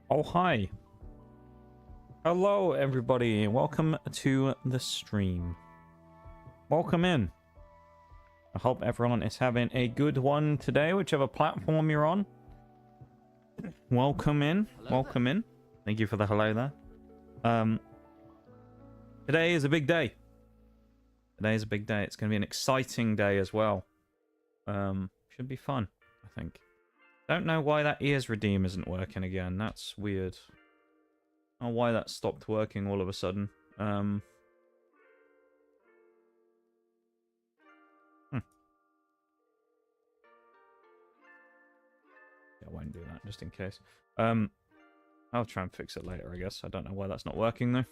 Oh, hi. Hello, everybody. Welcome to the stream. Welcome in. I hope everyone is having a good one today, whichever platform you're on. Welcome in. Welcome in. Thank you for the hello there. Today is a big day. Today is a big day. It's going to be an exciting day as well. Should be fun, I think. Don't know why that ears redeem isn't working again. That's weird. I don't know why that stopped working all of a sudden. Yeah, I won't do that, just in case. I'll try and fix it later, I guess. I don't know why that's not working, though.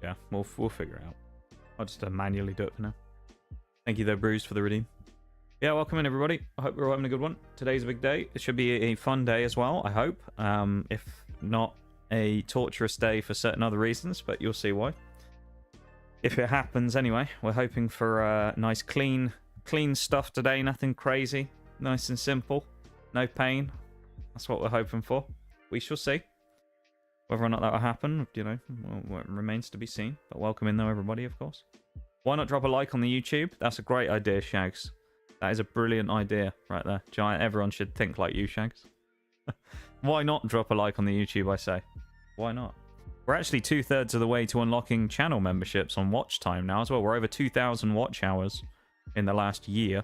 Yeah, we'll figure it out. I'll just manually do it for now. Thank you, though, Bruce, for the redeem. Yeah, welcome in, everybody. I hope we're all having a good one. Today's a big day. It should be a fun day as well, I hope. If not a torturous day for certain other reasons, but you'll see why. If it happens anyway, we're hoping for nice, clean stuff today. Nothing crazy. Nice and simple. No pain. That's what we're hoping for. We shall see. Whether or not that will happen, you know, well, remains to be seen. But welcome in, though, everybody, of course. Why not drop a like on the YouTube? That's a great idea, Shags. That is a brilliant idea right there. Giant, everyone should think like you, Shags. Why not drop a like on the YouTube, I say? Why not? We're actually 2/3 of the way to unlocking channel memberships on watch time now as well. We're over 2,000 watch hours in the last year.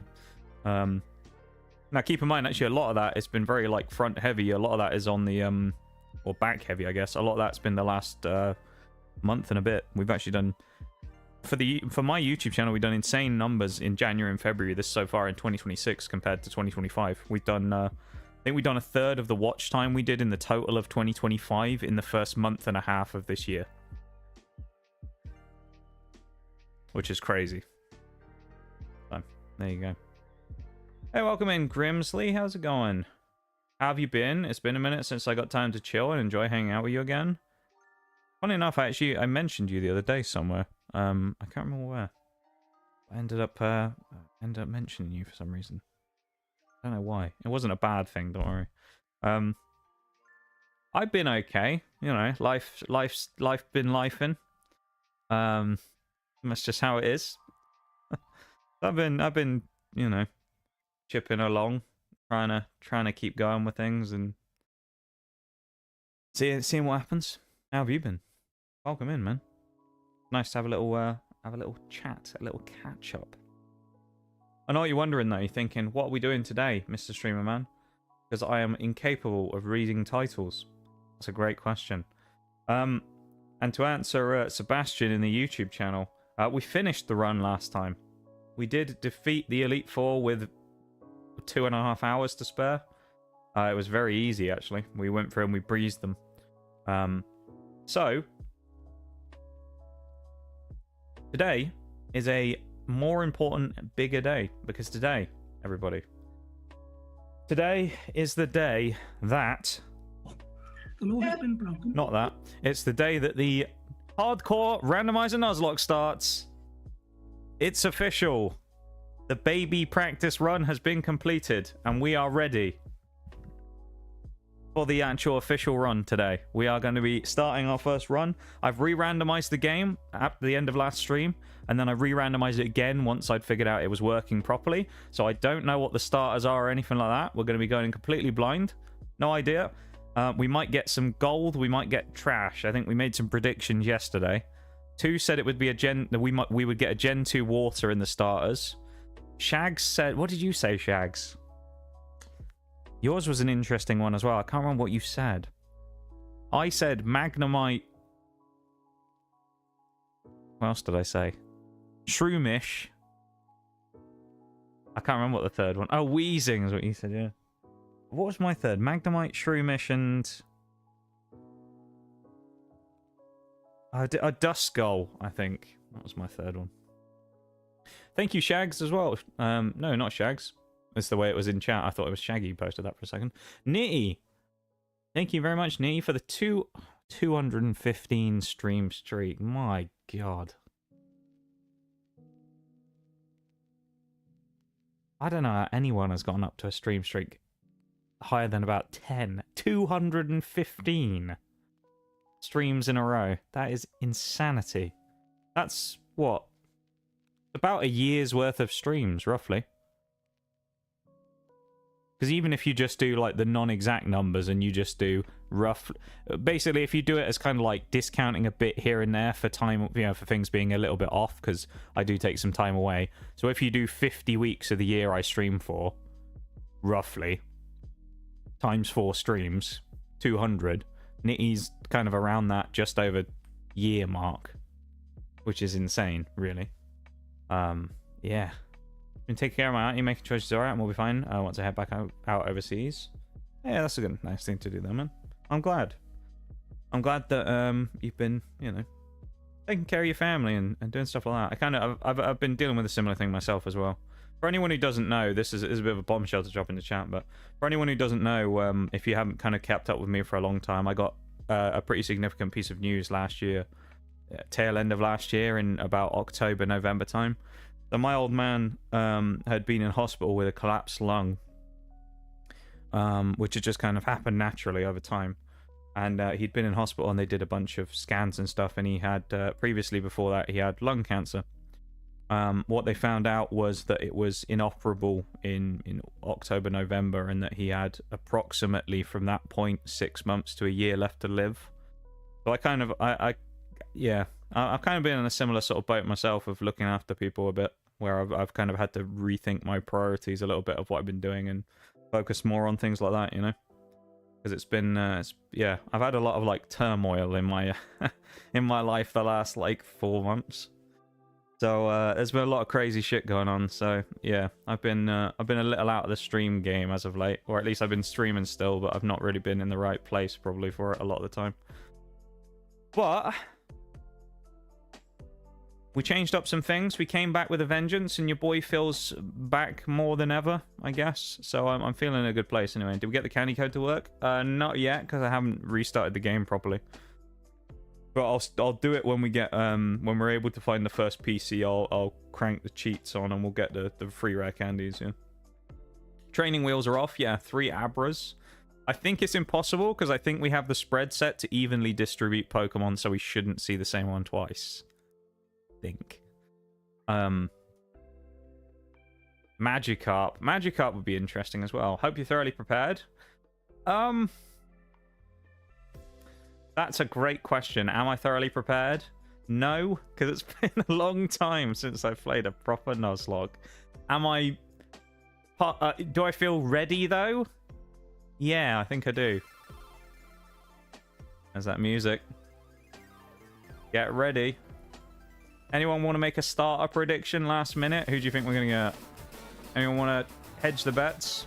Now, keep in mind, actually, a lot of that has been very, like, front heavy. A lot of that is on the, or back heavy, I guess. A lot of that's been the last month and a bit. We've actually done... For my YouTube channel, we've done insane numbers in January and February this so far in 2026 compared to 2025. We've done, I think we've done a third of the watch time we did in the total of 2025 in the first month and a half of this year. Which is crazy. So, there you go. Hey, welcome in, Grimsley. How's it going? How have you been? It's been a minute since I got time to chill and enjoy hanging out with you again. Funny enough, I mentioned you the other day somewhere. I can't remember where. I ended up mentioning you for some reason. I don't know why. It wasn't a bad thing, don't worry. I've been okay. You know, life been lifing. That's just how it is. I've been, you know, chipping along, trying to keep going with things and seeing what happens. How have you been? Welcome in, man. Nice to have a little chat, a little catch up. I know what you're wondering though. You're thinking, what are we doing today, Mr. Streamer Man? Because I am incapable of reading titles. That's a great question. And to answer Sebastian in the YouTube channel, we finished the run last time. We did defeat the Elite Four with 2.5 hours to spare. It was very easy, actually. We went through and we breezed them. So, today is a more important, bigger day. Because today, everybody, today is the day that... The law has been broken. Not that. It's the day that the hardcore randomizer nuzlocke starts. It's official. The baby practice run has been completed, and we are ready for the actual official run today. We are going to be starting our first run. I've re-randomized the game at the end of last stream, and then I re-randomized it again once I'd figured out it was working properly. So I don't know what the starters are or anything like that. We're going to be going completely blind. No idea. We might get some gold. We might get trash. I think we made some predictions yesterday. 2 said it would be we would get a Gen 2 water in the starters. Shags said... What did you say, Shags? Yours was an interesting one as well. I can't remember what you said. I said Magnemite... What else did I say? Shroomish. I can't remember what the third one... Oh, Wheezing is what you said, yeah. What was my third? Magnemite, Shroomish, and... a Duskull, I think. That was my third one. Thank you, Shags, as well. No, not Shags. That's the way it was in chat. I thought it was Shaggy who posted that for a second. Nitty! Thank you very much, Nitty, for the 215 stream streak. My God. I don't know how anyone has gotten up to a stream streak higher than about 10. 215 streams in a row. That is insanity. That's, what? About a year's worth of streams, roughly. Because even if you just do, like, the non-exact numbers and you just do rough... Basically, if you do it as kind of, like, discounting a bit here and there for time, you know, for things being a little bit off, because I do take some time away. So if you do 50 weeks of the year I stream for, roughly, times 4 streams, 200, Nitty's kind of around that just over year mark, which is insane, really. Yeah. Been taking care of my auntie, making sure she's alright, and we'll be fine once I head back out overseas. Yeah, that's a good, nice thing to do, though, man. I'm glad. I'm glad that you've been, you know, taking care of your family and doing stuff like that. I've been dealing with a similar thing myself as well. For anyone who doesn't know, this is a bit of a bombshell to drop in the chat, but for anyone who doesn't know, if you haven't kind of kept up with me for a long time, I got a pretty significant piece of news last year, tail end of last year, in about October, November time. So my old man had been in hospital with a collapsed lung, which had just kind of happened naturally over time. And he'd been in hospital and they did a bunch of scans and stuff, and he had, previously before that, he had lung cancer. What they found out was that it was inoperable in October, November, and that he had approximately from that point 6 months to a year left to live. So I've kind of been in a similar sort of boat myself of looking after people a bit, where I've kind of had to rethink my priorities a little bit of what I've been doing and focus more on things like that, you know? Because it's been, yeah, I've had a lot of, like, turmoil in my in my life the last, like, 4 months. So there's been a lot of crazy shit going on. So yeah, I've been a little out of the stream game as of late, or at least I've been streaming still, but I've not really been in the right place probably for it a lot of the time. But we changed up some things. We came back with a vengeance, and your boy feels back more than ever, I guess. So I'm feeling in a good place anyway. Did we get the candy code to work? Not yet, because I haven't restarted the game properly. But I'll do it when we get when we're able to find the first PC. I'll crank the cheats on and we'll get the free rare candies. Yeah. Training wheels are off. Yeah, 3 Abras. I think it's impossible because I think we have the spread set to evenly distribute Pokemon, so we shouldn't see the same one twice. I think. Magikarp. Magikarp would be interesting as well. Hope you're thoroughly prepared. That's a great question. Am I thoroughly prepared? No, because it's been a long time since I've played a proper nuzlocke. Am I... do I feel ready, though? Yeah, I think I do. There's that music. Get ready. Anyone want to make a starter prediction last minute? Who do you think we're going to get? Anyone want to hedge the bets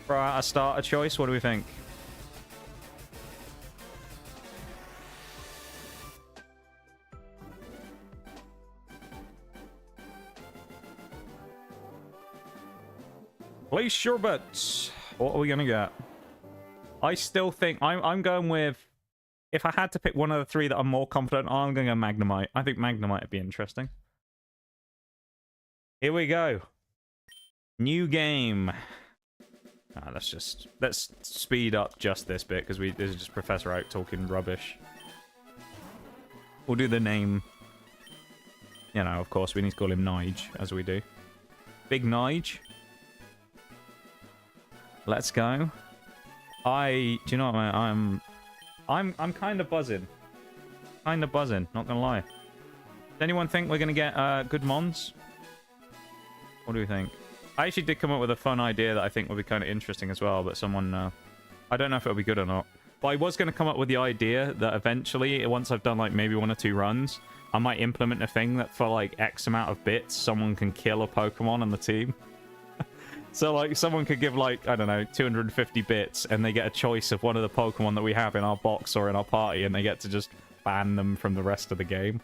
for a starter choice? What do we think? Place your bets. What are we gonna get? I still think I'm going with. If I had to pick one of the 3 that I'm more confident on, I'm going to go Magnemite. I think Magnemite would be interesting. Here we go. New game. Let's speed up just this bit because this is just Professor Oak talking rubbish. We'll do the name. You know, of course, we need to call him Nige, as we do. Big Nige. Let's go. Do you know what, man? I'm kind of buzzing. Kind of buzzing, not gonna lie. Does anyone think we're gonna get good mons? What do we think? I actually did come up with a fun idea that I think would be kind of interesting as well, but someone... I don't know if it'll be good or not. But I was gonna come up with the idea that eventually, once I've done like maybe 1 or 2 runs, I might implement a thing that for like X amount of bits, someone can kill a Pokemon on the team. So, like, someone could give, like, I don't know, 250 bits, and they get a choice of one of the Pokemon that we have in our box or in our party, and they get to just ban them from the rest of the game.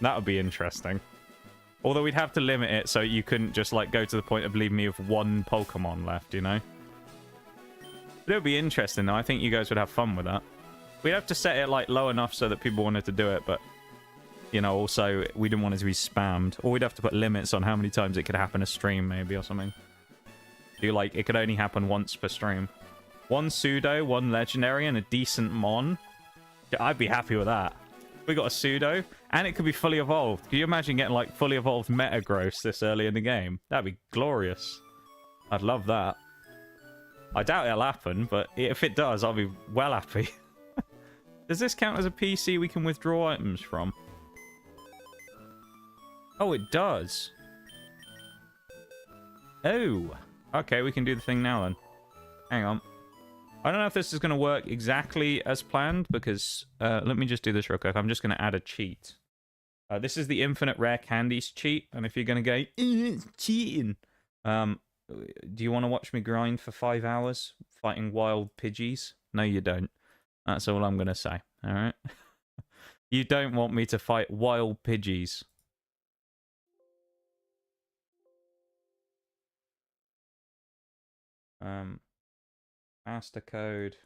That would be interesting. Although we'd have to limit it so you couldn't just, like, go to the point of leaving me with 1 Pokemon left, you know? But it would be interesting, though. I think you guys would have fun with that. We'd have to set it, like, low enough so that people wanted to do it, but you know, also we didn't want it to be spammed. Or we'd have to put limits on how many times it could happen a stream, maybe, or something. Do like, it could only happen once per stream. One pseudo, one legendary, and a decent mon. I'd be happy with that. We got a pseudo, and it could be fully evolved. Can you imagine getting, like, fully evolved Metagross this early in the game? That'd be glorious. I'd love that. I doubt it'll happen, but if it does, I'll be well happy. Does this count as a PC we can withdraw items from? Oh, it does. Oh. Okay, we can do the thing now then. Hang on. I don't know if this is going to work exactly as planned, because... let me just do this real quick. I'm just going to add a cheat. This is the infinite rare candies cheat, and if you're going to go, it's cheating. Do you want to watch me grind for 5 hours fighting wild Pidgeys? No, you don't. That's all I'm going to say, alright? You don't want me to fight wild Pidgeys. Master code.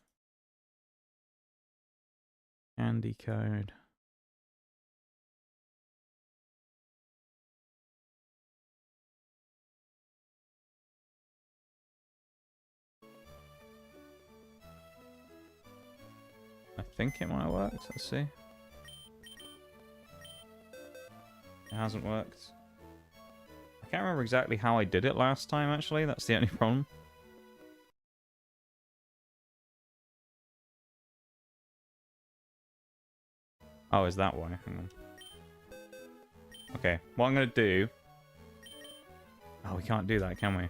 Candy code. I think it might have worked. Let's see. It hasn't worked. I can't remember exactly how I did it last time, actually. That's the only problem. Oh, is that why? Hang on. Okay, what I'm going to do... Oh, we can't do that, can we?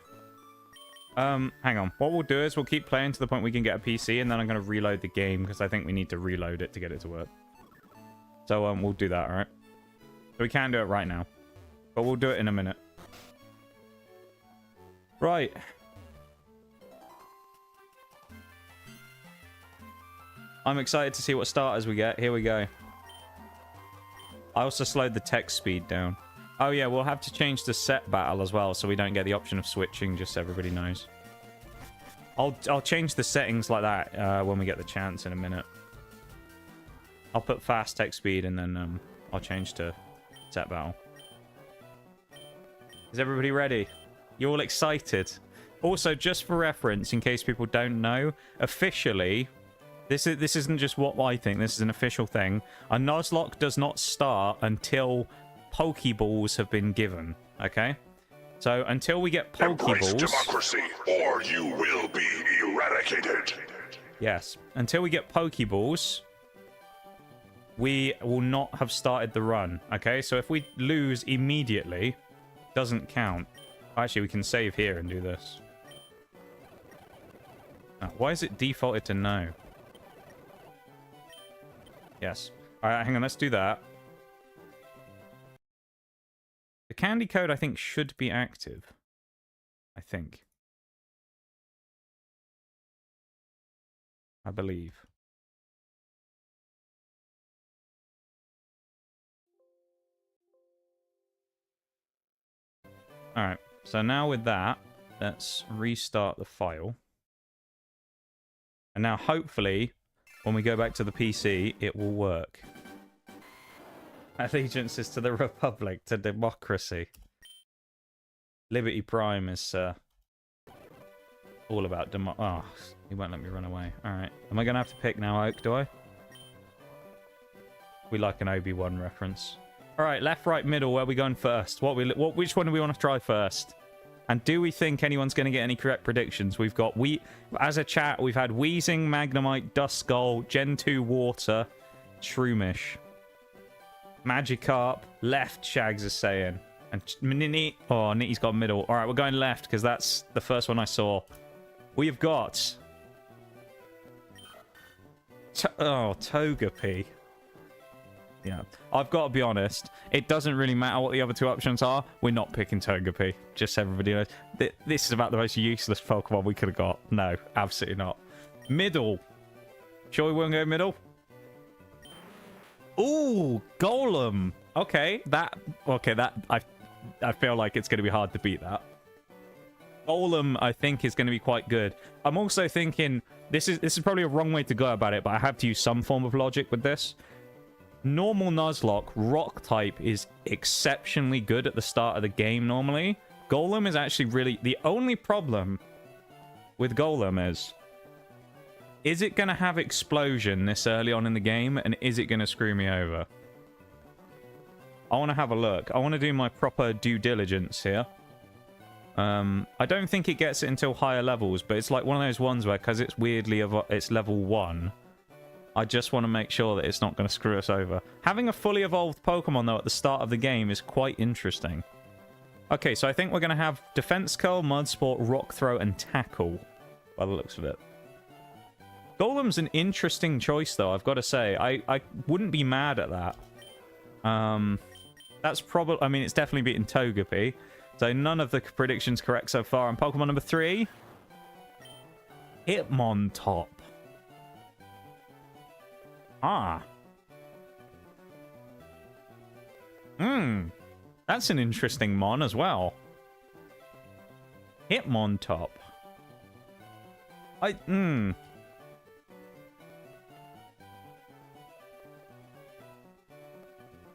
Hang on. What we'll do is we'll keep playing to the point we can get a PC, and then I'm going to reload the game, because I think we need to reload it to get it to work. So, we'll do that, alright? So we can do it right now. But we'll do it in a minute. Right. I'm excited to see what starters we get. Here we go. I also slowed the text speed down. Oh yeah, we'll have to change the set battle as well, so we don't get the option of switching, just so everybody knows. I'll change the settings like that when we get the chance in a minute. I'll put fast text speed and then I'll change to set battle. Is everybody ready? You all excited? Also, just for reference, in case people don't know, officially, this isn't just what I think, this is an official thing. A nuzlocke does not start until Pokeballs have been given, okay? So until we get Pokeballs... Embrace democracy, or you will be eradicated. Yes. Until we get Pokeballs, we will not have started the run, okay? So if we lose immediately, doesn't count. Actually, we can save here and do this. Oh, why is it defaulted to no? Yes. Alright, hang on, let's do that. The candy code, I think, should be active. I think. I believe. Alright, so now with that, let's restart the file. And now, hopefully, when we go back to the PC, it will work. Allegiances to the Republic, to democracy. Liberty Prime is all about demo... Oh, he won't let me run away. Alright. Am I going to have to pick now, Oak, do I? We like an Obi-Wan reference. Alright, left, right, middle. Where are we going first? Which one do we want to try first? And do we think anyone's going to get any correct predictions? We've got... As a chat, we've had Weezing, Magnemite, Duskull, Gen 2 Water, Shroomish. Magikarp, left, Shags is saying. And Nitty... Oh, Nitty's got middle. Alright, we're going left, because that's the first one I saw. We've got... Togepi. Yeah. I've got to be honest, it doesn't really matter what the other two options are. We're not picking Togepi. Just so everybody knows. This is about the most useless Pokemon we could have got. No, absolutely not. Middle. Sure we won't go middle? Ooh, Golem. Okay, I feel like it's going to be hard to beat that. Golem, I think, is going to be quite good. I'm also thinking, this is probably a wrong way to go about it, but I have to use some form of logic with this. normal Nuzlocke, rock type is exceptionally good at the start of the game normally. Golem is actually really... The only problem with Golem is it going to have explosion this early on in the game, and is it going to screw me over? I want to have a look. I want to do my proper due diligence here. I don't think it gets it until higher levels, but it's like one of those ones where, because it's weirdly it's level 1, I just want to make sure that it's not going to screw us over. Having a fully evolved Pokemon, though, at the start of the game is quite interesting. Okay, so I think we're going to have Defense Curl, Mud Sport, Rock Throw, and Tackle, by the looks of it. Golem's an interesting choice, though, I've got to say. I wouldn't be mad at that. That's probably... I mean, it's definitely beaten Togepi. So none of the predictions correct so far. And Pokemon number 3. Hitmontop. Ah. That's an interesting mon as well. Hitmontop.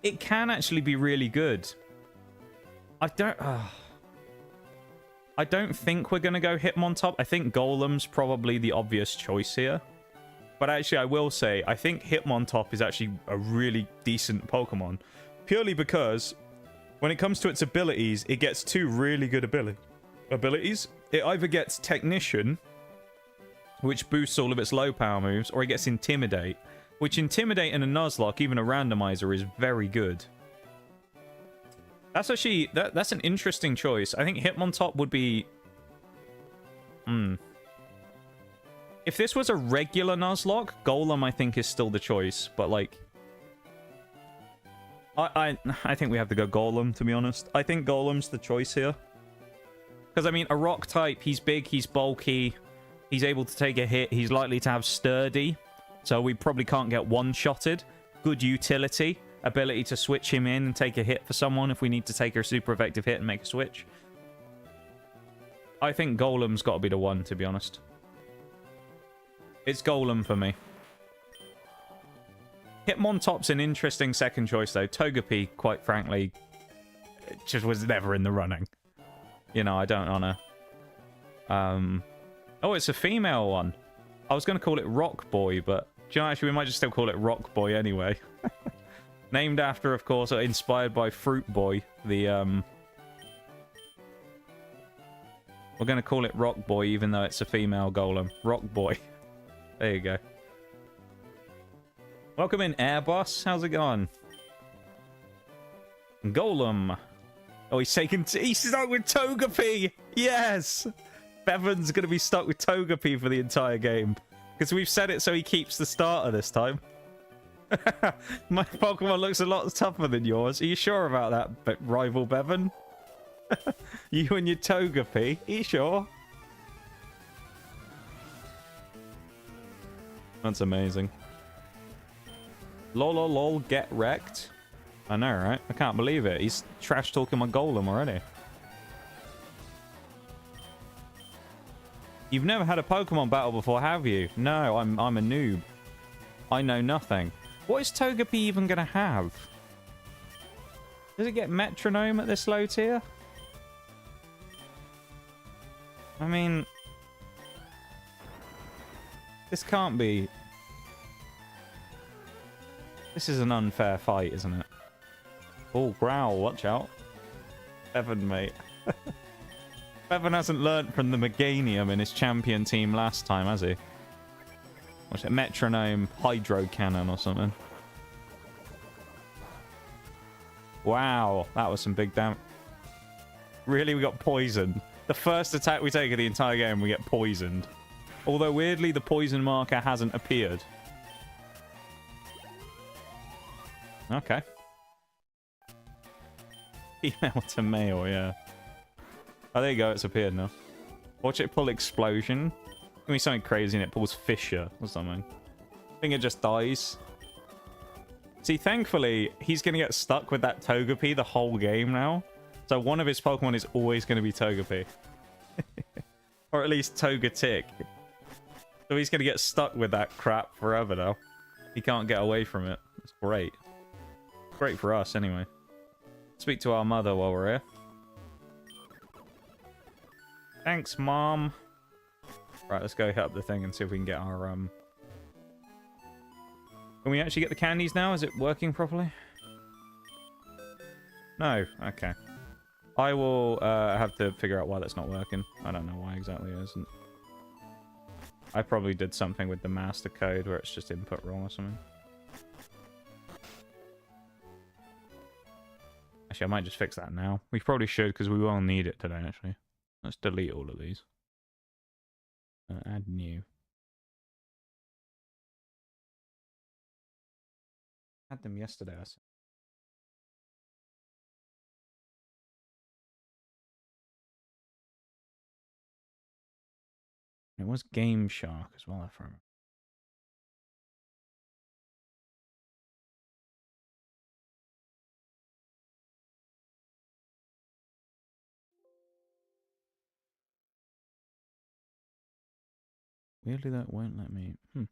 It can actually be really good. I don't think we're going to go Hitmontop. I think Golem's probably the obvious choice here. But actually, I will say, I think Hitmontop is actually a really decent Pokemon. Purely because, when it comes to its abilities, it gets 2 really good abilities. It either gets Technician, which boosts all of its low power moves, or it gets Intimidate, which Intimidate in a Nuzlocke, even a randomizer, is very good. That's actually... That's an interesting choice. I think Hitmontop would be... If this was a regular Nuzlocke, Golem, I think, is still the choice. But, like... I think we have to go Golem, to be honest. I think Golem's the choice here. Because, I mean, a rock type, he's big, he's bulky, he's able to take a hit, he's likely to have Sturdy. So we probably can't get one-shotted. Good utility. Ability to switch him in and take a hit for someone if we need to take a super effective hit and make a switch. I think Golem's got to be the one, to be honest. It's Golem for me. Hitmontop's an interesting second choice, though. Togepi, quite frankly, just was never in the running. You know, I don't want to... Oh, it's a female one. I was going to call it Rock Boy, but... Do you know, actually, we might just still call it Rock Boy anyway. Named after, of course, or inspired by Fruit Boy, the, We're going to call it Rock Boy, even though it's a female Golem. Rock Boy. There you go. Welcome in, Airboss. How's it going? Golem. Oh, he's stuck with Togepi! Yes! Bevan's going to be stuck with Togepi for the entire game. Because we've set it so he keeps the starter this time. My Pokemon looks a lot tougher than yours. Are you sure about that, rival Bevan? You and your Togepi? Are you sure? That's amazing. Lol, get wrecked. I know, right? I can't believe it. He's trash-talking my Golem already. You've never had a Pokemon battle before, have you? No, I'm a noob. I know nothing. What is Togepi even going to have? Does it get Metronome at this low tier? I mean... This can't be... This is an unfair fight, isn't it? Oh, Growl, watch out. Bevan, mate. Bevan hasn't learnt from the Meganium in his champion team last time, has he? What's it? Metronome, Hydro Cannon or something. Wow, that was some big damage. Really, we got poisoned. The first attack we take of the entire game, we get poisoned. Although, weirdly, the poison marker hasn't appeared. Okay. Female to male, yeah. Oh, there you go. It's appeared now. Watch it pull Explosion. Give me something crazy and it pulls Fissure or something. I think it just dies. See, thankfully, he's going to get stuck with that Togepi the whole game now. So one of his Pokemon is always going to be Togepi. Or at least Togetic. So he's going to get stuck with that crap forever now. He can't get away from it. It's great. Great for us, anyway. Speak to our mother while we're here. Thanks, Mom. Right, let's go hit up the thing and see if we can get our, Can we actually get the candies now? Is it working properly? No. Okay. I will, have to figure out why that's not working. I don't know why exactly it isn't. I probably did something with the master code where it's just input wrong or something. Actually, I might just fix that now. We probably should, because we will need it today, actually. Let's delete all of these. Add new. Had them yesterday, I said. It was Game Shark as well, if I remember. Weirdly, that won't let me. If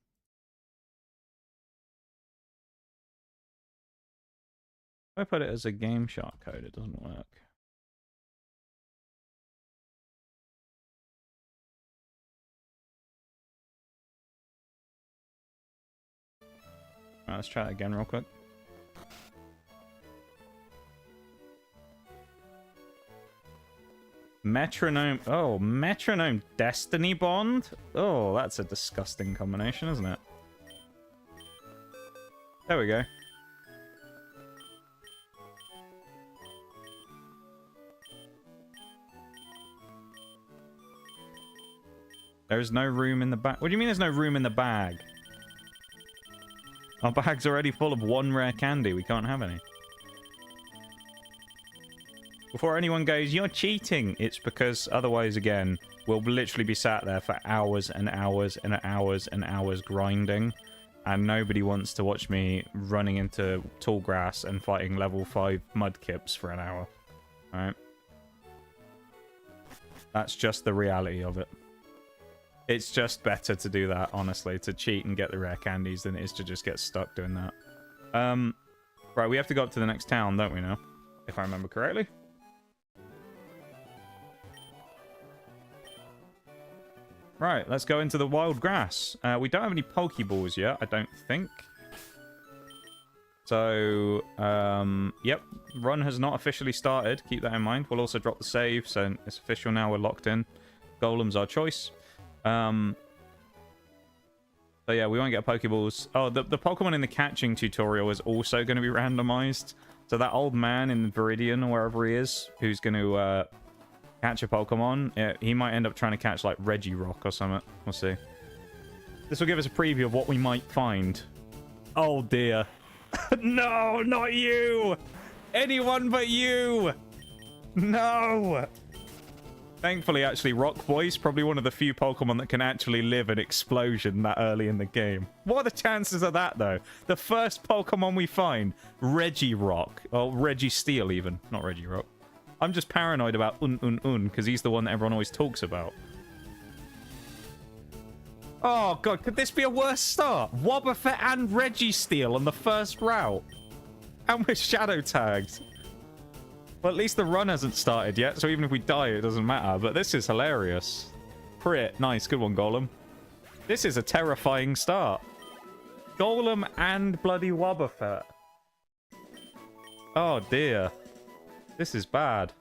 I put it as a Game Shark code, it doesn't work. Right, let's try it again real quick. Metronome. Oh, Metronome Destiny Bond? Oh, that's a disgusting combination, isn't it? There we go. There's no room in the bag. What do you mean there's no room in the bag? Our bag's already full of one rare candy. We can't have any. Before anyone goes, you're cheating, it's because otherwise, again, we'll literally be sat there for hours and hours and hours and hours grinding, and nobody wants to watch me running into tall grass and fighting level 5 mudkips for an hour. Alright? That's just the reality of it. It's just better to do that, honestly, to cheat and get the rare candies than it is to just get stuck doing that. Right, we have to go up to the next town, don't we now? If I remember correctly. Right, let's go into the wild grass. We don't have any Pokeballs yet, I don't think. So, yep, run has not officially started. Keep that in mind. We'll also drop the save, so it's official now. We're locked in. Golem's our choice. So yeah, we won't get Pokeballs. Oh, the Pokemon in the catching tutorial is also going to be randomized. So that old man in Viridian, or wherever he is, who's going to catch a Pokemon, he might end up trying to catch like Regirock or something. We'll see. This will give us a preview of what we might find. Oh dear. No, not you! Anyone but you! No! Thankfully, actually, Rock Boy's probably one of the few Pokemon that can actually live an explosion that early in the game. What are the chances of that, though? The first Pokemon we find, Regirock. Or Registeel, even. Not Regirock. I'm just paranoid about because he's the one that everyone always talks about. Oh, God, could this be a worse start? Wobbuffet and Registeel on the first route. And we're shadow tagged. Well, at least the run hasn't started yet, so even if we die, it doesn't matter. But this is hilarious. Crit. Nice. Good one, Golem. This is a terrifying start. Golem and bloody Wobbuffet. Oh, dear. This is bad.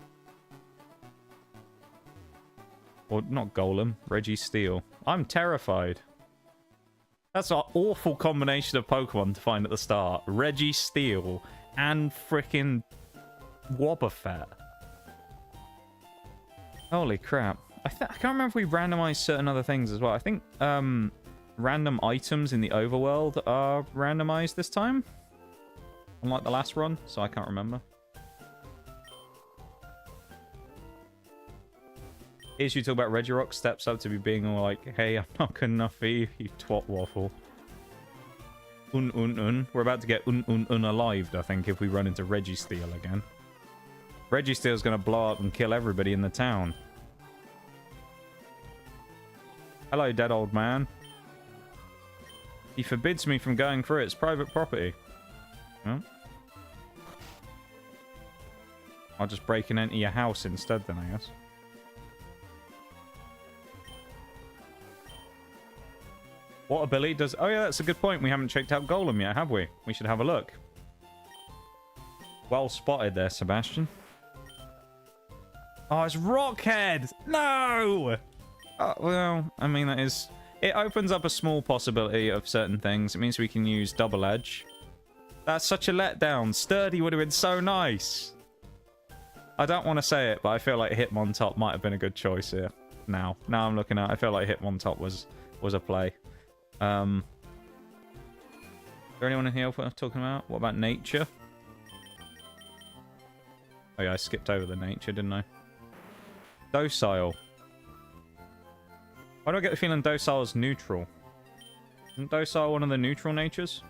Or not Golem. Registeel. I'm terrified. That's an awful combination of Pokemon to find at the start. Registeel and frickin' Wobbuffet. Holy crap. I can't remember if we randomized certain other things as well. I think random items in the overworld are randomized this time. Unlike the last run, so I can't remember. Here's you talk about Regirock steps up to be being all like, hey, I'm not good enough for you, you twat waffle. We're about to get unalived, I think, if we run into Registeel again. Registeel's gonna blow up and kill everybody in the town. Hello, dead old man. He forbids me from going through it. It's private property. Huh? I'll just break and enter your house instead then, I guess. What ability does... Oh, yeah, that's a good point. We haven't checked out Golem yet, have we? We should have a look. Well spotted there, Sebastian. Oh, it's Rockhead! No! Well, I mean, that is... It opens up a small possibility of certain things. It means we can use Double Edge. That's such a letdown. Sturdy would have been so nice. I don't want to say it, but I feel like Hitmontop might have been a good choice here. Now I'm looking at it. I feel like Hitmontop was a play. Is there anyone in here worth talking about? What about nature? Oh yeah, I skipped over the nature, didn't I? Docile. Why do I get the feeling docile is neutral? Isn't docile one of the neutral natures?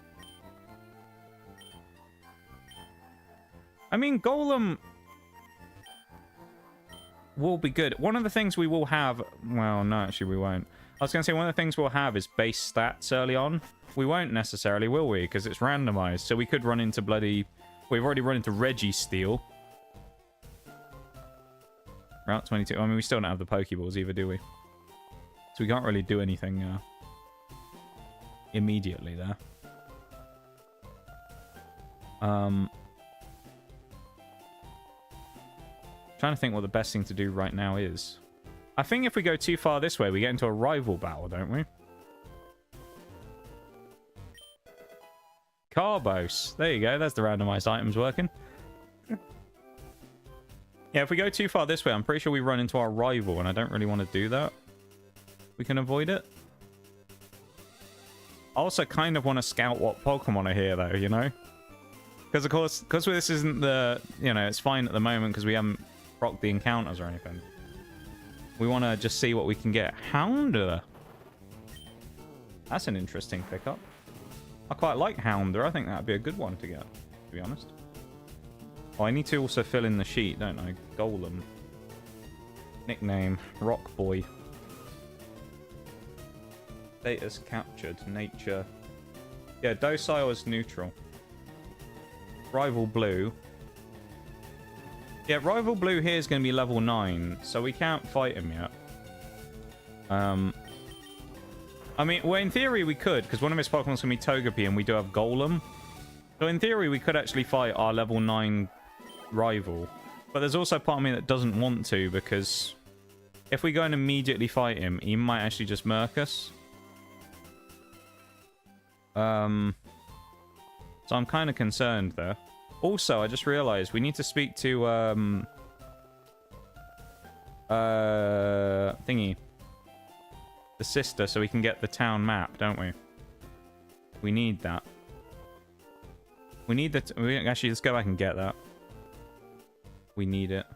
I mean, Golem will be good. One of the things we will have... Well, no, actually we won't. I was going to say one of the things we'll have is base stats early on. We won't necessarily, will we? Because it's randomized. So we could run into bloody... We've already run into Registeel. Route 22. I mean, we still don't have the Pokeballs either, do we? So we can't really do anything immediately there. Trying to think what the best thing to do right now is. I think if we go too far this way, we get into a rival battle, don't we? Carbos. There you go. There's the randomized items working. Yeah, if we go too far this way, I'm pretty sure we run into our rival, and I don't really want to do that. We can avoid it. I also kind of want to scout what Pokemon are here, though, you know? Because, of course, because this isn't the... You know, it's fine at the moment because we haven't procced the encounters or anything. We want to just see what we can get. Houndour. That's an interesting pickup. I quite like Houndour. I think that would be a good one to get, to be honest. Oh, I need to also fill in the sheet, don't I? Golem. Nickname. Rock Boy. Status captured. Nature. Yeah, docile is neutral. Rival Blue. Yeah, Rival Blue here is going to be level 9, so we can't fight him yet. I mean, well, in theory we could, because one of his Pokemon's going to be Togepi, and we do have Golem. So in theory we could actually fight our level 9 rival. But there's also part of me that doesn't want to, because if we go and immediately fight him, he might actually just murk us. So I'm kind of concerned there. Also, I just realized we need to speak to thingy, the sister, so we can get the town map, don't we? We need that. We need that. Actually, let's go back and get that. We need it.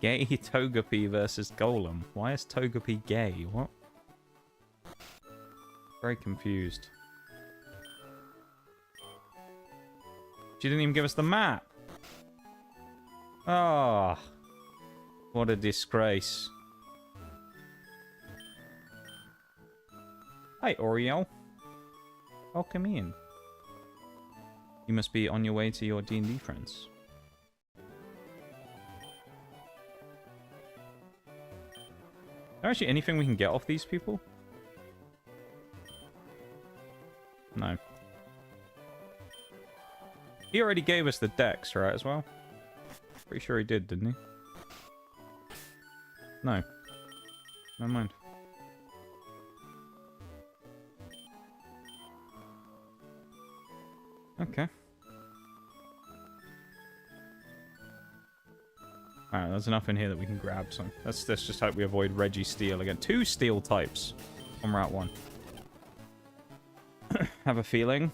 Gay Togepi versus Golem. Why is Togepi gay? What? Very confused. She didn't even give us the map. Ah, oh, what a disgrace. Hi, Oriel. Welcome in. You must be on your way to your D&D friends. Is there actually anything we can get off these people? No. He already gave us the dex, right, as well? Pretty sure he did, didn't he? No. Never mind. Okay. Alright, there's enough in here that we can grab, so let's just hope we avoid Registeel again. 2 steel types on Route 1. Have a feeling.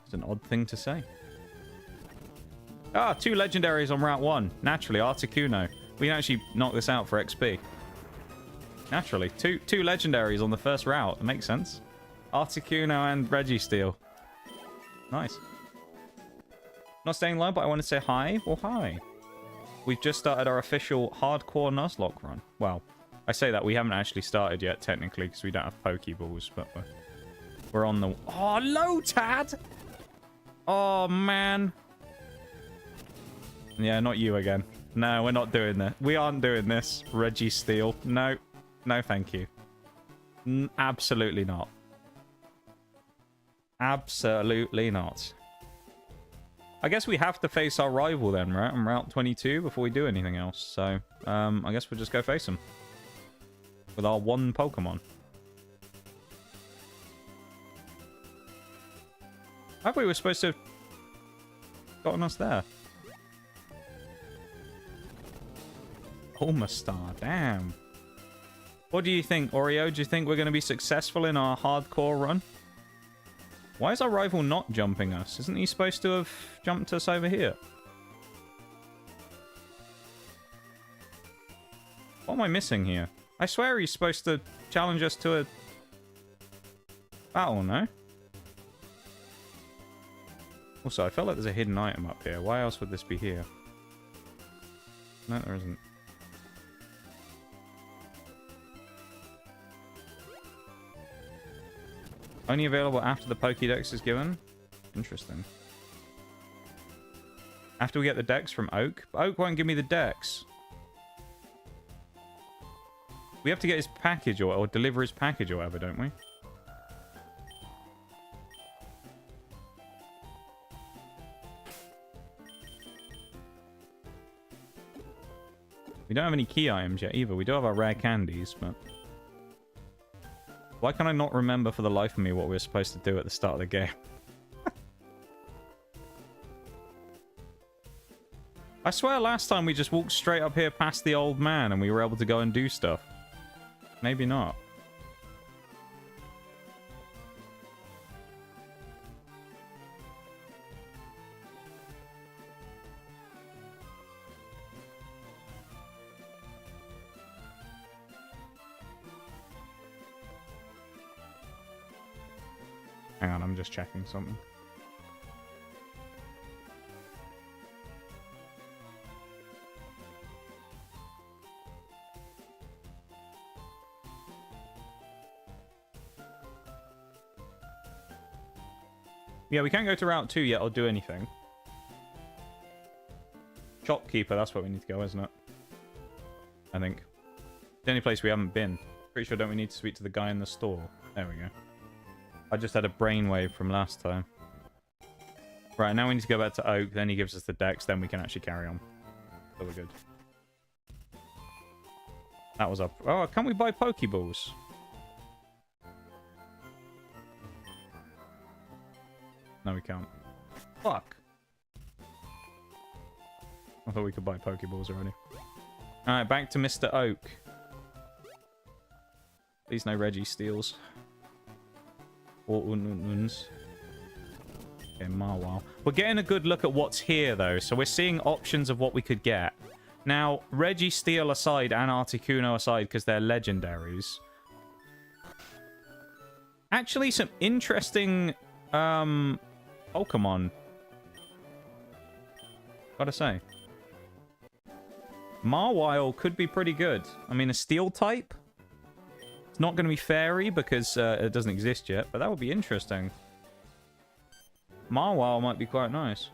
It's an odd thing to say. Ah, 2 legendaries on Route 1. Naturally, Articuno. We can actually knock this out for XP. Naturally. Two legendaries on the first route. It makes sense. Articuno and Registeel. Nice. Not staying low, but I want to say hi. Well, hi. We've just started our official hardcore Nuzlocke run. Well, I say that we haven't actually started yet, technically, because we don't have Pokeballs, but we're on the... Oh, Lotad! Oh, man. Yeah, not you again. No, we're not doing that. We aren't doing this, Reggie Steele. No. No, thank you. Absolutely not. Absolutely not. I guess we have to face our rival then, right? On Route 22 before we do anything else. So, I guess we'll just go face him. With our one Pokemon. I thought we were supposed to have gotten us there. Omastar, damn. What do you think, Oreo? Do you think we're going to be successful in our hardcore run? Why is our rival not jumping us? Isn't he supposed to have jumped us over here? What am I missing here? I swear he's supposed to challenge us to a battle, no? Also, I feel like there's a hidden item up here. Why else would this be here? No, there isn't. Only available after the Pokédex is given? Interesting. After we get the Dex from Oak? But Oak won't give me the Dex. We have to get his package or deliver his package or whatever, don't we? We don't have any key items yet either. We do have our rare candies, but... Why can I not remember for the life of me what we were supposed to do at the start of the game? I swear last time we just walked straight up here past the old man and we were able to go and do stuff. Maybe not. Hang on, I'm just checking something. Yeah, we can't go to Route 2 yet or do anything. Shopkeeper, that's where we need to go, isn't it? I think. The only place we haven't been. Pretty sure don't we need to speak to the guy in the store? There we go. I just had a brainwave from last time. Right, now we need to go back to Oak, then he gives us the Dex, then we can actually carry on. So we're good. That was up. Oh, can't we buy Pokeballs? No, we can't. Fuck. I thought we could buy Pokeballs already. Alright, back to Mr. Oak. Please no Reggie Steals. Or Ununs. Okay, Marwile. We're getting a good look at what's here, though. So we're seeing options of what we could get. Now, Reggie Steel aside and Articuno aside, because they're legendaries. Actually, some interesting Pokemon. Gotta say. Marwile could be pretty good. I mean, a Steel type? It's not going to be Fairy because it doesn't exist yet, but that would be interesting. Marwile might be quite nice.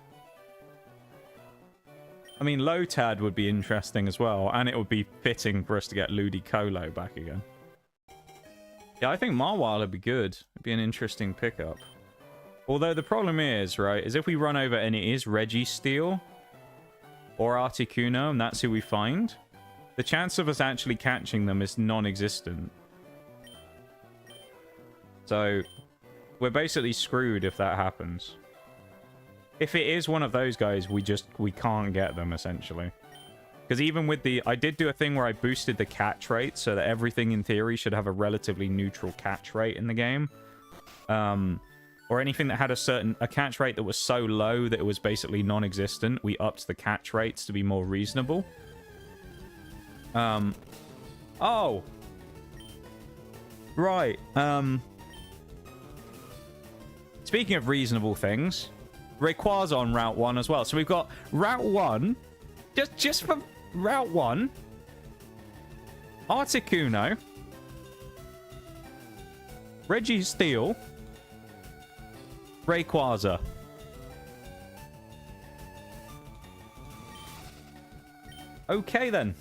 I mean, Lotad would be interesting as well, and it would be fitting for us to get Ludicolo back again. Yeah, I think Marwile would be good. It'd be an interesting pickup. Although the problem is, right, is if we run over and it is Reggie Steel or Articuno, and that's who we find, the chance of us actually catching them is non-existent. So, we're basically screwed if that happens. If it is one of those guys, we can't get them, essentially. Because even with the... I did do a thing where I boosted the catch rate, so that everything, in theory, should have a relatively neutral catch rate in the game. Or anything that had a catch rate that was so low that it was basically non-existent, we upped the catch rates to be more reasonable. Oh! Right, speaking of reasonable things, Rayquaza on Route 1 as well. So we've got Route 1, just for Route 1, Articuno, Registeel, Rayquaza. Okay then.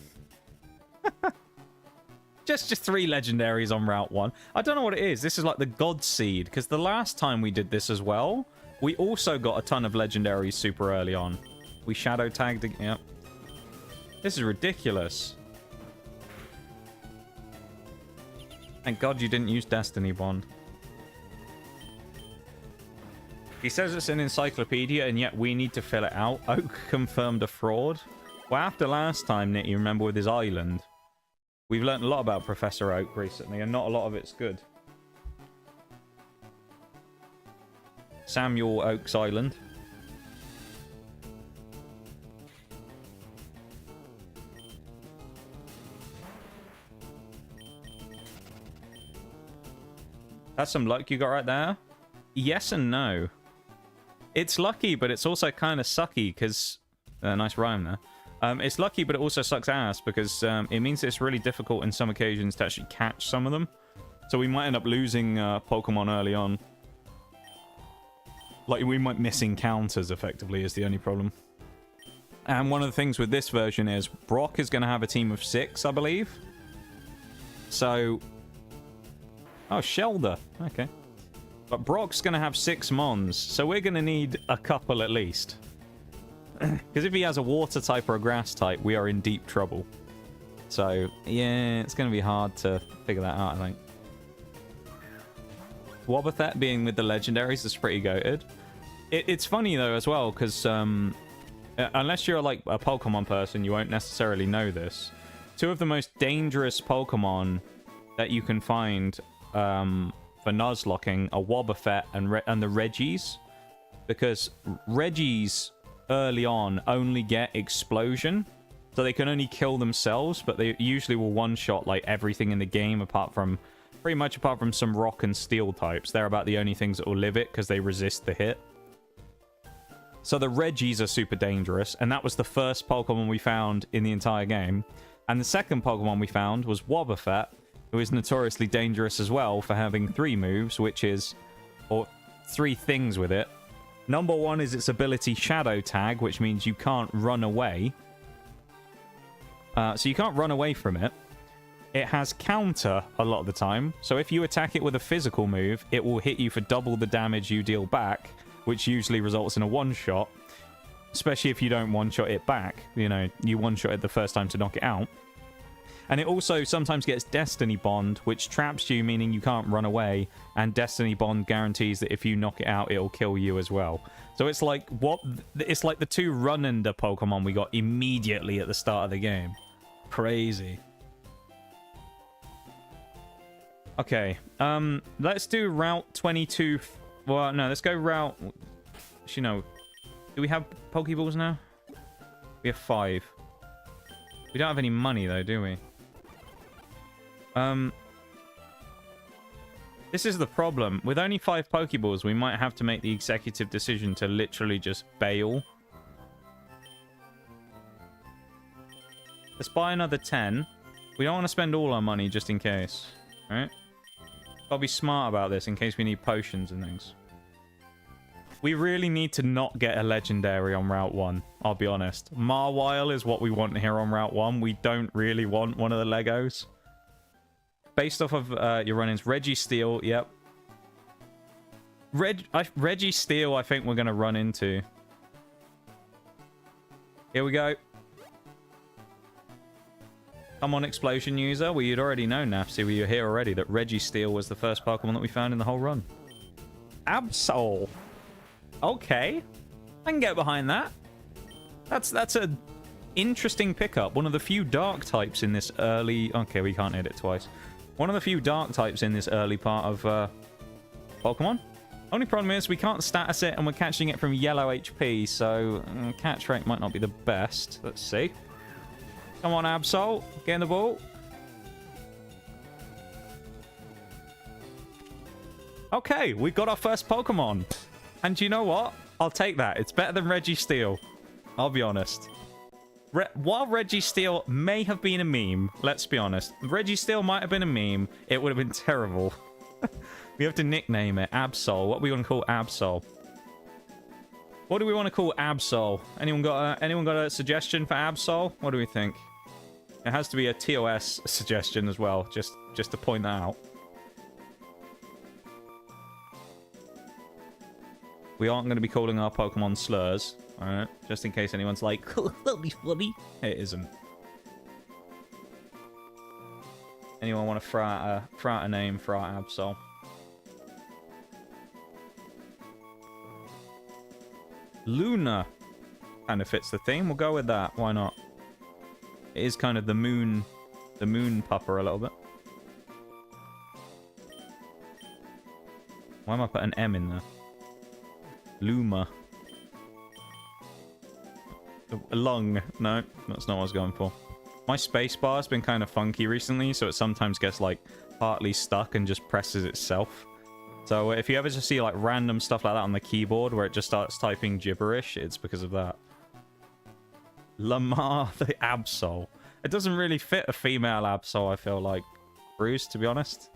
just 3 legendaries on Route 1. I don't know what it is. This is like the God Seed, because the last time we did this as well, we also got a ton of legendaries super early on. We shadow tagged. Yep. This is ridiculous. Thank God you didn't use Destiny Bond. He says it's an encyclopedia, and yet we need to fill it out. Oak confirmed a fraud. Well, after last time, Nick, you remember with his island, we've learned a lot about Professor Oak recently, and not a lot of it's good. Samuel Oak's Island. That's some luck you got right there. Yes and no. It's lucky, but it's also kind of sucky because... nice rhyme there. It's lucky, but it also sucks ass because it means it's really difficult in some occasions to actually catch some of them. So we might end up losing Pokemon early on. Like, we might miss encounters, effectively, is the only problem. And one of the things with this version is Brock is going to have a team of 6, I believe. So... Oh, Shelder. Okay. But Brock's going to have 6 Mons, so we're going to need a couple at least. Because if he has a water type or a grass type, we are in deep trouble. So, yeah, it's going to be hard to figure that out, I think. Wobbuffet being with the legendaries is pretty goated. It's funny, though, as well, because unless you're, like, a Pokemon person, you won't necessarily know this. 2 of the most dangerous Pokemon that you can find for nuzlocking are Wobbuffet and the Regis. Because Regis... early on only get explosion, so they can only kill themselves, but they usually will one-shot like everything in the game pretty much apart from some rock and steel types. They're about the only things that will live it because they resist the hit. So the Regis are super dangerous, and that was the first Pokemon we found in the entire game. And the second Pokemon we found was Wobbuffet, who is notoriously dangerous as well for having 3 moves, or 3 things with it. Number 1 is its ability Shadow Tag, which means you can't run away. So you can't run away from it. It has Counter a lot of the time. So if you attack it with a physical move, it will hit you for double the damage you deal back, which usually results in a one-shot. Especially if you don't one-shot it back. You know, you one-shot it the first time to knock it out. And it also sometimes gets Destiny Bond, which traps you, meaning you can't run away. And Destiny Bond guarantees that if you knock it out, it'll kill you as well. So it's like it's like the 2 run-ender Pokemon we got immediately at the start of the game. Crazy. Okay, let's do Route 22. Well, no, let's go Route... Actually, no. Do we have Pokeballs now? We have 5. We don't have any money, though, do we? This is the problem. With only 5 Pokeballs, we might have to make the executive decision to literally just bail. Let's buy another 10. We don't want to spend all our money just in case. Alright? Gotta be smart about this in case we need potions and things. We really need to not get a legendary on Route 1, I'll be honest. Marwile is what we want here on Route 1. We don't really want one of the Legos. Based off of your run-ins, Registeel, yep. Registeel, I think we're going to run into. Here we go. Come on, Explosion User. Well, you'd already know, Nafsi, we were here already, that Registeel was the first Pokemon that we found in the whole run. Absol. Okay. I can get behind that. That's a interesting pickup. One of the few dark types in this early... Okay, we can't hit it twice. One of the few dark types in this early part of Pokemon. Only problem is we can't status it and we're catching it from yellow HP, so catch rate might not be the best. Let's see. Come on, Absol. Get in the ball. Okay, we've got our first Pokemon. And you know what? I'll take that. It's better than Registeel. I'll be honest. While Reggie Steele may have been a meme, let's be honest. Reggie Steele might have been a meme. It would have been terrible. We have to nickname it Absol. What do we want to call Absol? What do we want to call Absol? Anyone got a suggestion for Absol? What do we think? It has to be a TOS suggestion as well, just to point that out. We aren't going to be calling our Pokemon slurs, alright? Just in case anyone's like, oh, that'll be funny. It isn't. Anyone want to throw out a name for our Absol? Luna kind of fits the theme. We'll go with that. Why not? It is kind of the moon pupper a little bit. Why am I putting an M in there? Luma. A lung. No, that's not what I was going for. My spacebar has been kind of funky recently, so it sometimes gets like partly stuck and just presses itself. So if you ever just see like random stuff like that on the keyboard where it just starts typing gibberish, it's because of that. Lamar the Absol. It doesn't really fit a female Absol, I feel like, Bruce, to be honest.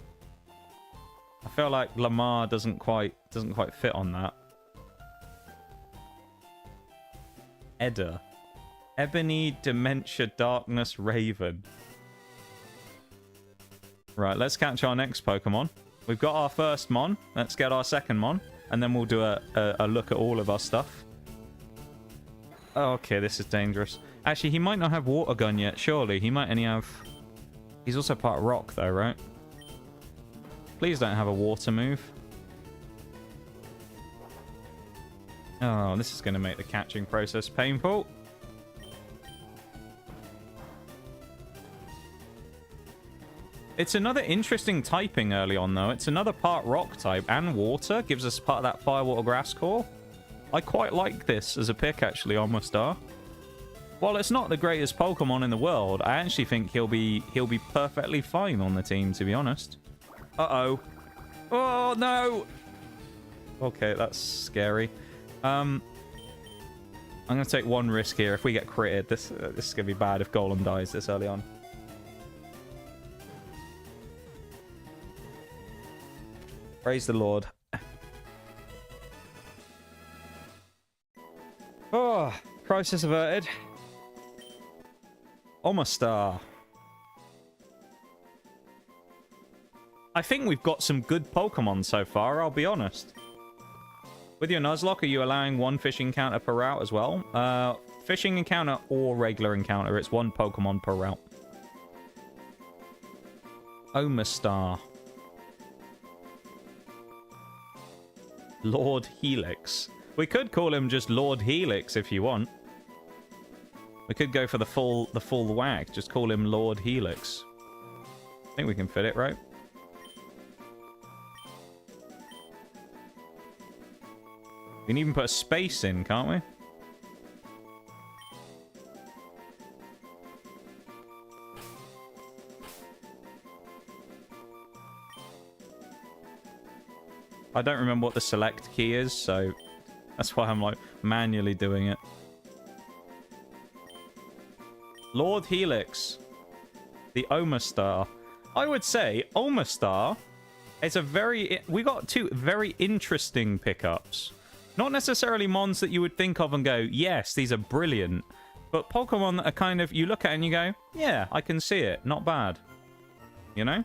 I feel like Lamar doesn't quite fit on that. Edda. Ebony Dementia Darkness Raven. Right, let's catch our next Pokemon. We've got our first Mon. Let's get our second Mon. And then we'll do a look at all of our stuff. Oh, okay, this is dangerous. Actually, he might not have Water Gun yet, surely. He might only have... He's also part Rock, though, right? Please don't have a Water move. Oh, this is going to make the catching process painful. It's another interesting typing early on, though. It's another part Rock type and Water. Gives us part of that Fire, Water, Grass core. I quite like this as a pick, actually, on Mustar. While it's not the greatest Pokemon in the world, I actually think he'll be perfectly fine on the team, to be honest. Uh-oh. Oh, no! Okay, that's scary. I'm going to take one risk here. If we get critted, this is going to be bad if Golem dies this early on. Praise the Lord. Oh, crisis averted. Omastar. I think we've got some good Pokemon so far, I'll be honest. With your Nuzlocke, are you allowing one fishing encounter per route as well? Fishing encounter or regular encounter. It's one Pokemon per route. Omastar. Lord Helix. We could call him just Lord Helix if you want. We could go for the full whack. Just call him Lord Helix. I think we can fit it, right? We can even put a space in, can't we? I don't remember what the select key is, so that's why I'm like manually doing it. Lord Helix. The Omastar. I would say Omastar is a very... We got two very interesting pickups. Not necessarily mons that you would think of and go, yes, these are brilliant. But Pokemon that are kind of... You look at it and you go, yeah, I can see it. Not bad. You know?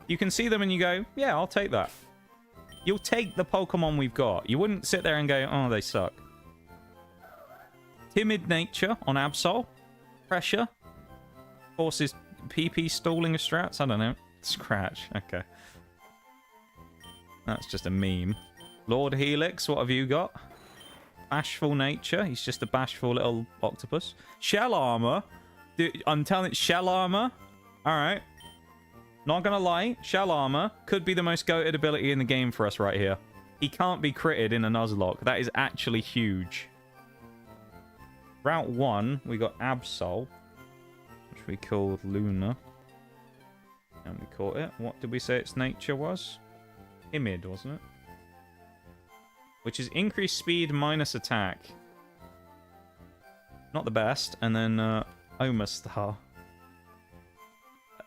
You can see them and you go, yeah, I'll take that. You'll take the Pokemon we've got. You wouldn't sit there and go, oh, they suck. Timid nature on Absol. Pressure. Forces PP stalling a strats. I don't know. Scratch. Okay. That's just a meme. Lord Helix, what have you got? Bashful nature. He's just a bashful little octopus. Shell armor. Dude, I'm telling you, shell armor. Alright. Not gonna lie, Shell Armor could be the most goated ability in the game for us right here. He can't be critted in a Nuzlocke. That is actually huge. Route 1, we got Absol, which we called Luna. And we caught it. What did we say its nature was? Timid, wasn't it? Which is increased speed minus attack. Not the best. And then Omastar.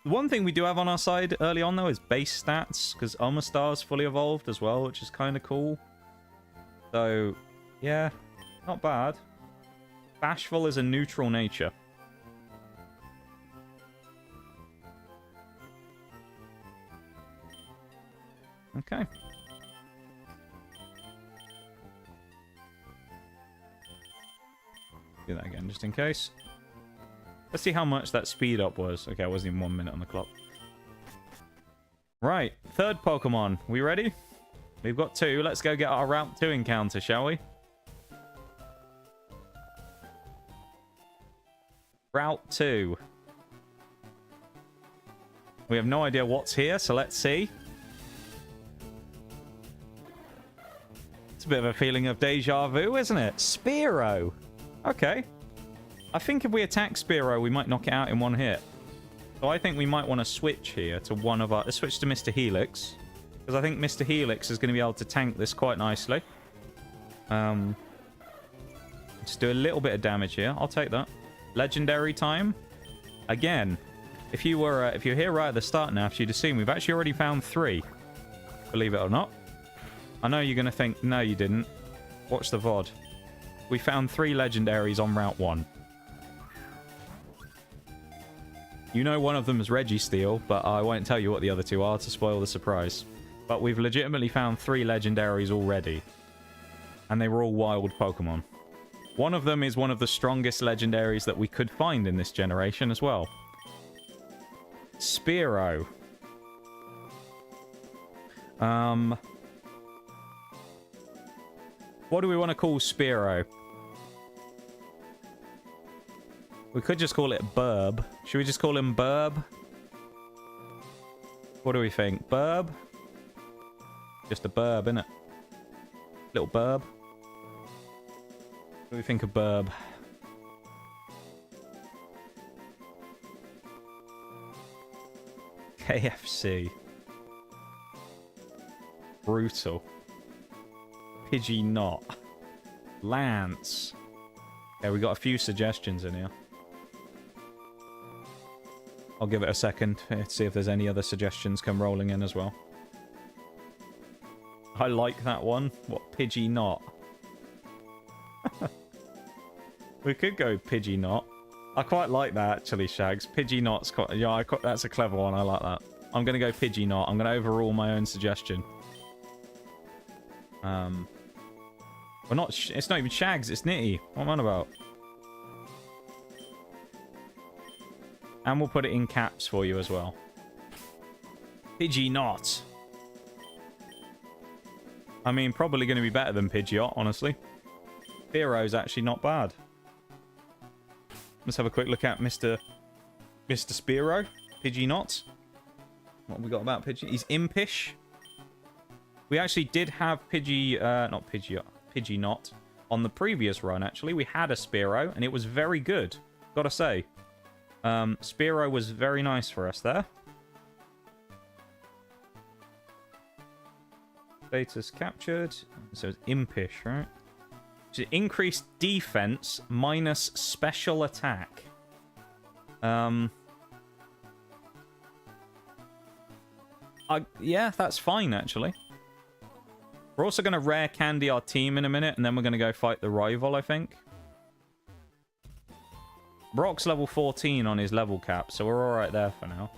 One thing we do have on our side early on, though, is base stats, because Omastar is fully evolved as well, which is kind of cool. So, yeah, not bad. Bashful is a neutral nature. Okay. Do that again, just in case. Let's see how much that speed up was. Okay, it wasn't even 1 minute on the clock. Right, third Pokemon. We ready? We've got 2. Let's go get our Route 2 encounter, shall we? Route 2. We have no idea what's here, so let's see. It's a bit of a feeling of deja vu, isn't it? Spearow. Okay. I think if we attack Spearow, we might knock it out in one hit. So I think we might want to switch here to one of our... Let's switch to Mr. Helix. Because I think Mr. Helix is going to be able to tank this quite nicely. Let's do a little bit of damage here. I'll take that. Legendary time. Again, if you're here right at the start now, you'd have seen we've actually already found 3. Believe it or not. I know you're going to think, no, you didn't. Watch the VOD. We found 3 legendaries on Route 1. You know one of them is Registeel, but I won't tell you what the other 2 are to spoil the surprise. But we've legitimately found 3 legendaries already. And they were all wild Pokemon. One of them is one of the strongest legendaries that we could find in this generation as well. Spearow. What do we want to call Spearow? We could just call it Burb. Should we just call him Burb? What do we think? Burb? Just a burb, innit? Little burb. What do we think of Burb? KFC. Brutal. Pidgeynot. Lance. Yeah, we got a few suggestions in here. I'll give it a second to see if there's any other suggestions come rolling in as well. I like that one. What, Pidgeynot? We could go Pidgeynot. I quite like that, actually, Shags. Pidgeynot's quite... Yeah, that's a clever one. I like that. I'm going to go Pidgeynot. I'm going to overrule my own suggestion. Well, not... It's not even Shags. It's Nitty. What am I on about? And we'll put it in caps for you as well. Pidgeynot. I mean, probably going to be better than Pidgeot, honestly. Spearow's actually not bad. Let's have a quick look at Mr. Spearow. Pidgeynot. What have we got about Pidgey? He's impish. We actually did have Pidgeynot on the previous run, actually. We had a Spearow, and it was very good. Gotta say. Spearow was very nice for us there. Status captured. So it's impish, right? So increased defense minus special attack. Yeah, that's fine, actually. We're also going to rare candy our team in a minute, and then we're going to go fight the rival, I think. Brock's level 14 on his level cap, so we're alright there for now.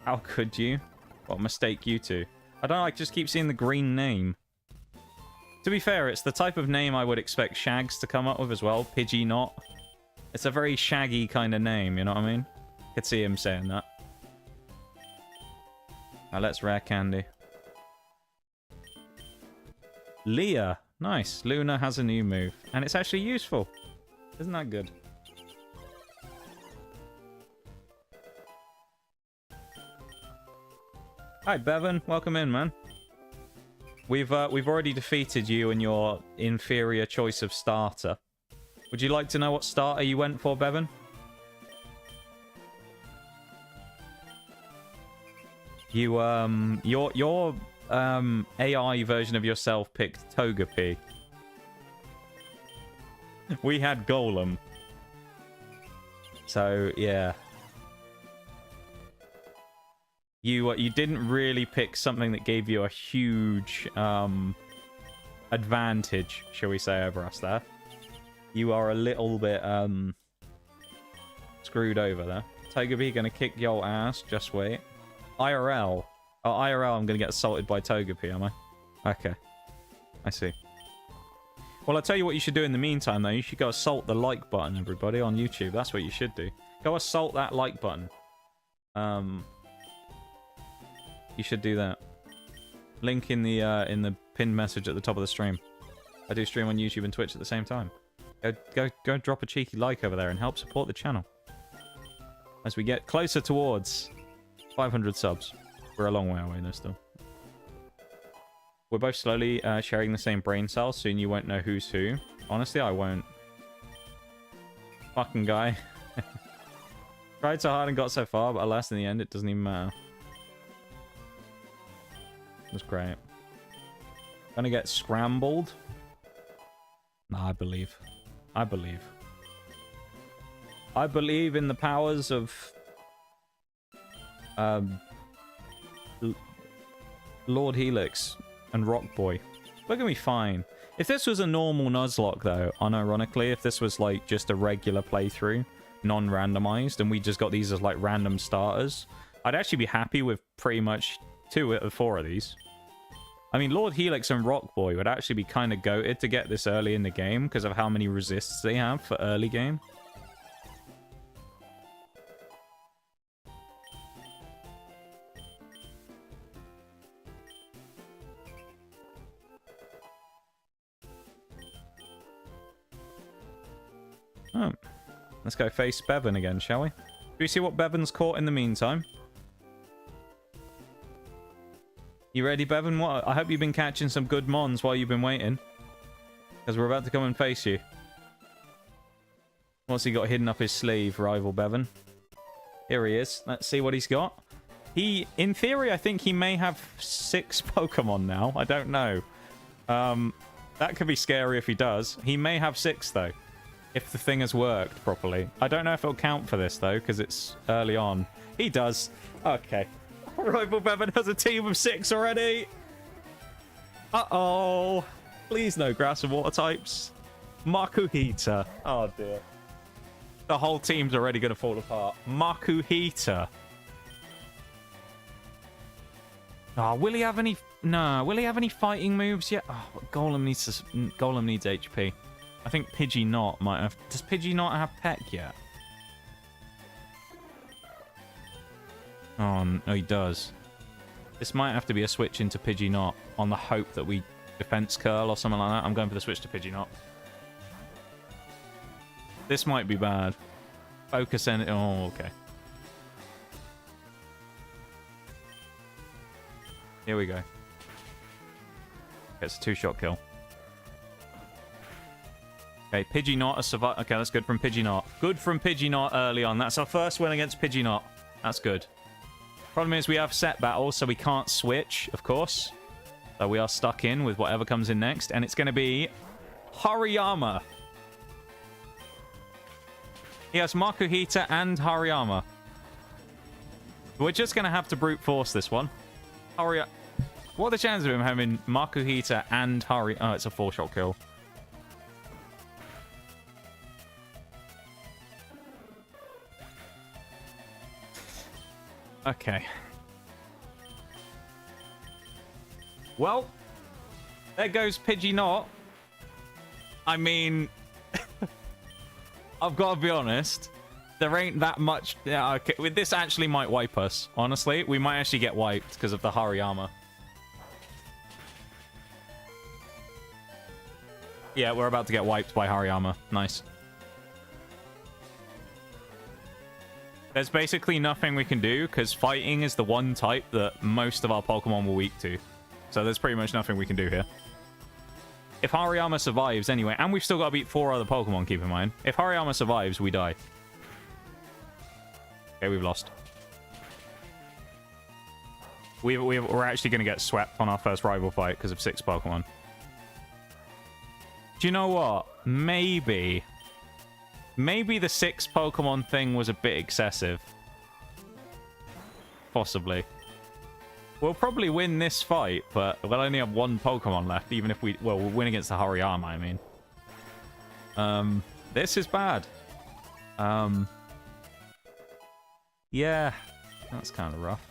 How could you? What a mistake, you two. I don't know, I just keep seeing the green name. To be fair, it's the type of name I would expect Shags to come up with as well. Pidgeynot. It's a very shaggy kind of name, you know what I mean? Could see him saying that. Now let's rare candy. Leah. Nice. Luna has a new move. And it's actually useful. Isn't that good? Hi, Bevan. Welcome in, man. We've already defeated you in your inferior choice of starter. Would you like to know what starter you went for, Bevan? You your AI version of yourself picked Togepi. We had Golem. So, yeah. You didn't really pick something that gave you a huge advantage, shall we say, over us there. You are a little bit screwed over there. Togepi gonna kick your ass. Just wait. IRL. Oh, IRL, I'm gonna get assaulted by Togepi, am I? Okay. I see. Well, I'll tell you what you should do in the meantime, though. You should go assault the like button, everybody, on YouTube. That's what you should do. Go assault that like button. You should do that. Link in the pinned message at the top of the stream. I do stream on YouTube and Twitch at the same time. Go drop a cheeky like over there and help support the channel. As we get closer towards 500 subs. We're a long way away though still. We're both slowly sharing the same brain cells. Soon you won't know who's who. Honestly, I won't. Fucking guy. Tried so hard and got so far, but alas, in the end, it doesn't even matter. That's great. Gonna get scrambled. Nah, I believe. I believe. I believe in the powers of Lord Helix and Rock Boy. We're gonna be fine. If this was a normal Nuzlocke, though, unironically, if this was like just a regular playthrough, non-randomized, and we just got these as like random starters, I'd actually be happy with pretty much 2 out of 4 of these. I mean, Lord Helix and Rock Boy would actually be kind of goated to get this early in the game because of how many resists they have for early game. Oh. Let's go face Bevan again, shall we? Do we see what Bevan's caught in the meantime? You ready, Bevan? What? I hope you've been catching some good mons while you've been waiting. Because we're about to come and face you. What's he got hidden up his sleeve, rival Bevan? Here he is. Let's see what he's got. He, in theory, I think he may have 6 Pokemon now. I don't know. That could be scary if he does. He may have 6, though. If the thing has worked properly. I don't know if it'll count for this, though, because it's early on. He does. Okay. Rival Bevan has a team of 6 already. Uh-oh. Please no grass and water types. Makuhita. Oh, dear. The whole team's already going to fall apart. Makuhita. Oh, will he have any... No. Will he have any fighting moves yet? Oh, Golem needs HP. I think Pidgeynot might have... Does Pidgeynot have Peck yet? Oh, no, he does. This might have to be a switch into Pidgeynot on the hope that we defense curl or something like that. I'm going for the switch to Pidgeynot. This might be bad. Focus in... Oh, okay. Here we go. It's a 2-shot kill. Okay, Pidgeynot has survived. Okay, that's good from Pidgeynot. Good from Pidgeynot early on. That's our first win against Pidgeynot. That's good. Problem is we have set battles, so we can't switch, of course. So we are stuck in with whatever comes in next. And it's going to be Hariyama. He has Makuhita and Hariyama. We're just going to have to brute force this one. What are the chances of him having Makuhita and Hariyama? Oh, it's a 4-shot kill. Okay. Well, there goes Pidgeynot. I mean, I've got to be honest. There ain't that much... Yeah, okay. This actually might wipe us, honestly. We might actually get wiped because of the Hariyama. Yeah, we're about to get wiped by Hariyama. Nice. There's basically nothing we can do, because fighting is the one type that most of our Pokemon were weak to. So there's pretty much nothing we can do here. If Hariyama survives anyway, and we've still got to beat 4 other Pokemon, keep in mind. If Hariyama survives, we die. Okay, we've lost. We're actually going to get swept on our first rival fight because of 6 Pokemon. Do you know what? Maybe Maybe the 6 Pokemon thing was a bit excessive. Possibly. We'll probably win this fight, but we'll only have 1 Pokemon left, even if we... Well, we'll win against the Hariyama, I mean. This is bad. Yeah, that's kind of rough.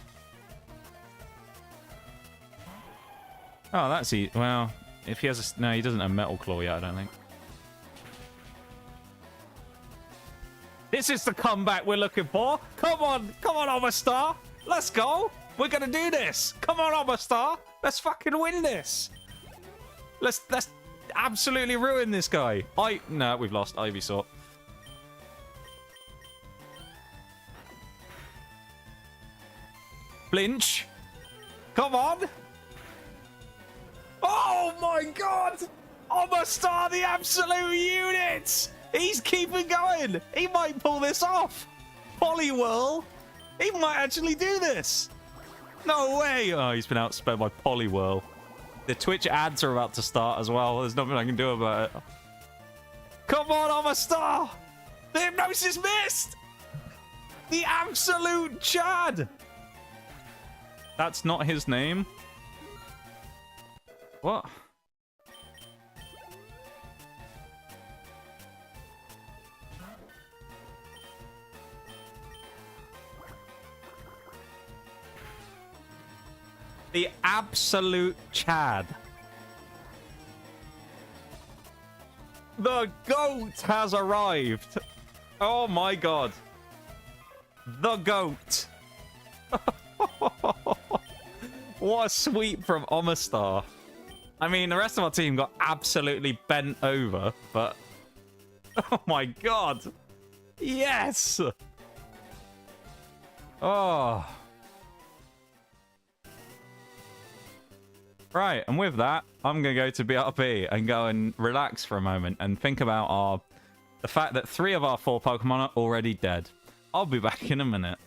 Oh, that's easy. Well, if he has a... No, he doesn't have Metal Claw yet, I don't think. This is the comeback we're looking for. Come on, Omastar. Let's go. We're gonna do this. Come on, Omastar. Let's fucking win this. Let's absolutely ruin this guy. No, we've lost Ivysaur. Flinch. Come on. Oh my god. Omastar, the absolute unit. He's keeping going. He might pull this off. Poliwhirl. He might actually do this. No way. Oh, he's been outspent by Poliwhirl. The Twitch ads are about to start as well. There's nothing I can do about it. Come on, Omastar. The hypnosis missed. The absolute Chad. That's not his name. What? The absolute Chad. The GOAT has arrived. Oh my god. The GOAT. What a sweep from Omastar. I mean, the rest of our team got absolutely bent over, but... Oh my god. Yes! Oh... Right, and with that, I'm going to go to BRB and go and relax for a moment and think about the fact that 3 of our 4 Pokemon are already dead. I'll be back in a minute.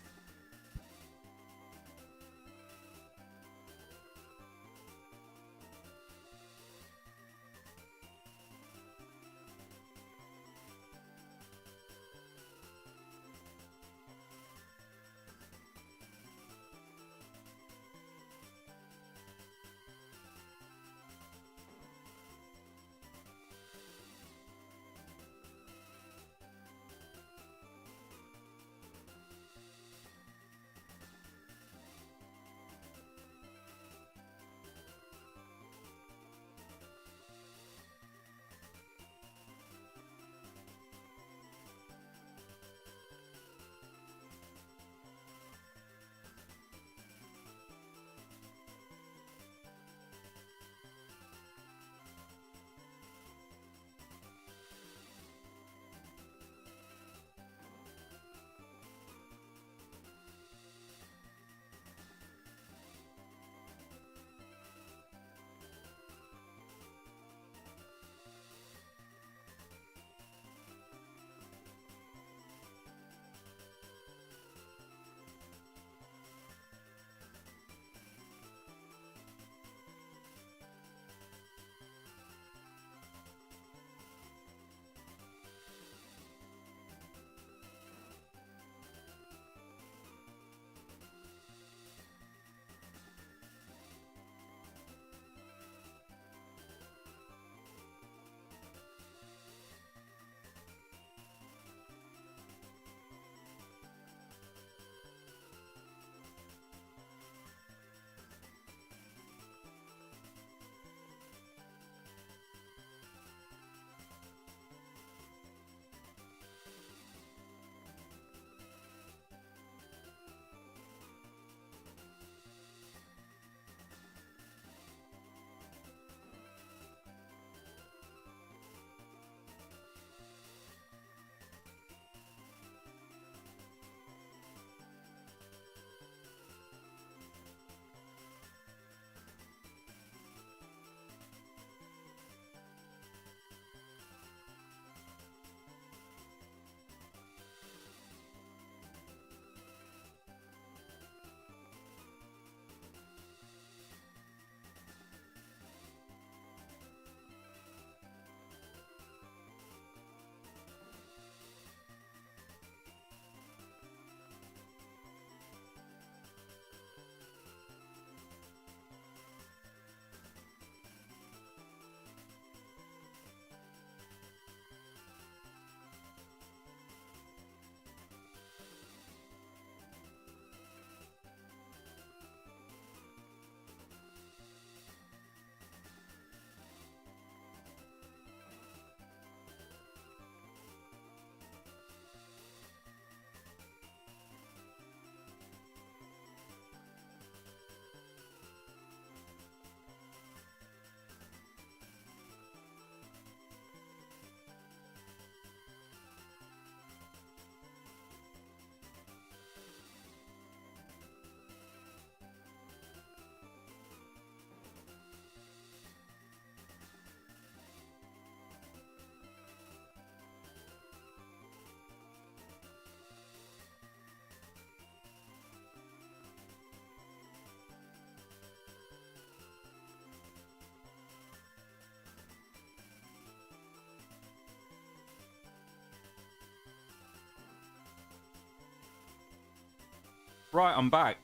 Right, I'm back.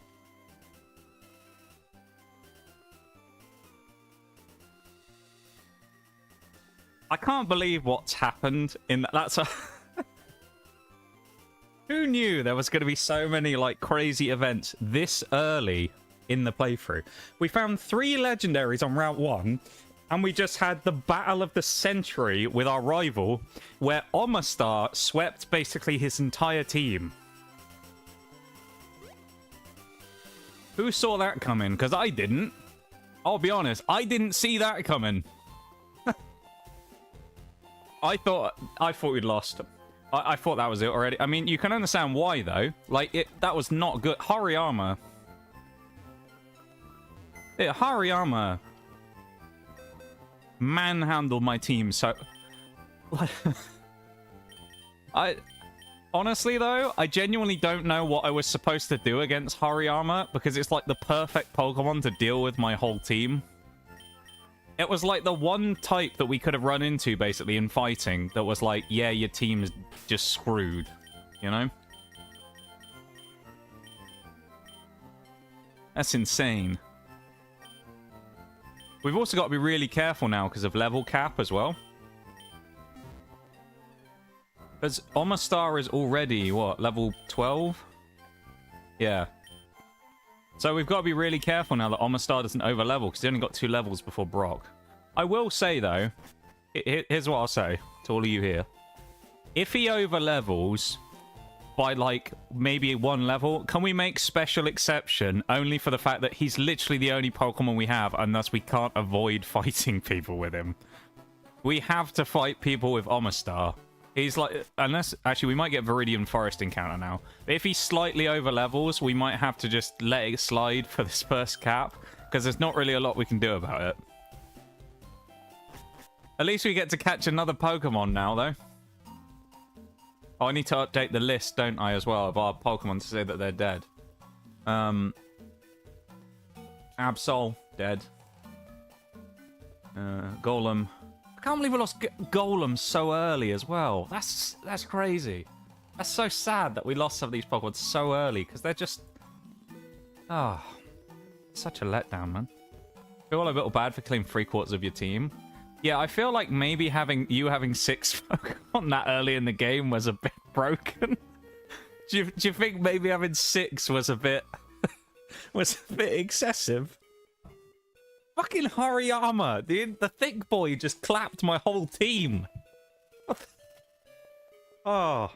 I can't believe what's happened in that. That's a... Who knew there was going to be so many, like, crazy events this early in the playthrough? We found 3 legendaries on Route 1, and we just had the battle of the century with our rival, where Omastar swept basically his entire team. Who saw that coming? Because I didn't. I'll be honest, I didn't see that coming. I thought we'd lost. I thought that was it already. I mean, you can understand why, though. Like, that was not good. Hariyama. Yeah, Hariyama manhandled my team so... Honestly, though, I genuinely don't know what I was supposed to do against Hariyama, because it's like the perfect Pokemon to deal with my whole team. It was like the one type that we could have run into, basically, in fighting, that was like, yeah, your team's just screwed, you know? That's insane. We've also got to be really careful now because of level cap as well. Because Omastar is already, what, level 12? Yeah. So we've got to be really careful now that Omastar doesn't overlevel, because he only got 2 levels before Brock. I will say, though, here's what I'll say to all of you here. If he overlevels by, like, maybe 1 level, can we make special exception only for the fact that he's literally the only Pokemon we have, and thus we can't avoid fighting people with him? We have to fight people with Omastar. He's like, unless, actually, we might get Viridian Forest encounter now. But if he slightly overlevels, we might have to just let it slide for this first cap, because there's not really a lot we can do about it. At least we get to catch another Pokemon now, though. Oh, I need to update the list, don't I, as well, of our Pokemon to say that they're dead. Absol, dead. Golem. I can't believe we lost Golem so early as well. That's crazy. That's so sad that we lost some of these Pokemon so early, because they're just... Oh, such a letdown, man. I feel a little bad for killing 3/4 of your team. Yeah, I feel like maybe having 6 Pokemon that early in the game was a bit broken. Do you think maybe having 6 was a bit... was a bit excessive? Fucking Hariyama, dude. The thick boy just clapped my whole team. Oh,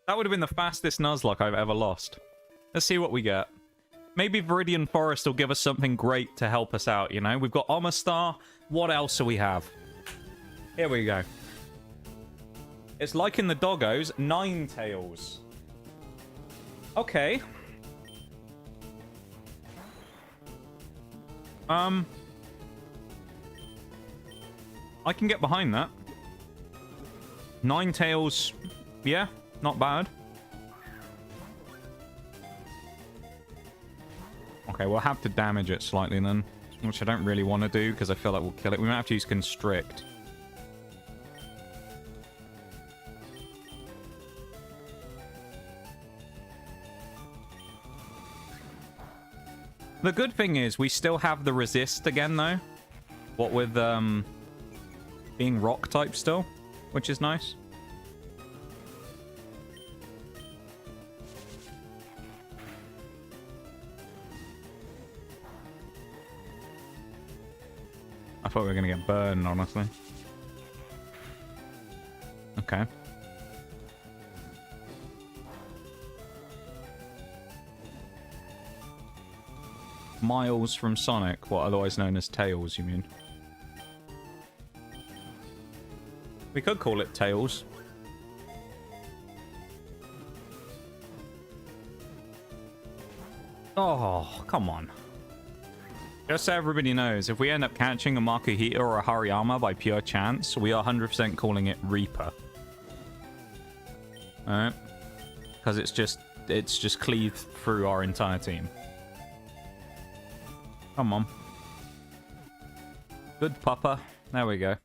that would have been the fastest Nuzlocke I've ever lost. Let's see what we get. Maybe Viridian Forest will give us something great to help us out, you know? We've got Omastar. What else do we have? Here we go. It's like in the doggos, Ninetales. Okay. I can get behind that. Ninetales, yeah, not bad. Okay, we'll have to damage it slightly then, which I don't really want to do because I feel like we'll kill it. We might have to use Constrict. The good thing is we still have the resist again, though. What with being rock type still, which is nice. I thought we were going to get burned, honestly. Okay. Miles from Sonic, what otherwise known as Tails, you mean? We could call it Tails. Oh, come on. Just so everybody knows, if we end up catching a Makuhita or a Hariyama by pure chance, we are 100% calling it Reaper. Alright? Because it's just cleaved through our entire team. Come on. Good pupper. There we go.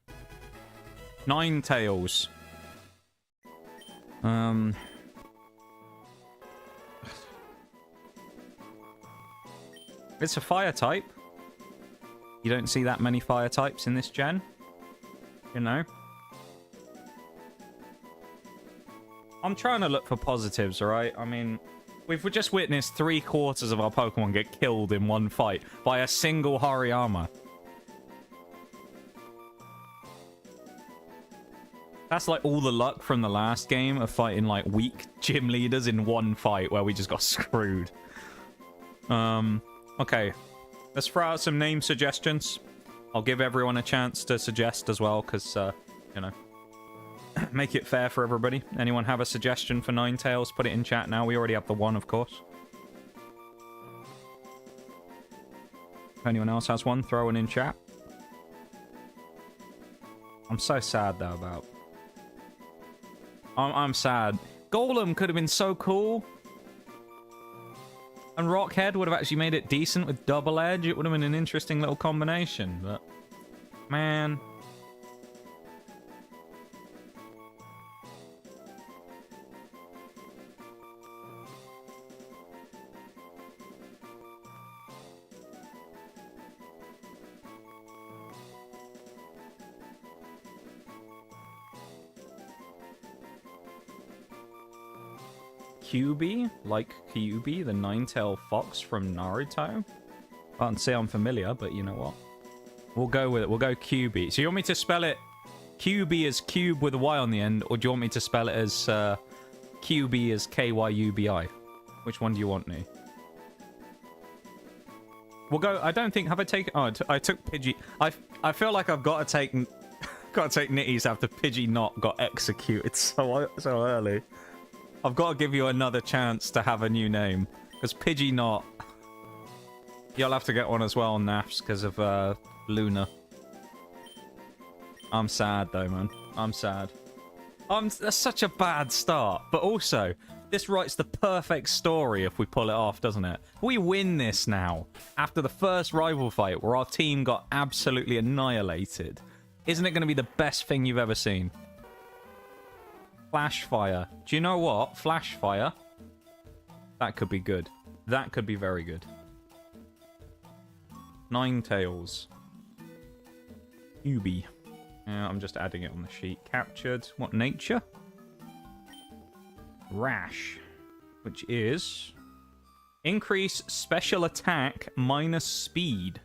Ninetales. It's a fire type. You don't see that many fire types in this gen. You know? I'm trying to look for positives, alright? I mean, we've just witnessed 3/4 of our Pokemon get killed in one fight by a single Hariyama. That's like all the luck from the last game of fighting like weak gym leaders in one fight where we just got screwed. Okay. Let's throw out some name suggestions. I'll give everyone a chance to suggest as well, because, you know, make it fair for everybody. Anyone have a suggestion for Ninetales? Put it in chat now. We already have the one, of course. If anyone else has one, throw one in chat. I'm so sad, though, about... I'm sad. Golem could have been so cool. And Rockhead would have actually made it decent with Double Edge. It would have been an interesting little combination, but... Man... Kyuubi, like Kyuubi, the nine-tailed fox from Naruto. Can't say I'm familiar, but you know what? We'll go with it. We'll go Kyuubi. So you want me to spell it Kyuubi as cube with a Y on the end, or do you want me to spell it as Kyuubi as Kyubi? Which one do you want me? We'll go. I don't think. Have I taken? Oh, I took Pidgey. I feel like I've got to take Nitties after Pidgey not got executed so early. I've got to give you another chance to have a new name. Because Pidgey not... You'll have to get one as well, Naps, because of Luna. I'm sad, though, man. I'm sad. That's such a bad start. But also, this writes the perfect story if we pull it off, doesn't it? We win this now. After the first rival fight, where our team got absolutely annihilated. Isn't it going to be the best thing you've ever seen? Flash Fire. Do you know what? Flash Fire. That could be good. That could be very good. Ninetales. Ubi. Yeah, I'm just adding it on the sheet. Captured. What, nature? Rash. Which is... Increase special attack minus speed.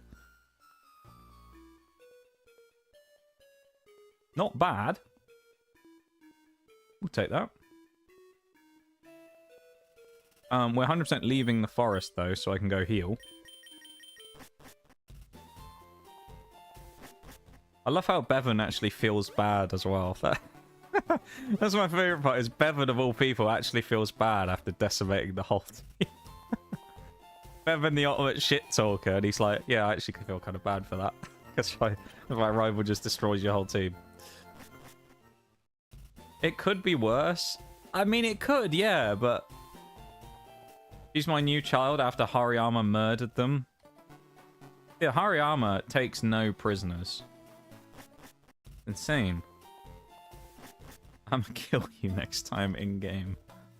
Not bad. We'll take that. We're 100% leaving the forest, though, so I can go heal. I love how Bevan actually feels bad as well. That's my favourite part, is Bevan, of all people, actually feels bad after decimating the whole team. Bevan, the ultimate shit talker, and he's like, yeah, I actually feel kind of bad for that. Because my rival just destroys your whole team. It could be worse. I mean, it could, yeah, but... She's my new child after Hariyama murdered them. Yeah, Hariyama takes no prisoners. Insane. I'm gonna kill you next time in-game.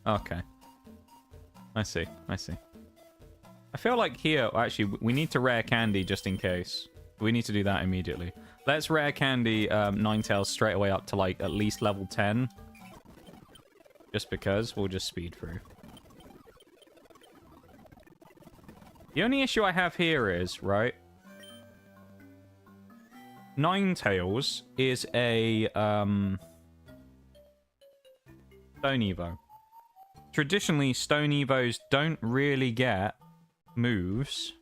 Okay. I see, I see. I feel like here, actually, we need to rare candy just in case. We need to do that immediately. Let's rare candy Ninetales straight away up to, like, at least level 10. Just because. We'll just speed through. The only issue I have here is, right... Ninetales is a, Stone Evo. Traditionally, Stone Evos don't really get moves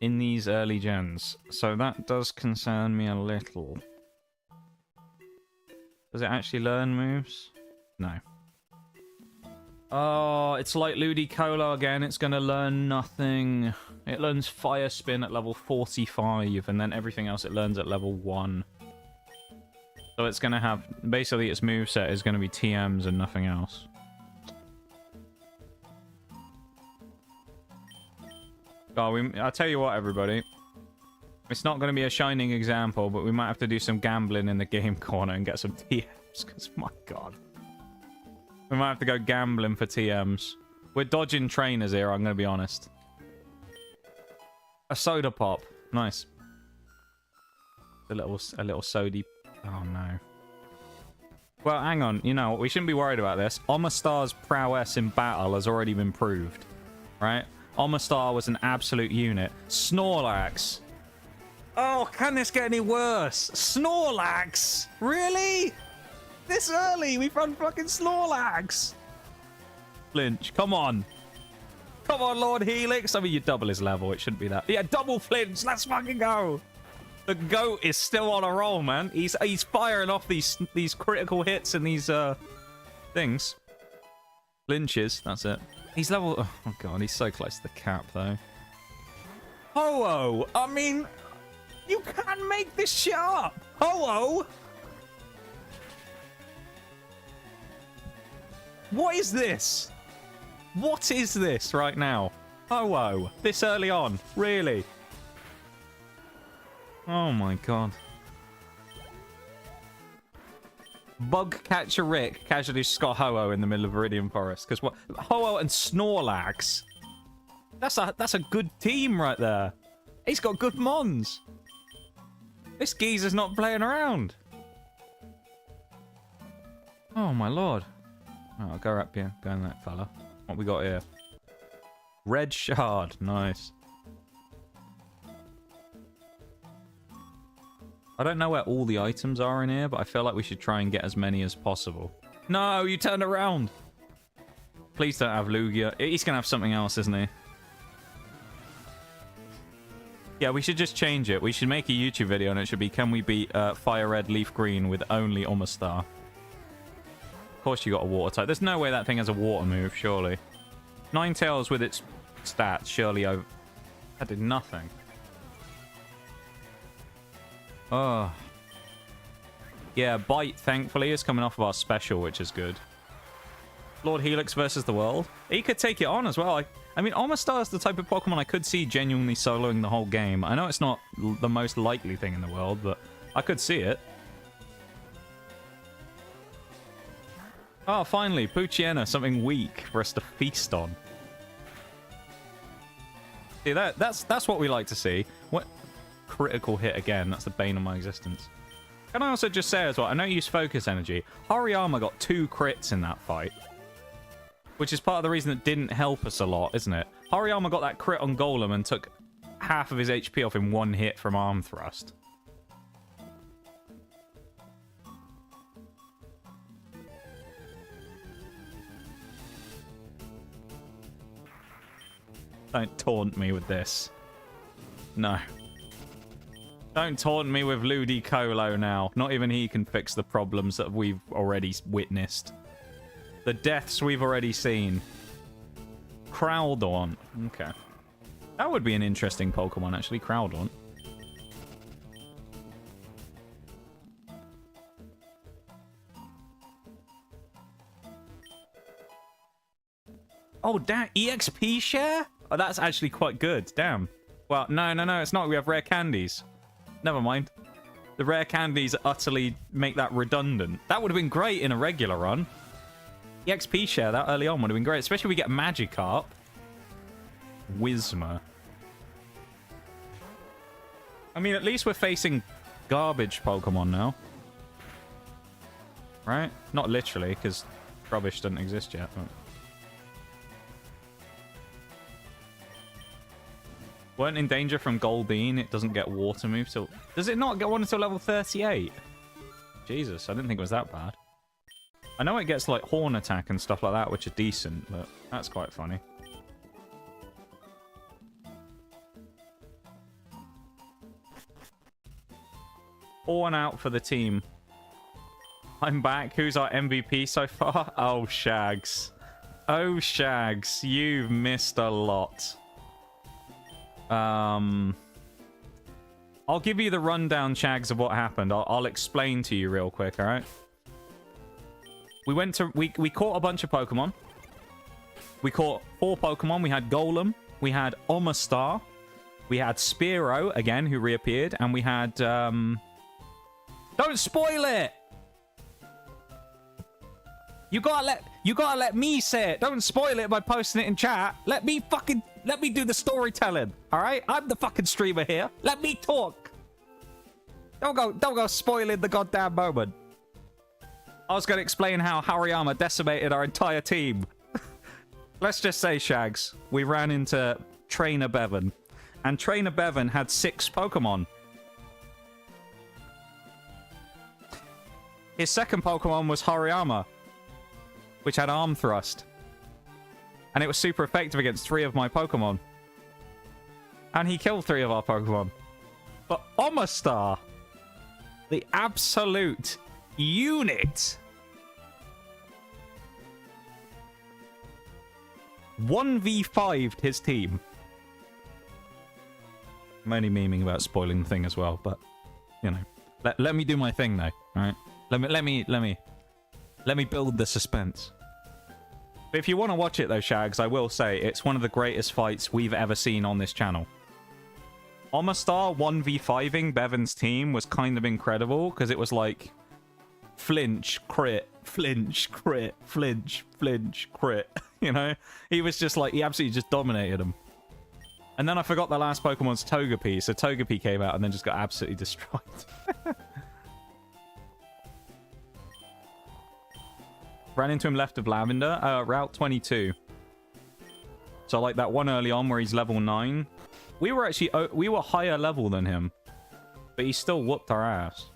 in these early gens, so that does concern me a little. Does it actually learn moves? No. Oh, it's like Ludicolo again. It's going to learn nothing. It learns Fire Spin at level 45, and then everything else it learns at level 1. So it's going to have... Basically, its moveset is going to be TMs and nothing else. Oh, I'll tell you what, everybody. It's not going to be a shining example, but we might have to do some gambling in the game corner and get some TMs, because my god. We might have to go gambling for TMs. We're dodging trainers here, I'm going to be honest. A soda pop. Nice. A little sody. Oh, no. Well, hang on. You know what? We shouldn't be worried about this. Omastar's prowess in battle has already been proved. Right? Omastar was an absolute unit. Snorlax. Oh, can this get any worse? Snorlax? Really? This early? We've run fucking Snorlax. Flinch. Come on. Come on, Lord Helix. I mean, you double his level. It shouldn't be that. Yeah, double flinch. Let's fucking go. The GOAT is still on a roll, man. He's firing off these critical hits and these things. Flinches. That's it. He's level... Oh, God. He's so close to the cap, though. Ho-Oh. I mean... You can make this shit up! Ho-Oh! What is this? What is this right now? Ho-Oh! This early on? Really? Oh my god. Bug Catcher Rick casually just got Ho-Oh in the middle of Viridian Forest. Because what? Ho-Oh and Snorlax. That's a good team right there. He's got good mons. This geezer's not playing around. Oh, my lord. Oh, I'll go up here. Go in that fella. What we got here? Red shard. Nice. I don't know where all the items are in here, but I feel like we should try and get as many as possible. No, you turned around. Please don't have Lugia. He's going to have something else, isn't he? Yeah, we should just change it. We should make a YouTube video and it should be, can we beat Fire Red, Leaf Green with only Omastar? Of course you got a water type. There's no way that thing has a water move, surely. Ninetales with its stats, surely over... That did nothing. Oh. Yeah, Bite, thankfully, is coming off of our special, which is good. Lord Helix versus the world. He could take it on as well. I mean, Omastar is the type of Pokemon I could see genuinely soloing the whole game. I know it's not the most likely thing in the world, but I could see it. Oh, finally, Poochyena, something weak for us to feast on. See, that's what we like to see. What critical hit again? That's the bane of my existence. Can I also just say as well, I know you use focus energy. Hariyama got 2 crits in that fight. Which is part of the reason it didn't help us a lot, isn't it? Hariyama got that crit on Golem and took half of his HP off in 1 hit from Arm Thrust. Don't taunt me with this. No. Don't taunt me with Ludicolo now. Not even he can fix the problems that we've already witnessed. The deaths we've already seen. Crowdaunt. Okay. That would be an interesting Pokemon, actually. Crowdaunt. Oh, damn. EXP share? Oh, that's actually quite good. Damn. Well, no, it's not. We have rare candies. Never mind. The rare candies utterly make that redundant. That would have been great in a regular run. EXP share that early on would have been great, especially if we get Magikarp. Whismer. I mean, at least we're facing garbage Pokemon now. Right? Not literally, because rubbish doesn't exist yet. But... Weren't in danger from Goldeen. It doesn't get water move till... Does it not get one until level 38? Jesus, I didn't think it was that bad. I know it gets like Horn Attack and stuff like that, which are decent, but that's quite funny. Horn out for the team. I'm back. Who's our MVP so far? Oh, Shags. Oh, Shags. You've missed a lot. I'll give you the rundown, Shags, of what happened. I'll explain to you real quick, alright? We caught a bunch of Pokemon. We caught 4 Pokemon. We had Golem. We had Omastar. We had Spearow, again, who reappeared. And we had, Don't spoil it! You gotta let me say it. Don't spoil it by posting it in chat. Let me do the storytelling. All right? I'm the fucking streamer here. Let me talk. Don't go spoiling the goddamn moment. I was gonna explain how Hariyama decimated our entire team. Let's just say, Shags, we ran into Trainer Bevan, and Trainer Bevan had 6 Pokemon. His second Pokemon was Hariyama, which had Arm Thrust. And it was super effective against 3 of my Pokemon. And he killed 3 of our Pokemon. But Omastar, the absolute unit, 1v5'd his team. I'm only memeing about spoiling the thing as well, but, you know. Let me do my thing, though, alright? Let me build the suspense. But if you want to watch it, though, Shags, I will say it's one of the greatest fights we've ever seen on this channel. Omastar 1v5ing Bevan's team was kind of incredible, because it was like flinch, crit, flinch, crit, flinch, flinch, crit. You know? He was just like, he absolutely just dominated him. And then I forgot the last Pokemon's Togepi, so Togepi came out and then just got absolutely destroyed. Ran into him left of Lavender, Route 22. So like that one early on where he's level 9. We were actually, we were higher level than him. But he still whooped our ass.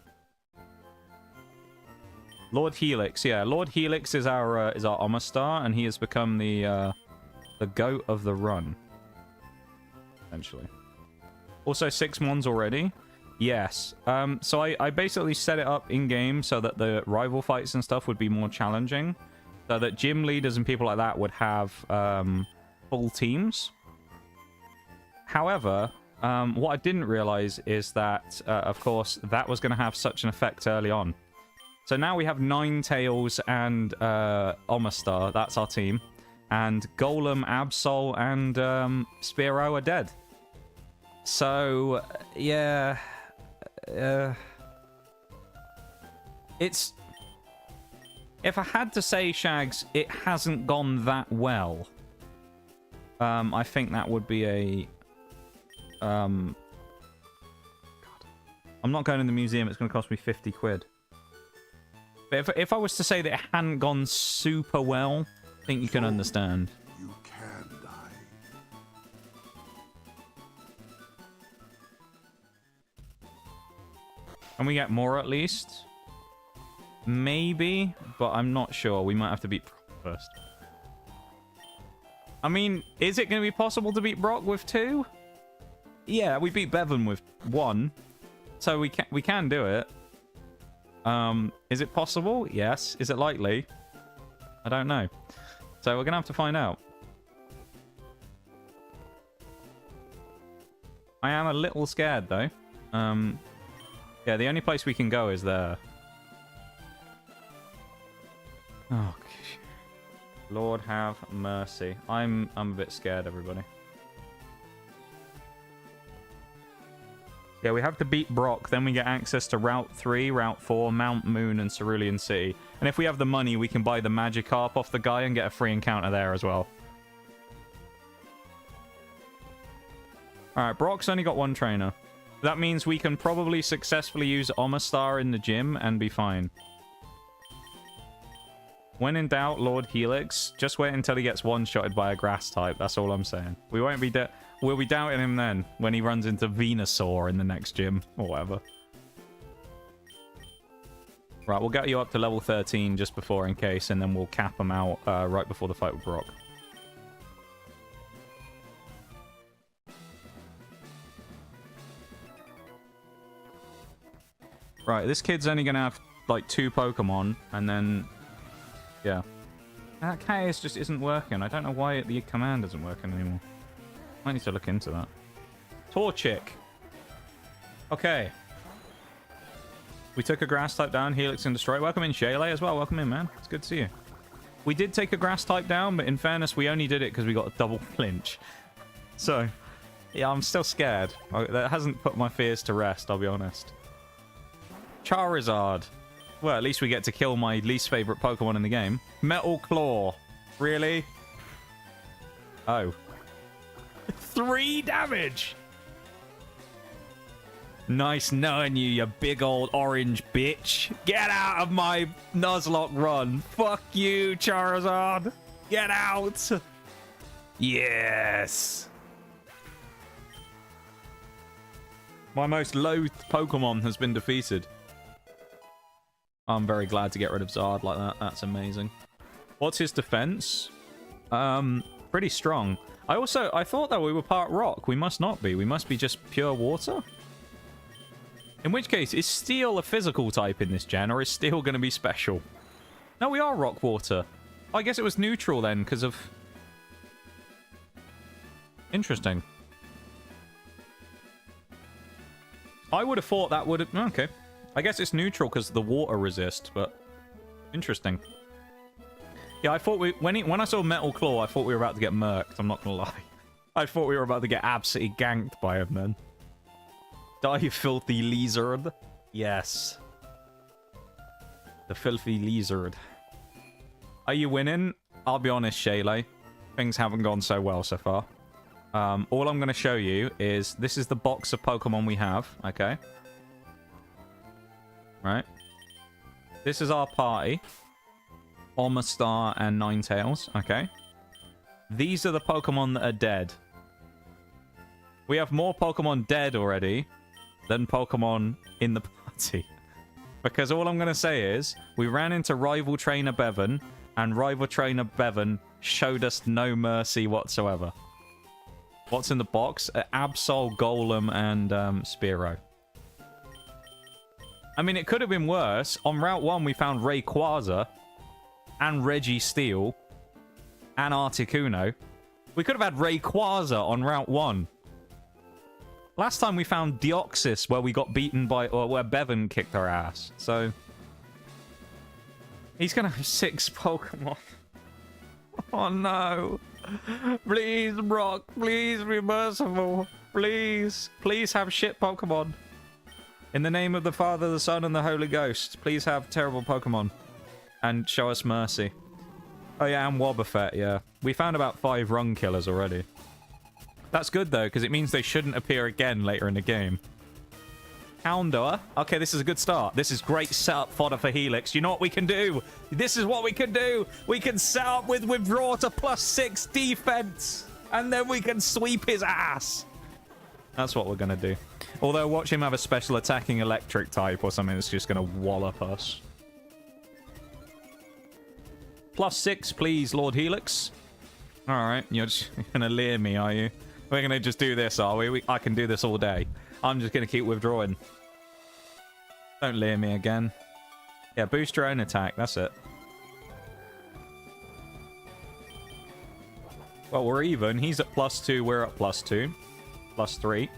Lord Helix, yeah. Lord Helix is our Omastar, and he has become the goat of the run. Essentially. Also 6 Mons already. Yes. So I basically set it up in-game so that the rival fights and stuff would be more challenging. So that gym leaders and people like that would have full teams. However, what I didn't realize is that, of course, that was going to have such an effect early on. So now we have Ninetales and Omastar. That's our team. And Golem, Absol, and Spearow are dead. So, yeah... it's... If I had to say, Shags, it hasn't gone that well. I think that would be a... God. I'm not going in the museum. It's going to cost me 50 quid. But if I was to say that it hadn't gone super well, I think you can understand. You can die. Can we get more at least? Maybe, but I'm not sure. We might have to beat Brock first. I mean, is it going to be possible to beat Brock with 2? Yeah, we beat Bevan with 1. So we can do it. Is it possible? Yes. Is it likely? I don't know. So we're going to have to find out. I am a little scared, though. Yeah, the only place we can go is there. Oh, Lord have mercy. I'm a bit scared, everybody. Yeah, we have to beat Brock, then we get access to Route 3, Route 4, Mount Moon, and Cerulean City. And if we have the money, we can buy the Magikarp off the guy and get a free encounter there as well. Alright, Brock's only got 1 trainer. That means we can probably successfully use Omastar in the gym and be fine. When in doubt, Lord Helix, just wait until he gets one-shotted by a grass type. That's all I'm saying. We won't be we'll be doubting him then when he runs into Venusaur in the next gym or whatever. Right, we'll get you up to level 13 just before in case, and then we'll cap him out right before the fight with Brock. Right, this kid's only going to have, like, 2 Pokemon, and then... Yeah. That KS just isn't working. I don't know why the command isn't working anymore. I need to look into that. Torchic. Okay. We took a grass type down. Helix and Destroy. Welcome in, Shaylay, as well. Welcome in, man. It's good to see you. We did take a grass type down, but in fairness, we only did it because we got a double flinch. So, yeah, I'm still scared. That hasn't put my fears to rest, I'll be honest. Charizard. Well, at least we get to kill my least favorite Pokemon in the game. Metal Claw. Really? Oh. 3 damage! Nice knowing you, you big old orange bitch. Get out of my Nuzlocke run. Fuck you, Charizard. Get out. Yes. My most loathed Pokemon has been defeated. I'm very glad to get rid of Zard like that. That's amazing. What's his defense? Pretty strong. I thought that we were part rock. We must not be. We must be just pure water. In which case, is Steel a physical type in this gen, or is Steel going to be special? No, we are rock water. I guess it was neutral then, because of... Interesting. I would have thought that would have... Okay. I guess it's neutral because the water resist, but... Interesting. Yeah, I thought when I saw Metal Claw, I thought we were about to get murked. I'm not going to lie. I thought we were about to get absolutely ganked by him then. Die, you filthy lizard. Yes. The filthy lizard. Are you winning? I'll be honest, Shaylay. Things haven't gone so well so far. All I'm going to show you is... This is the box of Pokemon we have, okay? Right. This is our party. Omastar and Ninetales, okay? These are the Pokemon that are dead. We have more Pokemon dead already than Pokemon in the party. Because all I'm going to say is, we ran into Rival Trainer Bevan, and Rival Trainer Bevan showed us no mercy whatsoever. What's in the box? Absol, Golem, and Spearow. I mean, it could have been worse. On Route 1, we found Rayquaza, and Reggie Steel, and Articuno. We could have had Rayquaza on Route 1. Last time we found Deoxys where we got beaten by... Or where Bevan kicked our ass. So... He's gonna have 6 Pokemon. Oh no. Please, Brock. Please be merciful. Please. Please have shit Pokemon. In the name of the Father, the Son, and the Holy Ghost. Please have terrible Pokemon. And show us mercy. Oh yeah, and Wobbuffet, yeah. We found about 5 run killers already. That's good, though, because it means they shouldn't appear again later in the game. Houndour. Okay, this is a good start. This is great setup fodder for Helix. You know what we can do? This is what we can do. We can set up with Withdraw to +6 defense. And then we can sweep his ass. That's what we're going to do. Although, watch him have a special attacking electric type or something that's just going to wallop us. +6, please, Lord Helix. Alright, you're just going to leer me, are you? We're going to just do this, are we? I can do this all day. I'm just going to keep withdrawing. Don't leer me again. Yeah, boost your own attack. That's it. Well, we're even. He's at +2. We're at +2. +3.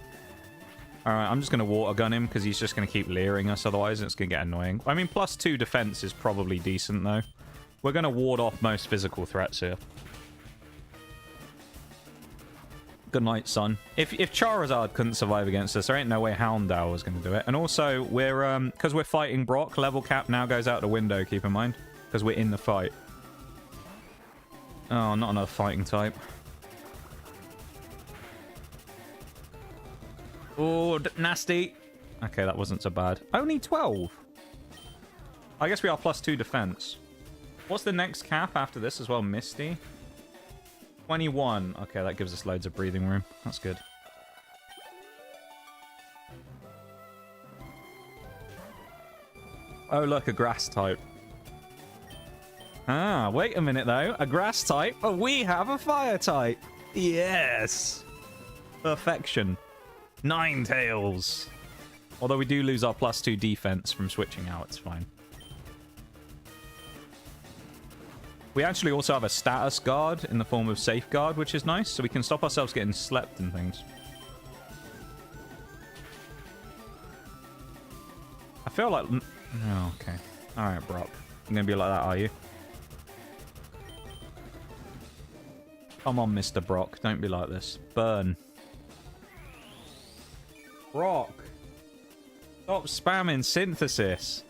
Alright, I'm just going to water gun him because he's just going to keep leering us. Otherwise, it's going to get annoying. I mean, +2 defense is probably decent, though. We're going to ward off most physical threats here. Good night, son. If Charizard couldn't survive against us, there ain't no way Houndour was going to do it. And also, we're because we're fighting Brock, level cap now goes out the window, keep in mind. Because we're in the fight. Oh, not another fighting type. Oh, nasty. Okay, that wasn't so bad. Only 12. I guess we are +2 defense. What's the next cap after this as well? Misty? 21. Okay, that gives us loads of breathing room. That's good. Oh, look, a grass type. Ah, wait a minute, though. A grass type? Oh, we have a fire type. Yes. Perfection. Ninetales. Although we do lose our +2 defense from switching out. It's fine. We actually also have a status guard in the form of safeguard, which is nice, so we can stop ourselves getting slept and things. I feel like... Oh, okay. Alright, Brock. You're gonna be like that, are you? Come on, Mr. Brock. Don't be like this. Burn. Brock. Stop spamming synthesis.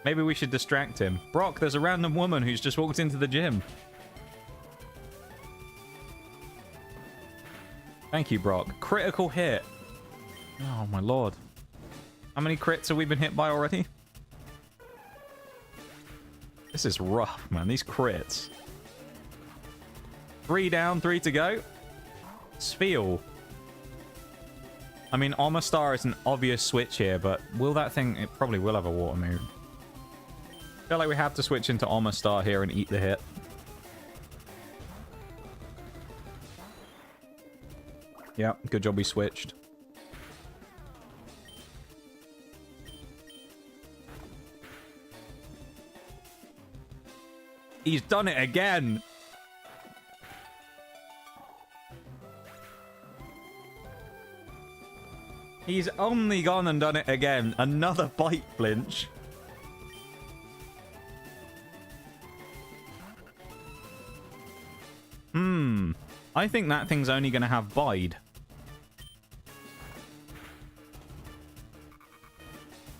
Maybe we should distract him. Brock, there's a random woman who's just walked into the gym. Thank you, Brock. Critical hit. Oh, my lord. How many crits have we been hit by already? This is rough, man. These crits. 3 down, 3 to go. Spiel. I mean, Omastar is an obvious switch here, but will that thing... It probably will have a water move. I feel like we have to switch into Omastar here and eat the hit. Yeah, good job we switched. He's done it again! He's only gone and done it again. Another bite flinch. I think that thing's only going to have bide.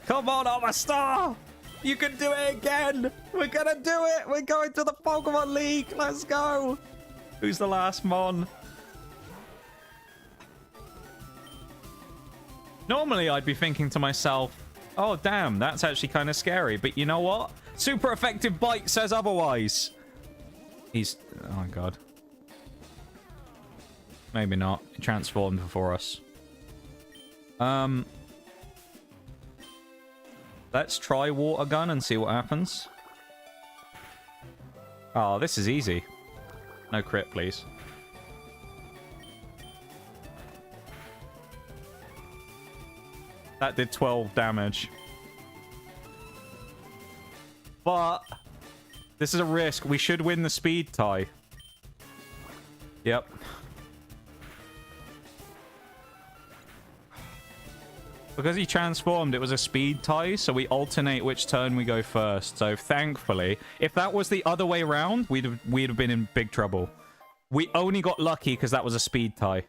Come on, Omastar! You can do it again! We're gonna do it! We're going to the Pokemon League! Let's go! Who's the last Mon? Normally, I'd be thinking to myself, oh, damn, that's actually kind of scary. But you know what? Super effective bite says otherwise. He's... Oh, my God. Maybe not. He transformed before us. Let's try Water Gun and see what happens. Oh, this is easy. No crit, please. That did 12 damage. But this is a risk. We should win the speed tie. Yep. Because he transformed, it was a speed tie, so we alternate which turn we go first. So thankfully, if that was the other way around, we'd have been in big trouble. We only got lucky because that was a speed tie.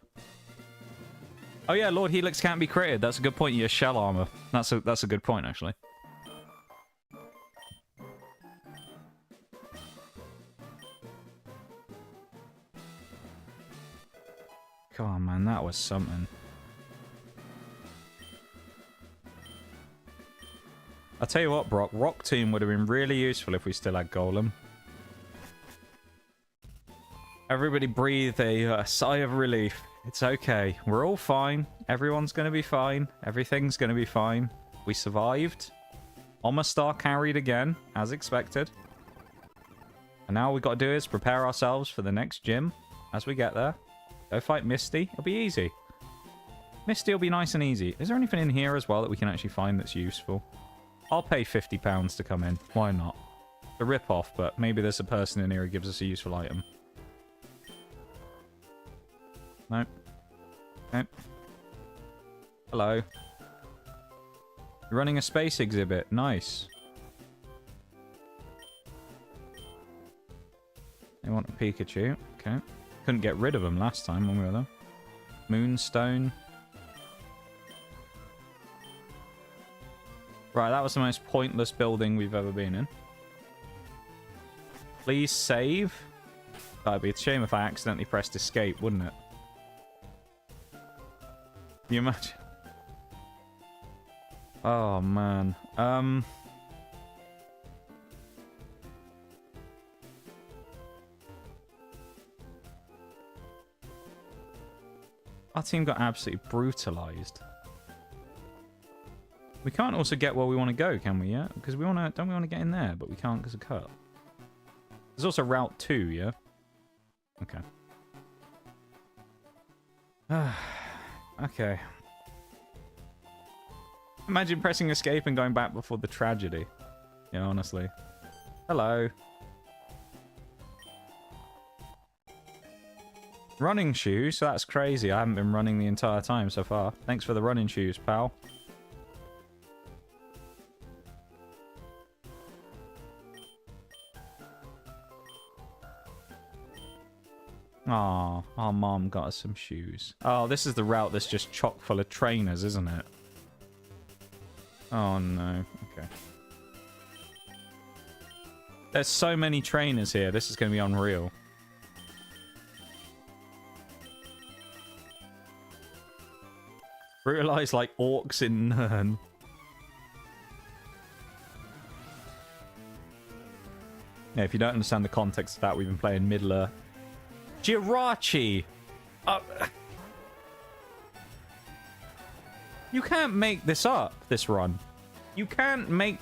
Oh yeah, Lord Helix can't be critted. That's a good point. Your shell armor. That's a good point, actually. Come on, man. That was something. I'll tell you what, Brock. Rock Tomb would have been really useful if we still had Golem. Everybody breathe a sigh of relief. It's okay. We're all fine. Everyone's going to be fine. Everything's going to be fine. We survived. Omastar carried again, as expected. And now all we got to do is prepare ourselves for the next gym as we get there. Go fight Misty. It'll be easy. Misty will be nice and easy. Is there anything in here as well that we can actually find that's useful? I'll pay £50 to come in. Why not? A rip-off, but maybe there's a person in here who gives us a useful item. Nope. Nope. Hello. You're running a space exhibit. Nice. They want a Pikachu. Okay. Couldn't get rid of them last time when we were there. Moonstone. Right, that was the most pointless building we've ever been in. Please save. That'd be a shame if I accidentally pressed escape, wouldn't it? Can you imagine? Oh, man. Our team got absolutely brutalized. We can't also get where we want to go, can we, yeah? Because we want to... Don't we want to get in there? But we can't because of cut. There's also Route 2, yeah? Okay. Okay. Imagine pressing escape and going back before the tragedy. Yeah, honestly. Hello. Running shoes? That's crazy. I haven't been running the entire time so far. Thanks for the running shoes, pal. Aw, our mom got us some shoes. Oh, this is the route that's just chock full of trainers, isn't it? Oh, no. Okay. There's so many trainers here. This is going to be unreal. Brutalized like orcs in Nern. Yeah, if you don't understand the context of that, we've been playing Midler. Jirachi! You can't make this up, this run. You can't make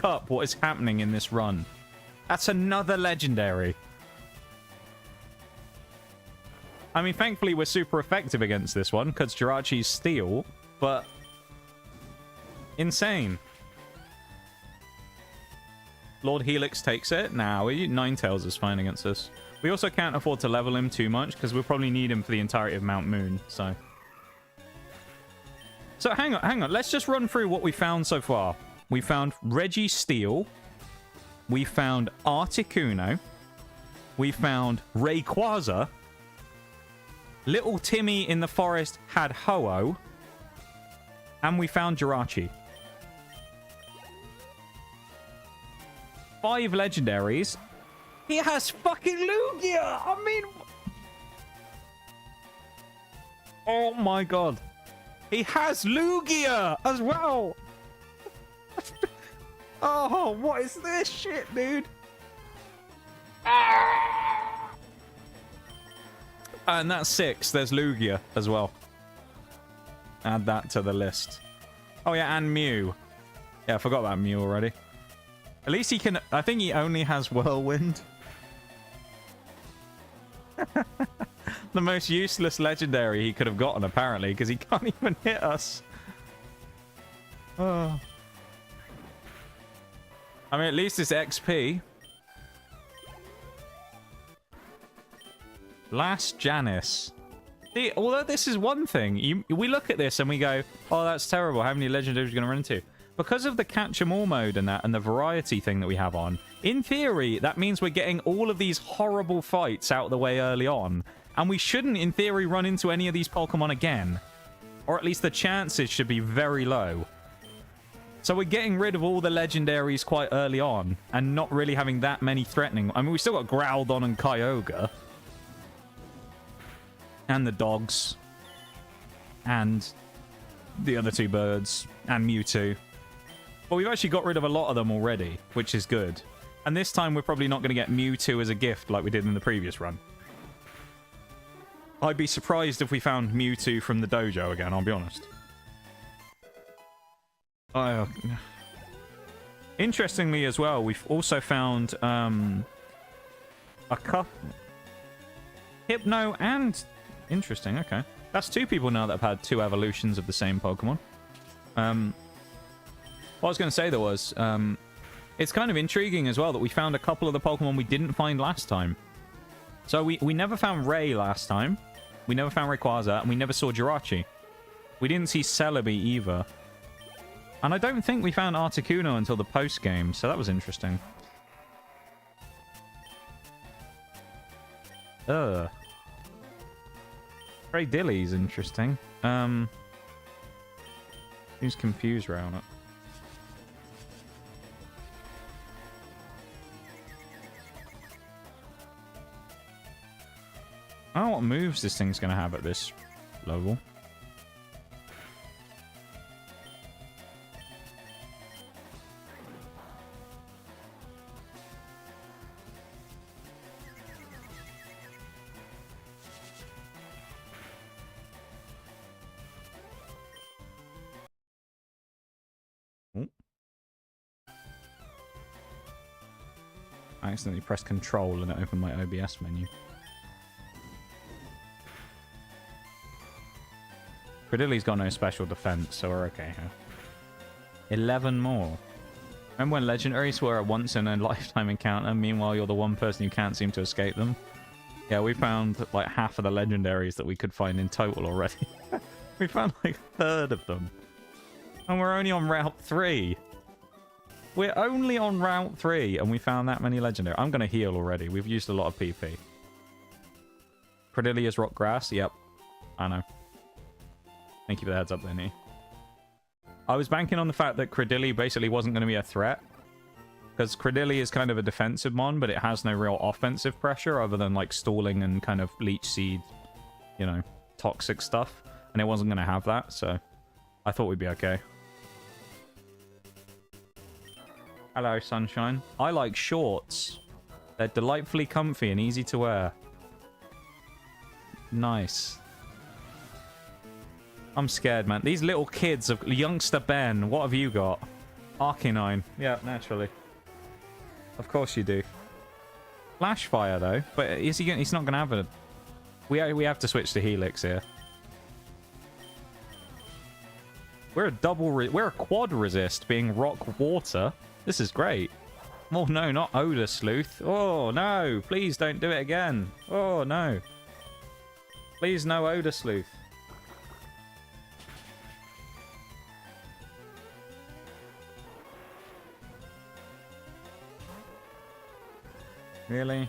up what is happening in this run. That's another legendary. I mean, thankfully we're super effective against this one, because Jirachi's steel, but... insane. Lord Helix takes it. Nah, Ninetales is fine against us. We also can't afford to level him too much, because we'll probably need him for the entirety of Mount Moon, so... So, hang on. Let's just run through what we found so far. We found Registeel. We found Articuno. We found Rayquaza. Little Timmy in the forest had Ho-Oh. And we found Jirachi. 5 legendaries. He has fucking Lugia! I mean... oh my god. He has Lugia as well! Oh, what is this shit, dude? And that's 6. There's Lugia as well. Add that to the list. Oh yeah, and Mew. Yeah, I forgot about Mew already. At least he can... I think he only has Whirlwind. The most useless legendary he could have gotten, apparently, because he can't even hit us. Oh. I mean, at least it's XP. Last Janice. See, although this is one thing, we look at this and we go, oh, that's terrible. How many legendaries are you going to run into? Because of the catch 'em all mode and that, and the variety thing that we have on, in theory, that means we're getting all of these horrible fights out of the way early on. And we shouldn't, in theory, run into any of these Pokemon again. Or at least the chances should be very low. So we're getting rid of all the legendaries quite early on. And not really having that many threatening. I mean, we still got Groudon and Kyogre. And the dogs. And the other 2 birds. And Mewtwo. But we've actually got rid of a lot of them already, which is good. And this time we're probably not going to get Mewtwo as a gift like we did in the previous run. I'd be surprised if we found Mewtwo from the dojo again, I'll be honest. Interestingly as well, we've also found a couple... Hypno and... Interesting, okay. That's 2 people now that have had 2 evolutions of the same Pokemon. What I was going to say, though, was... it's kind of intriguing as well that we found a couple of the Pokemon we didn't find last time. So we never found Ray last time. We never found Rayquaza, and we never saw Jirachi. We didn't see Celebi either. And I don't think we found Articuno until the post-game, so that was interesting. Dilly's interesting. Who's confused around it? I don't know what moves this thing's going to have at this level. Oh. I accidentally pressed control and it opened my OBS menu. Credilli's got no special defense, so we're okay here. 11 more. Remember when legendaries were a once-in-a-lifetime encounter? Meanwhile, you're the one person who can't seem to escape them. Yeah, we found like half of the legendaries that we could find in total already. We found like a third of them. And we're only on Route 3. We're only on Route 3, and we found that many legendary. I'm going to heal already. We've used a lot of PP. Credillia's rock grass. Yep. I know. Thank you for the heads up there, Nee. I was banking on the fact that Credilli basically wasn't going to be a threat. Because Credilli is kind of a defensive mon, but it has no real offensive pressure other than like stalling and kind of leech seed, you know, toxic stuff. And it wasn't going to have that, so I thought we'd be okay. Hello, sunshine. I like shorts. They're delightfully comfy and easy to wear. Nice. I'm scared, man. These little kids of youngster Ben, what have you got? Arcanine. Yeah, naturally. Of course you do. Flash fire though, but is he? He's not gonna have a. We have to switch to Helix here. We're a we're a quad resist, being rock water. This is great. Oh no, not Odor Sleuth. Oh no, please don't do it again. Oh no. Please no Odor Sleuth. Really?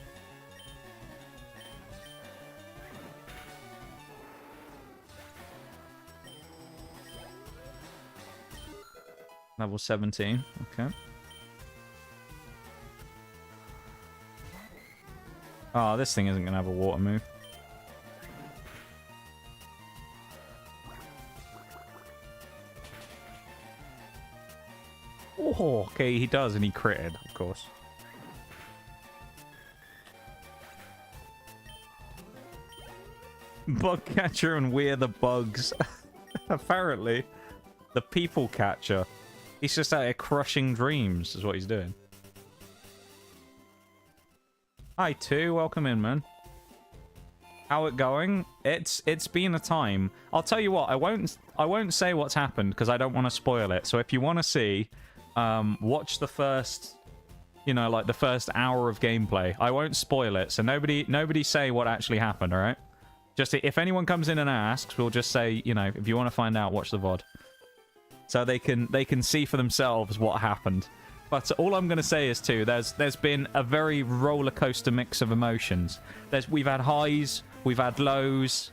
Level 17, okay. Oh, this thing isn't going to have a water move. Oh, okay, he does, and he critted, of course. Bug catcher and we're the bugs. Apparently. The people catcher. He's just out here crushing dreams, is what he's doing. Hi, too. Welcome in, man. How it going? It's been a time. I'll tell you what. I won't say what's happened because I don't want to spoil it. So if you want to see, watch the first, you know, like the first hour of gameplay. I won't spoil it. So nobody say what actually happened. All right. Just if anyone comes in and asks, we'll just say, you know, if you want to find out, watch the VOD. So they can see for themselves what happened. But all I'm going to say is, too, there's been a very roller coaster mix of emotions. We've had highs, we've had lows,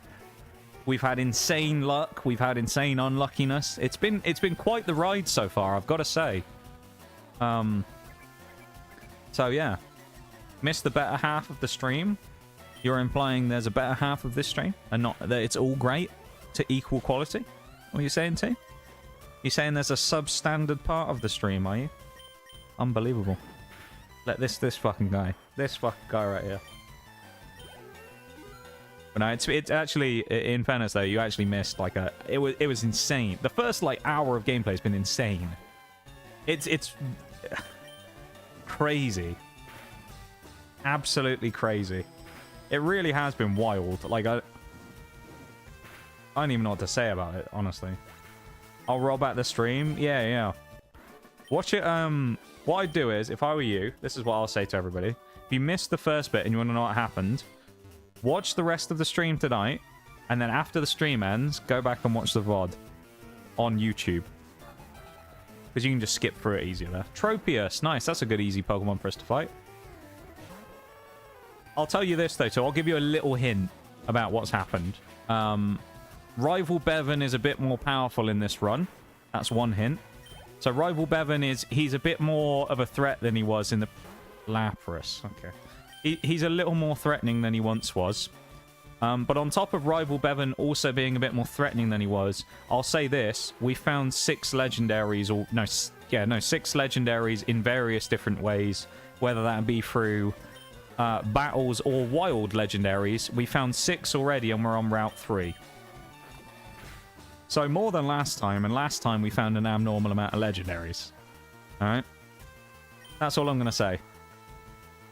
we've had insane luck, we've had insane unluckiness. It's been quite the ride so far, I've got to say. So yeah, missed the better half of the stream. You're implying there's a better half of this stream, and not that it's all great to equal quality. What are you saying, T? You saying there's a substandard part of the stream, are you? Unbelievable. Let this fucking guy. This fucking guy right here. But no, it's actually, in fairness though, you actually missed like it was insane. The first like hour of gameplay has been insane. It's crazy. Absolutely crazy. It really has been wild. Like I don't even know what to say about it, honestly. I'll roll back the stream. Yeah. Watch it. What I'd do is, if I were you, this is what I'll say to everybody. If you missed the first bit and you want to know what happened, watch the rest of the stream tonight, and then after the stream ends, go back and watch the VOD on YouTube. Because you can just skip through it easier there. Tropius, nice. That's a good easy Pokemon for us to fight. I'll tell you this, though, so I'll give you a little hint about what's happened. Rival Bevan is a bit more powerful in this run. That's one hint. So Rival Bevan he's a bit more of a threat than he was in the Lapras. Okay. He's a little more threatening than he once was. But on top of Rival Bevan also being a bit more threatening than he was, I'll say this. We found 6 legendaries, six legendaries in various different ways, whether that be through battles or wild legendaries. We found 6 already and we're on Route 3. So more than last time, and last time we found an abnormal amount of legendaries. Alright? That's all I'm going to say.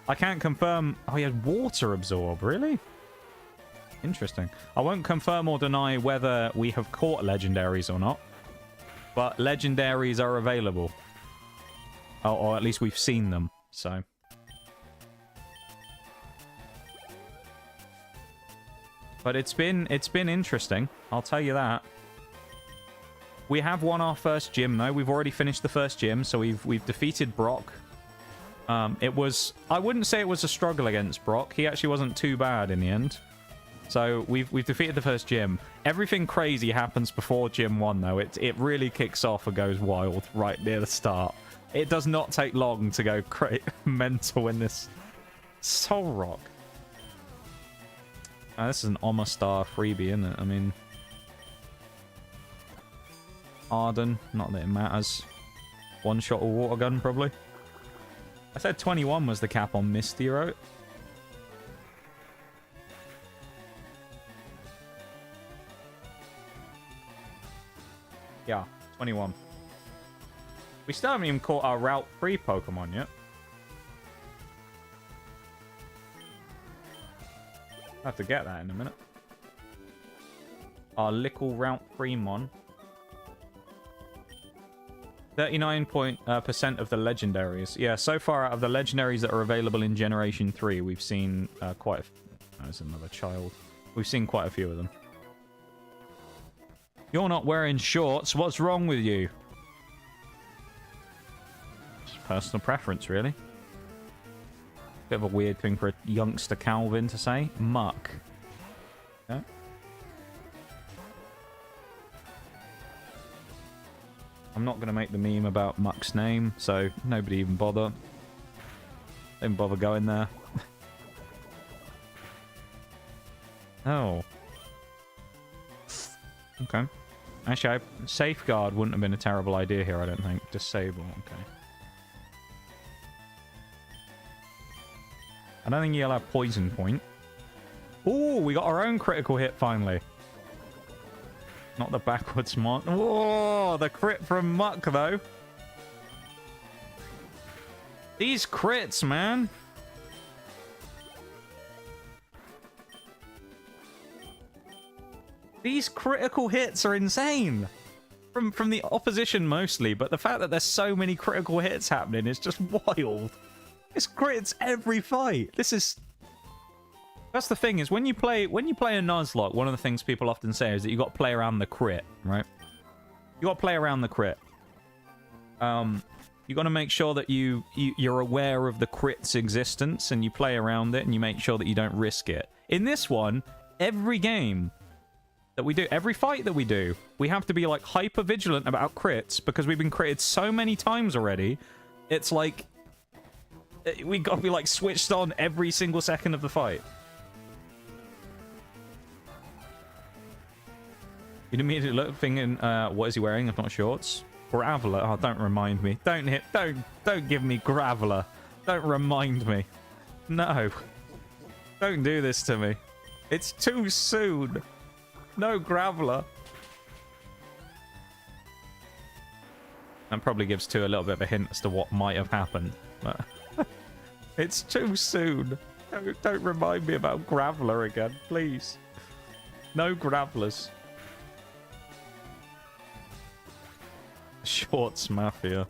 I can't confirm... Oh, he had water absorb, really? Interesting. I won't confirm or deny whether we have caught legendaries or not. But legendaries are available. Or at least we've seen them, so... But it's been interesting, I'll tell you that. We have won our first gym, though. We've already finished the first gym, so we've defeated Brock. It was... I wouldn't say it was a struggle against Brock. He actually wasn't too bad in the end. So we've defeated the first gym. Everything crazy happens before Gym 1, though. It really kicks off and goes wild right near the start. It does not take long to go mental in this. Soul Rock. Oh, this is an Omastar freebie, isn't it? I mean... Arden, not that it matters. One shot or water gun, probably. I said 21 was the cap on Misty, right? Yeah, 21. We still haven't even caught our Route 3 Pokemon yet. I'll have to get that in a minute. Our Lickle Route 3 Mon. 39% of the legendaries. Yeah, so far out of the legendaries that are available in Generation 3, we've seen quite a... There's another child. We've seen quite a few of them. You're not wearing shorts. What's wrong with you? Just personal preference, really. Bit of a weird thing for a youngster Calvin to say. Muck. Yeah. I'm not going to make the meme about Muck's name, so nobody even bother. Don't bother going there. Oh. Okay. Actually, Safeguard wouldn't have been a terrible idea here, I don't think. Disable, okay. I don't think you'll have Poison Point. Ooh, we got our own critical hit, finally. Not the backwards Mon. Whoa, the crit from Muck, though. These crits, man. These critical hits are insane. From the opposition mostly, but the fact that there's so many critical hits happening is just wild. It's crits every fight. This is... That's the thing, is when you play a Nuzlocke, one of the things people often say is that you got to play around the crit, right? You got to play around the crit. You got to make sure that you're aware of the crit's existence and you play around it and you make sure that you don't risk it. In this one, every game that we do, every fight that we do, we have to be like hyper vigilant about crits because we've been critted so many times already. It's like we got to be like switched on every single second of the fight. You'd immediately look thinking, what is he wearing if not shorts? Graveler. Oh, don't remind me. Don't give me Graveler. Don't remind me. No. Don't do this to me. It's too soon. No Graveler. That probably gives two a little bit of a hint as to what might have happened. But it's too soon. Don't remind me about Graveler again, please. No Gravelers. Shorts Mafia.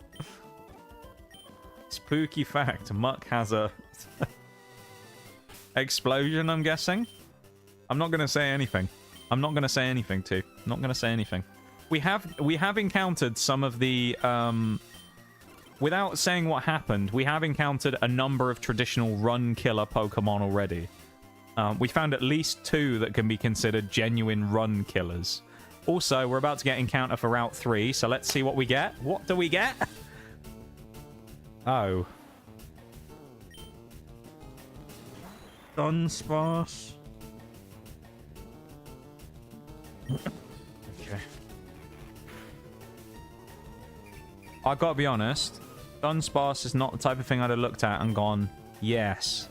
Spooky fact, Muck has a explosion, I'm guessing. I'm not going to say anything. I'm not going to say anything, too. I'm not going to say anything. We have encountered some of the... without saying what happened, we have encountered a number of traditional run killer Pokemon already. We found at least 2 that can be considered genuine run killers. Also, we're about to get encounter for Route 3, so let's see what we get. What do we get? Oh. Dunsparce. Okay. I gotta be honest, Dunsparce is not the type of thing I'd have looked at and gone, yes.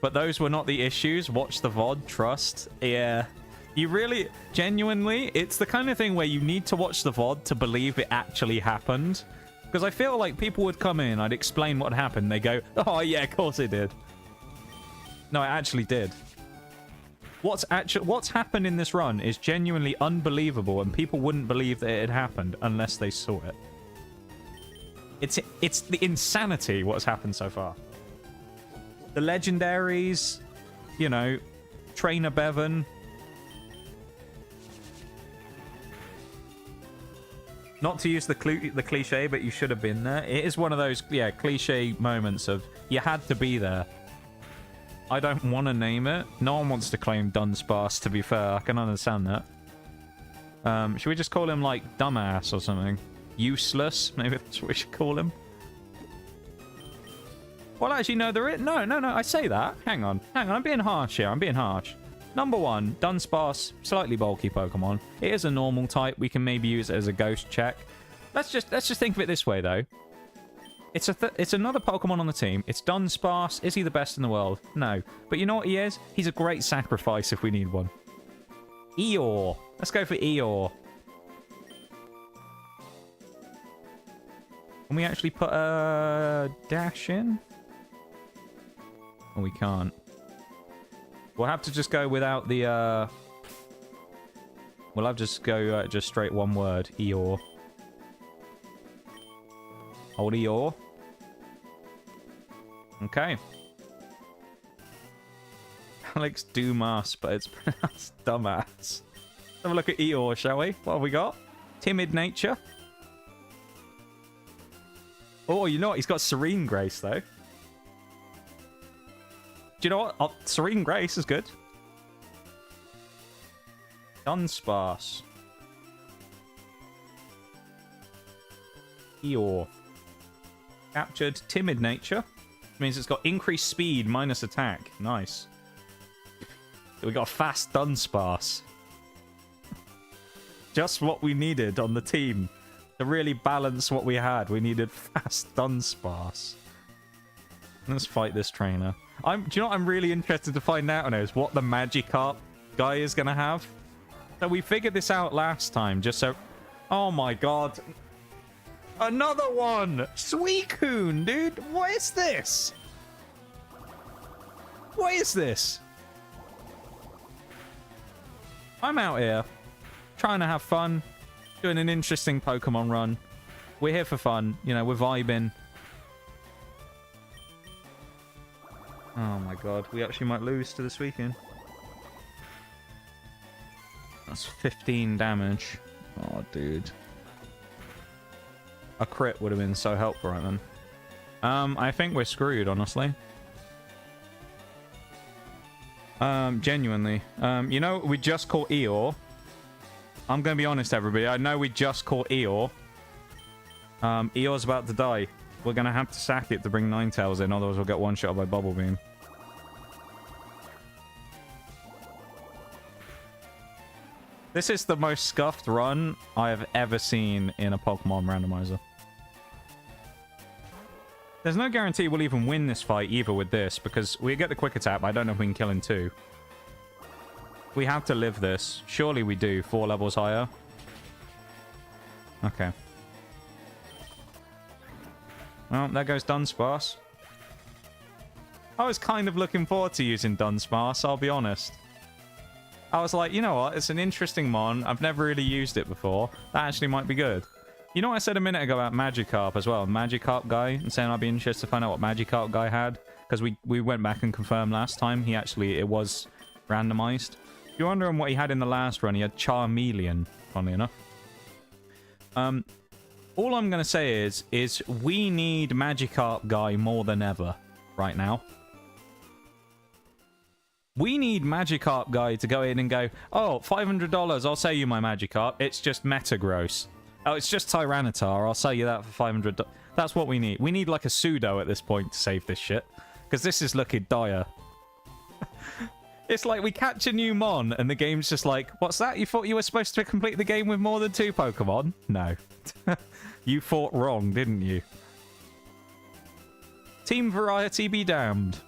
But those were not the issues. Watch the VOD, trust. Yeah. You really, genuinely, it's the kind of thing where you need to watch the VOD to believe it actually happened. Because I feel like people would come in, I'd explain what happened, they go, oh yeah, of course it did. No, it actually did. What's happened in this run is genuinely unbelievable, and people wouldn't believe that it had happened unless they saw it. It's the insanity what's happened so far. The legendaries, you know, Trainer Bevan. Not to use the cliche, but you should have been there. It is one of those, yeah, cliche moments of you had to be there. I don't want to name it. No one wants to claim Dunsparce, to be fair. I can understand that. Should we just call him, like, Dumbass or something? Useless. Maybe that's what we should call him. Well, actually, no, there is... No. I say that. Hang on. I'm being harsh here. I'm being harsh. Number 1, Dunsparce, slightly bulky Pokemon. It is a normal type. We can maybe use it as a ghost check. Let's just think of it this way, though. It's another Pokemon on the team. It's Dunsparce. Is he the best in the world? No. But you know what he is? He's a great sacrifice if we need one. Eeyore. Let's go for Eeyore. Can we actually put a dash in? Oh, we can't. We'll have to just go without the, We'll have to just go just straight one word. Eeyore. Hold Eeyore. Okay. Alex Dumas, but it's pronounced dumbass. Let's have a look at Eeyore, shall we? What have we got? Timid nature. Oh, you know what? He's got Serene Grace, though. Do you know what? Oh, Serene Grace is good. Dunsparce. Eeyore. Captured Timid Nature. Means it's got increased speed minus attack. Nice. We got a fast Dunsparce. Just what we needed on the team. To really balance what we had, we needed fast Dunsparce. Let's fight this trainer. Do you know what I'm really interested to find out now is what the Magikarp guy is going to have? So we figured this out last time, just so... Oh my god. Another one! Suicune, dude! What is this? What is this? I'm out here, trying to have fun, doing an interesting Pokemon run. We're here for fun, you know, we're vibing. Oh my god, we actually might lose to this weekend. That's 15 damage. Oh, dude. A crit would have been so helpful right then. I think we're screwed, honestly. Genuinely. You know, we just caught Eeyore. I'm going to be honest, everybody. I know we just caught Eeyore. Eeyore's about to die. We're going to have to sack it to bring Ninetales in, otherwise we'll get one shot by Bubble Beam. This is the most scuffed run I have ever seen in a Pokemon randomizer. There's no guarantee we'll even win this fight either with this, because we get the quick attack, but I don't know if we can kill him too. We have to live this. Surely we do. 4 levels higher. Okay. Well, there goes Dunsparce. I was kind of looking forward to using Dunsparce, I'll be honest. I was like, you know what? It's an interesting mon. I've never really used it before. That actually might be good. You know what I said a minute ago about Magikarp as well? Magikarp guy. And saying I'd be interested to find out what Magikarp guy had. Because we went back and confirmed last time. It was randomized. If you're wondering what he had in the last run, he had Charmeleon, funnily enough. All I'm going to say is we need Magikarp guy more than ever right now. We need Magikarp guy to go in and go, oh, $500, I'll sell you my Magikarp. It's just Metagross. Oh, it's just Tyranitar. I'll sell you that for $500. That's what we need. We need like a pseudo at this point to save this shit. Because this is looking dire. It's like we catch a new mon and the game's just like, what's that? You thought you were supposed to complete the game with more than 2 Pokemon? No. You thought wrong, didn't you? Team variety be damned.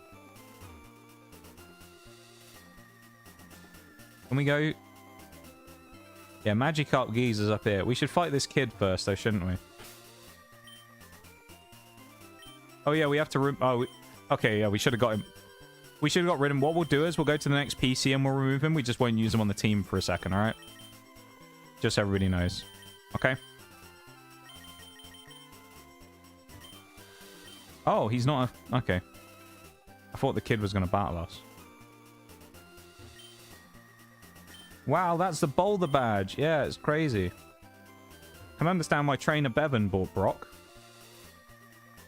Can we go... Yeah, Magikarp Geezer's up here. We should fight this kid first, though, shouldn't we? Oh, yeah, we have to... Okay, yeah, we should have got him. We should have got rid of him. What we'll do is we'll go to the next PC and we'll remove him. We just won't use him on the team for a second, alright? Just so everybody knows. Okay? Oh, he's not a... Okay. I thought the kid was going to battle us. Wow, that's the Boulder badge. Yeah, it's crazy. Can understand why Trainer Bevan bought Brock.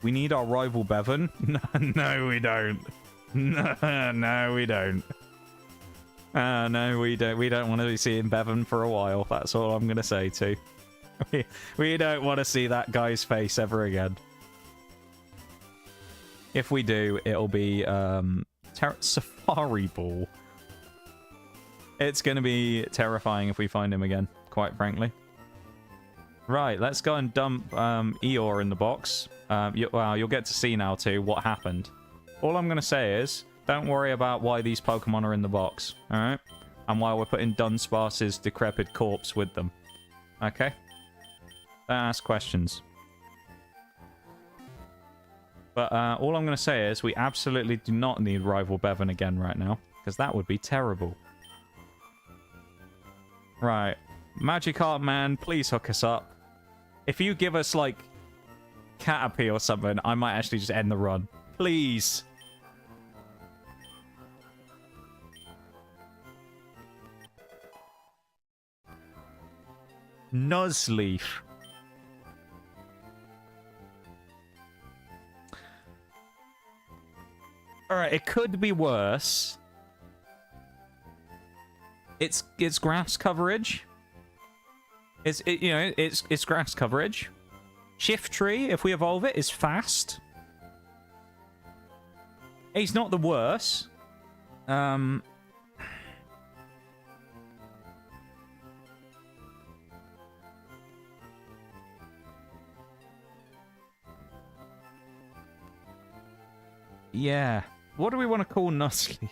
We need our rival Bevan. No, we don't. No, we don't. No, we don't. We don't want to be seeing Bevan for a while. That's all I'm going to say too. we don't want to see that guy's face ever again. If we do, it'll be Safari Ball. It's going to be terrifying if we find him again, quite frankly. Right, let's go and dump Eeyore in the box. Well, you'll get to see now, too, what happened. All I'm going to say is, don't worry about why these Pokemon are in the box, alright? And why we're putting Dunsparce's decrepit corpse with them. Okay? Don't ask questions. But all I'm going to say is, we absolutely do not need Rival Bevan again right now, because that would be terrible. Right. Magikarp man, please hook us up. If you give us, like, Caterpie or something, I might actually just end the run. Please. Nuzleaf. Alright, it could be worse. It's grass coverage. It's grass coverage. Shiftry, if we evolve it, is fast. He's not the worst. Yeah. What do we want to call Nuzleaf?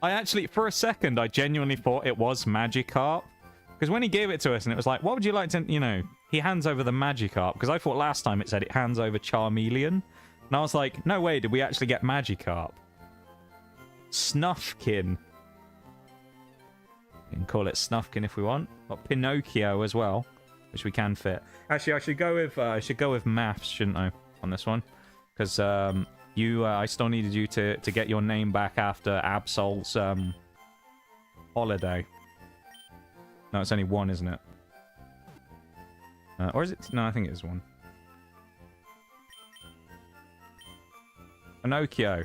I actually, for a second, I genuinely thought it was Magikarp. Because when he gave it to us and it was like, what would you like to, you know, he hands over the Magikarp. Because I thought last time it said it hands over Charmeleon. And I was like, no way, did we actually get Magikarp? Snuffkin. We can call it Snuffkin if we want. Got Pinocchio as well, which we can fit. Actually, I should go with maths, shouldn't I, on this one? Because I still needed you to get your name back after Absol's holiday. No, it's only one, isn't it? Or is it? No, I think it is one. Pinocchio.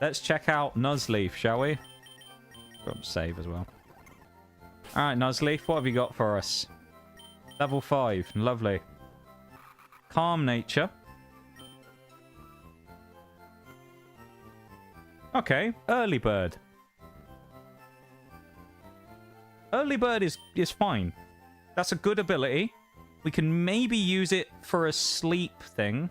Let's check out Nuzleaf, shall we? Got to save as well. Alright, Nuzleaf, what have you got for us? Level 5, lovely. Calm nature. Okay, early bird. Early bird is fine. That's a good ability. We can maybe use it for a sleep thing.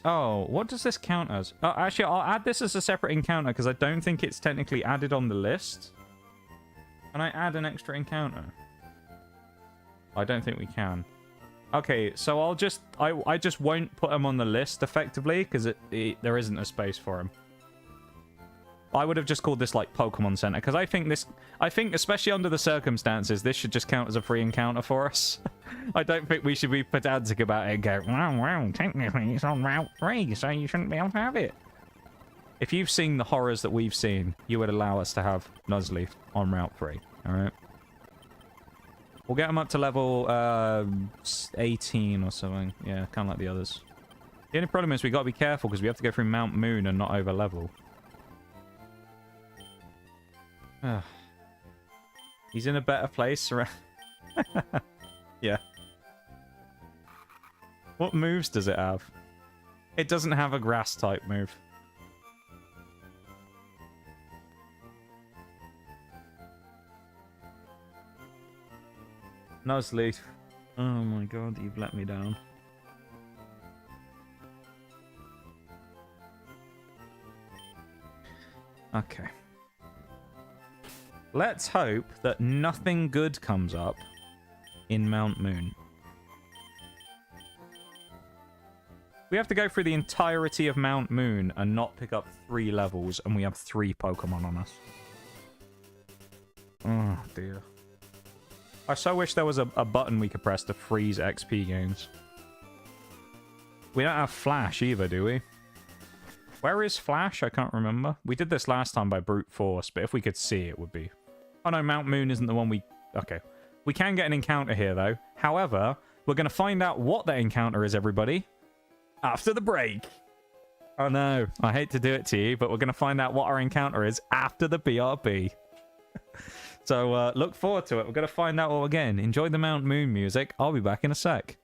Oh, what does this count as? Actually, I'll add this as a separate encounter because I don't think it's technically added on the list. Can I add an extra encounter? I don't think we can. Okay, so I just won't put him on the list effectively because there isn't a space for him. I would have just called this like Pokemon Center because I think especially under the circumstances, this should just count as a free encounter for us. I don't think we should be pedantic about it and go, wow, technically it's on Route 3, so you shouldn't be able to have it. If you've seen the horrors that we've seen, you would allow us to have Nuzleaf on Route 3, alright? We'll get him up to level 18 or something. Yeah, kind of like the others. The only problem is we got to be careful because we have to go through Mount Moon and not over level. He's in a better place. Yeah. What moves does it have? It doesn't have a grass type move. Nuzleaf. Oh my god, you've let me down. Okay. Let's hope that nothing good comes up in Mount Moon. We have to go through the entirety of Mount Moon and not pick up 3 levels, and we have 3 Pokemon on us. Oh, dear. I so wish there was a button we could press to freeze XP gains. We don't have Flash either, do we? Where is Flash? I can't remember. We did this last time by brute force, but if we could see, it would be... Oh no, Mount Moon isn't the one we... Okay. We can get an encounter here, though. However, we're going to find out what that encounter is, everybody, after the break. Oh no, I hate to do it to you, but we're going to find out what our encounter is after the BRB. So look forward to it. We're going to find out what we're getting. Enjoy the Mount Moon music. I'll be back in a sec.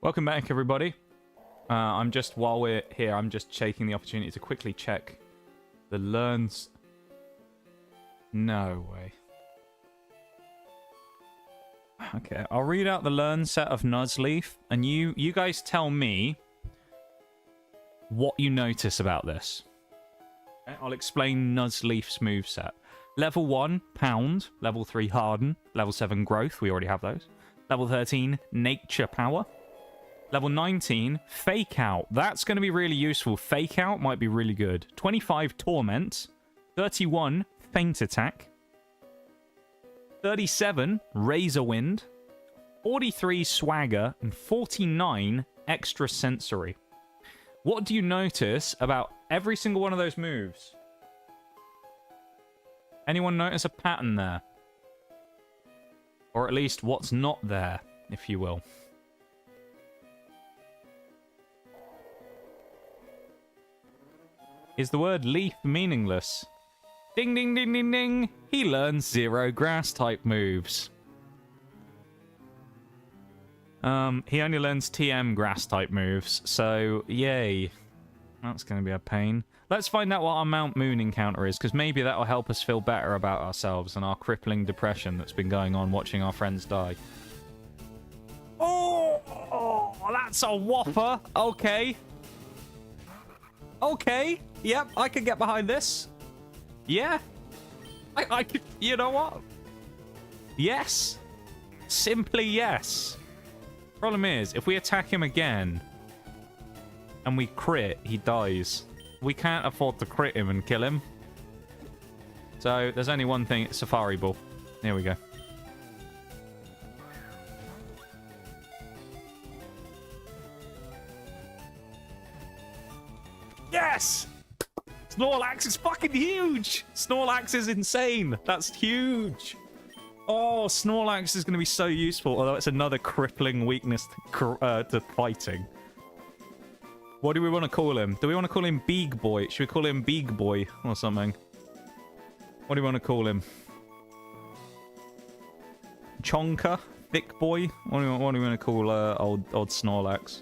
Welcome back, everybody. While we're here, I'm just taking the opportunity to quickly check the learns. No way. Okay, I'll read out the learn set of Nuzleaf, and you guys tell me what you notice about this. Okay, I'll explain Nuzleaf's moveset. Level 1, Pound. Level 3, Harden. Level 7, Growth. We already have those. Level 13, Nature Power. Level 19, Fake Out. That's going to be really useful. Fake Out might be really good. 25, Torment. 31, Feint Attack. 37, Razor Wind. 43, Swagger. And 49, Extra Sensory. What do you notice about every single one of those moves? Anyone notice a pattern there? Or at least what's not there, if you will. Is the word leaf meaningless? Ding, ding, ding, ding, ding. He learns 0 grass type moves. He only learns TM grass type moves, so yay. That's going to be a pain. Let's find out what our Mount Moon encounter is, because maybe that will help us feel better about ourselves and our crippling depression that's been going on watching our friends die. Oh, that's a whopper. Okay. Okay. Yep, I can get behind this. Yeah. I could, you know what? Yes. Simply yes. Problem is, if we attack him again and we crit, he dies. We can't afford to crit him and kill him. So there's only one thing, Safari Ball. Here we go. Yes! Snorlax is fucking huge! Snorlax is insane! That's huge! Oh, Snorlax is going to be so useful, although it's another crippling weakness to fighting. What do we want to call him? Do we want to call him Big Boy? Should we call him Big Boy or something? What do we want to call him? Chonka? Thick Boy? What do we want to call old Snorlax?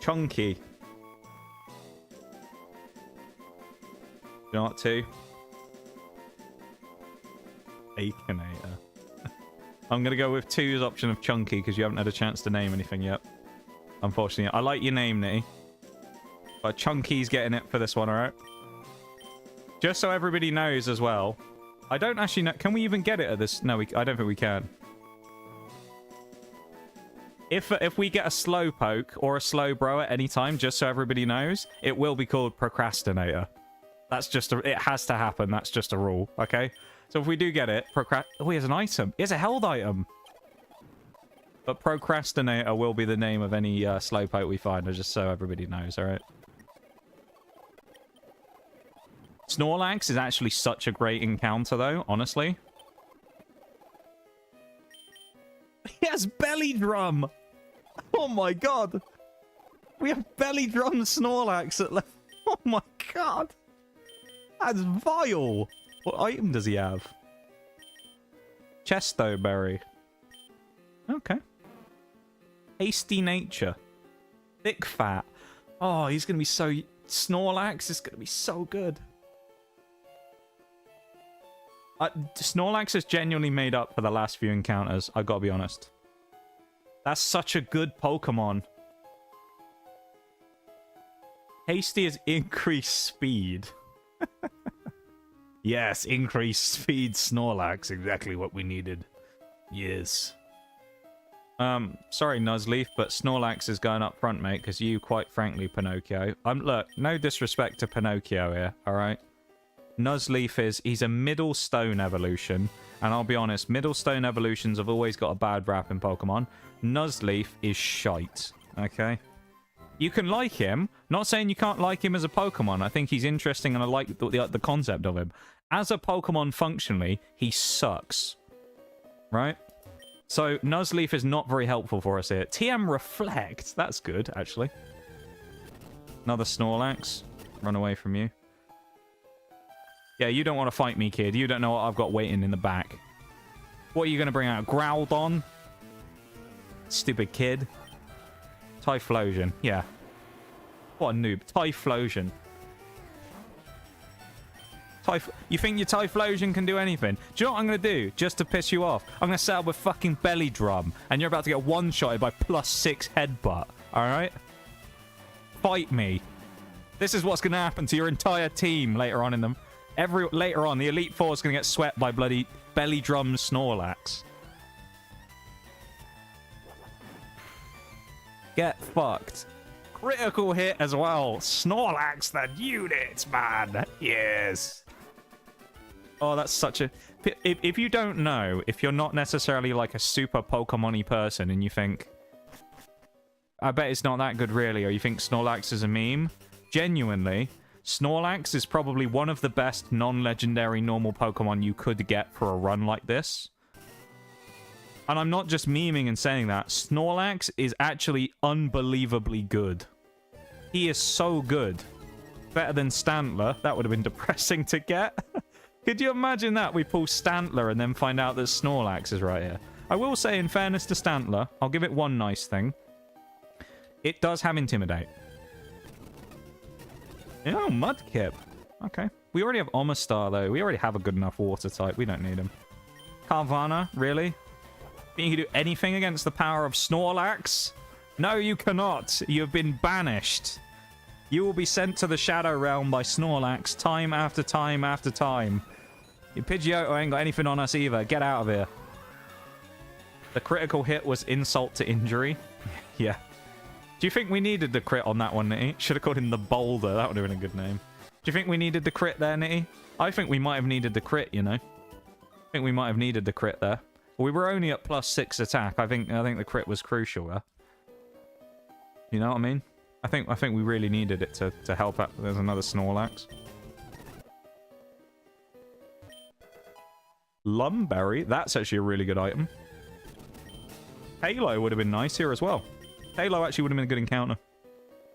Chunky. You know what, too? Akinator. I'm going to go with 2's option of Chunky because you haven't had a chance to name anything yet. Unfortunately. I like your name, Nitty. But Chunky's getting it for this one, alright? Just so everybody knows as well. I don't actually know. Can we even get it at this? No, I don't think we can. If we get a Slowpoke or a Slowbro at any time, just so everybody knows, it will be called Procrastinator. That's just it has to happen. That's just a rule, okay? So if we do get it, oh, he has an item. He has a held item. But Procrastinator will be the name of any Slowpoke we find, just so everybody knows, alright? Snorlax is actually such a great encounter, though, honestly. He has Belly Drum! Oh my god! We have Belly Drum Snorlax at level... Oh my god! That's vile! What item does he have? Chesto Berry. Okay. Hasty Nature. Thick Fat. Oh, he's gonna be so... Snorlax is gonna be so good. Snorlax has genuinely made up for the last few encounters, I gotta be honest. That's such a good Pokemon. Hasty is increased speed. Yes, increased speed Snorlax. Exactly what we needed. Yes. Sorry, Nuzleaf, but Snorlax is going up front, mate, because you, quite frankly, Pinocchio. Look, no disrespect to Pinocchio here, alright? Nuzleaf he's a middle stone evolution, and I'll be honest, middle stone evolutions have always got a bad rap in Pokemon. Nuzleaf is shite, okay? You can like him. Not saying you can't like him as a Pokemon. I think he's interesting and I like the concept of him. As a Pokemon functionally, he sucks. Right? So Nuzleaf is not very helpful for us here. TM Reflect. That's good, actually. Another Snorlax. Run away from you. Yeah, you don't want to fight me, kid. You don't know what I've got waiting in the back. What are you going to bring out? Groudon? Stupid kid. Typhlosion. Yeah. What a noob. Typhlosion. You think your Typhlosion can do anything? Do you know what I'm going to do? Just to piss you off. I'm going to set up with fucking Belly Drum. And you're about to get one-shotted by +6 headbutt. Alright? Fight me. This is what's going to happen to your entire team later on in them. Later on, the Elite Four is going to get swept by bloody Belly Drum Snorlax. Get fucked. Critical hit as well. Snorlax the units, man. Yes. Oh, that's such a... If you don't know, if you're not necessarily like a super Pokemon-y person and you think, I bet it's not that good really, or you think Snorlax is a meme, genuinely, Snorlax is probably one of the best non-legendary normal Pokemon you could get for a run like this. And I'm not just memeing and saying that. Snorlax is actually unbelievably good. He is so good. Better than Stantler. That would have been depressing to get. Could you imagine that? We pull Stantler and then find out that Snorlax is right here. I will say, in fairness to Stantler, I'll give it one nice thing. It does have Intimidate. Oh, Mudkip. Okay. We already have Omastar, though. We already have a good enough water type. We don't need him. Carvana, really? Think you can do anything against the power of Snorlax? No, you cannot. You have been banished. You will be sent to the Shadow Realm by Snorlax time after time after time. Your Pidgeotto ain't got anything on us either. Get out of here. The critical hit was insult to injury. Yeah. Do you think we needed the crit on that one, Nitty? Should have called him the Boulder. That would have been a good name. Do you think we needed the crit there, Nitty? I think we might have needed the crit, you know. I think we might have needed the crit there. We were only at +6 attack. I think the crit was crucial there. You know what I mean? I think we really needed it to help out. There's another Snorlax. Lumberry. That's actually a really good item. Halo would have been nice here as well. Halo actually would have been a good encounter.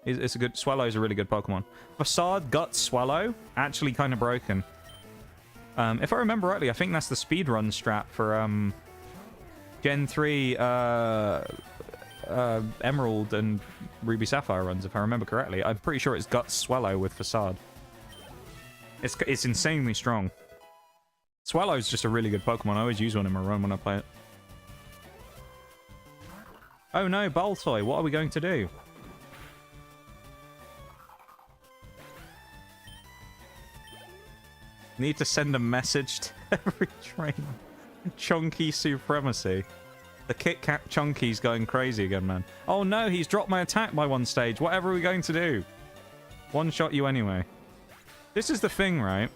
It's a good... Swallow's a really good Pokemon. Facade, Gut, Swallow. Actually kind of broken. If I remember rightly, I think that's the speedrun strat for Gen 3 Emerald and Ruby Sapphire runs, if I remember correctly. I'm pretty sure it's Gut Swallow with Facade. It's insanely strong. Swallow's just a really good Pokemon. I always use one in my run when I play it. Oh no, Baltoy, what are we going to do? Need to send a message to every trainer. Chunky supremacy. The Kit Kat Chunky's going crazy again, man. Oh no, he's dropped my attack by one stage. Whatever are we going to do? One shot you anyway. This is the thing, right?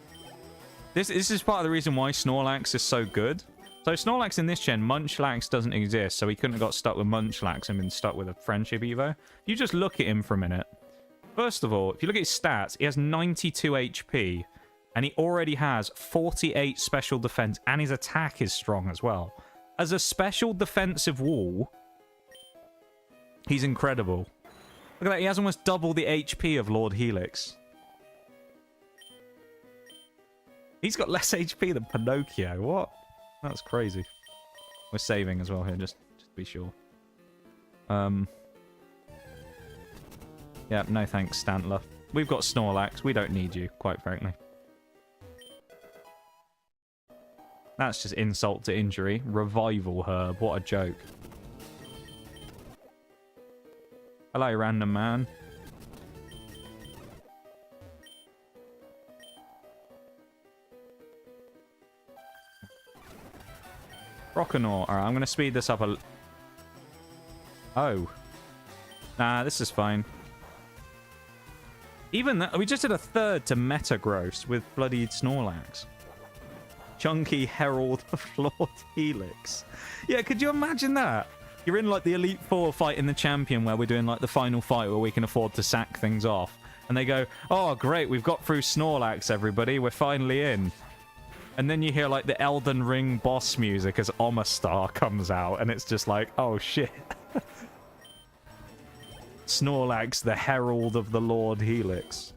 This is part of the reason why Snorlax is so good. So Snorlax in this gen, Munchlax doesn't exist, so he couldn't have got stuck with Munchlax and been stuck with a Friendship Evo. If you just look at him for a minute. First of all, if you look at his stats, he has 92 HP. And he already has 48 special defense, and his attack is strong as well. As a special defensive wall, he's incredible. Look at that, he has almost double the HP of Lord Helix. He's got less HP than Pinocchio, what? That's crazy. We're saving as well here, just to be sure. Yeah, no thanks, Stantler. We've got Snorlax, we don't need you, quite frankly. That's just insult to injury. Revival herb. What a joke. Hello, random man. Rockanor. Alright, I'm going to speed this up a... Oh. Nah, this is fine. Even that... We just did a third to Metagross with bloody Snorlax. Chunky Herald of Lord Helix. Yeah, could you imagine that? You're in like the Elite Four fighting the champion where we're doing like the final fight where we can afford to sack things off. And they go, oh great, we've got through Snorlax, everybody, we're finally in. And then you hear like the Elden Ring boss music as Omastar comes out and it's just like, oh shit. Snorlax, the Herald of the Lord Helix.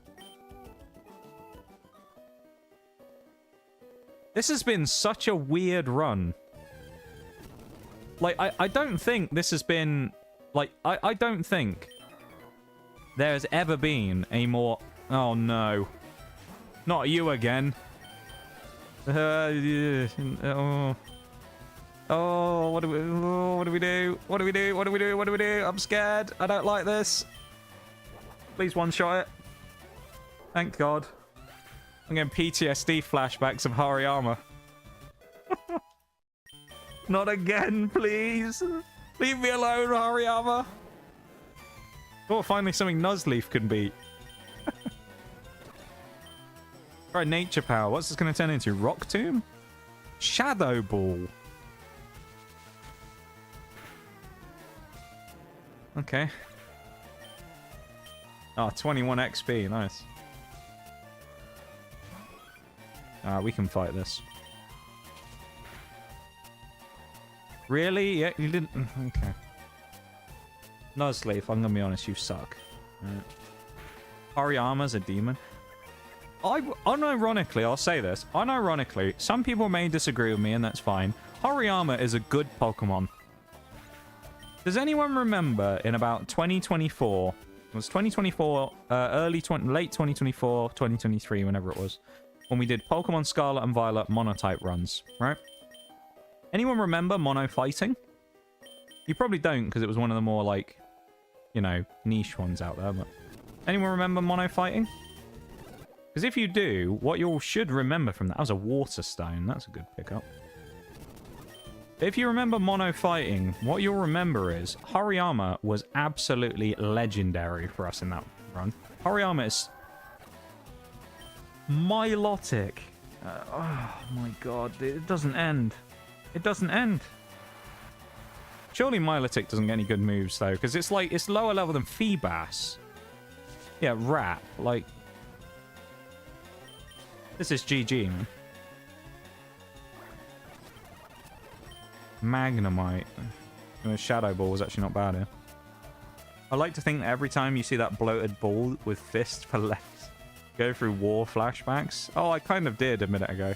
This has been such a weird run. Like, I don't think this has been... Like, I don't think there's ever been a more... Oh, no. Not you again. Oh, what do we do? What do we do? What do we do? What do we do? What do we do? I'm scared. I don't like this. Please one-shot it. Thank God. I'm getting PTSD flashbacks of Hariyama. Not again, please. Leave me alone, Hariyama. Oh, finally something Nuzleaf can beat. Right, Nature Power. What's this going to turn into? Rock Tomb? Shadow Ball. Okay. Oh, 21 XP. Nice. We can fight this. Really? Yeah, you didn't... Okay. Nuzleaf, I'm gonna be honest, you suck. Right. Hariyama's a demon. unironically, I'll say this. Unironically, some people may disagree with me, and that's fine. Hariyama is a good Pokemon. Does anyone remember in about 2024? It was 2024, late 2024, 2023, whenever it was, when we did Pokemon Scarlet and Violet monotype runs, right? Anyone remember mono fighting? You probably don't, because it was one of the more, like, you know, niche ones out there, but... Anyone remember mono fighting? Because if you do, what you should remember from that was a water stone. That's a good pickup. If you remember mono fighting, what you'll remember is Hariyama was absolutely legendary for us in that run. Hariyama is Milotic. Oh my god, it doesn't end. It doesn't end. Surely Milotic doesn't get any good moves though, because it's like it's lower level than Feebas. Yeah, Rat. Like, this is GG, man. Magnemite. Shadow Ball was actually not bad here. I like to think that every time you see that bloated ball with fist for legs go through war flashbacks. Oh, I kind of did a minute ago.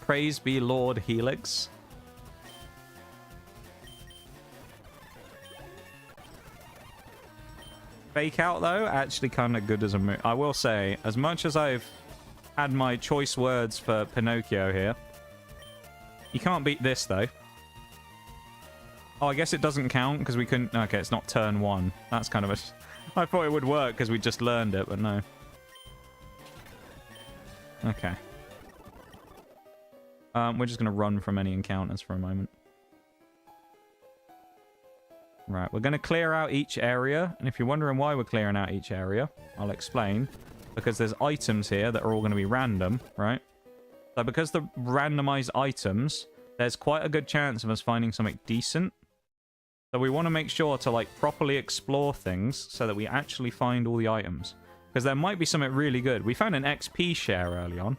Praise be Lord Helix. Fake Out, though, actually kind of good as a move. I will say, as much as I've had my choice words for Pinocchio here, you can't beat this, though. Oh, I guess it doesn't count because we couldn't... Okay, it's not turn 1. That's kind of a... I thought it would work because we just learned it, but no. Okay. We're just going to run from any encounters for a moment. Right, we're going to clear out each area, and if you're wondering why we're clearing out each area, I'll explain. Because there's items here that are all going to be random, right? So because the randomized items, there's quite a good chance of us finding something decent. So we want to make sure to, like, properly explore things so that we actually find all the items. Because there might be something really good. We found an XP share early on.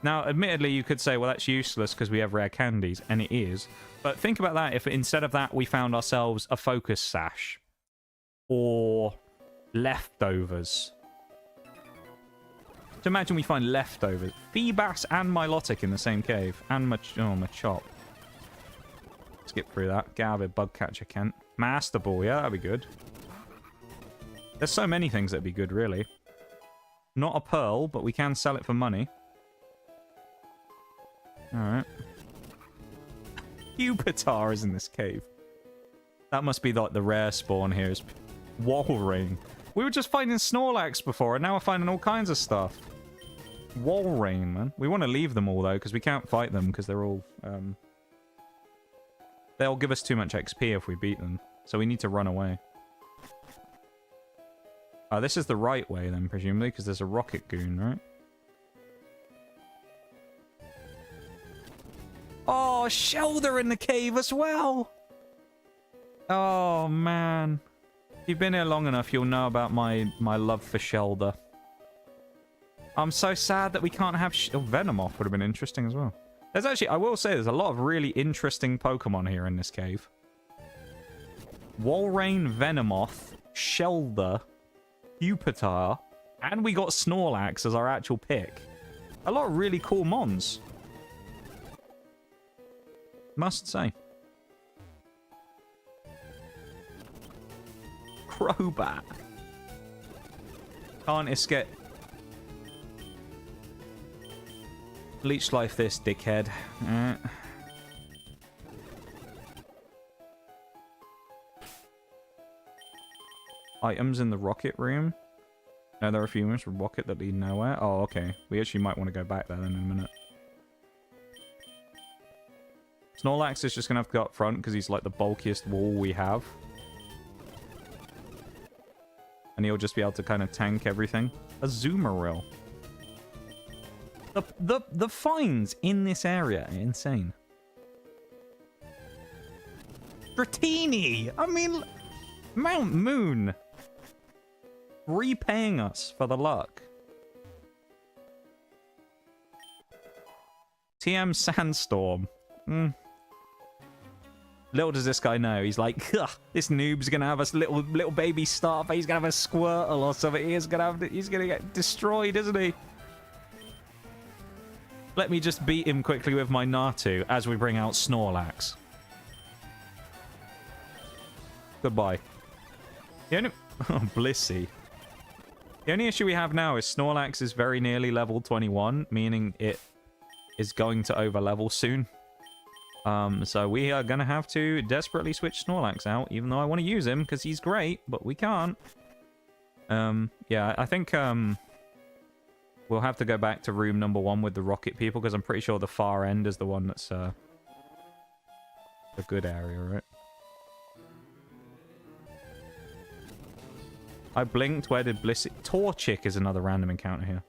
Now, admittedly, you could say, well, that's useless because we have rare candies, and it is. But think about that if instead of that we found ourselves a focus sash. Or leftovers. So imagine we find leftovers. Feebas and Milotic in the same cave. And Machop. Skip through that. Garbage, Bugcatcher, Kent. Master Ball, yeah, that'd be good. There's so many things that'd be good, really. Not a pearl, but we can sell it for money. Alright. Pupitar is in this cave. That must be like the rare spawn here is Walrein. We were just finding Snorlax before, and now we're finding all kinds of stuff. Walrein, man. We want to leave them all, though, because we can't fight them, because they're all... They'll give us too much XP if we beat them. So we need to run away. This is the right way, then, presumably, because there's a Rocket Goon, right? Oh, Shelder in the cave as well! Oh, man. If you've been here long enough, you'll know about my love for Shelder. I'm so sad that we can't have... Venomoth would have been interesting as well. There's actually... I will say, there's a lot of really interesting Pokemon here in this cave. Walrein, Venomoth, Shelder, Pupitar, and we got Snorlax as our actual pick. A lot of really cool mons. Must say. Crobat. Can't escape. Leech Life this, dickhead. Items in the rocket room. No, there are a few rooms for rocket that lead nowhere. Oh, okay. We actually might want to go back there then in a minute. Snorlax is just going to have to go up front because he's like the bulkiest wall we have. And he'll just be able to kind of tank everything. A Azumarill. The finds in this area are insane. Dratini! I mean, Mount Moon. Repaying us for the luck. TM Sandstorm. Little does this guy know, he's like, ugh, this noob's gonna have a little baby starter. He's gonna have a Squirtle or something. He's gonna get destroyed, isn't he? Let me just beat him quickly with my Natu as we bring out Snorlax. Goodbye. The only... Oh, Blissey. The only issue we have now is Snorlax is very nearly level 21, meaning it is going to over-level soon. So we are going to have to desperately switch Snorlax out, even though I want to use him, because he's great, but we can't. Yeah, I think we'll have to go back to room number 1 with the rocket people, because I'm pretty sure the far end is the one that's a good area, right? I blinked. Where did Blissey... Torchic is another random encounter here.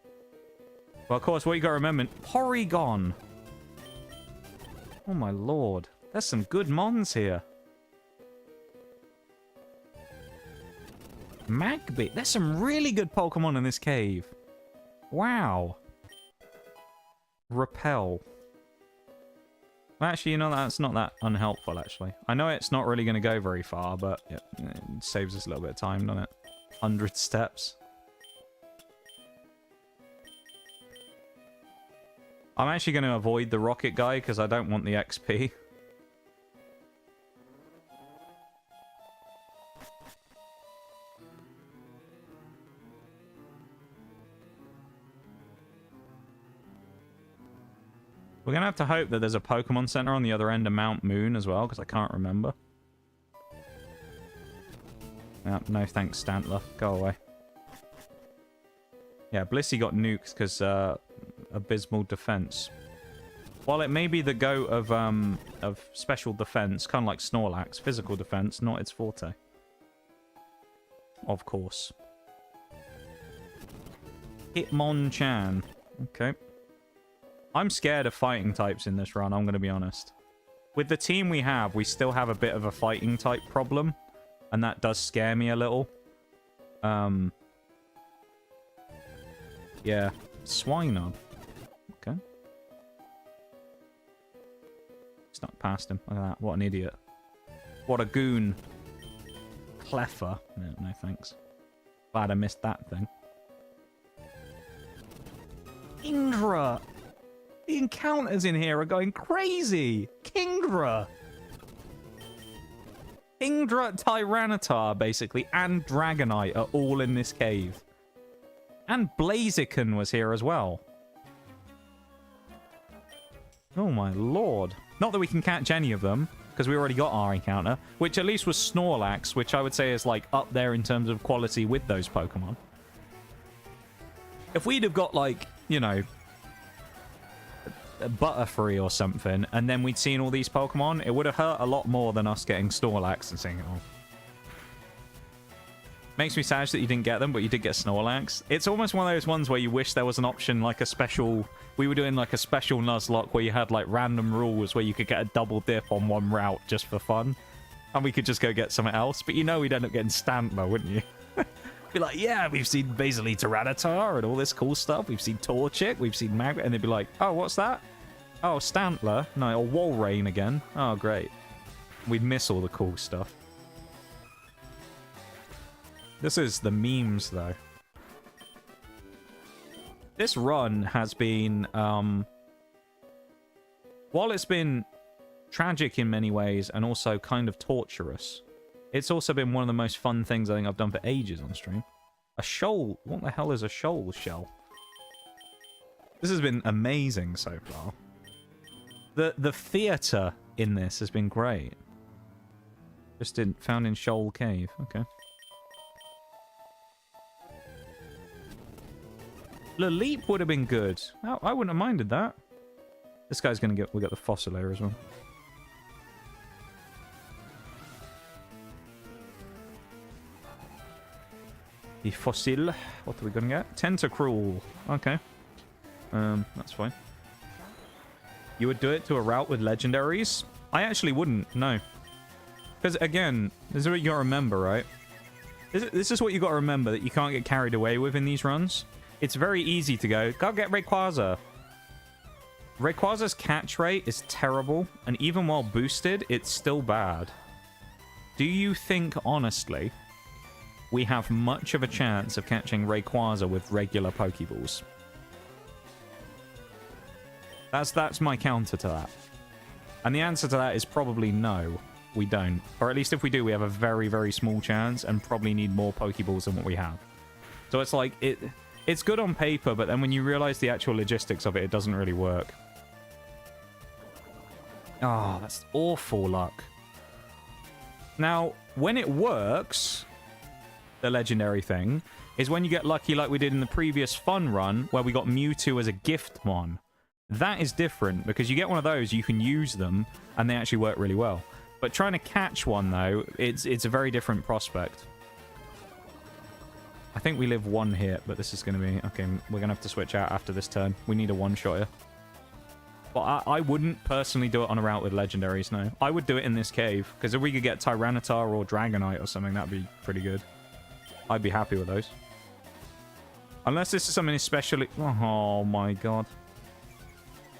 Well, of course, what you got to remember... Porygon! Oh, my lord. There's some good mons here. Magby. There's some really good Pokemon in this cave. Wow. Repel. Well, actually, you know, that's not that unhelpful, actually. I know it's not really going to go very far, but yeah, it saves us a little bit of time, doesn't it? 100 steps. I'm actually going to avoid the rocket guy because I don't want the XP. We're going to have to hope that there's a Pokemon Center on the other end of Mount Moon as well, because I can't remember. No thanks, Stantler. Go away. Yeah, Blissey got nuked because abysmal defense. While it may be the goat of special defense, kind of like Snorlax, physical defense, not its forte. Of course. Hitmonchan. Okay. I'm scared of fighting types in this run, I'm going to be honest. With the team we have, we still have a bit of a fighting type problem. And that does scare me a little. Yeah. Swinub. Okay. Snuck past him. Look at that. What an idiot. What a goon. Cleffer. No thanks. Glad I missed that thing. Indra! The encounters in here are going crazy! Kingdra! Kingdra, Tyranitar, basically, and Dragonite are all in this cave. And Blaziken was here as well. Oh my lord. Not that we can catch any of them, because we already got our encounter, which at least was Snorlax, which I would say is, like, up there in terms of quality with those Pokemon. If we'd have got, like, you know, Butterfree or something, and then we'd seen all these Pokemon, it would have hurt a lot more than us getting Snorlax and seeing it all. Makes me sad that you didn't get them, but you did get Snorlax. It's almost one of those ones where you wish there was an option, like a special... We were doing like a special Nuzlocke where you had like random rules where you could get a double dip on one route just for fun. And we could just go get something else. But you know we'd end up getting Stantler, wouldn't you? Be like, yeah, we've seen basically Tyranitar and all this cool stuff. We've seen Torchic, we've seen Magnet, and they'd be like, oh, what's that? Oh, Stantler? No, or Walrein again. Oh, great. We'd miss all the cool stuff. This is the memes, though. This run has been, while it's been tragic in many ways and also kind of torturous, it's also been one of the most fun things I think I've done for ages on stream. A shoal. What the hell is a shoal shell? This has been amazing so far. The theatre in this has been great. Just found in Shoal Cave. Okay. Leap would have been good. Oh, I wouldn't have minded that. This guy's gonna get... We got the fossil here as well. The fossil. What are we gonna get? Tentacruel. Okay. That's fine. You would do it to a route with legendaries? I actually wouldn't, no. Because, again, this is what you gotta remember, right? This is what you gotta remember that you can't get carried away with in these runs. It's very easy to go get Rayquaza. Rayquaza's catch rate is terrible, and even while boosted, it's still bad. Do you think, honestly, we have much of a chance of catching Rayquaza with regular Pokeballs? That's my counter to that. And the answer to that is probably no, we don't. Or at least if we do, we have a very, very small chance and probably need more Pokeballs than what we have. So it's like, it's good on paper, but then when you realize the actual logistics of it, it doesn't really work. Oh, that's awful luck. Now, when it works, the legendary thing, is when you get lucky like we did in the previous fun run, where we got Mewtwo as a gift mon. That is different, because you get one of those, you can use them, and they actually work really well. But trying to catch one, though, it's a very different prospect. I think we live one hit, but this is going to be... Okay, we're going to have to switch out after this turn. We need a one-shot here. But I wouldn't personally do it on a route with legendaries, no. I would do it in this cave, because if we could get Tyranitar or Dragonite or something, that'd be pretty good. I'd be happy with those. Unless this is something especially... Oh my god.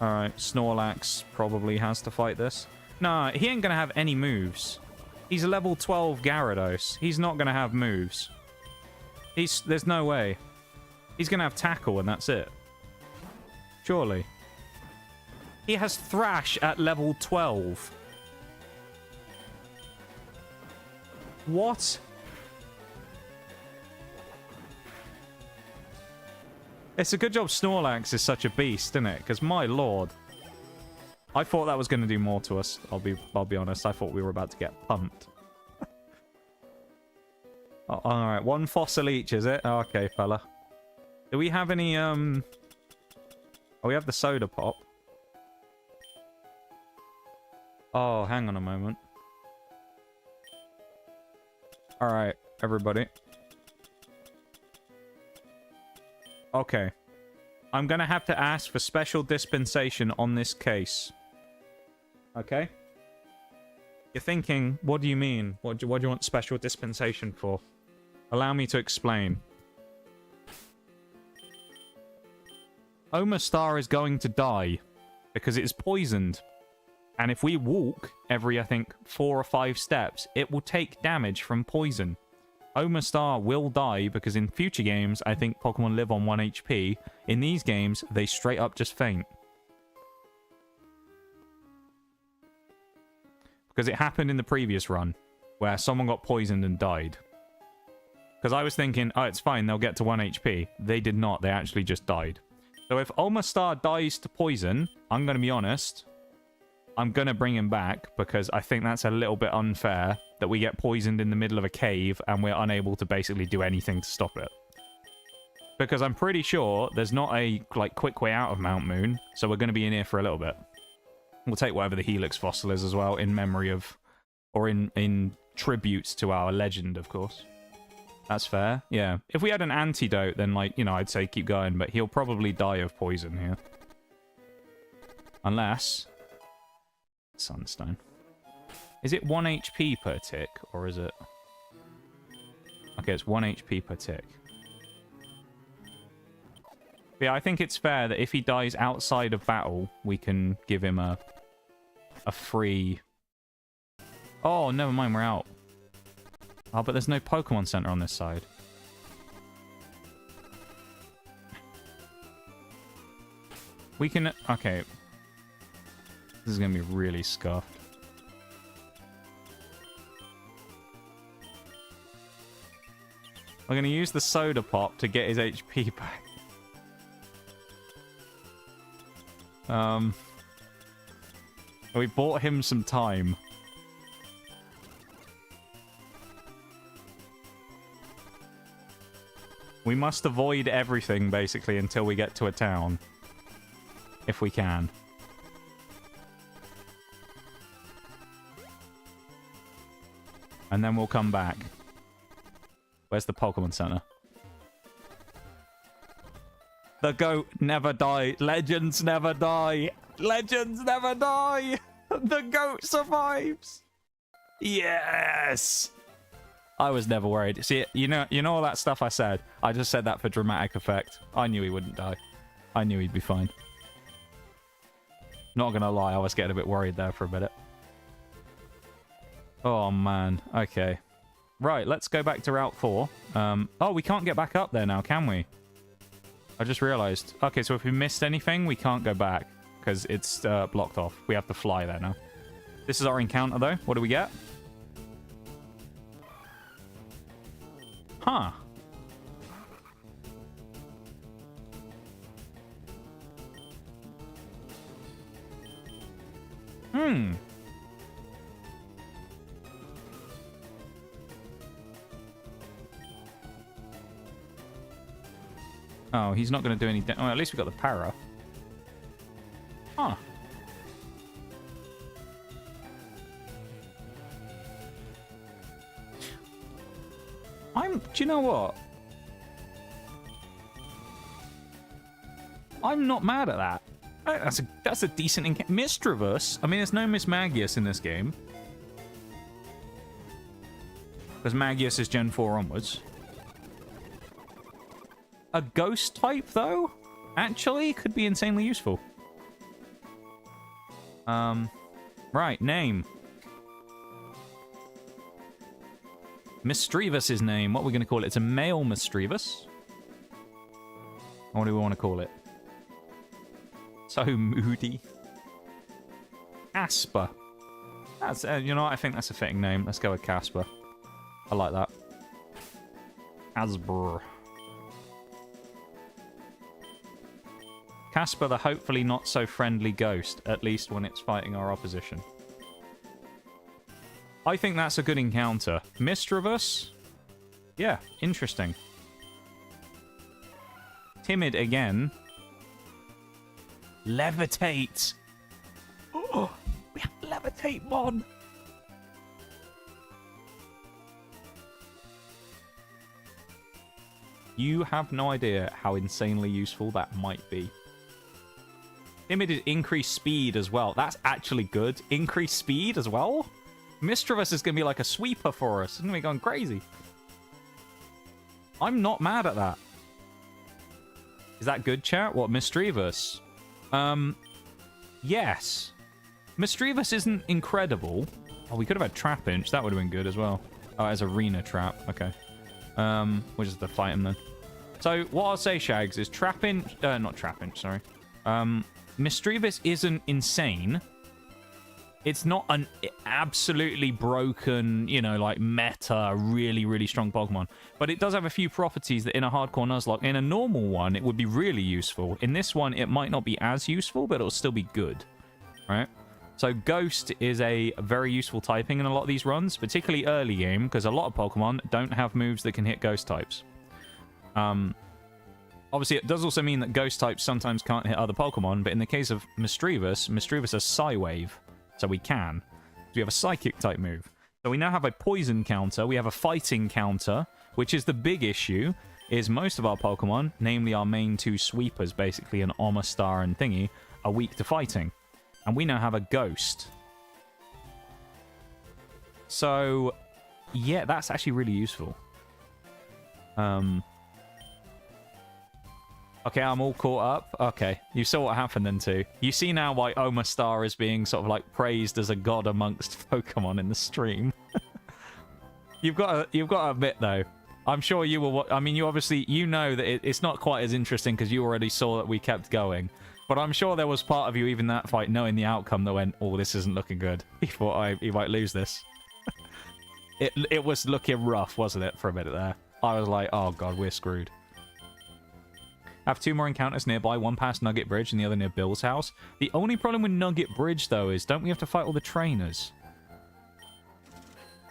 Alright, Snorlax probably has to fight this. Nah, he ain't gonna have any moves. He's a level 12 Gyarados. He's not gonna have moves. There's no way. He's gonna have Tackle and that's it. Surely. He has Thrash at level 12. What? It's a good job Snorlax is such a beast, isn't it? Because my lord, I thought that was going to do more to us. I'll be honest. I thought we were about to get pumped. Oh, all right, one fossil each, is it? Okay, fella. Do we have any? Oh, we have the soda pop. Oh, hang on a moment. All right, everybody. Okay. I'm going to have to ask for special dispensation on this case. Okay? You're thinking, what do you mean? What do you want special dispensation for? Allow me to explain. Omastar is going to die because it is poisoned. And if we walk every, I think, 4 or 5 steps, it will take damage from poison. Omastar will die because in future games, I think Pokemon live on 1 HP. In these games, they straight up just faint. Because it happened in the previous run, where someone got poisoned and died. Because I was thinking, oh, it's fine, they'll get to 1 HP. They did not, they actually just died. So if Omastar dies to poison, I'm going to be honest, I'm going to bring him back, because I think that's a little bit unfair that we get poisoned in the middle of a cave and we're unable to basically do anything to stop it. Because I'm pretty sure there's not a quick way out of Mount Moon, so we're going to be in here for a little bit. We'll take whatever the Helix fossil is as well, in memory of, or in tribute to our legend, of course. That's fair, yeah. If we had an antidote, then, I'd say keep going, but he'll probably die of poison here. Unless... Sunstone. Is it 1 HP per tick, or is it... Okay, it's 1 HP per tick. But yeah, I think it's fair that if he dies outside of battle, we can give him a free... Oh, never mind, we're out. Oh, but there's no Pokemon Center on this side. We can... Okay. This is going to be really scuffed. We're going to use the soda pop to get his HP back. We bought him some time. We must avoid everything, basically, until we get to a town. If we can. And then we'll come back. Where's the Pokemon Center? The goat never die. Legends never die. Legends never die. The goat survives. Yes. I was never worried. See, you know all that stuff I said? I just said that for dramatic effect. I knew he wouldn't die. I knew he'd be fine. Not gonna lie, I was getting a bit worried there for a minute. Oh, man. Okay. Right, let's go back to Route 4. Oh, we can't get back up there now, can we? I just realized. Okay, so if we missed anything, we can't go back because it's blocked off. We have to fly there now. This is our encounter, though. What do we get? Huh. Hmm. Oh, he's not going to do any... Well, at least we got the para. Huh. Do you know what? I'm not mad at that. That's a decent Mistravus. I mean, there's no Miss Magius in this game. Because Magius is Gen 4 onwards. A ghost type, though, actually could be insanely useful. Right, name. Misdreavus' name. What are we going to call it? It's a male Misdreavus. What do we want to call it? So moody. Casper. That's, you know what? I think that's a fitting name. Let's go with Casper. I like that. Casper. Casper, the hopefully not so friendly ghost, at least when it's fighting our opposition. I think that's a good encounter. Mistravus? Yeah, interesting. Timid again. Levitate! Oh, we have Levitate Mon! You have no idea how insanely useful that might be. Timid is increased speed as well. That's actually good. Increased speed as well? Mistravus is going to be like a sweeper for us. It's going to be going crazy. I'm not mad at that. Is that good, chat? What, Misdreavus? Yes. Misdreavus isn't incredible. Oh, we could have had Trap Inch. That would have been good as well. Oh, as Arena Trap. Okay. We'll just have to fight him then. So, what I'll say, Shags, is Trap Inch... not Trap Inch, sorry. Misdreavus isn't insane. It's not an absolutely broken, you know, like meta, really, really strong Pokemon. But it does have a few properties that in a hardcore Nuzlocke, in a normal one, it would be really useful. In this one, it might not be as useful, but it'll still be good. Right? So Ghost is a very useful typing in a lot of these runs, particularly early game, because a lot of Pokemon don't have moves that can hit Ghost types. Obviously, it does also mean that Ghost types sometimes can't hit other Pokemon, but in the case of Misdreavus has Psy-Wave. So we can. We have a Psychic type move. So we now have a Poison counter. We have a Fighting counter, which is the big issue, is most of our Pokemon, namely our main two sweepers, basically an Omastar and Thingy, are weak to Fighting. And we now have a Ghost. So, yeah, that's actually really useful. Okay, I'm all caught up. Okay, you saw what happened then too. You see now why Omastar is being sort of like praised as a god amongst Pokemon in the stream. You've got to admit though. I'm sure you will. I mean, you know that it's not quite as interesting because you already saw that we kept going. But I'm sure there was part of you, even that fight, knowing the outcome, that went, "Oh, this isn't looking good." He thought he might lose this. It was looking rough, wasn't it, for a minute there? I was like, "Oh god, we're screwed." I have 2 more encounters nearby, one past Nugget Bridge and the other near Bill's house. The only problem with Nugget Bridge, though, is don't we have to fight all the trainers?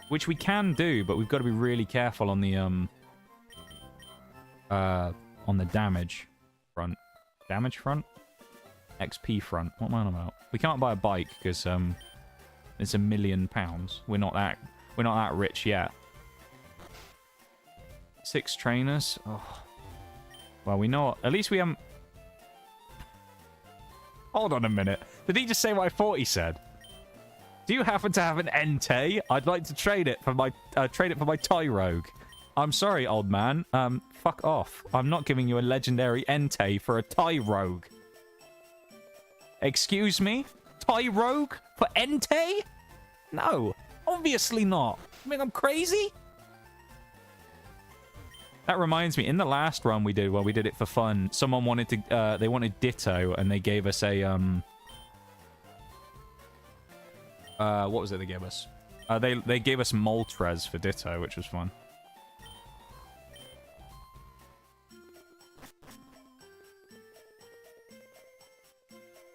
Which we can do, but we've got to be really careful on the damage front. Damage front? XP front. What am I on about? We can't buy a bike because it's £1 million. We're not that rich yet. 6 trainers. Oh. Well, we know... At least we haven't... Hold on a minute. Did he just say what I thought he said? Do you happen to have an Entei? I'd like to trade it for my Tyrogue. I'm sorry, old man. Fuck off. I'm not giving you a legendary Entei for a Tyrogue. Excuse me? Tie Rogue for Entei? No, obviously not. I mean, I'm crazy. That reminds me, in the last run we did, well, we did it for fun. Someone wanted to, they wanted Ditto, and they gave us a, what was it they gave us? They gave us Moltres for Ditto, which was fun.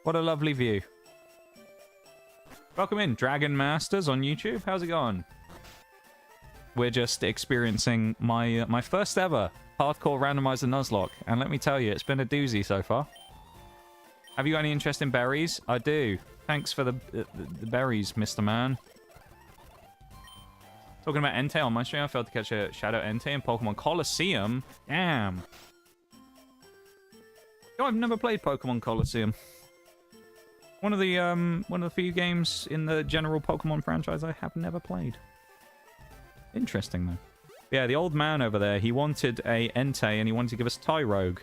What a lovely view. Welcome in, Dragon Masters on YouTube. How's it going? We're just experiencing my first ever hardcore randomizer nuzlocke, and let me tell you, it's been a doozy so far. Have you got any interest in berries? I do. Thanks for the berries, Mr. Man. Talking about Entei on my stream, I failed to catch a Shadow Entei in Pokemon Colosseum. Damn. No, I've never played Pokemon Colosseum. One of the few games in the general Pokemon franchise I have never played. Interesting, though. Yeah, the old man over there, he wanted a Entei and he wanted to give us Tie Rogue.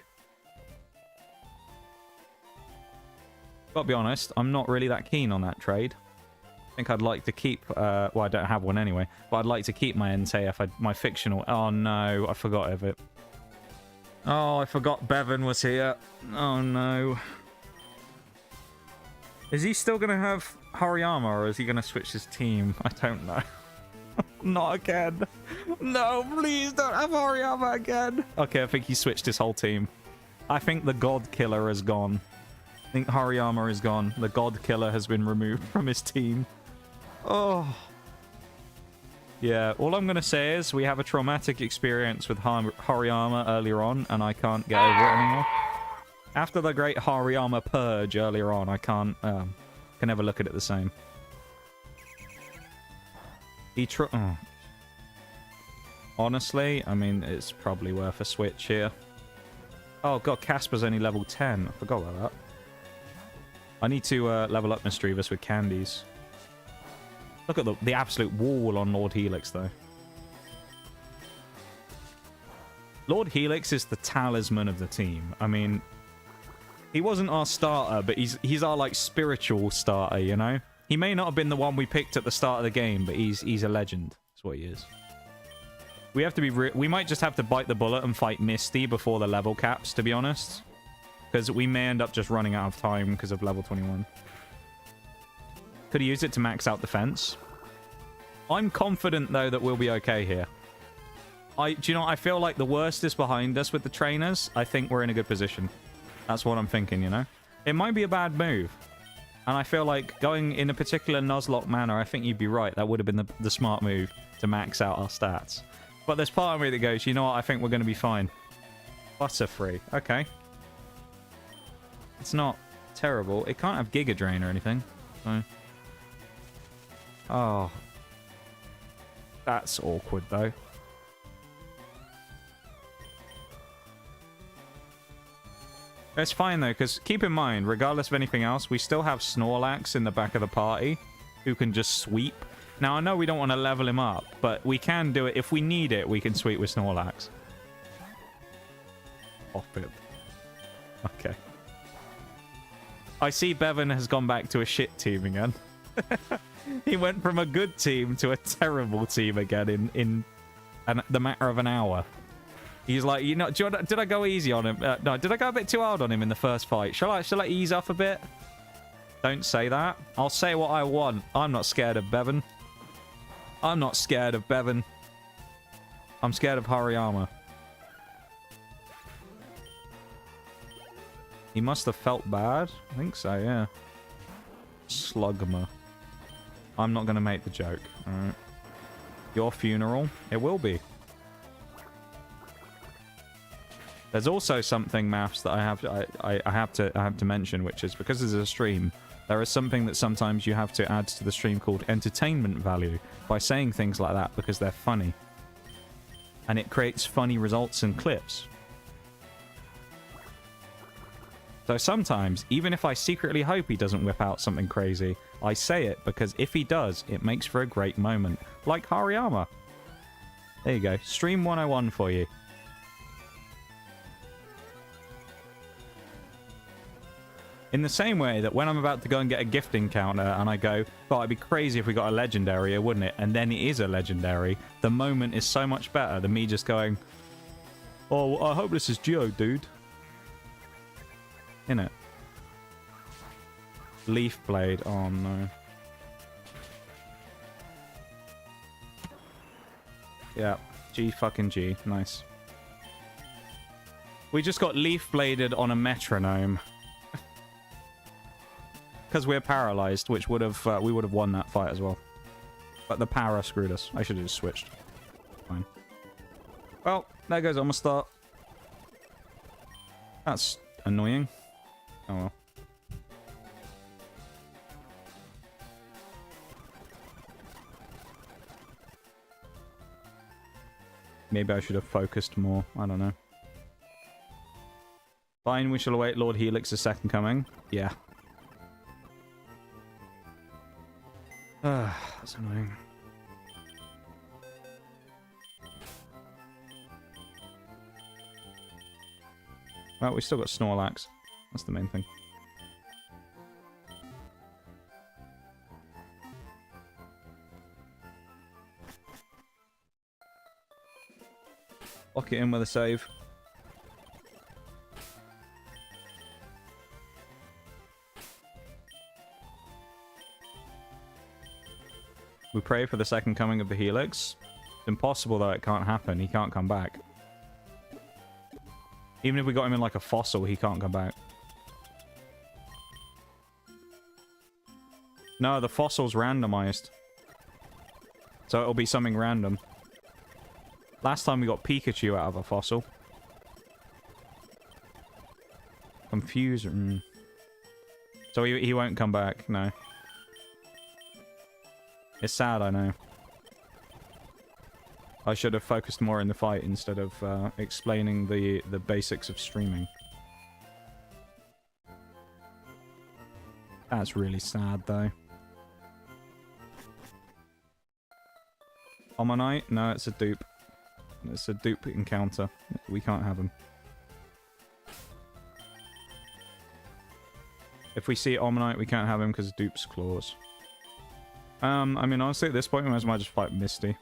Gotta be honest, I'm not really that keen on that trade. I think I'd like to keep, well, I don't have one anyway, but I'd like to keep my Entei if my fictional... Oh, no, I forgot of it. Oh, I forgot Bevan was here. Oh, no. Is he still going to have Hariyama, or is he going to switch his team? I don't know. Not again. No, please don't have Hariyama again. Okay, I think he switched his whole team. I think the God Killer is gone. I think Hariyama is gone. The God Killer has been removed from his team. Oh. Yeah, all I'm going to say is we have a traumatic experience with Hariyama earlier on, and I can't get over it anymore. After the great Hariyama purge earlier on, I can never look at it the same. Oh. Honestly, I mean, it's probably worth a switch here. Oh god, Casper's only level 10. I forgot about that. I need to level up Mischievous with candies. Look at the absolute wall on Lord Helix, though. Lord Helix is the talisman of the team. I mean, he wasn't our starter, but he's our, like, spiritual starter, you know? He may not have been the one we picked at the start of the game, but he's a legend. That's what he is. We have to be... we might just have to bite the bullet and fight Misty before the level caps, to be honest. Because we may end up just running out of time because of level 21. Could have used it to max out defense. I'm confident, though, that we'll be okay here. Do you know, I feel like the worst is behind us with the trainers. I think we're in a good position. That's what I'm thinking, you know? It might be a bad move. And I feel like going in a particular Nuzlocke manner, I think you'd be right. That would have been the smart move to max out our stats. But there's part of me that goes, you know what? I think we're going to be fine. Butterfree. Okay. It's not terrible. It can't have Giga Drain or anything. So. Oh. That's awkward, though. It's fine, though, because keep in mind, regardless of anything else, we still have Snorlax in the back of the party who can just sweep. Now, I know we don't want to level him up, but we can do it. If we need it, we can sweep with Snorlax. Off it. Okay. I see Bevan has gone back to a shit team again. He went from a good team to a terrible team again in the matter of an hour. He's like, you know, did I go easy on him? No, did I go a bit too hard on him in the first fight? Shall I ease off a bit? Don't say that. I'll say what I want. I'm not scared of Bevan. I'm not scared of Bevan. I'm scared of Hariyama. He must have felt bad. I think so, yeah. Slugma. I'm not going to make the joke. All right. Your funeral? It will be. There's also something, Maths, that I have to mention, which is because this is a stream, there is something that sometimes you have to add to the stream called entertainment value by saying things like that because they're funny. And it creates funny results and clips. So sometimes, even if I secretly hope he doesn't whip out something crazy, I say it because if he does, it makes for a great moment. Like Hariyama. There you go. Stream 101 for you. In the same way that when I'm about to go and get a gift encounter and I go, oh, it'd be crazy if we got a legendary here, wouldn't it? And then it is a legendary. The moment is so much better than me just going, oh, I hope this is Geo, dude. Innit? Leaf Blade. Oh, no. Yeah. G fucking G. Nice. We just got leaf bladed on a metronome. Because we're paralyzed, which would have we would have won that fight as well. But the para screwed us. I should have just switched. Fine. Well, there goes almost start. That's annoying. Oh well. Maybe I should have focused more. I don't know. Fine, we shall await Lord Helix's second coming. Yeah. That's annoying. Well, we still got Snorlax. That's the main thing. Lock it in with a save. We pray for the second coming of the Helix. It's impossible though, it can't happen. He can't come back. Even if we got him in like a fossil, he can't come back. No, the fossil's randomized. So it'll be something random. Last time we got Pikachu out of a fossil. Confused. So he won't come back, no. It's sad, I know. I should have focused more in the fight instead of explaining the basics of streaming. That's really sad, though. Omanyte? No, it's a dupe. It's a dupe encounter. We can't have him. If we see Omanyte, we can't have him because dupe's claws. I mean, honestly, at this point, we might as well just fight Misty.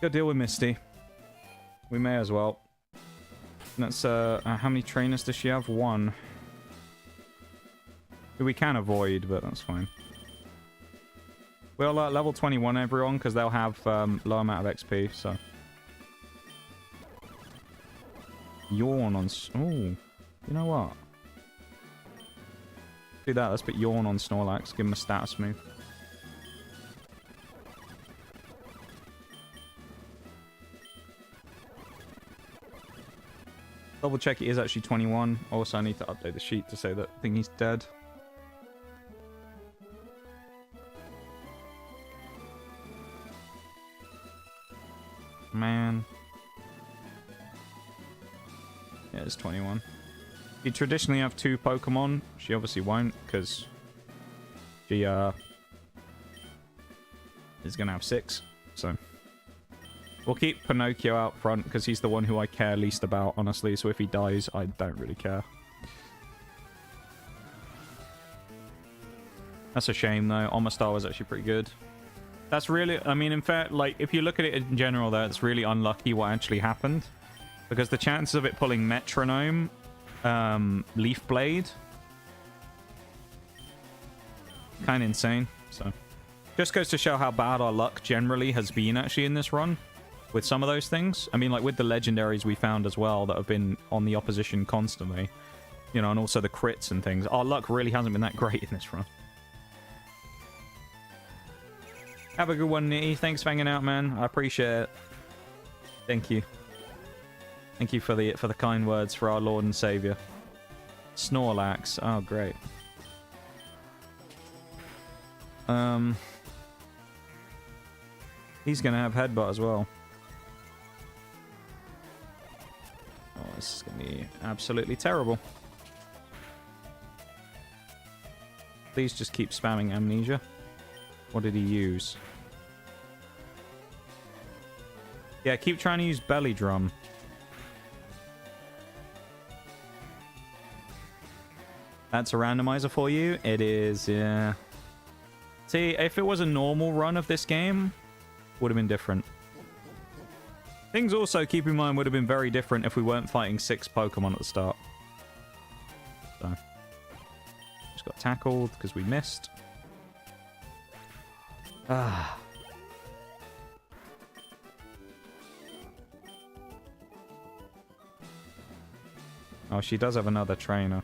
Go deal with Misty. We may as well. That's, how many trainers does she have? 1. We can avoid, but that's fine. We'll level 21 everyone, because they'll have low amount of XP, so. Yawn on... Oh, you know what? Do that, let's put Yawn on Snorlax, give him a status move. Double check it is actually 21. Also, I need to update the sheet to say that I think he's dead. Man. Yeah, it's 21. You traditionally have 2 Pokemon. She obviously won't, because she is going to have 6. So we'll keep Pinocchio out front, because he's the one who I care least about, honestly. So if he dies, I don't really care. That's a shame, though. Omastar was actually pretty good. That's really... I mean, in fact, like, if you look at it in general, though, it's really unlucky what actually happened. Because the chances of it pulling Metronome... Leaf Blade. Kind of insane. So, just goes to show how bad our luck generally has been actually in this run with some of those things. I mean, like with the legendaries we found as well that have been on the opposition constantly, you know, and also the crits and things. Our luck really hasn't been that great in this run. Have a good one, Nitty. Thanks for hanging out, man. I appreciate it. Thank you. Thank you for the kind words for our Lord and Savior. Snorlax. Oh, great. He's gonna have Headbutt as well. Oh, this is gonna be absolutely terrible. Please just keep spamming Amnesia. What did he use? Yeah, keep trying to use Belly Drum. That's a randomizer for you. It is, yeah. See, if it was a normal run of this game, would have been different. Things also, keep in mind, would have been very different if we weren't fighting 6 Pokemon at the start. So, just got tackled because we missed. Ah. Oh, she does have another trainer.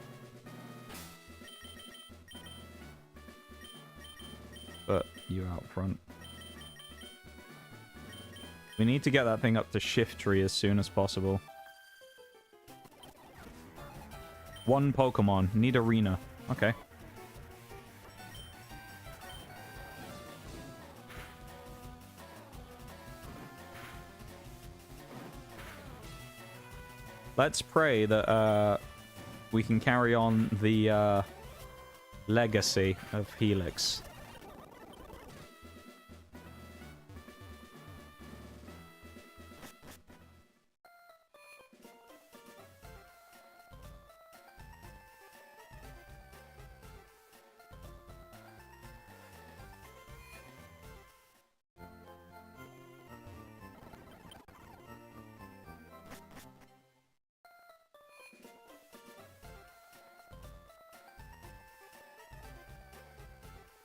But you out front. We need to get that thing up to Shift Tree as soon as possible. 1 Pokemon. Need Arena. Okay. Let's pray that we can carry on the legacy of Helix.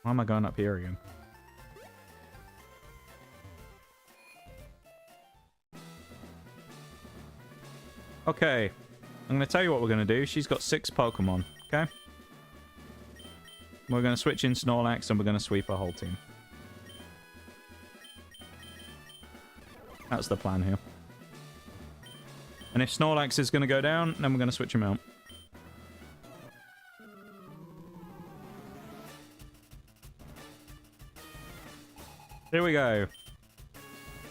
Why am I going up here again? Okay. I'm going to tell you what we're going to do. She's got 6 Pokemon, okay? We're going to switch in Snorlax and we're going to sweep our whole team. That's the plan here. And if Snorlax is going to go down, then we're going to switch him out. Here we go.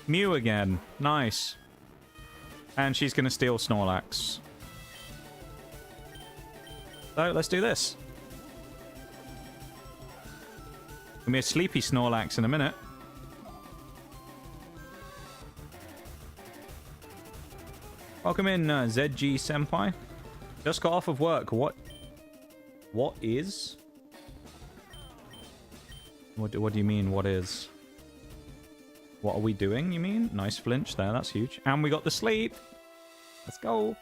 Mew again. Nice. And she's going to steal Snorlax. So, let's do this. Gonna be a sleepy Snorlax in a minute. Welcome in, ZG Senpai. Just got off of work. What is? What do you mean, what is? What are we doing, you mean? Nice flinch there, that's huge. And we got the sleep. Let's go.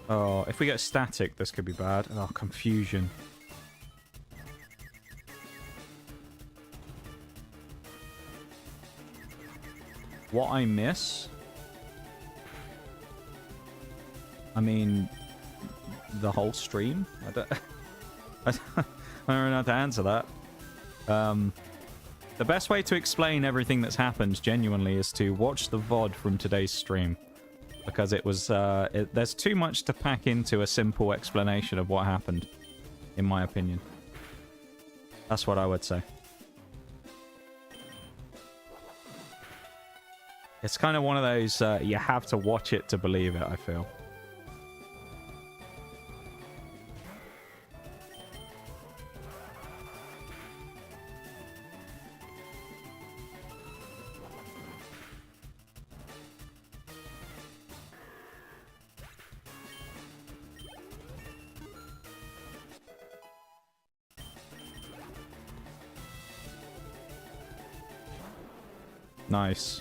Oh, if we get static, this could be bad. Oh, confusion. What I miss? I mean, the whole stream? I don't know how to answer that. The best way to explain everything that's happened, genuinely, is to watch the VOD from today's stream. Because it was, there's too much to pack into a simple explanation of what happened, in my opinion. That's what I would say. It's kind of one of those, you have to watch it to believe it, I feel. Nice.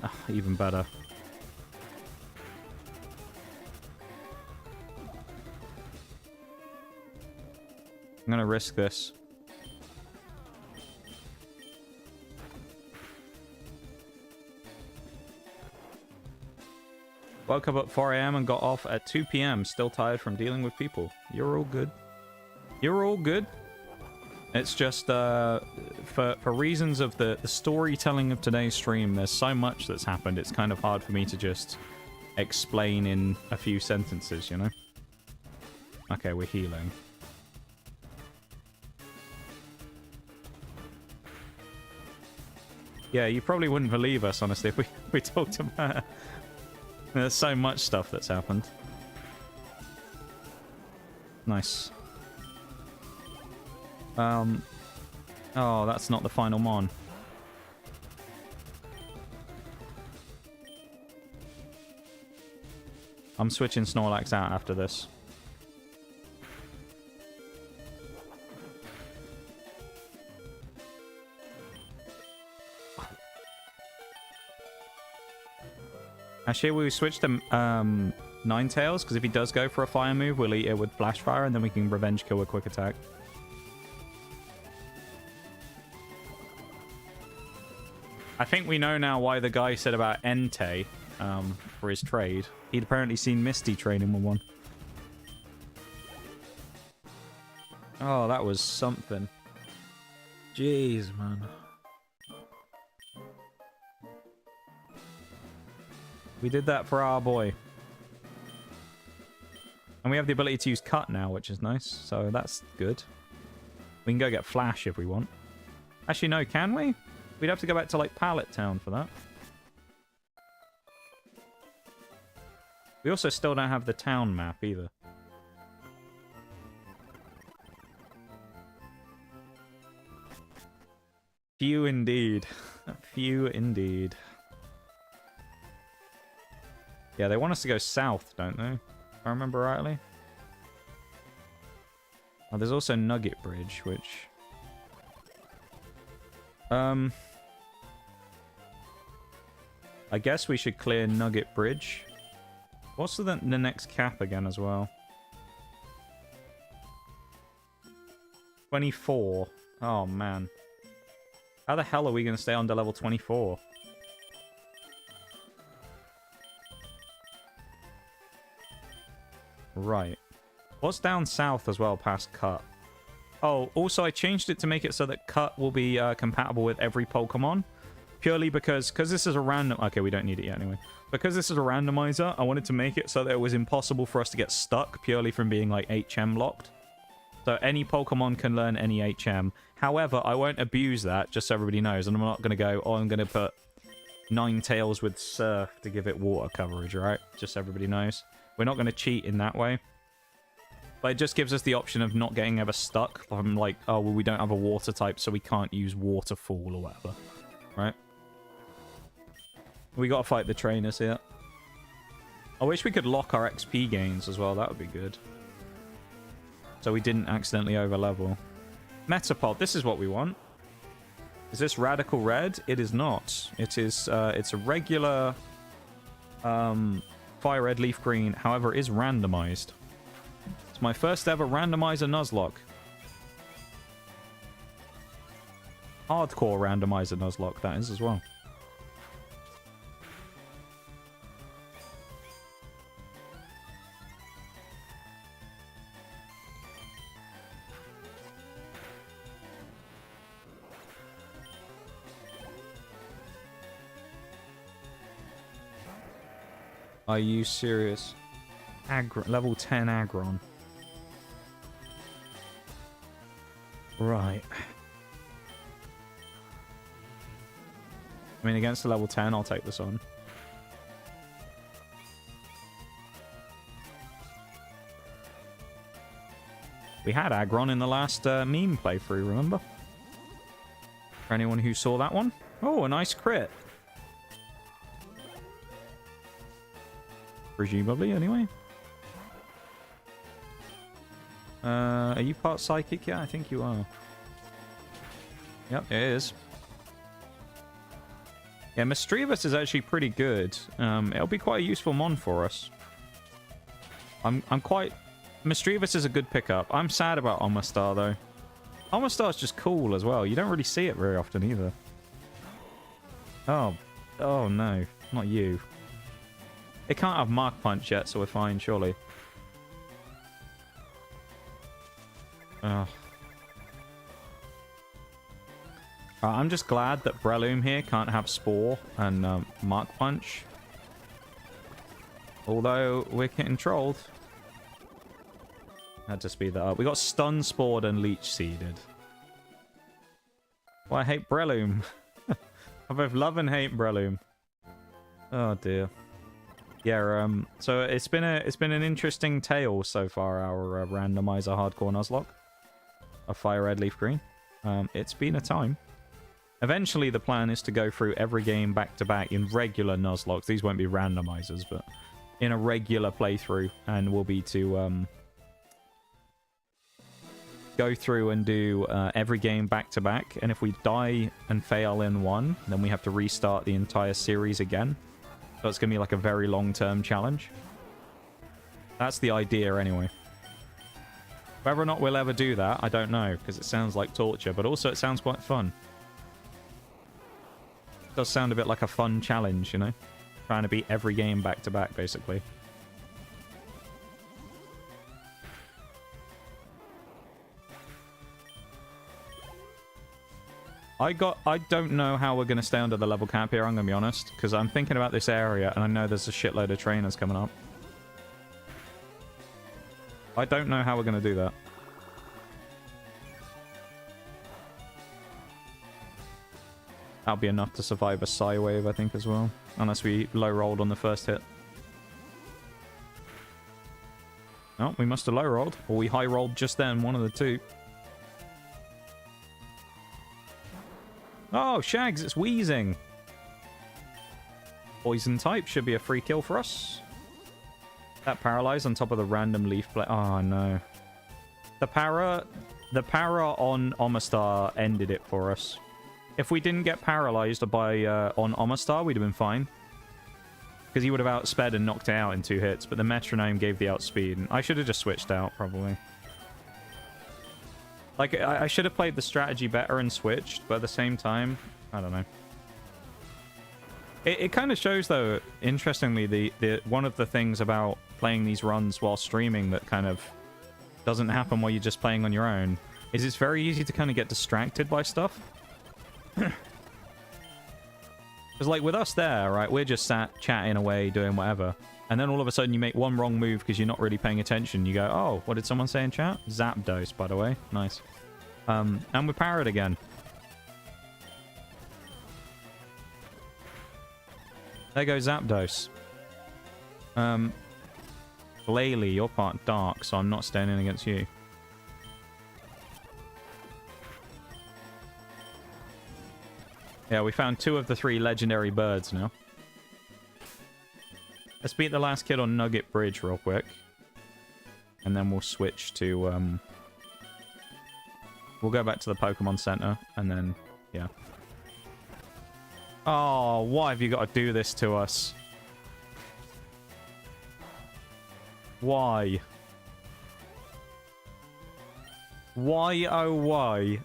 Ah, even better. I'm gonna risk this. Woke up at 4 AM and got off at 2 PM. Still tired from dealing with people. You're all good. You're all good. It's just, for reasons of the storytelling of today's stream, there's so much that's happened, it's kind of hard for me to just explain in a few sentences, you know? Okay, we're healing. Yeah, you probably wouldn't believe us, honestly, if we talked about There's so much stuff that's happened. Nice. Oh, that's not the final mon. I'm switching Snorlax out after this. Actually, we switch to Ninetales, because if he does go for a fire move, we'll eat it with Flash Fire, and then we can revenge kill with Quick Attack. I think we know now why the guy said about Entei for his trade. He'd apparently seen Misty training with one. Oh, that was something. Jeez, man. We did that for our boy. And we have the ability to use Cut now, which is nice. So that's good. We can go get Flash if we want. Actually, no, can we? We'd have to go back to, like, Pallet Town for that. We also still don't have the town map, either. Few indeed. Few indeed. Yeah, they want us to go south, don't they? If I remember rightly. Oh, there's also Nugget Bridge, which... I guess we should clear Nugget Bridge. What's the next cap again as well? 24. Oh, man. How the hell are we going to stay on to level 24? Right. What's down south as well past Cut? Oh, also I changed it to make it so that Cut will be compatible with every Pokemon. Purely because this is a random... Okay, we don't need it yet anyway. Because this is a randomizer, I wanted to make it so that it was impossible for us to get stuck purely from being, like, HM locked. So any Pokemon can learn any HM. However, I won't abuse that, just so everybody knows. And I'm not going to go, oh, I'm going to put Ninetales with Surf to give it water coverage, right? Just so everybody knows. We're not going to cheat in that way. But it just gives us the option of not getting ever stuck. I'm like, oh, well, we don't have a water type, so we can't use Waterfall or whatever. Right? We gotta fight the trainers here. I wish we could lock our XP gains as well. That would be good. So we didn't accidentally overlevel. Metapod, this is what we want. Is this Radical Red? It is not. It is, it's a regular Fire Red Leaf Green. However, it is randomized. It's my first ever randomizer Nuzlocke. Hardcore randomizer Nuzlocke, that is as well. Are you serious? Level 10 Aggron. Right. I mean, against the level 10, I'll take this on. We had Aggron in the last meme playthrough, remember? For anyone who saw that one. Oh, a nice crit. Presumably, anyway. Are you part Psychic? Yeah, I think you are. Yep, it is. Yeah, Mischievous is actually pretty good. It'll be quite a useful mon for us. I'm quite... Mischievous is a good pickup. I'm sad about Omastar, though. Omastar's just cool as well. You don't really see it very often, either. Oh. Oh, no. Not you. It can't have Mark Punch yet, so we're fine, surely. Oh. I'm just glad that Breloom here can't have Spore and Mark Punch. Although, we're getting trolled. Had to speed that up. We got Stun Spored and Leech Seeded. Well, I hate Breloom. I both love and hate Breloom. Oh, dear. Yeah, so it's been an interesting tale so far, our randomizer hardcore nuzlocke of Fire Red Leaf Green. It's been a time. Eventually the plan is to go through every game back to back in regular nuzlocks. These won't be randomizers, but in a regular playthrough, and will be to go through and do every game back to back, and if we die and fail in one, then we have to restart the entire series again. So it's going to be like a very long-term challenge. That's the idea anyway. Whether or not we'll ever do that, I don't know, because it sounds like torture, but also it sounds quite fun. It does sound a bit like a fun challenge, you know? Trying to beat every game back to back, basically. I don't know how we're going to stay under the level cap here, I'm going to be honest. Because I'm thinking about this area, and I know there's a shitload of trainers coming up. I don't know how we're going to do that. That'll be enough to survive a Psy wave, I think, as well. Unless we low-rolled on the first hit. No, we must have low-rolled. Or we high-rolled just then, one of the two. Oh, Shags, it's wheezing. Poison type should be a free kill for us. That paralyzed on top of the random leaf play. Oh, no. The para on Omastar ended it for us. If we didn't get paralyzed by on Omastar, we'd have been fine. Because he would have outsped and knocked it out in 2 hits, but the metronome gave the outspeed. And I should have just switched out, probably. Like, I should have played the strategy better and switched, but at the same time, I don't know. It kind of shows, though, interestingly, the one of the things about playing these runs while streaming that kind of doesn't happen while you're just playing on your own, is it's very easy to kind of get distracted by stuff. Because, like, with us there, right, we're just sat chatting away, doing whatever. And then all of a sudden you make one wrong move because you're not really paying attention. You go, oh, what did someone say in chat? Zapdos, by the way. Nice. And we're parried again. There goes Zapdos. Glalie, you're part dark, so I'm not standing against you. Yeah, we found 2 of the 3 legendary birds now. Let's beat the last kid on Nugget Bridge real quick. And then we'll switch to, we'll go back to the Pokemon Center, and then, yeah. Oh, why have you got to do this to us? Why? Why, oh why?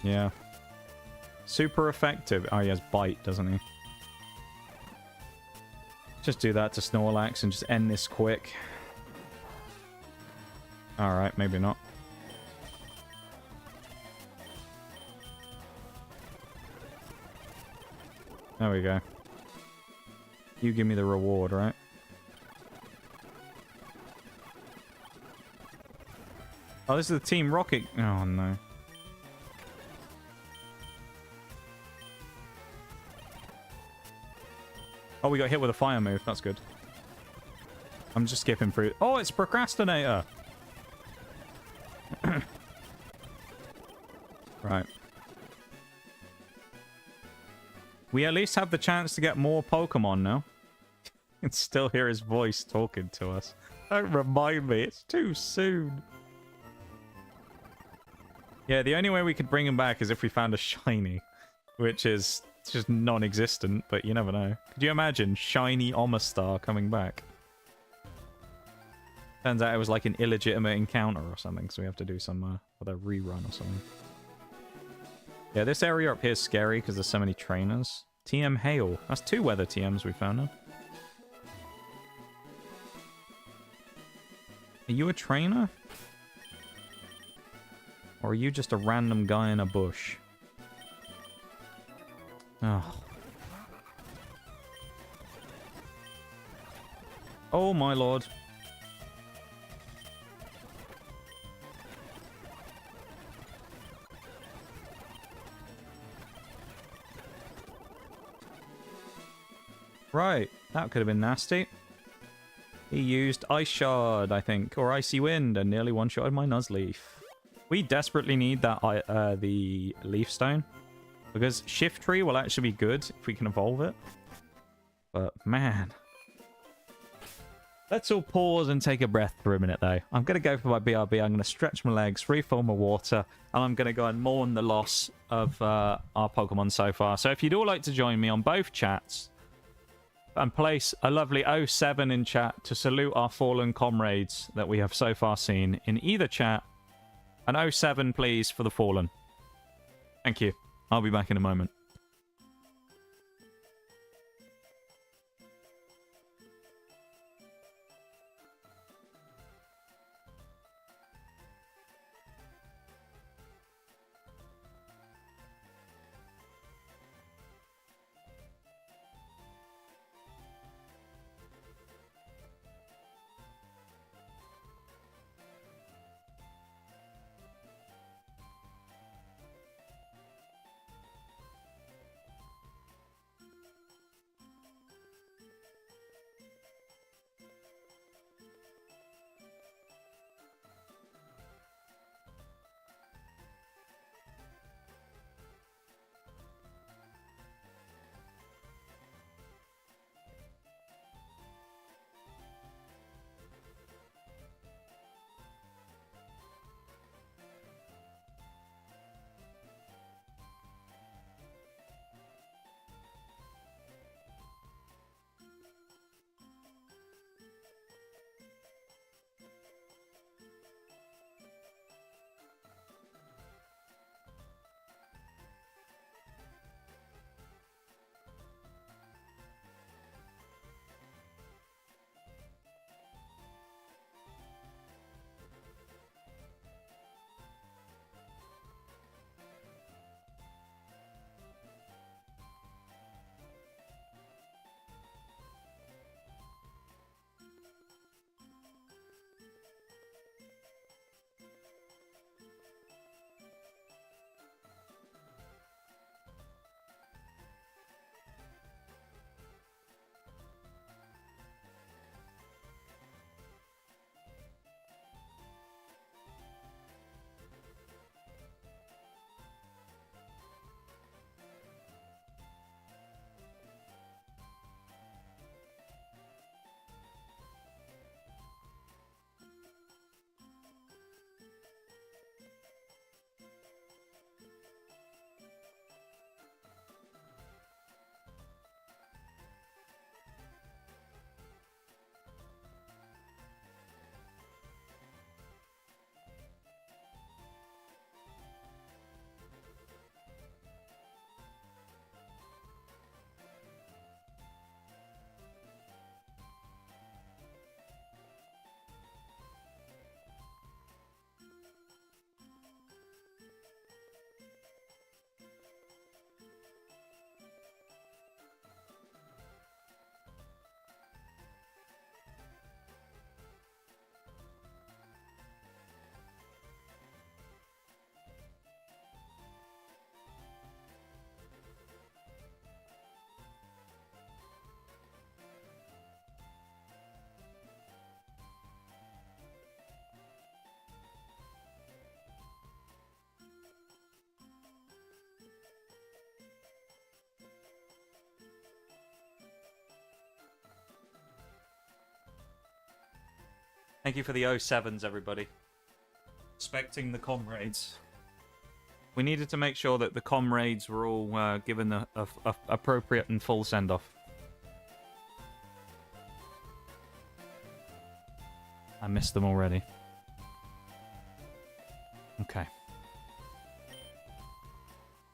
Yeah. Super effective. Oh, he has Bite, doesn't he? Just do that to Snorlax and just end this quick. Alright, maybe not. There we go. You give me the reward, right? Oh, this is the Team Rocket. Oh, no. Oh, we got hit with a fire move. That's good. I'm just skipping through. Oh, it's Procrastinator. Right. We at least have the chance to get more Pokemon now. You can still hear his voice talking to us. Don't remind me. It's too soon. Yeah, the only way we could bring him back is if we found a shiny. Which is... it's just non-existent, but you never know. Could you imagine shiny Omastar coming back? Turns out it was like an illegitimate encounter or something, so we have to do some other rerun or something. Yeah, this area up here is scary because there's so many trainers. TM Hail. That's 2 weather TMs we found now. Are you a trainer? Or are you just a random guy in a bush? Oh. Oh my lord. Right, that could have been nasty. He used Ice Shard, I think, or Icy Wind, and nearly one-shotted my Nuzleaf. We desperately need that the Leaf Stone, because Shift Tree will actually be good if we can evolve it. But, man. Let's all pause and take a breath for a minute, though. I'm going to go for my BRB. I'm going to stretch my legs, refill my water, and I'm going to go and mourn the loss of our Pokemon so far. So if you'd all like to join me on both chats, and place a lovely 07 in chat to salute our fallen comrades that we have so far seen in either chat. An 07, please, for the fallen. Thank you. I'll be back in a moment. Thank you for the 07s, everybody. Respecting the comrades. We needed to make sure that the comrades were all given the appropriate and full send-off. I missed them already. Okay.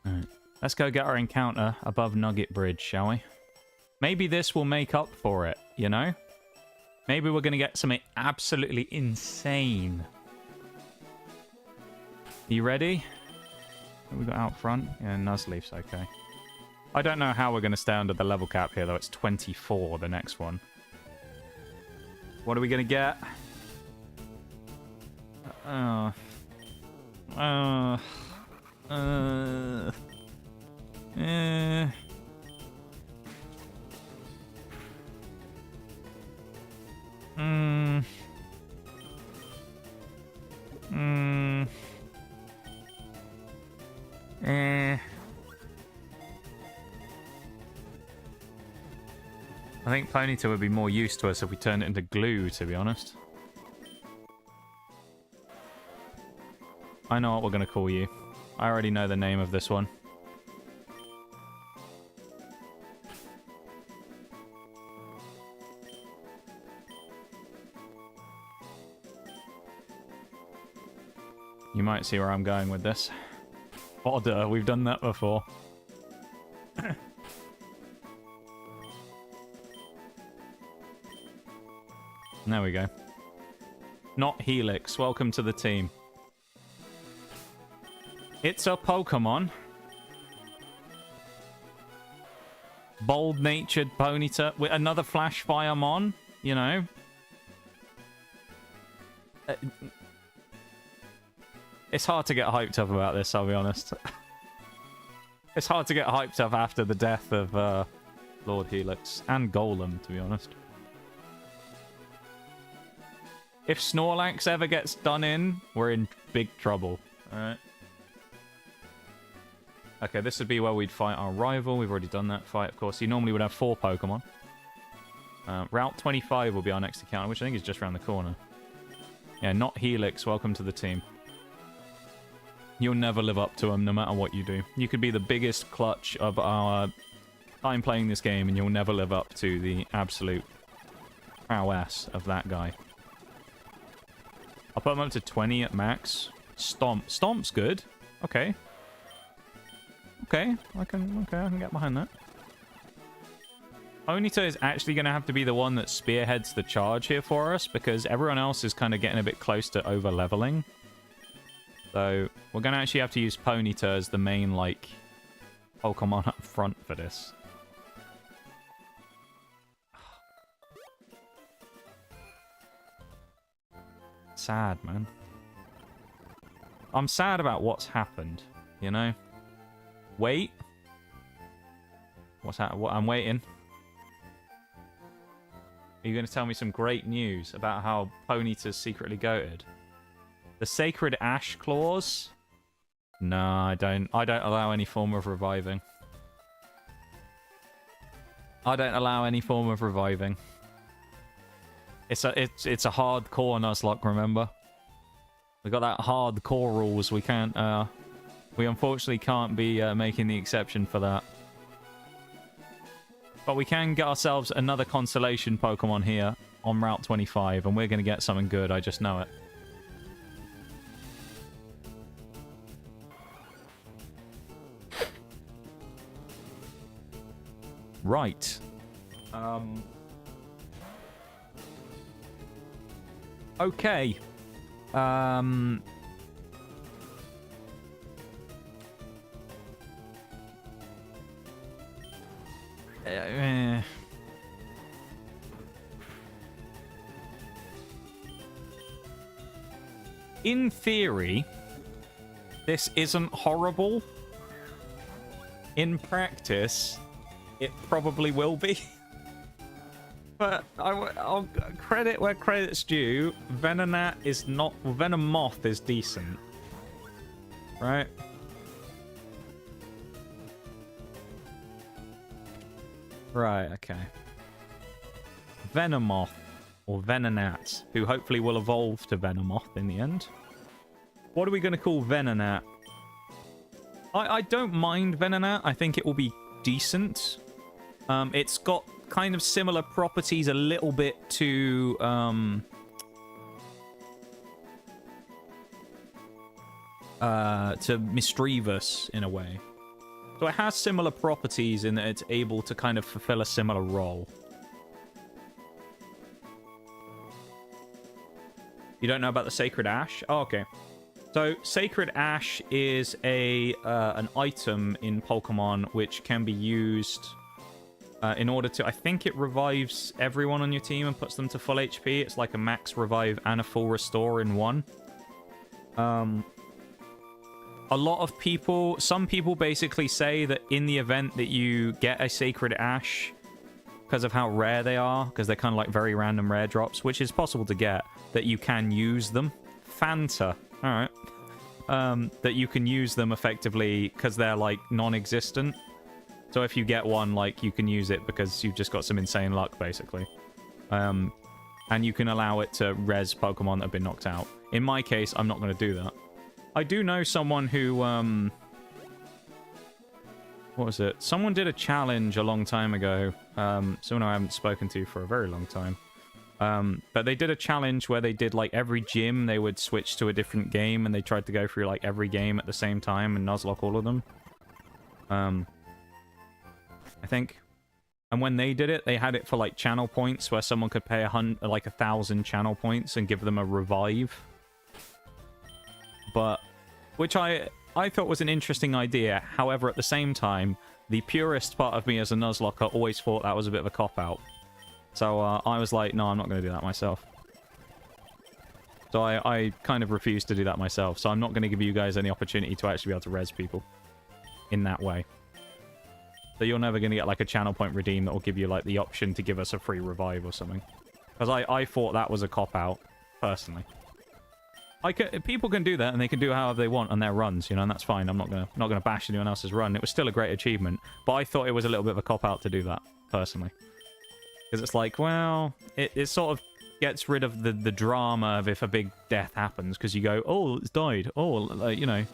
Alright. Let's go get our encounter above Nugget Bridge, shall we? Maybe this will make up for it, you know? Maybe we're going to get something absolutely insane. You ready? What we got out front? Yeah, Nuzleaf's okay. I don't know how we're going to stay under the level cap here, though. It's 24, the next one. What are we gonna get? Uh, uh, eh. I think Ponyta would be more used to us if we turned it into glue, to be honest. I know what we're going to call you. I already know the name of this one. You might see where I'm going with this. Fodder, we've done that before. There we go. Not Helix, welcome to the team. It's a Pokemon. Bold-natured Ponyta with another Flash Fireman, you know. It's hard to get hyped up about this, I'll be honest. It's hard to get hyped up after the death of Lord Helix and Golem, to be honest. If Snorlax ever gets done in, we're in big trouble. Alright. Okay, this would be where we'd fight our rival. We've already done that fight, of course. You normally would have 4 Pokemon. Route 25 will be our next encounter, which I think is just around the corner. Yeah, not Helix. Welcome to the team. You'll never live up to him, no matter what you do. You could be the biggest clutch of our time playing this game, and you'll never live up to the absolute prowess of that guy. I'll put him up to 20 at max. Stomp. Stomp's good. Okay. Okay, I can get behind that. Ponyta is actually going to have to be the one that spearheads the charge here for us, because everyone else is kind of getting a bit close to over-leveling. So, we're going to actually have to use Ponyta as the main, like, Pokemon up front for this. Sad, man. I'm sad about what's happened, you know? Wait. What's that? What? I'm waiting. Are you going to tell me some great news about how Ponyta's secretly goated? The Sacred Ash Clause? No, I don't. I don't allow any form of reviving. I don't allow any form of reviving. It's a hardcore Nuzlocke, remember? We got that hardcore rules. We can't. We unfortunately can't be making the exception for that. But we can get ourselves another consolation Pokemon here on Route 25, and we're going to get something good. I just know it. Right. Okay. In theory, this isn't horrible. In practice, it probably will be. But I'll credit where credit's due. Venonat is not... Venomoth is decent. Right? Right, okay. Venomoth, or Venonat, who hopefully will evolve to Venomoth in the end. What are we going to call Venonat? I don't mind Venonat. I think it will be decent. It's got kind of similar properties a little bit to Misdreavus in a way. So it has similar properties in that it's able to kind of fulfill a similar role. You don't know about the Sacred Ash? Oh, okay. So Sacred Ash is an item in Pokemon which can be used in order to... I think it revives everyone on your team and puts them to full HP. It's like a max revive and a full restore in one. A lot of people... Some people basically say that in the event that you get a Sacred Ash, because of how rare they are, because they're kind of like very random rare drops, which is possible to get, that you can use them. Fanta. Alright. That you can use them effectively because they're like non-existent. So if you get one, like, you can use it because you've just got some insane luck, basically. And you can allow it to res Pokemon that have been knocked out. In my case, I'm not going to do that. I do know someone who, what was it? Someone did a challenge a long time ago. Someone I haven't spoken to for a very long time. But they did a challenge where they did, like, every gym, they would switch to a different game, and they tried to go through, like, every game at the same time and nuzlocke all of them. I think. And when they did it, they had it for, like, channel points, where someone could pay 1,000 channel points and give them a revive. But, which I thought was an interesting idea. However, at the same time, the purist part of me as a nuzlocker always thought that was a bit of a cop-out. So I was like, no, I'm not going to do that myself. So I kind of refused to do that myself. So I'm not going to give you guys any opportunity to actually be able to res people in that way. So you're never going to get like a channel point redeem that will give you like the option to give us a free revive or something. Because I thought that was a cop-out, personally. People can do that, and they can do however they want on their runs, you know, and that's fine. I'm not gonna bash anyone else's run. It was still a great achievement, but I thought it was a little bit of a cop-out to do that, personally. Because it's like, well, it sort of gets rid of the drama of if a big death happens, because you go, oh, it's died. Oh, you know.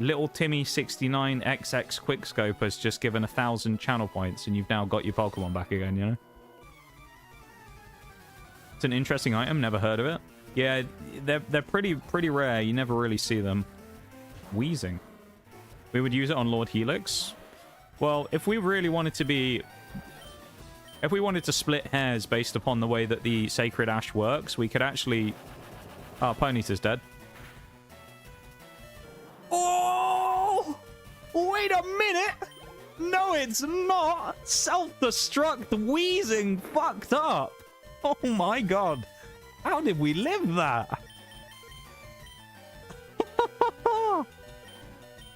Little Timmy 69XX Quickscope has just given 1,000 channel points, and you've now got your Pokemon back again, you know? It's an interesting item, never heard of it. Yeah, they're pretty rare. You never really see them. Wheezing. We would use it on Lord Helix. Well, if we really wanted to be... If we wanted to split hairs based upon the way that the Sacred Ash works, we could actually... Oh, Ponyta's dead. Oh! Wait a minute! No, it's not! Self-destruct, wheezing, fucked up! Oh my god! How did we live that?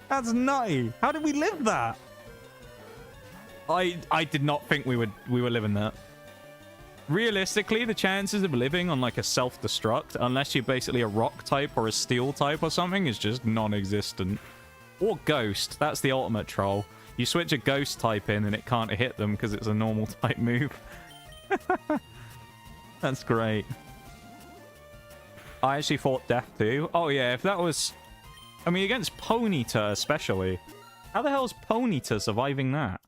That's nutty. How did we live that? I did not think we were living that. Realistically, the chances of living on like a self-destruct, unless you're basically a rock type or a steel type or something, is just non-existent. Or ghost. That's the ultimate troll. You switch a ghost type in and it can't hit them because it's a normal type move. That's great. I actually fought death too. Oh yeah, if that was... I mean, against Ponyta especially. How the hell is Ponyta surviving that?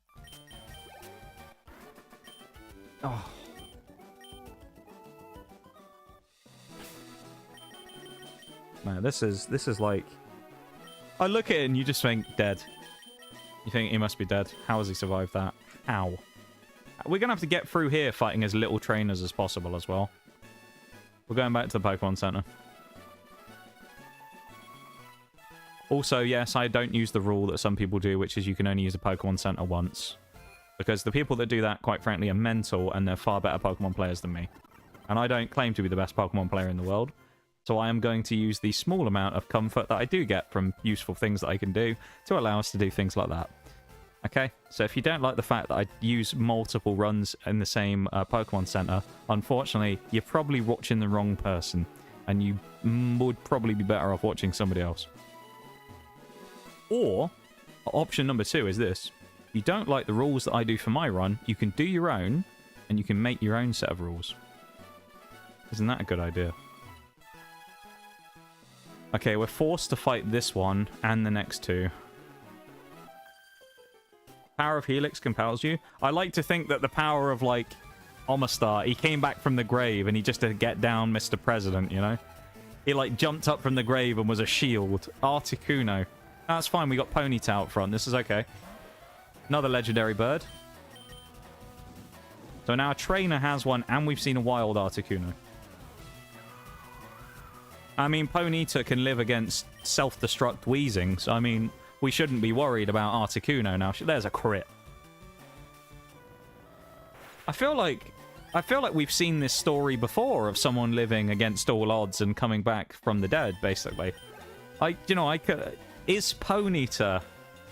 Oh. Man, this is like... I look at it and you just think, dead. You think he must be dead. How has he survived that? How? We're going to have to get through here fighting as little trainers as possible as well. We're going back to the Pokemon Center. Also, yes, I don't use the rule that some people do, which is you can only use a Pokemon Center once. Because the people that do that, quite frankly, are mental, and they're far better Pokemon players than me. And I don't claim to be the best Pokemon player in the world. So I am going to use the small amount of comfort that I do get from useful things that I can do to allow us to do things like that. Okay, so if you don't like the fact that I use multiple runs in the same Pokemon Center, unfortunately, you're probably watching the wrong person. And you would probably be better off watching somebody else. Or, option number 2 is this. If you don't like the rules that I do for my run, you can do your own, and you can make your own set of rules. Isn't that a good idea? Okay, we're forced to fight this one and the next two. Power of Helix compels you. I like to think that the power of, like, Omastar, he came back from the grave and he just had to get down Mr. President, you know? He, like, jumped up from the grave and was a shield. Articuno. That's fine, we got Ponyta out front. This is okay. Another legendary bird. So now a trainer has one, and we've seen a wild Articuno. I mean, Ponyta can live against self-destruct Wheezing, so I mean, we shouldn't be worried about Articuno now. There's a crit. I feel like we've seen this story before of someone living against all odds and coming back from the dead, basically. Is Ponyta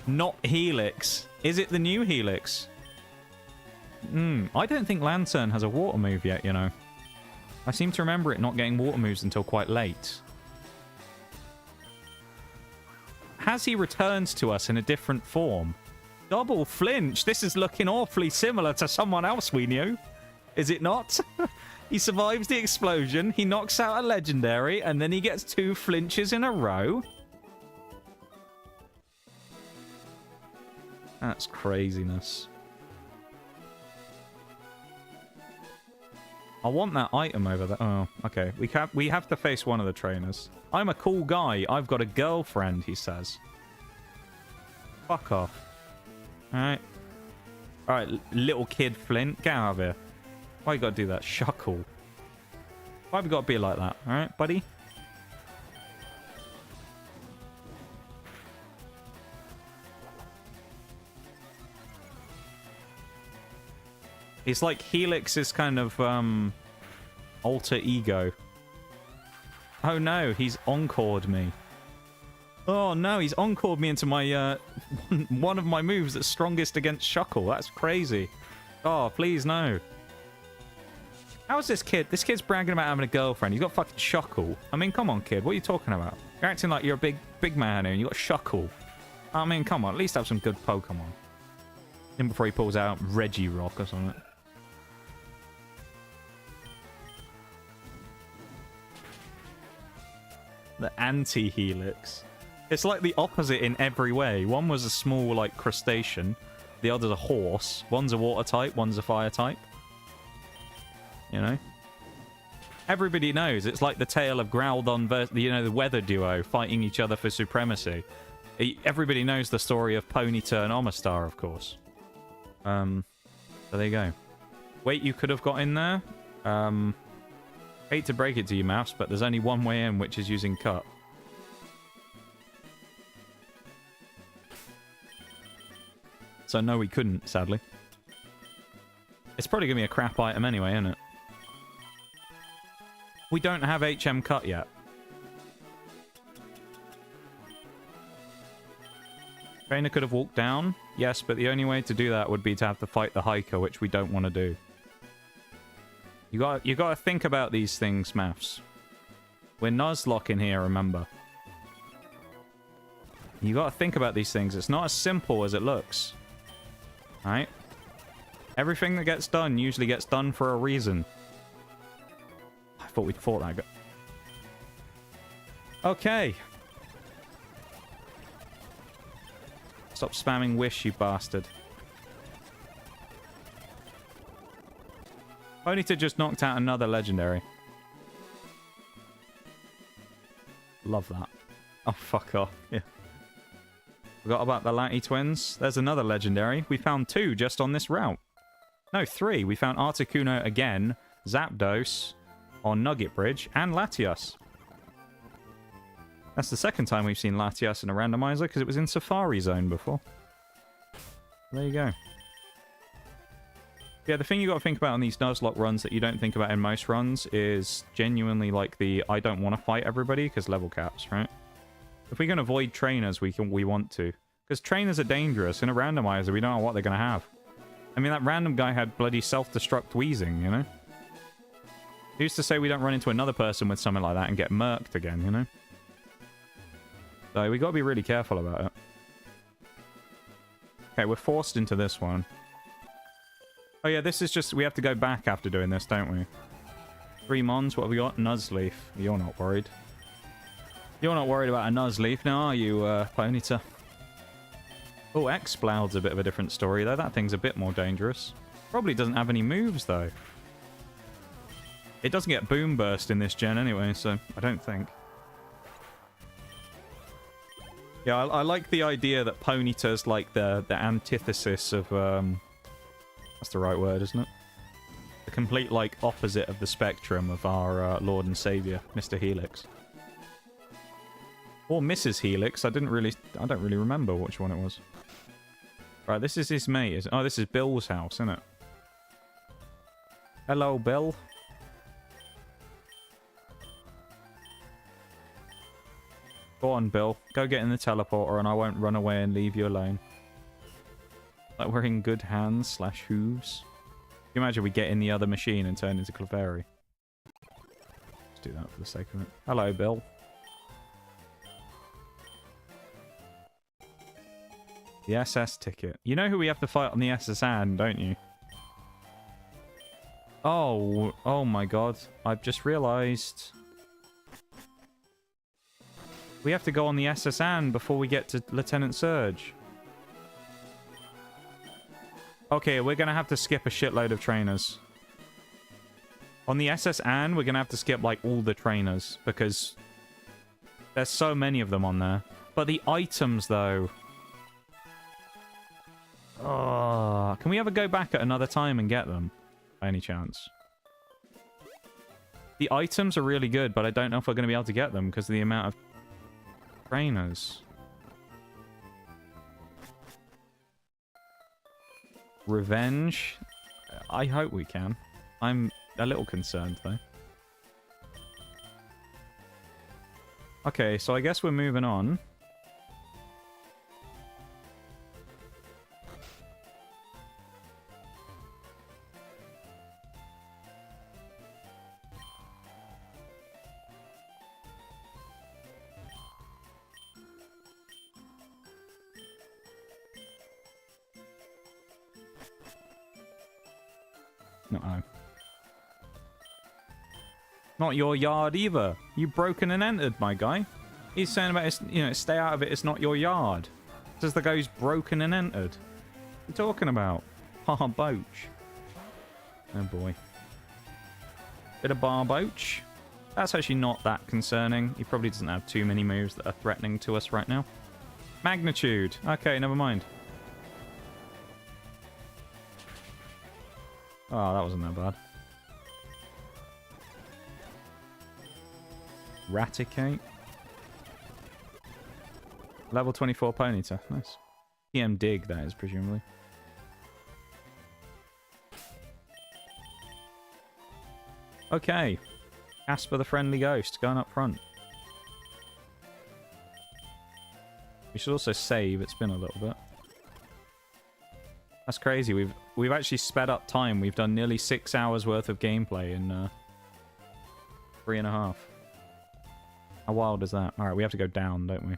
not Helix? Is it the new Helix? I don't think Lantern has a water move yet, you know. I seem to remember it not getting water moves until quite late. Has he returned to us in a different form? Double flinch. This is looking awfully similar to someone else we knew. Is it not? He survives the explosion, he knocks out a legendary, and then he gets 2 flinches in a row. That's craziness. I want that item over there. Oh, okay. We have to face one of the trainers. I'm a cool guy. I've got a girlfriend, he says. Fuck off. Alright. Alright, little kid Flint. Get out of here. Why you gotta do that? Shuckle. Why we gotta be like that? Alright, buddy? It's like Helix's kind of, alter ego. Oh no, he's encored me. Oh no, he's encored me into my, one of my moves that's strongest against Shuckle. That's crazy. Oh, please no. How's this kid? This kid's bragging about having a girlfriend. He's got fucking Shuckle. I mean, come on, kid. What are you talking about? You're acting like you're a big man here and you got Shuckle. I mean, come on. At least have some good Pokemon. Then before he pulls out Reggie Rock or something. The anti-Helix. It's like the opposite in every way. One was a small, like, crustacean. The other's a horse. One's a water type, one's a fire type. You know? Everybody knows. It's like the tale of Groudon versus, you know, the weather duo fighting each other for supremacy. Everybody knows the story of Ponyta and Omastar, of course. So there you go. Wait, you could have got in there? Hate to break it to you, Mouse, but there's only one way in, which is using cut. So no, we couldn't, sadly. It's probably gonna be a crap item anyway, isn't it? We don't have HM cut yet. Trainer could have walked down, yes, but the only way to do that would be to have to fight the hiker, which we don't want to do. You gotta think about these things, Maths. We're nuzlocke in here, remember. You gotta think about these things. It's not as simple as it looks. Alright? Everything that gets done usually gets done for a reason. I thought we'd fought that guy. Okay. Stop spamming wish, you bastard. Ponyta just knocked out another legendary. Love that. Oh, fuck off. Yeah. Forgot about the Lati twins. There's another legendary. We found 2 just on this route. No, 3. We found Articuno again, Zapdos on Nugget Bridge, and Latias. That's the second time we've seen Latias in a randomizer, because it was in Safari Zone before. There you go. Yeah, the thing you got to think about on these nuzlocke runs that you don't think about in most runs is genuinely like the I don't want to fight everybody because level caps, right? If we can avoid trainers, we want to. Because trainers are dangerous. In a randomizer, we don't know what they're going to have. I mean, that random guy had bloody self-destruct wheezing, you know? Who's to say we don't run into another person with something like that and get murked again, you know? So we got to be really careful about it. Okay, we're forced into this one. Oh yeah, this is just... We have to go back after doing this, don't we? 3 mons, what have we got? Nuzleaf. You're not worried. You're not worried about a Nuzleaf now, are you, Ponyta? Oh, X-Sploud's a bit of a different story, though. That thing's a bit more dangerous. Probably doesn't have any moves, though. It doesn't get Boom Burst in this gen anyway, so I don't think. Yeah, I like the idea that Ponyta's like the antithesis of... That's the right word, isn't it? The complete, like, opposite of the spectrum of our Lord and Savior, Mr. Helix. Or Mrs. Helix. I don't really remember which one it was. Right, this is his mate. Oh, this is Bill's house, isn't it? Hello, Bill. Go on, Bill. Go get in the teleporter and I won't run away and leave you alone. Like we're in good hands / hooves. Can you imagine we get in the other machine and turn into Clefairy? Let's do that for the sake of it. Hello, Bill. The SS ticket. You know who we have to fight on the SS and, don't you? Oh my god. I've just realised. We have to go on the SS and before we get to Lieutenant Surge. Okay, we're going to have to skip a shitload of trainers. On the SS and, we're going to have to skip, like, all the trainers. Because there's so many of them on there. But the items, though... Oh, can we ever go back at another time and get them? By any chance? The items are really good, but I don't know if we're going to be able to get them because of the amount of trainers. Revenge? I hope we can. I'm a little concerned, though. Okay, so I guess we're moving on. No. Not your yard either. You broken and entered, my guy. He's saying about it's, you know, stay out of it. It's not your yard. Says the guy's broken and entered. What are you talking about? Barboach. Oh boy. Bit of Barboach. That's actually not that concerning. He probably doesn't have too many moves that are threatening to us right now. Magnitude. Okay, never mind. Oh, that wasn't that bad. Raticate. Level 24 Ponyta. Nice. TM Dig, that is, presumably. Okay. Casper the Friendly Ghost, going up front. We should also save. It's been a little bit. That's crazy. We've actually sped up time. We've done nearly 6 hours worth of gameplay in 3.5. How wild is that? Alright, we have to go down, don't we?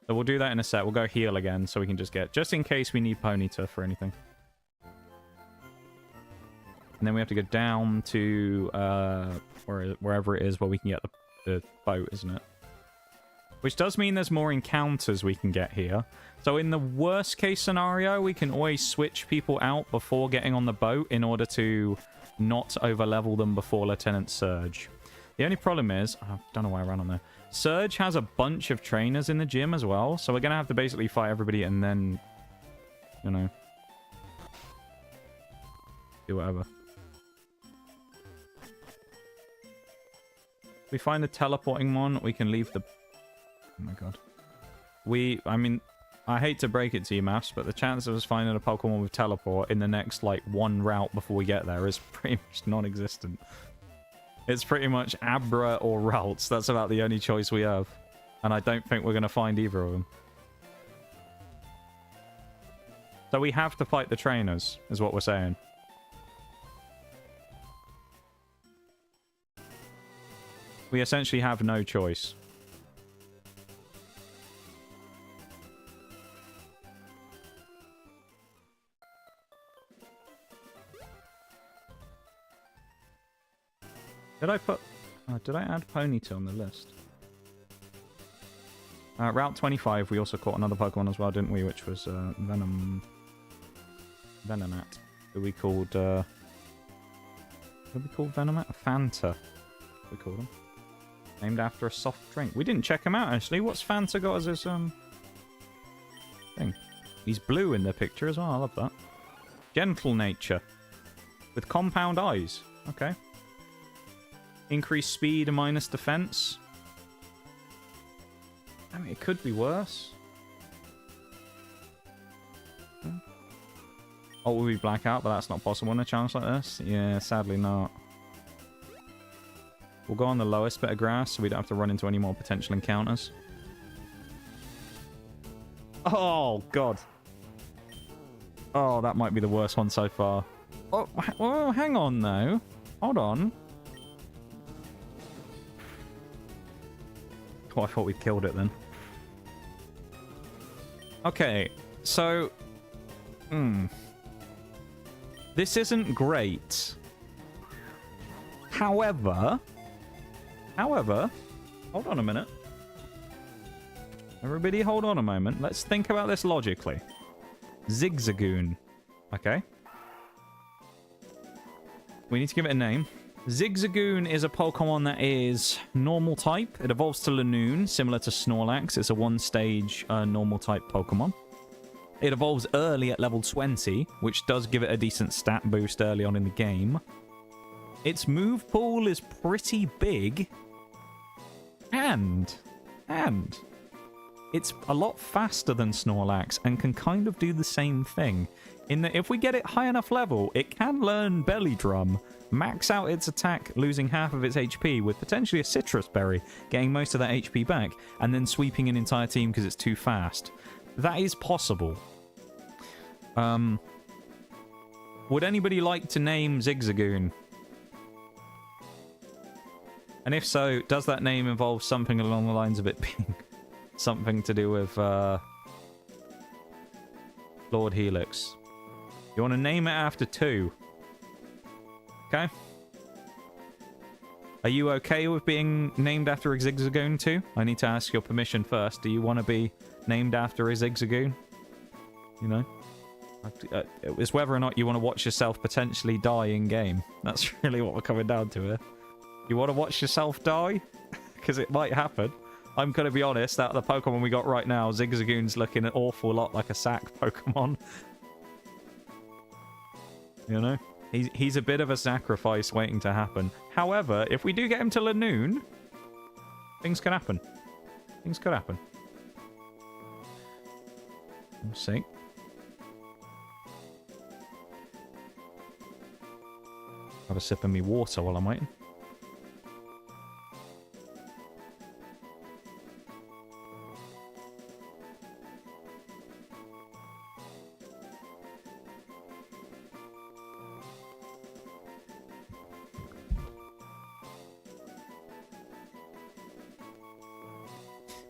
So we'll do that in a sec. We'll go heal again so we can just get... Just in case we need Ponyta for anything. And then we have to go down to wherever it is where we can get the boat, isn't it? Which does mean there's more encounters we can get here. So in the worst case scenario, we can always switch people out before getting on the boat in order to not overlevel them before Lieutenant Surge. The only problem is... I don't know why I ran on there. Surge has a bunch of trainers in the gym as well. So we're going to have to basically fight everybody and then... You know... do whatever. If we find a teleporting one, we can leave the... Oh my god. I mean, I hate to break it to you, Maths, but the chance of us finding a Pokemon with teleport in the next, like, one route before we get there is pretty much non-existent. It's pretty much Abra or Ralts. That's about the only choice we have. And I don't think we're going to find either of them. So we have to fight the trainers, is what we're saying. We essentially have no choice. Did I put... Oh, did I add Ponyta on the list? Route 25, we also caught another Pokemon as well, didn't we? Which was Venomoth. Who we called... What did we call Venomoth? Fanta. We called him. Named after a soft drink. We didn't check him out, actually. What's Fanta got as his thing? He's blue in the picture as well. I love that. Gentle nature. With compound eyes. Okay. Increased speed and minus defense. I mean, it could be worse. Oh, will we black out, but that's not possible in a challenge like this? Yeah, sadly not. We'll go on the lowest bit of grass so we don't have to run into any more potential encounters. Oh, God. Oh, that might be the worst one so far. Oh, hang on, though. Hold on. Oh, I thought we'd killed it then. Okay, so... This isn't great. However, hold on a minute. Everybody hold on a moment. Let's think about this logically. Zigzagoon. Okay. We need to give it a name. Zigzagoon is a Pokemon that is normal type. It evolves to Lanoon, similar to Snorlax. It's a one-stage normal type Pokemon. It evolves early at level 20, which does give it a decent stat boost early on in the game. Its move pool is pretty big. And it's a lot faster than Snorlax and can kind of do the same thing. In that if we get it high enough level, it can learn Belly Drum, max out its attack, losing half of its HP with potentially a Citrus Berry, getting most of that HP back, and then sweeping an entire team because it's too fast. That is possible. Would anybody like to name Zigzagoon? And if so, does that name involve something along the lines of it being something to do with Lord Helix? You want to name it after 2? Okay. Are you okay with being named after a Zigzagoon too? I need to ask your permission first. Do you want to be named after a Zigzagoon? You know? It's whether or not you want to watch yourself potentially die in game. That's really what we're coming down to here. You want to watch yourself die? Because it might happen. I'm going to be honest, out of the Pokemon we got right now, Zigzagoon's looking an awful lot like a sack Pokemon. You know? He's a bit of a sacrifice waiting to happen. However, if we do get him to Lanoon, things can happen. Things could happen. We'll see. Have a sip of me water while I'm waiting.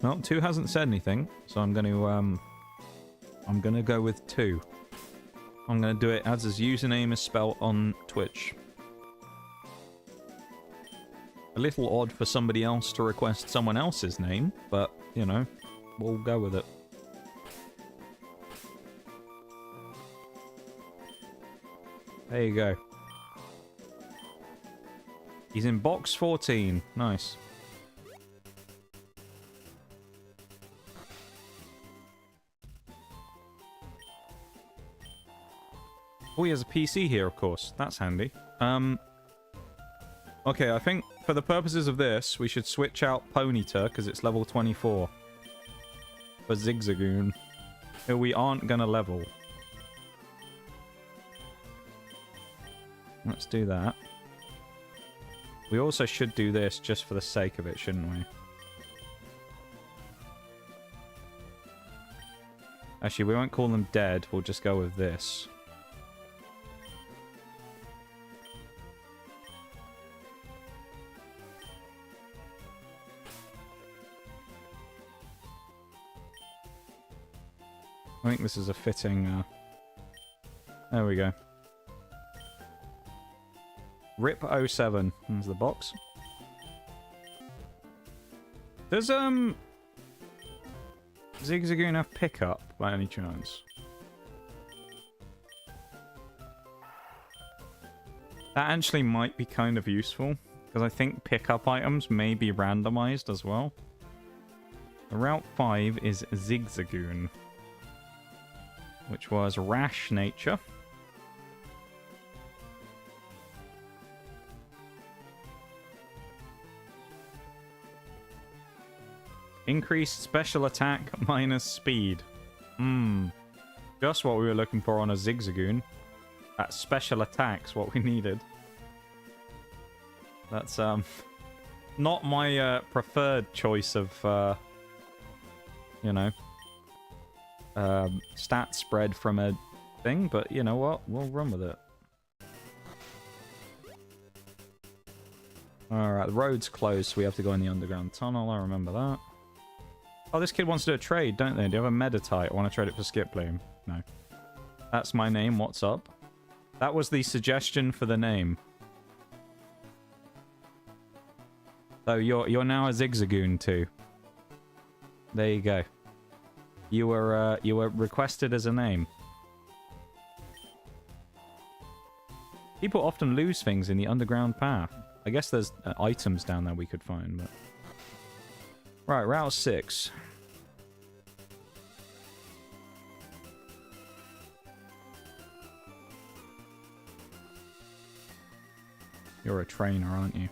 Well, 2 hasn't said anything, so I'm going to go with 2. I'm going to do it as his username is spelled on Twitch. A little odd for somebody else to request someone else's name, but, you know, we'll go with it. There you go. He's in box 14. Nice. Oh, he has a PC here, of course. That's handy. Okay, I think for the purposes of this, we should switch out Ponyta, because it's level 24. For Zigzagoon, who we aren't going to level. Let's do that. We also should do this just for the sake of it, shouldn't we? Actually, we won't call them dead. We'll just go with this. I think this is a fitting... There we go. RIP 07. There's the box. Does, Zigzagoon have pickup, by any chance? That actually might be kind of useful, because I think pickup items may be randomized as well. The Route 5 is Zigzagoon, which was Rash Nature. Increased special attack minus speed. Just what we were looking for on a Zigzagoon. That special attack's what we needed. That's not my preferred choice of you know, stat spread from a thing, but you know what? We'll run with it. Alright, the road's closed, so we have to go in the underground tunnel. I remember that. Oh, this kid wants to do a trade, don't they? Do you have a Meditite? I want to trade it for Skip Bloom. No. That's my name. What's up? That was the suggestion for the name. So you're now a Zigzagoon too. There you go. You were requested as a name. People often lose things in the underground path. I guess there's items down there we could find, but... Right, Route 6. You're a trainer, aren't you?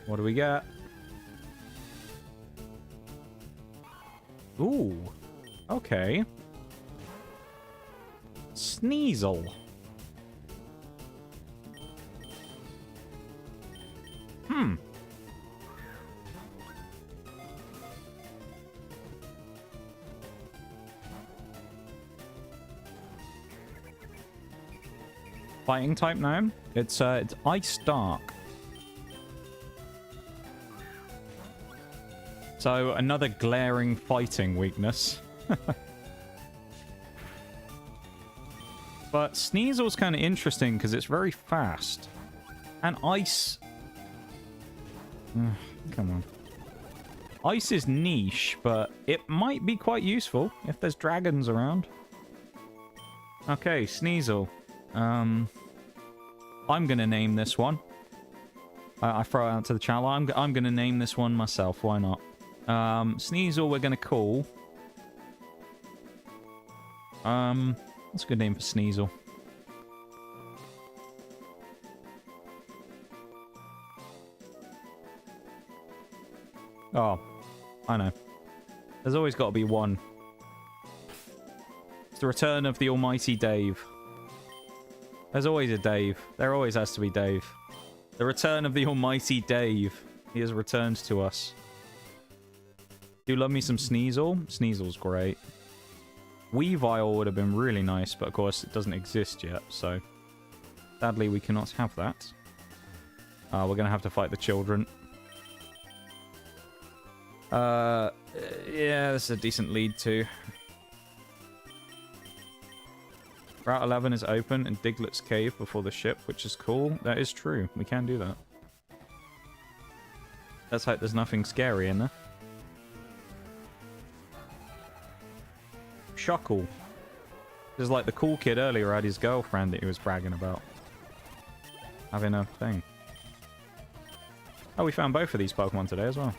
What do we got? Ooh. Okay. Sneasel. Hmm. Fighting type now? It's Ice Dark. So another glaring fighting weakness. But Sneasel's kind of interesting because it's very fast. And ice... come on. Ice is niche, but it might be quite useful if there's dragons around. Okay, Sneasel. I'm gonna name this one. I throw it out to the channel. I'm gonna name this one myself. Why not? Sneasel we're gonna call... what's a good name for Sneasel? Oh, I know. There's always got to be one. It's the return of the almighty Dave. There's always a Dave. There always has to be Dave. The return of the almighty Dave. He has returned to us. Do you love me some Sneasel? Sneasel's great. Weavile would have been really nice, but of course it doesn't exist yet, so... Sadly, we cannot have that. We're going to have to fight the children. Yeah, this is a decent lead too. Route 11 is open in Diglett's cave before the ship, which is cool. That is true. We can do that. Let's hope there's nothing scary in there. Shuckle. This is like the cool kid earlier had his girlfriend that he was bragging about. Having a thing. Oh, we found both of these Pokemon today as well.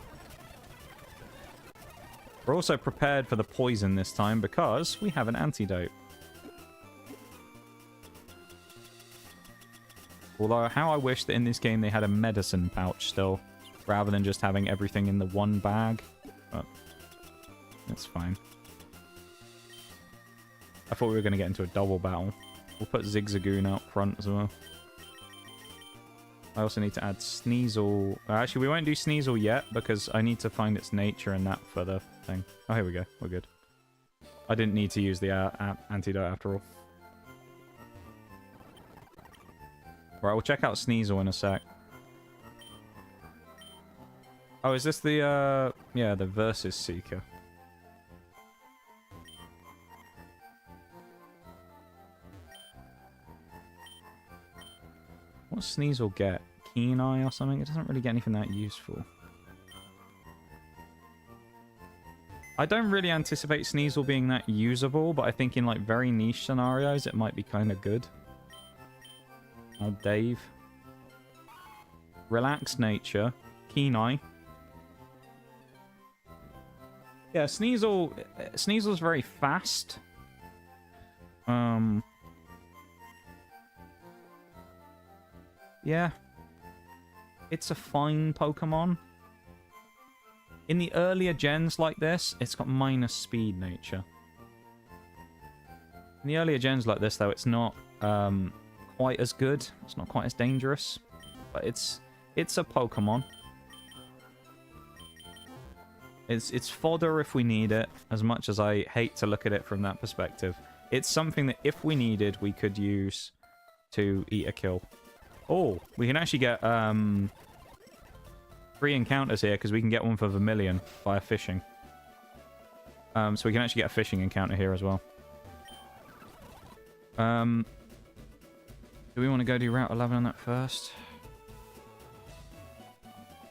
We're also prepared for the poison this time because we have an antidote. Although, how I wish that in this game they had a medicine pouch still, rather than just having everything in the one bag. But, that's fine. I thought we were going to get into a double battle. We'll put Zigzagoon out front as well. I also need to add Sneasel. Actually, we won't do Sneasel yet, because I need to find its nature and that for the thing. Oh, here we go. We're good. I didn't need to use the antidote after all. Right, we'll check out Sneasel in a sec. Oh, is this the, yeah, the Versus Seeker. What's Sneasel get? Keen Eye or something? It doesn't really get anything that useful. I don't really anticipate Sneasel being that usable, but I think in like very niche scenarios it might be kind of good. Oh, Dave. Relaxed nature. Keen Eye. Yeah, Sneasel's very fast. Yeah. It's a fine Pokemon. In the earlier gens like this, it's got minus speed nature. In the earlier gens like this, though, it's not quite as good. It's not quite as dangerous. But it's a Pokemon. It's fodder if we need it, as much as I hate to look at it from that perspective. It's something that if we needed, we could use to eat a kill. Oh, we can actually get 3 encounters here, because we can get one for Vermilion via fishing. So we can actually get a fishing encounter here as well. Do we want to go do Route 11 on that first?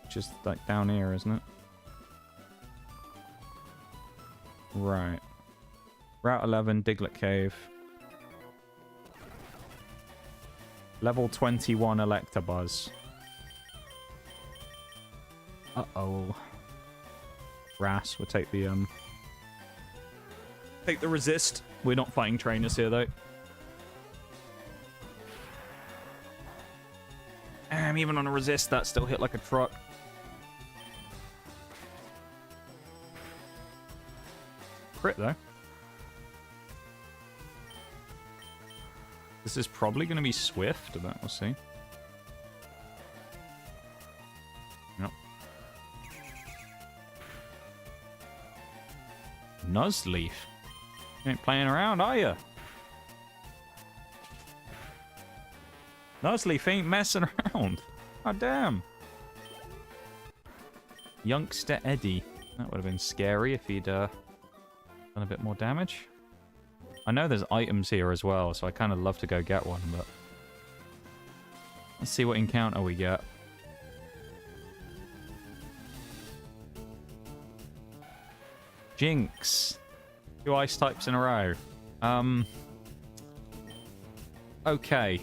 Just like down here, isn't it? Right. Route 11, Diglett Cave. Level 21 Electabuzz. Uh-oh. Ras, we'll take the resist. We're not fighting trainers here, though. Even on a resist, that still hit like a truck. Crit, though. This is probably going to be swift, but we'll see. Yep. Nuzleaf. You ain't playing around, are you? Nuzleaf ain't messing around. Oh, damn. Youngster Eddie. That would have been scary if he'd done a bit more damage. I know there's items here as well, so I kind of love to go get one, but... Let's see what encounter we get. Jinx. 2 ice types in a row. Okay.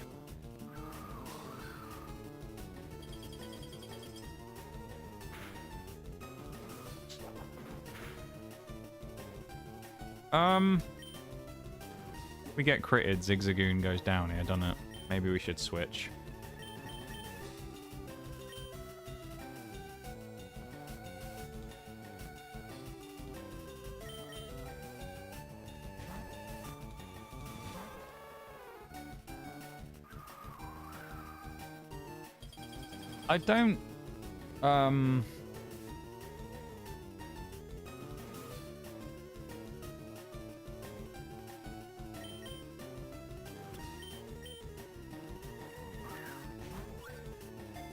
We get critted, Zigzagoon goes down here, doesn't it? Maybe we should switch. I don't...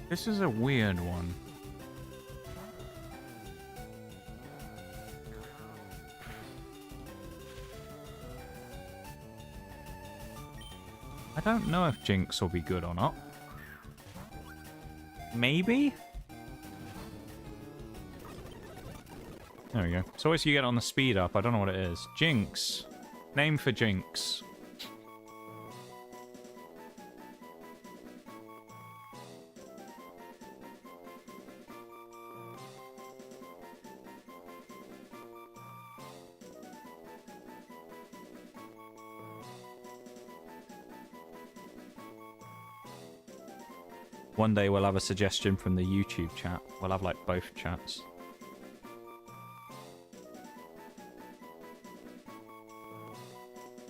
This is a weird one. I don't know if Jinx will be good or not. Maybe? There we go. It's always you get on the speed up. I don't know what it is. Jinx. Name for Jinx. One day we'll have a suggestion from the YouTube chat. We'll have, like, both chats.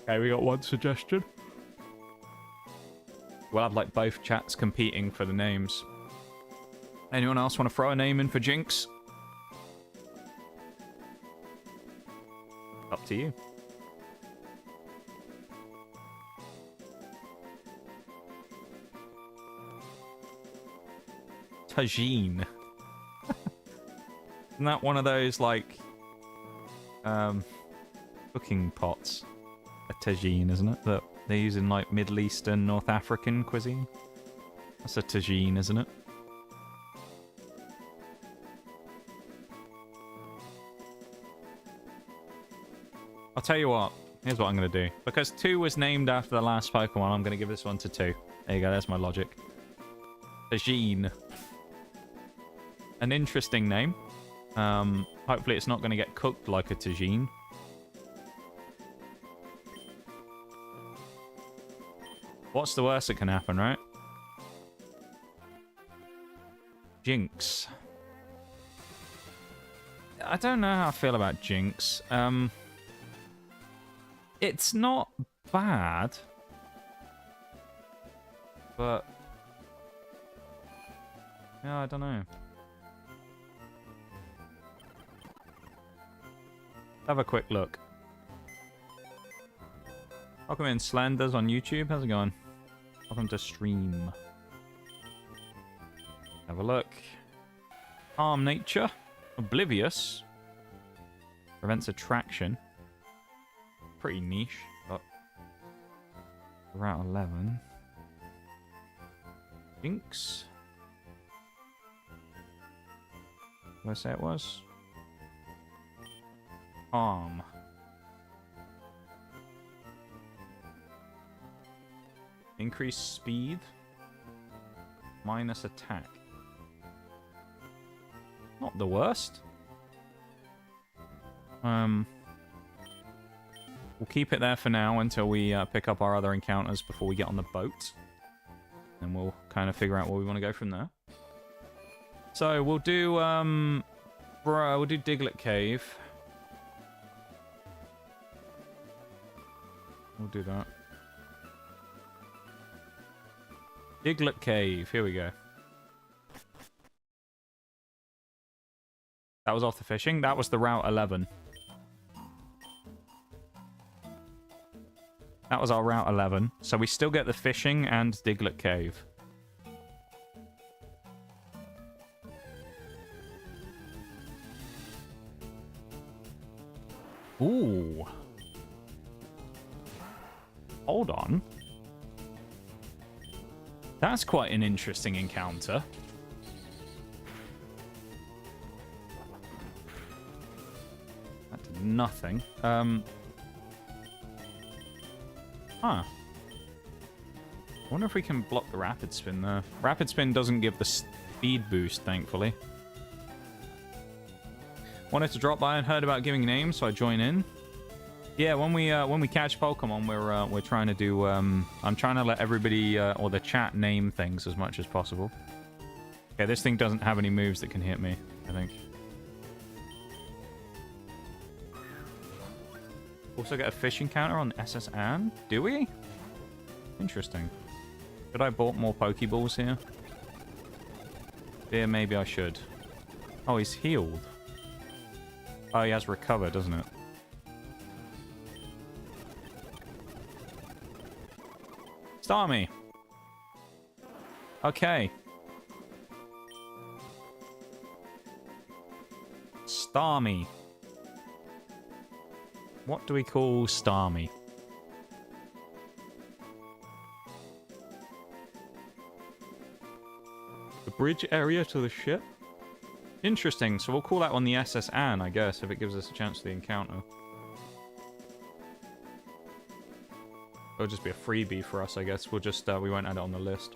Okay, we got one suggestion. We'll have, like, both chats competing for the names. Anyone else want to throw a name in for Jinx? Up to you. Tagine. Isn't that one of those, like, cooking pots? A tagine, isn't it? That they use in, like, Middle Eastern, North African cuisine? That's a tagine, isn't it? I'll tell you what. Here's what I'm going to do. Because 2 was named after the last Pokemon, I'm going to give this one to 2. There you go, there's my logic. Tagine. An interesting name. Hopefully it's not going to get cooked like a tagine. What's the worst that can happen, right? Jinx. I don't know how I feel about Jinx. It's not bad, but yeah, I don't know. Have a quick look. Welcome in, Slanders on YouTube. How's it going? Welcome to stream. Have a look. Calm nature. Oblivious. Prevents attraction. Pretty niche, but Route 11. Jinx. What did I say it was? Calm. Increase speed. Minus attack. Not the worst. We'll keep it there for now until we pick up our other encounters before we get on the boat. And we'll kind of figure out where we want to go from there. So we'll do we'll do Diglett Cave. We'll do that. Diglett Cave, here we go. That was off the fishing. That was the Route 11. That was our Route 11. So we still get the fishing and Diglett Cave. Ooh. Hold on. That's quite an interesting encounter. That did nothing. Huh. I wonder if we can block the rapid spin there. Rapid spin doesn't give the speed boost, thankfully. Wanted to drop by and heard about giving names, so I join in. Yeah, when we catch Pokemon, we're trying to do I'm trying to let everybody or the chat name things as much as possible. Okay, this thing doesn't have any moves that can hit me, I think. Also get a fishing counter on SS Anne? Do we? Interesting. Should I bought more Pokeballs here? Yeah, maybe I should. Oh, he's healed. Oh, he has recovered, doesn't it? Starmie. Okay. Starmie. What do we call Starmie? The bridge area to the ship? Interesting, so we'll call that one the SS Anne, I guess, if it gives us a chance to the encounter. It'll just be a freebie for us, I guess. We'll just, we won't add it on the list.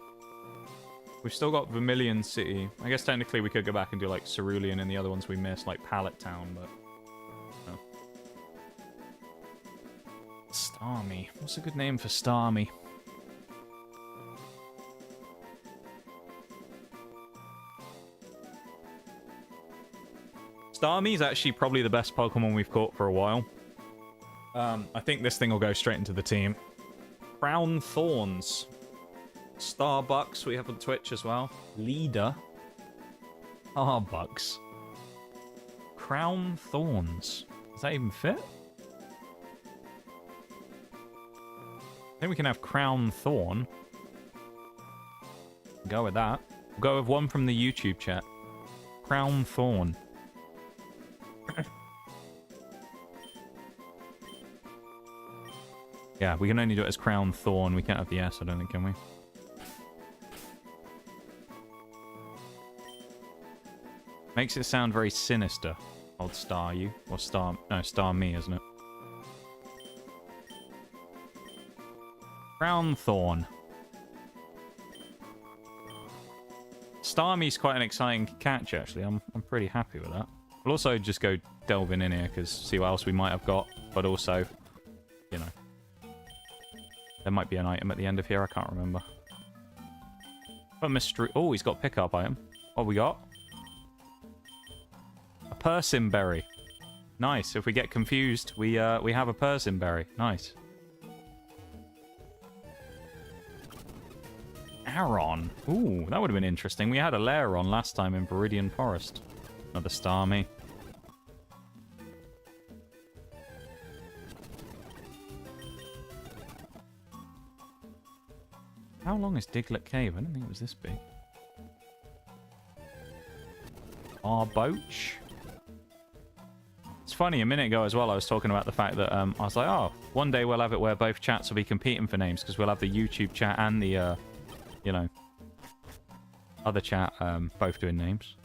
We've still got Vermilion City. I guess technically we could go back and do, like, Cerulean and the other ones we missed, like Pallet Town, but... No. Starmie. What's a good name for Starmie? Starmie's actually probably the best Pokemon we've caught for a while. I think this thing will go straight into the team. Crown Thorns. Starbucks, we have on Twitch as well. Leader. Starbucks. Crown Thorns. Does that even fit? I think we can have Crown Thorn. Go with that. We'll go with one from the YouTube chat. Crown Thorn. Yeah, we can only do it as Crown Thorn. We can't have the S, I don't think, can we? Makes it sound very sinister. Old Star you. Or Star... No, Star me, isn't it? Crown Thorn. Starmie's quite an exciting catch, actually. I'm pretty happy with that. We'll also just go delving in here, because see what else we might have got. But also, you know... There might be an item at the end of here, I can't remember. But mystery... Oh, he's got pickup item. What we got? A Persimberry. Nice. If we get confused, we have a Persimberry. Nice. Aron. Ooh, that would have been interesting. We had a Laron last time in Viridian Forest. Another Starmie. How long is Diglett Cave? I didn't think it was this big. Arboach. It's funny, a minute ago as well, I was talking about the fact that I was like, oh, one day we'll have it where both chats will be competing for names because we'll have the YouTube chat and the, you know, other chat both doing names.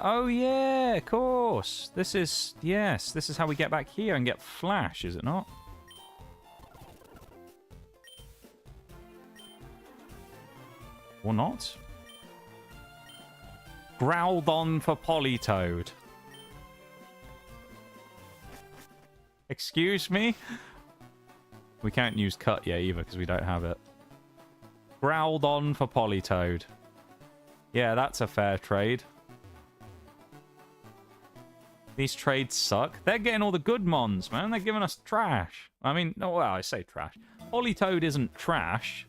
Oh yeah, of course. This is, yes, this is how we get back here and get Flash, is it not? Or not? Growled for Politoed. Excuse me? We can't use cut yet either because we don't have it. Growled for Politoed. Yeah, that's a fair trade. These trades suck. They're getting all the good mons, man. They're giving us trash. I mean, no, well, I say trash. Politoed isn't trash,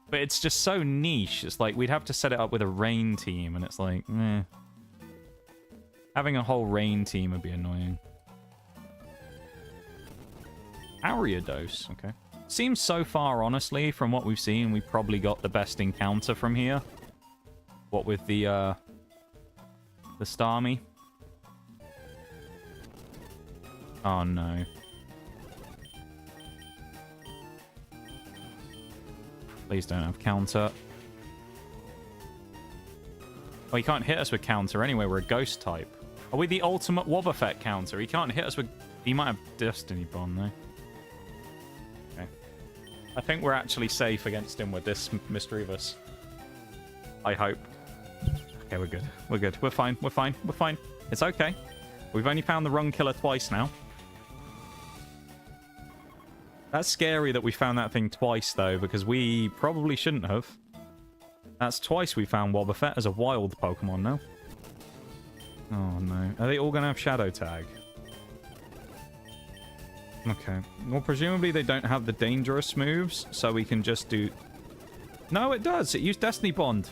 but it's just so niche. It's like we'd have to set it up with a rain team, and it's like, meh. Having a whole rain team would be annoying. Ariados, okay. Seems so far, honestly, from what we've seen, we probably got the best encounter from here. What with the Starmie. Oh no. Please don't have counter. Oh, he can't hit us with counter anyway. We're a ghost type. Are we the ultimate Wobbuffet counter? He can't hit us with... He might have Destiny Bond, though. Okay. I think we're actually safe against him with this Misdreavus. I hope. Okay, we're good. We're good. We're fine. We're fine. We're fine. It's okay. We've only found the wrong killer twice now. That's scary that we found that thing twice, though, because we probably shouldn't have. That's twice we found Wobbuffet as a wild Pokemon now. Oh, no. Are they all going to have Shadow Tag? Okay. Well, presumably they don't have the dangerous moves, so we can just do... No, it does. It used Destiny Bond.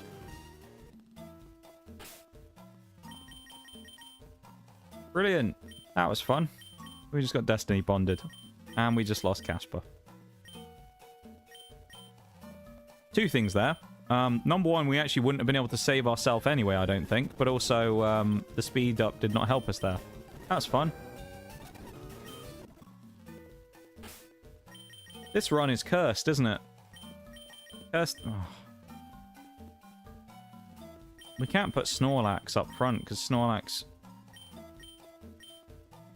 Brilliant. That was fun. We just got Destiny Bonded. And we just lost Casper. Two things there. Number one, we actually wouldn't have been able to save ourselves anyway, I don't think. But also, the speed up did not help us there. That's fun. This run is cursed, isn't it? Cursed. Oh. We can't put Snorlax up front, because Snorlax...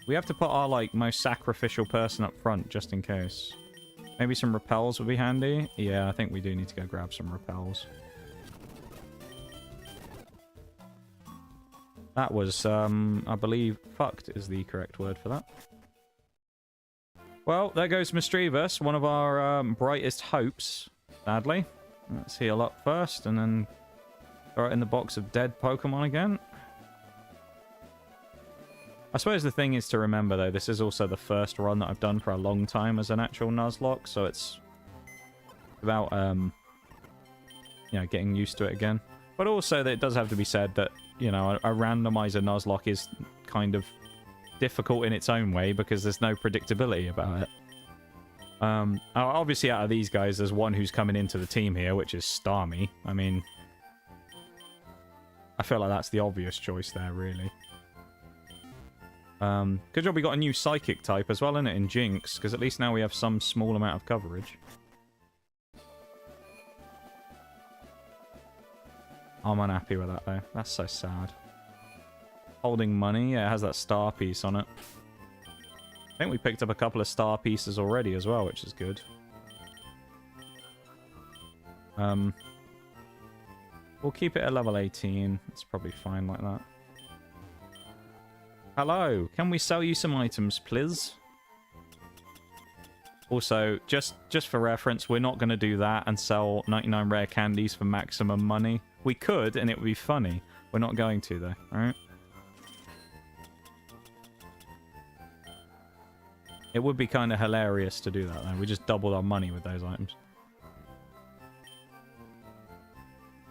We have to put our, like, most sacrificial person up front, just in case. Maybe some repels would be handy. Yeah, I think we do need to go grab some repels. That was, I believe, fucked is the correct word for that. Well, there goes Misdreavus, one of our brightest hopes, sadly. Let's heal up first, and then throw it in the box of dead Pokemon again. I suppose the thing is to remember, though, this is also the first run that I've done for a long time as an actual Nuzlocke, so it's about, you know, getting used to it again. But also, that it does have to be said that, you know, a randomizer Nuzlocke is kind of difficult in its own way because there's no predictability about it. Obviously, out of these guys, there's one who's coming into the team here, which is Starmie. I mean, I feel like that's the obvious choice there, really. Good job we got a new Psychic type as well, innit, in Jinx, because at least now we have some small amount of coverage. I'm unhappy with that, though. That's so sad. Holding money. Yeah, it has that star piece on it. I think we picked up a couple of star pieces already as well, which is good. We'll keep it at level 18. It's probably fine like that. Hello, can we sell you some items, please? Also, just for reference, we're not going to do that and sell 99 rare candies for maximum money. We could, and it would be funny. We're not going to, though. Alright? It would be kind of hilarious to do that, though. We just doubled our money with those items.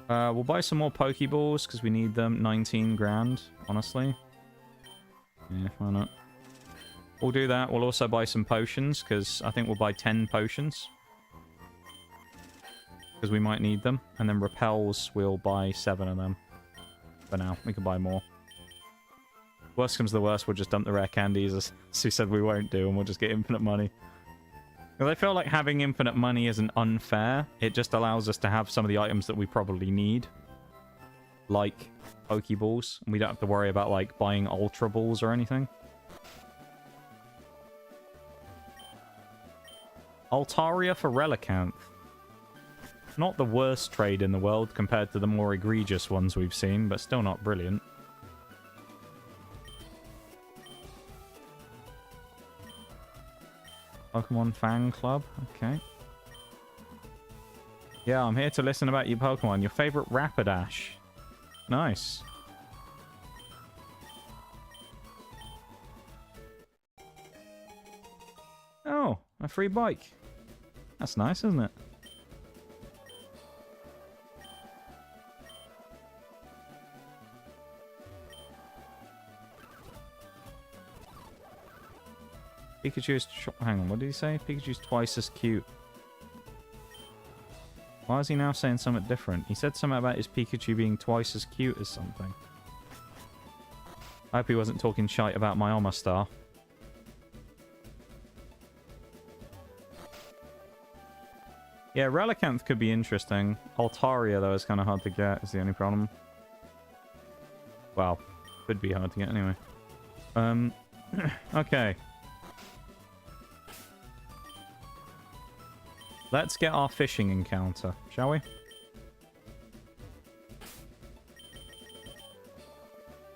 We'll buy some more Pokeballs, because we need them. 19 grand, honestly. Yeah, why not? We'll do that. We'll also buy some potions, because I think we'll buy 10 potions. Because we might need them. And then repels, we'll buy 7 of them. For now. We can buy more. Worst comes to the worst, we'll just dump the rare candies, as Sue said we won't do, and we'll just get infinite money. Because I feel like having infinite money isn't unfair. It just allows us to have some of the items that we probably need. Like Pokeballs. And we don't have to worry about, like, buying Ultra Balls or anything. Altaria for Relicanth. Not the worst trade in the world compared to the more egregious ones we've seen, but still not brilliant. Pokemon Fan Club, okay. Yeah, I'm here to listen about your Pokemon. Your favorite Rapidash. Nice. Oh, a free bike. That's nice, isn't it? Pikachu's... Hang on, what did he say? Pikachu's twice as cute. Why is he now saying something different? He said something about his Pikachu being twice as cute as something. I hope he wasn't talking shite about my Omastar. Yeah, Relicanth could be interesting. Altaria, though, is kind of hard to get, is the only problem. Well, could be hard to get anyway. Okay. Let's get our fishing encounter, shall we?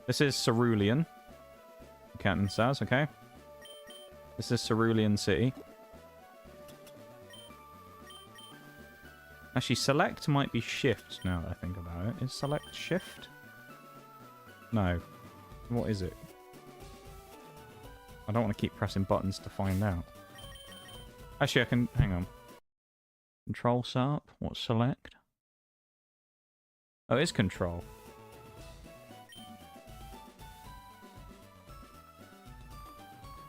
This is Cerulean. Captain says, okay. This is Cerulean City. Actually, select might be shift now that I think about it. Is select shift? No. What is it? I don't want to keep pressing buttons to find out. Actually, I can... Hang on. Control setup. What's select? Oh, it is control.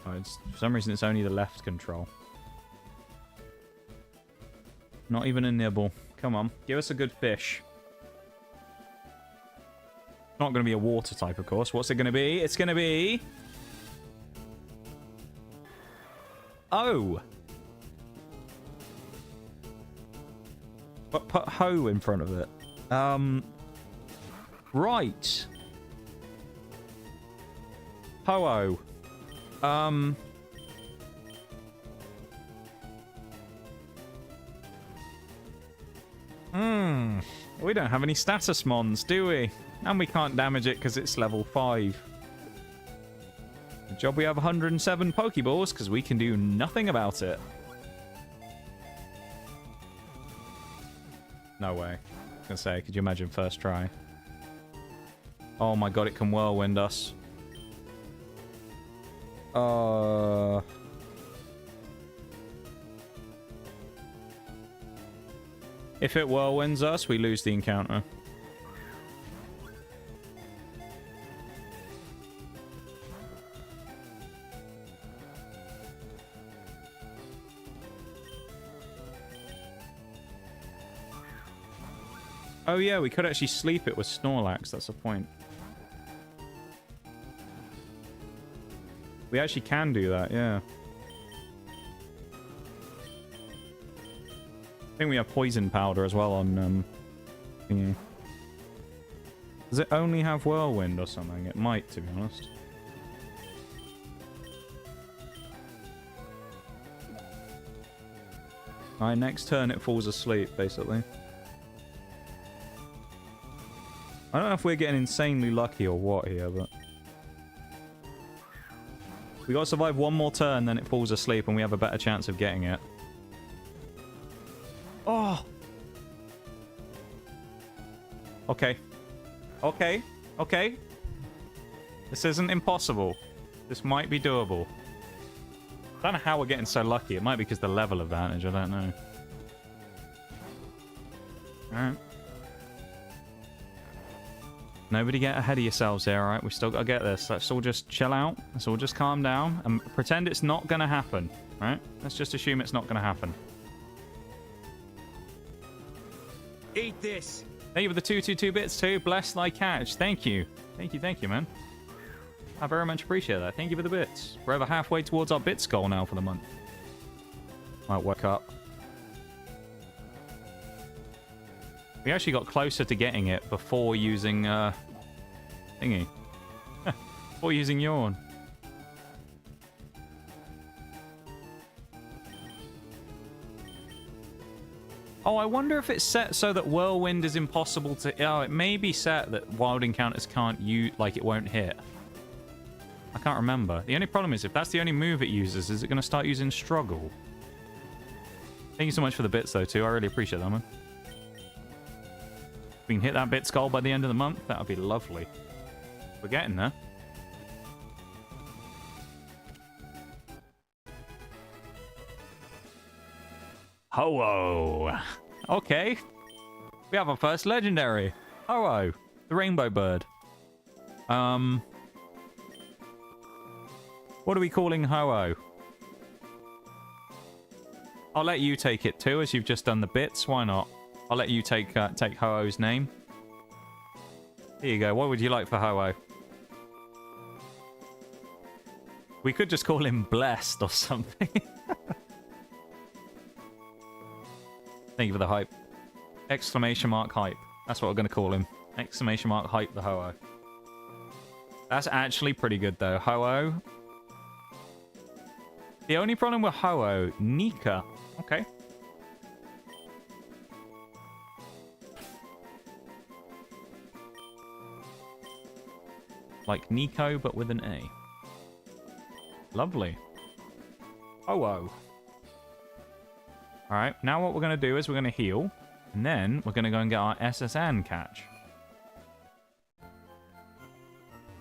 Oh, for some reason, it's only the left control. Not even a nibble. Come on. Give us a good fish. Not going to be a water type, of course. What's it going to be? It's going to be... Oh! But put ho in front of it. Right. Ho-oh. We don't have any status mons, do we? And we can't damage it because it's level 5. Good job we have 107 Pokeballs, because we can do nothing about it. No way. I was gonna say, could you imagine first try? Oh my god, it can whirlwind us. If it whirlwinds us, we lose the encounter. Oh yeah, we could actually sleep it with Snorlax, that's the point. We actually can do that, yeah. I think we have poison powder as well on, thingy. Does it only have whirlwind or something? It might, to be honest. Alright, next turn it falls asleep, basically. I don't know if we're getting insanely lucky or what here, but... We got to survive one more turn, then it falls asleep, and we have a better chance of getting it. Oh! Okay. Okay. Okay. This isn't impossible. This might be doable. I don't know how we're getting so lucky. It might be because the level advantage. I don't know. Alright. Nobody get ahead of yourselves here, alright? We still got to get this. Let's all just chill out. Let's all just calm down and pretend it's not going to happen. Alright? Let's just assume it's not going to happen. Eat this. Thank you for the 222 bits too. Bless thy catch. Thank you. Thank you, man. I very much appreciate that. Thank you for the bits. We're over halfway towards our bits goal now for the month. Might work up. We actually got closer to getting it before using, thingy. Before using yawn. Oh, I wonder if it's set so that Whirlwind is impossible to... Oh, it may be set that Wild Encounters can't use... Like, it won't hit. I can't remember. The only problem is, if that's the only move it uses, is it going to start using Struggle? Thank you so much for the bits, though, too. I really appreciate that, man. If we can hit that bits goal by the end of the month, that would be lovely. We're getting there. Ho-Oh! Okay. We have our first legendary. Ho-Oh, the rainbow bird. What are we calling Ho-Oh? I'll let you take it too, as you've just done the bits. Why not? I'll let you take Ho-Oh's name. Here you go. What would you like for Ho-Oh? We could just call him Blessed or something. Thank you for the hype. Exclamation mark hype. That's what we're going to call him. Exclamation mark hype the Ho-Oh. That's actually pretty good though. Ho-Oh. The only problem with Ho-Oh, Nika. Okay. Like Nico, but with an A. Lovely. Ho-Oh. Alright, now what we're going to do is we're going to heal. And then we're going to go and get our SSN catch.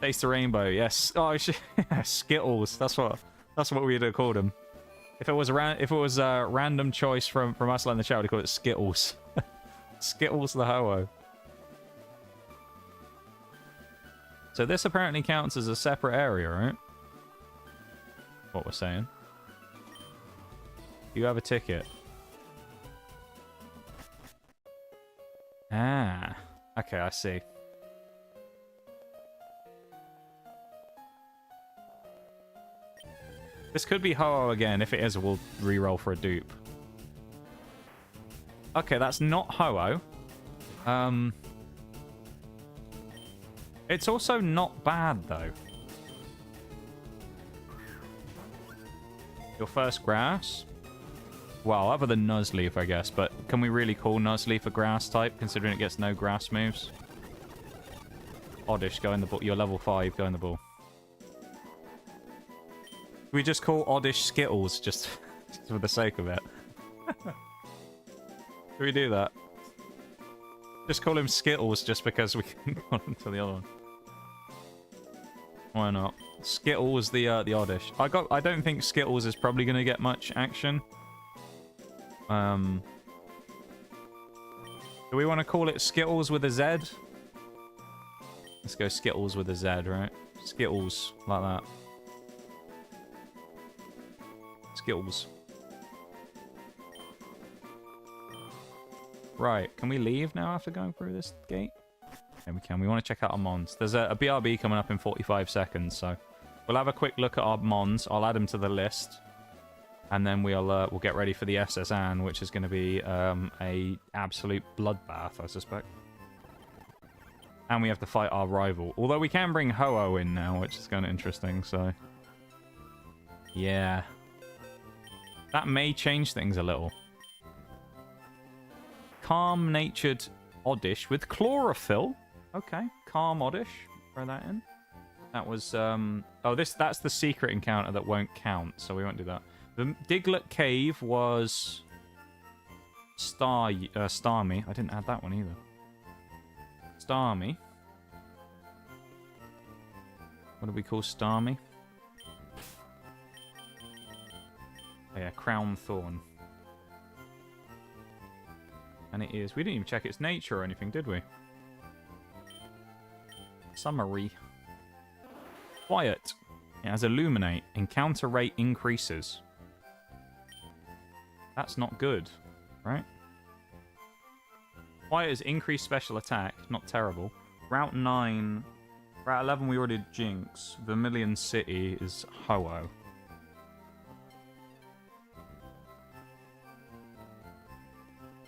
Taste the rainbow, yes. Oh, Skittles. That's what we'd have called them. If it was a random choice from us in the chat, we'd call it Skittles. Skittles the Ho-Oh. So this apparently counts as a separate area, right? What we're saying. You have a ticket. Ah. Okay, I see. This could be Ho-Oh again. If it is, we'll re-roll for a dupe. Okay, that's not Ho-Oh. It's also not bad, though. Your first grass? Well, other than Nuzleaf, I guess. But can we really call Nuzleaf a grass type, considering it gets no grass moves? Oddish, go in the ball. You're level 5, go in the ball. We just call Oddish Skittles, just for the sake of it. Can we do that? Just call him Skittles, just because we can call him to the other one. Why not? Skittles, the Oddish. I don't think Skittles is probably going to get much action. Do we want to call it Skittles with a Z? Let's go Skittles with a Z, right? Skittles, like that. Skittles. Right, can we leave now after going through this gate? Yeah, we can. We want to check out our mons. There's a BRB coming up in 45 seconds, so we'll have a quick look at our mons. I'll add them to the list. And then we'll get ready for the SSN, which is going to be a absolute bloodbath, I suspect. And we have to fight our rival. Although we can bring Ho-Oh in now, which is kind of interesting, so... Yeah. That may change things a little. Calm-natured Oddish with chlorophyll. Okay, calm Oddish. Throw that in. That was, oh, that's the secret encounter that won't count, so we won't do that. The Diglett Cave was Starmy. I didn't add that one either. Starmy. What do we call Starmy? Oh yeah, Crown Thorn. And it is... We didn't even check its nature or anything, did we? Summary. Quiet. It has Illuminate. Encounter rate increases. That's not good, right? Quiet is increased special attack. Not terrible. Route 9... Route 11 we already did Jinx. Vermilion City is Ho-Oh.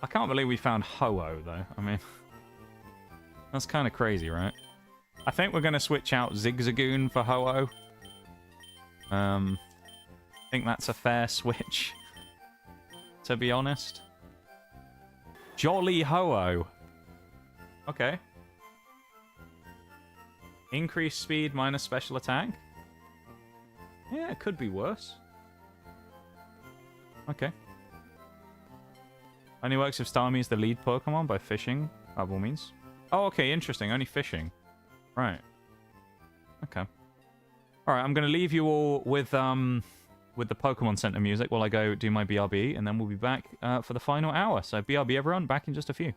I can't believe we found Ho-Oh, though. I mean... That's kind of crazy, right? I think we're going to switch out Zigzagoon for Ho-Oh. I think that's a fair switch. To be honest. Jolly Ho-Oh. Okay. Increased speed minus special attack. Yeah, it could be worse. Okay. Only works if Starmie is the lead Pokemon by fishing, by all means. Oh, okay, interesting. Only fishing. Right. Okay. Alright, I'm going to leave you all with the Pokemon Center music while I go do my BRB, and then we'll be back for the final hour. So BRB, everyone, back in just a few.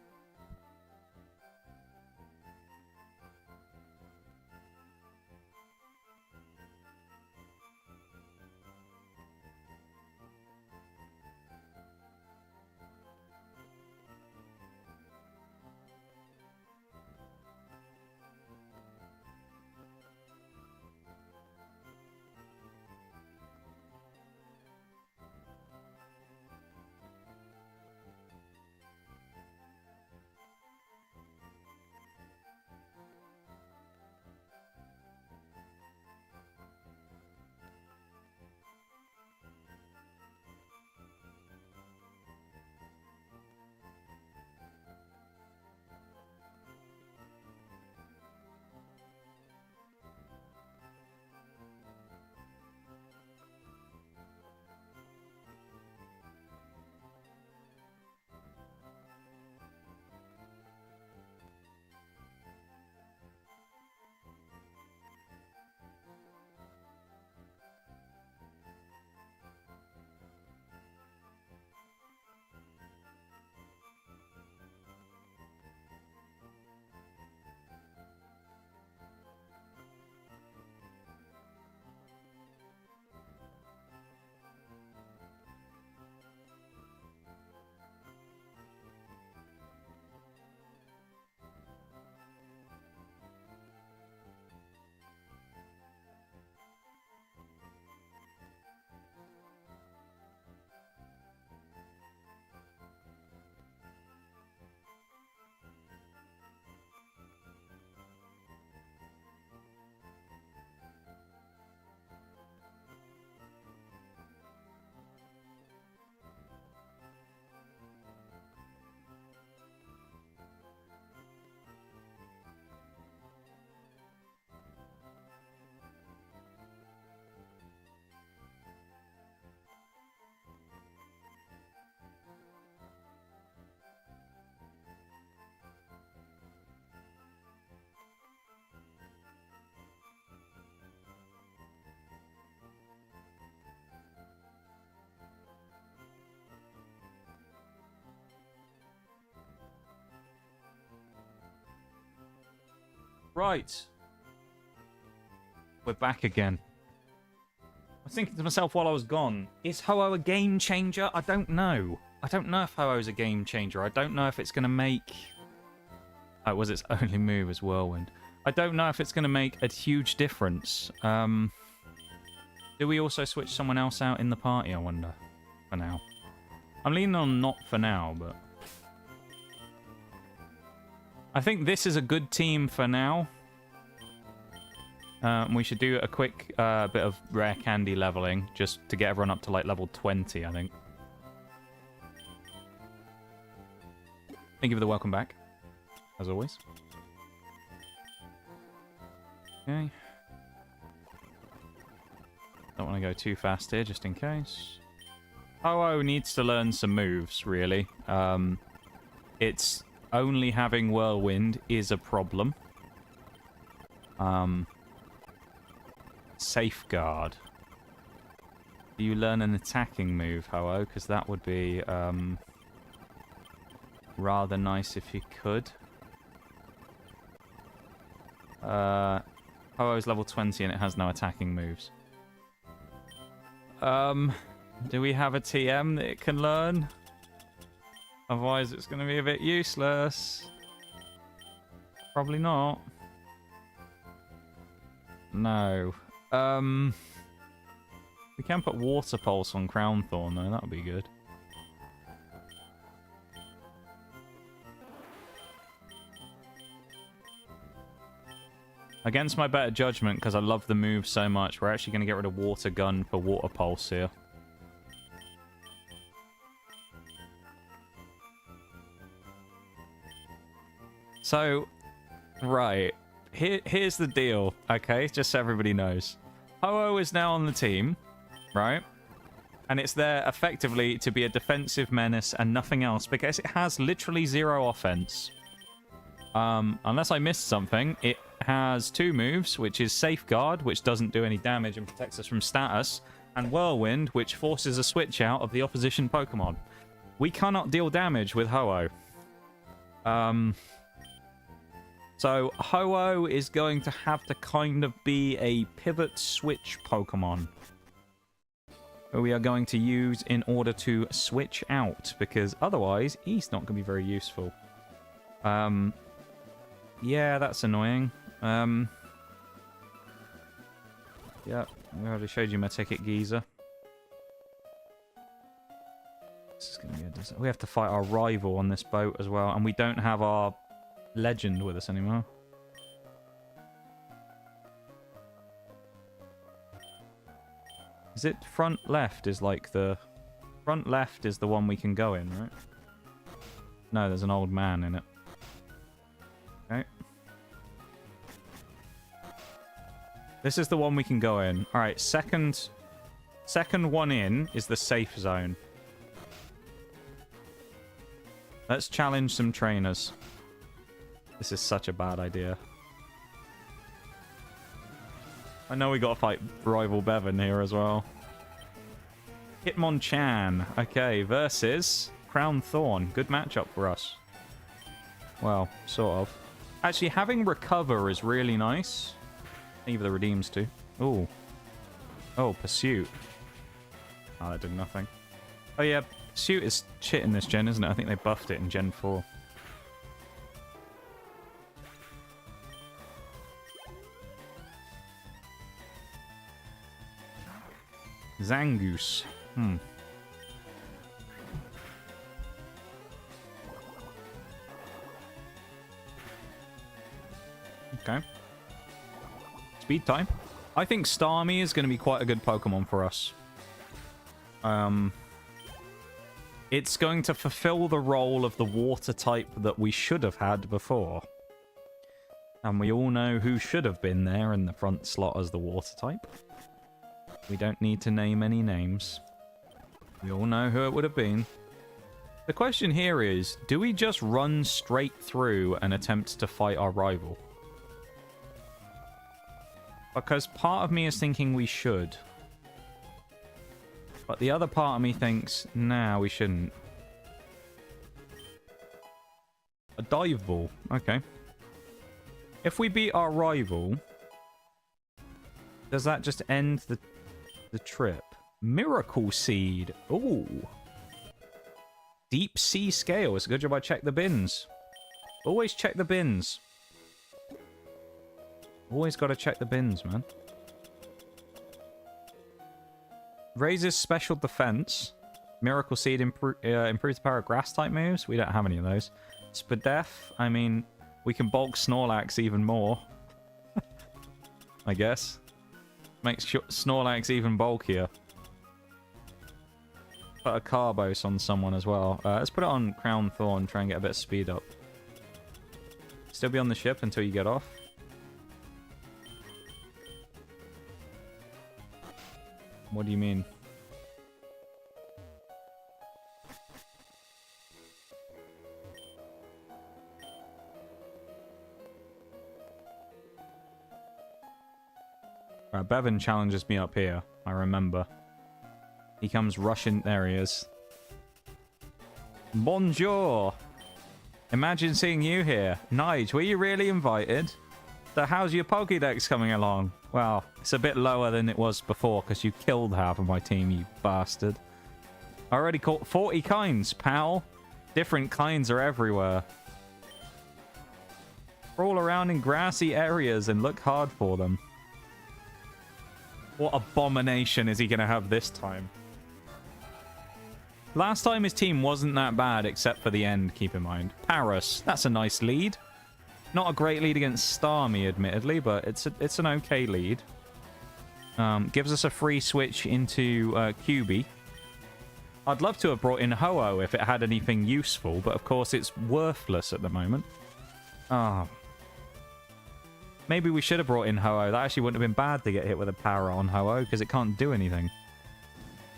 Right. We're back again. I was thinking to myself while I was gone, is Ho-Oh a game changer? I don't know. I don't know if Ho-Oh's a game changer. I don't know if it's going to make... Oh, it was its only move as Whirlwind. I don't know if it's going to make a huge difference. Do we also switch someone else out in the party, I wonder? For now. I'm leaning on not for now, but... I think this is a good team for now. We should do a quick bit of rare candy leveling, just to get everyone up to like level 20, I think. Thank you for the welcome back, as always. Okay. Don't want to go too fast here, just in case. Ho-Oh needs to learn some moves, really. It's only having Whirlwind is a problem. Safeguard. Do you learn an attacking move, Ho-Oh? Because that would be rather nice if you could. Ho-Oh's level 20 and it has no attacking moves. Do we have a TM that it can learn? Otherwise it's going to be a bit useless. Probably not. No. We can put Water Pulse on Crown Thorn though, that would be good. Against my better judgment, because I love the move so much, we're actually going to get rid of Water Gun for Water Pulse here. So, right. Here's the deal, okay? Just so everybody knows. Ho-Oh is now on the team, right? And it's there effectively to be a defensive menace and nothing else, because it has literally 0 offense. Unless I missed something, it has 2 moves, which is Safeguard, which doesn't do any damage and protects us from status, and Whirlwind, which forces a switch out of the opposition Pokemon. We cannot deal damage with Ho-Oh. So Ho-Oh is going to have to kind of be a pivot switch Pokemon. We are going to use in order to switch out, because otherwise he's not going to be very useful. Yeah, that's annoying. Yeah, I already showed you my ticket, geezer. This is going to be a we have to fight our rival on this boat as well, and we don't have our legend with us anymore. Is it front left is like the... Front left is the one we can go in, right? No, there's an old man in it. Okay. This is the one we can go in. Alright, second one in is the safe zone. Let's challenge some trainers. This is such a bad idea. I know we gotta fight rival Bevan here as well. Hitmonchan. Okay, versus Crown Thorn. Good matchup for us. Well, sort of. Actually, having Recover is really nice. Either the Redeems too. Ooh. Oh, Pursuit. Oh, that did nothing. Oh yeah, Pursuit is shit in this gen, isn't it? I think they buffed it in Gen 4. Zangoose. Okay. Speed time. I think Starmie is going to be quite a good Pokemon for us. It's going to fulfill the role of the water type that we should have had before. And we all know who should have been there in the front slot as the water type. We don't need to name any names. We all know who it would have been. The question here is, do we just run straight through and attempt to fight our rival? Because part of me is thinking we should. But the other part of me thinks, nah, we shouldn't. A dive ball. Okay. If we beat our rival, does that just end the trip? Miracle Seed. Ooh. Deep Sea Scale. It's a good job I checked the bins. Always check the bins. Always got to check the bins, man. Raises special defense. Miracle Seed improves the power of grass type moves. We don't have any of those. Spadef. I mean, we can bulk Snorlax even more. I guess. Makes Snorlax even bulkier. Put a Carbos on someone as well. Let's put it on Crown Thorn, try and get a bit of speed up. Still be on the ship until you get off. What do you mean? Right, Bevan challenges me up here. I remember. He comes rushing. There he is. Bonjour. Imagine seeing you here. Nige, were you really invited? So how's your Pokédex coming along? Well, it's a bit lower than it was before because you killed half of my team, you bastard. I already caught 40 kinds, pal. Different kinds are everywhere. Crawl around in grassy areas and look hard for them. What abomination is he going to have this time? Last time his team wasn't that bad, except for the end, keep in mind. Paris, that's a nice lead. Not a great lead against Starmie, admittedly, but it's an okay lead. Gives us a free switch into QB. I'd love to have brought in Ho-Oh if it had anything useful, but of course it's worthless at the moment. Oh. Maybe we should have brought in Ho-Oh. That actually wouldn't have been bad to get hit with a power on Ho-Oh, because it can't do anything.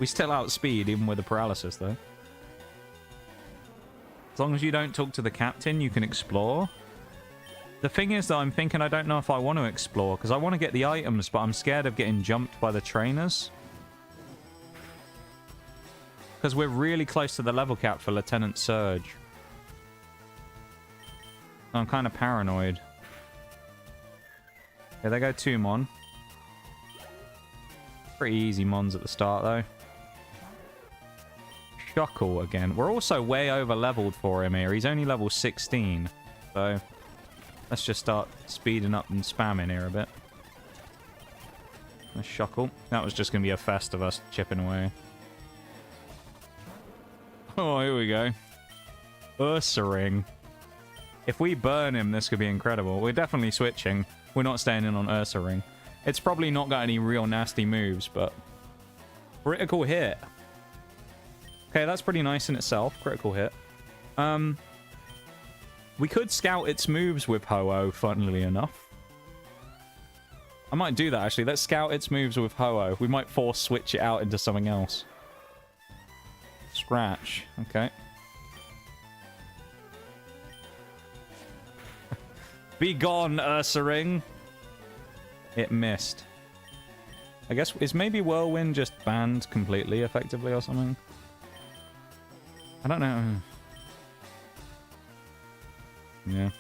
We still outspeed, even with the paralysis, though. As long as you don't talk to the captain, you can explore. The thing is that I'm thinking I don't know if I want to explore, because I want to get the items, but I'm scared of getting jumped by the trainers. Because we're really close to the level cap for Lieutenant Surge. I'm kind of paranoid. Yeah, they go 2 Mon. Pretty easy Mons at the start, though. Shuckle again. We're also way over leveled for him here. He's only level 16. So let's just start speeding up and spamming here a bit. A Shuckle. That was just going to be a fest of us chipping away. Oh, here we go. Ursaring. If we burn him, this could be incredible. We're definitely switching. We're not staying in on Ursaring. It's probably not got any real nasty moves, but... Critical hit. Okay, that's pretty nice in itself. Critical hit. We could scout its moves with Ho-Oh, funnily enough. I might do that, actually. Let's scout its moves with Ho-Oh. We might force switch it out into something else. Scratch. Okay. Be gone, Ursaring. It missed. I guess, is maybe Whirlwind just banned completely, effectively, or something? I don't know. Yeah.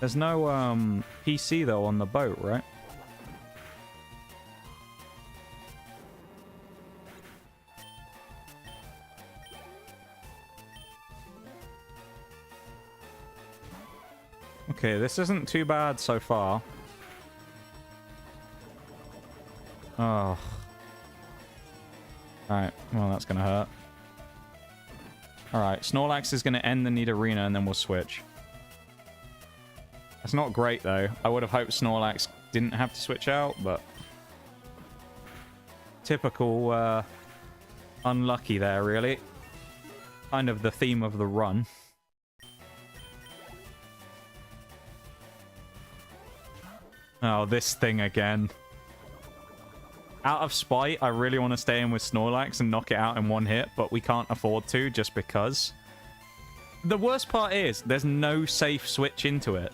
There's no, PC, though, on the boat, right? Okay, this isn't too bad so far. Oh. Alright, well, that's gonna hurt. Alright, Snorlax is gonna end the Nidorina and then we'll switch. That's not great, though. I would have hoped Snorlax didn't have to switch out, but... Typical, unlucky there, really. Kind of the theme of the run. Oh, this thing again. Out of spite, I really want to stay in with Snorlax and knock it out in one hit, but we can't afford to just because. The worst part is, there's no safe switch into it.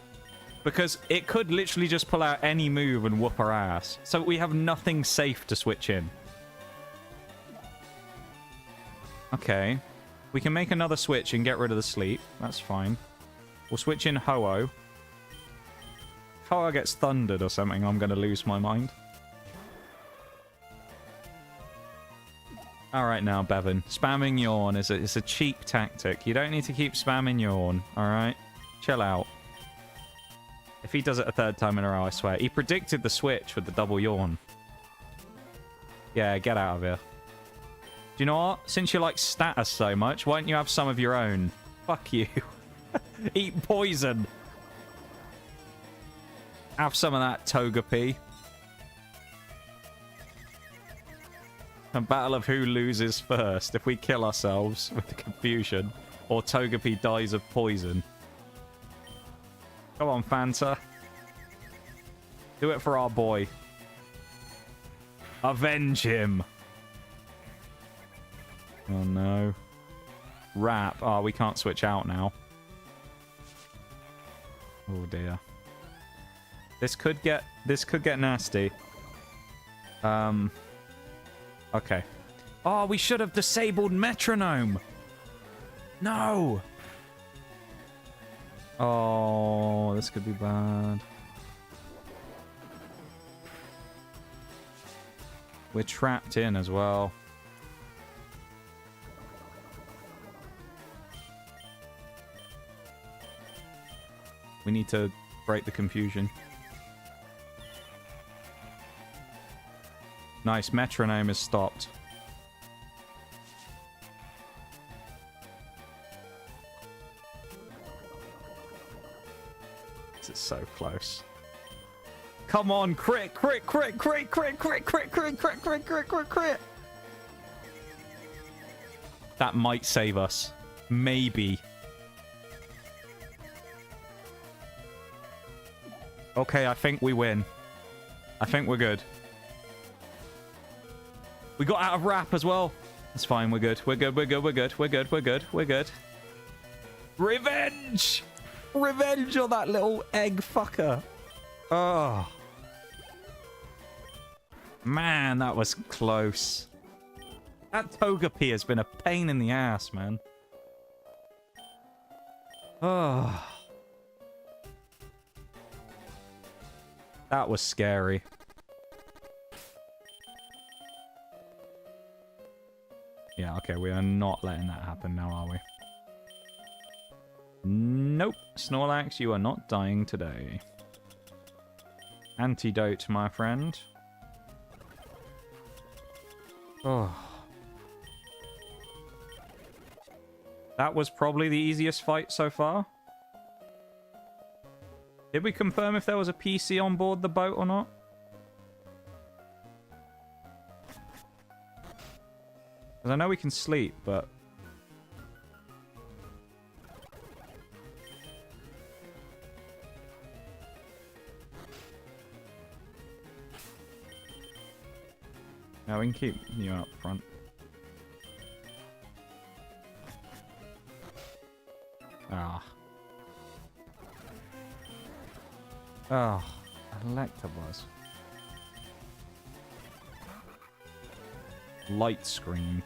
Because it could literally just pull out any move and whoop our ass. So we have nothing safe to switch in. Okay. We can make another switch and get rid of the sleep. That's fine. We'll switch in Ho-Oh. If Ho-Oh gets thundered or something, I'm going to lose my mind. Alright now, Bevan. Spamming Yawn is a cheap tactic. You don't need to keep spamming Yawn, alright? Chill out. If he does it a third time in a row, I swear. He predicted the switch with the double Yawn. Yeah, get out of here. Do you know what? Since you like status so much, why don't you have some of your own? Fuck you. Eat poison. Have some of that, Togepi. A battle of who loses first if we kill ourselves with the confusion, or Togepi dies of poison. Come on, Fanta. Do it for our boy. Avenge him. Oh, no. Wrap. Oh, we can't switch out now. Oh, dear. This could get nasty. Okay. Oh, we should have disabled metronome. No. Oh, this could be bad. We're trapped in as well. We need to break the confusion. Nice, metronome is stopped. This is so close. Come on, crit, crit, crit, crit, crit, crit, crit, crit, crit, crit, crit, crit, crit. That might save us. Maybe. Okay, I think we win. I think we're good. We got out of wrap as well. It's fine, we're good. We're good, we're good, we're good, we're good, we're good, we're good. Revenge! Revenge on that little egg fucker. Oh. Man, that was close. That Togepi has been a pain in the ass, man. Oh. That was scary. Yeah, okay, we are not letting that happen now, are we? Nope. Snorlax, you are not dying today. Antidote, my friend. Oh. That was probably the easiest fight so far. Did we confirm if there was a PC on board the boat or not? Because I know we can sleep, but... No, we can keep you up front. Ah. Oh, Electabuzz. Light screen.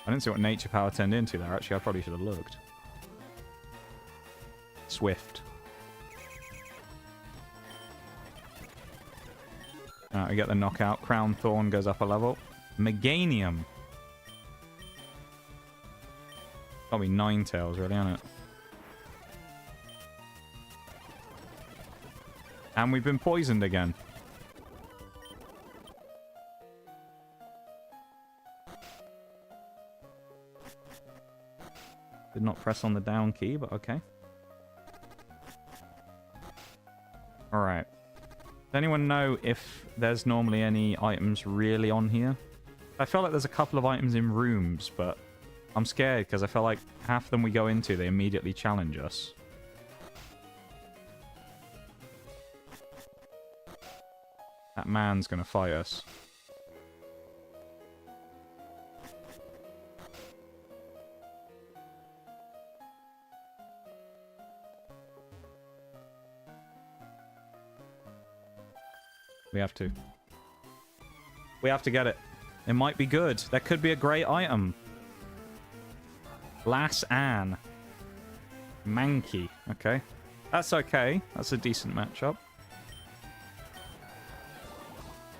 I didn't see what nature power turned into there. Actually, I probably should have looked. Swift. We get the knockout. Crown Thorn goes up a level. Meganium. Gotta be Ninetales, really, isn't it? And we've been poisoned again. Did not press on the down key, but okay. Alright. Does anyone know if there's normally any items really on here? I feel like there's a couple of items in rooms, but I'm scared because I feel like half of them we go into, they immediately challenge us. That man's gonna fight us. We have to. We have to get it. It might be good. That could be a great item. Lass Anne. Mankey. Okay. That's okay. That's a decent matchup.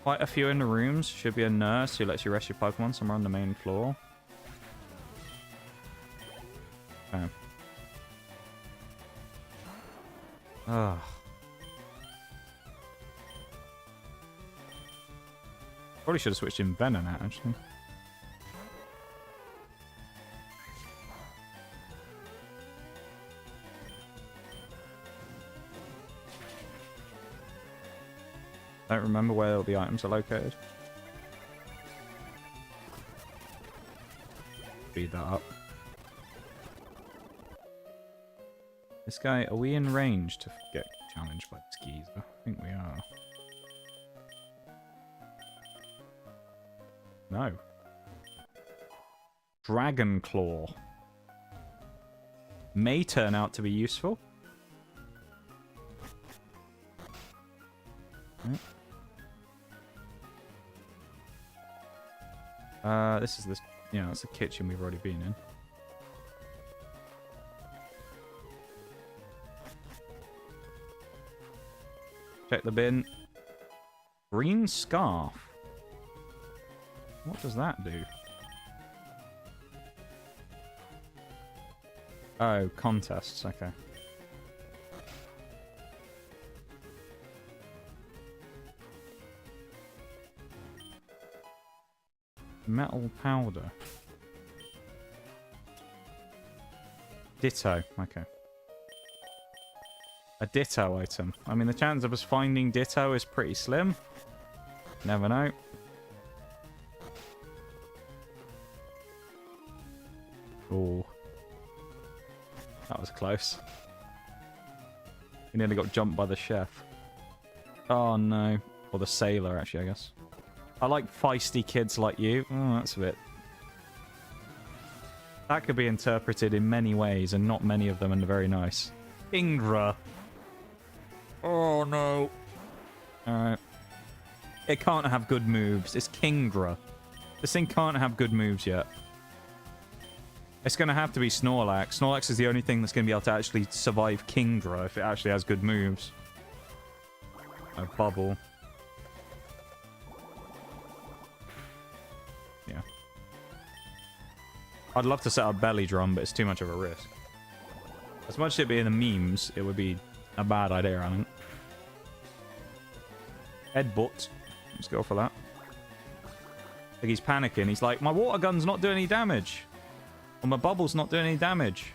Quite a few in the rooms. Should be a nurse who lets you rest your Pokemon somewhere on the main floor. Okay. Ugh. Probably should have switched in Venonat, actually. Don't remember where all the items are located. Speed that up. This guy, are we in range to get challenged by this geezer? I think we are. No. Dragon Claw. May turn out to be useful. This is this. Yeah, that's the kitchen we've already been in. Check the bin. Green scarf. What does that do? Oh, contests. Okay. Metal powder. Ditto. Okay. A ditto item. I mean, the chance of us finding ditto is pretty slim. Never know. Oh. That was close. We nearly got jumped by the chef. Oh, no. Or the sailor, actually, I guess. I like feisty kids like you. Oh, that's a bit... That could be interpreted in many ways, and not many of them are very nice. Ingra. Oh, no. Alright. It can't have good moves. It's Kingra. This thing can't have good moves yet. It's going to have to be Snorlax. Snorlax is the only thing that's going to be able to actually survive Kingra if it actually has good moves. A bubble. Yeah. I'd love to set up Belly Drum, but it's too much of a risk. As much as it'd be in the memes, it would be a bad idea, I think. Headbutt. Let's go for that. Like he's panicking. He's like, my water gun's not doing any damage. Or my bubble's not doing any damage.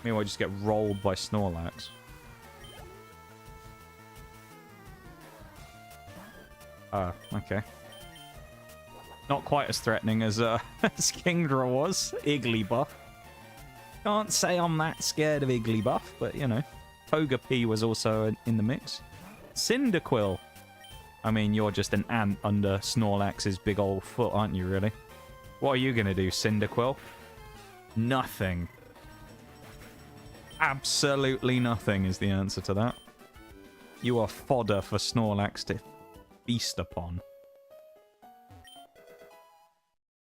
Meanwhile, I just get rolled by Snorlax. Okay. Not quite as threatening as as Kingdra was. Igglybuff. Can't say I'm that scared of Igglybuff, but you know. Togepi was also in the mix. Cyndaquil. I mean, you're just an ant under Snorlax's big old foot, aren't you, really? What are you going to do, Cyndaquil? Nothing. Absolutely nothing is the answer to that. You are fodder for Snorlax to feast upon.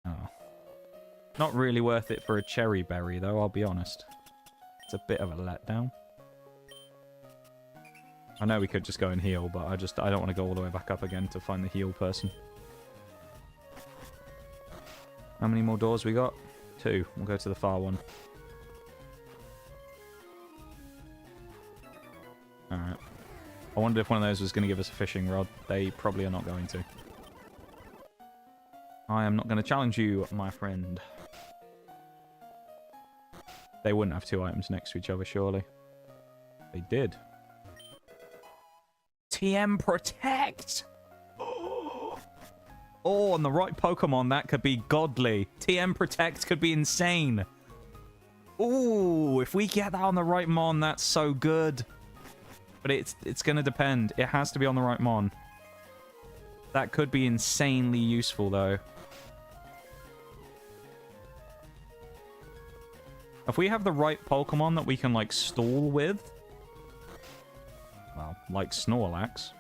Oh. Not really worth it for a cherry berry, though, I'll be honest. It's a bit of a letdown. I know we could just go and heal, but I don't want to go all the way back up again to find the heal person. How many more doors we got? 2. We'll go to the far one. Alright. I wondered if one of those was going to give us a fishing rod. They probably are not going to. I am not going to challenge you, my friend. They wouldn't have 2 items next to each other, surely. They did. TM Protect! Oh, on the right Pokemon, that could be godly. TM Protect could be insane. Ooh, if we get that on the right Mon, that's so good. But it's going to depend. It has to be on the right Mon. That could be insanely useful, though. If we have the right Pokemon that we can, like, stall with... Well, like Snorlax.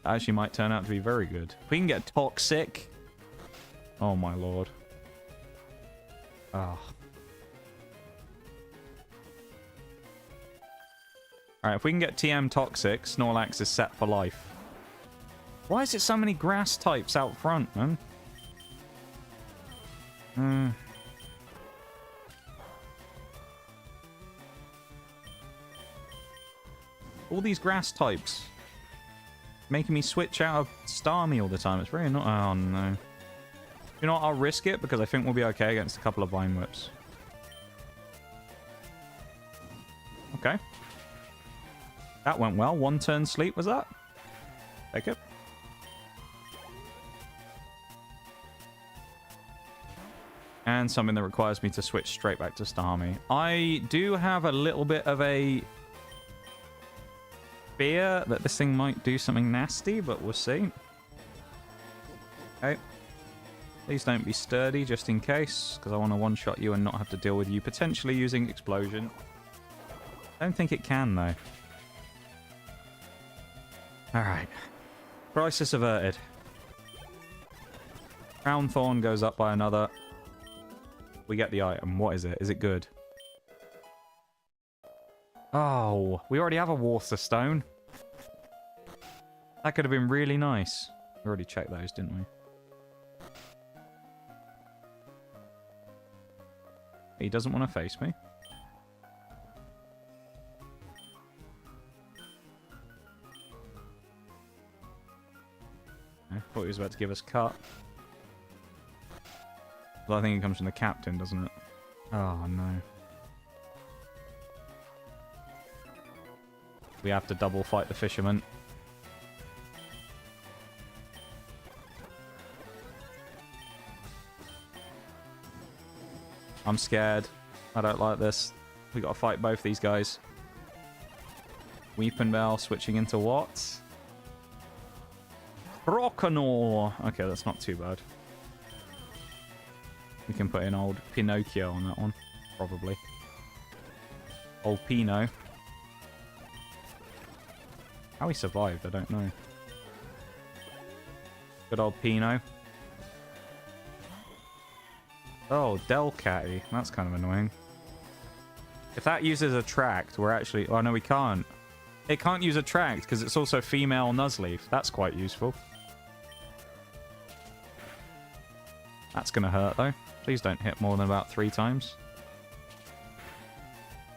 That actually might turn out to be very good. If we can get Toxic... Oh, my lord. Ah. Alright, if we can get TM Toxic, Snorlax is set for life. Why is it so many grass types out front, man? All these grass types. Making me switch out of Starmie all the time. It's very not. Oh, no. You know what? I'll risk it because I think we'll be okay against a couple of Vine Whips. Okay. That went well. 1 turn sleep, was that? Take it. and something that requires me to switch straight back to Starmie. I do have a little bit of a fear that this thing might do something nasty, but we'll see. Okay. Please don't be sturdy, just in case, because I want to one-shot you and not have to deal with you potentially using explosion. I don't think it can, though. Alright. Crisis averted. Crown Thorn goes up by another. We get the item. What is it? Is it good? Oh, we already have a Water Stone. That could have been really nice. We already checked those, didn't we? He doesn't want to face me. I thought he was about to give us cut. Well, I think it comes from the captain, doesn't it? Oh, no. We have to double fight the fisherman. I'm scared. I don't like this. We gotta fight both these guys. Weeping Bell switching into what? Croconor. Okay, that's not too bad. We can put in old Pinocchio on that one. Probably. Old Pino. How he survived, I don't know. Good old Pino. Oh, Delcatty. That's kind of annoying. If that uses Attract, we're actually... Oh, no, we can't. It can't use Attract because it's also female Nuzleaf. That's quite useful. That's going to hurt, though. Please don't hit more than about 3 times.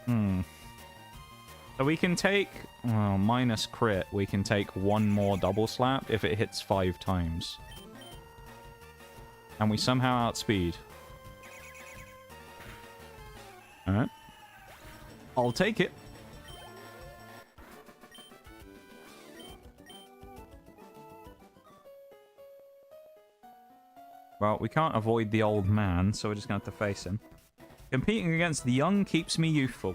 So we can take... Well, minus crit. We can take 1 more double slap if it hits 5 times. And we somehow outspeed. Alright. I'll take it. Well, we can't avoid the old man, so we're just going to have to face him. Competing against the young keeps me youthful.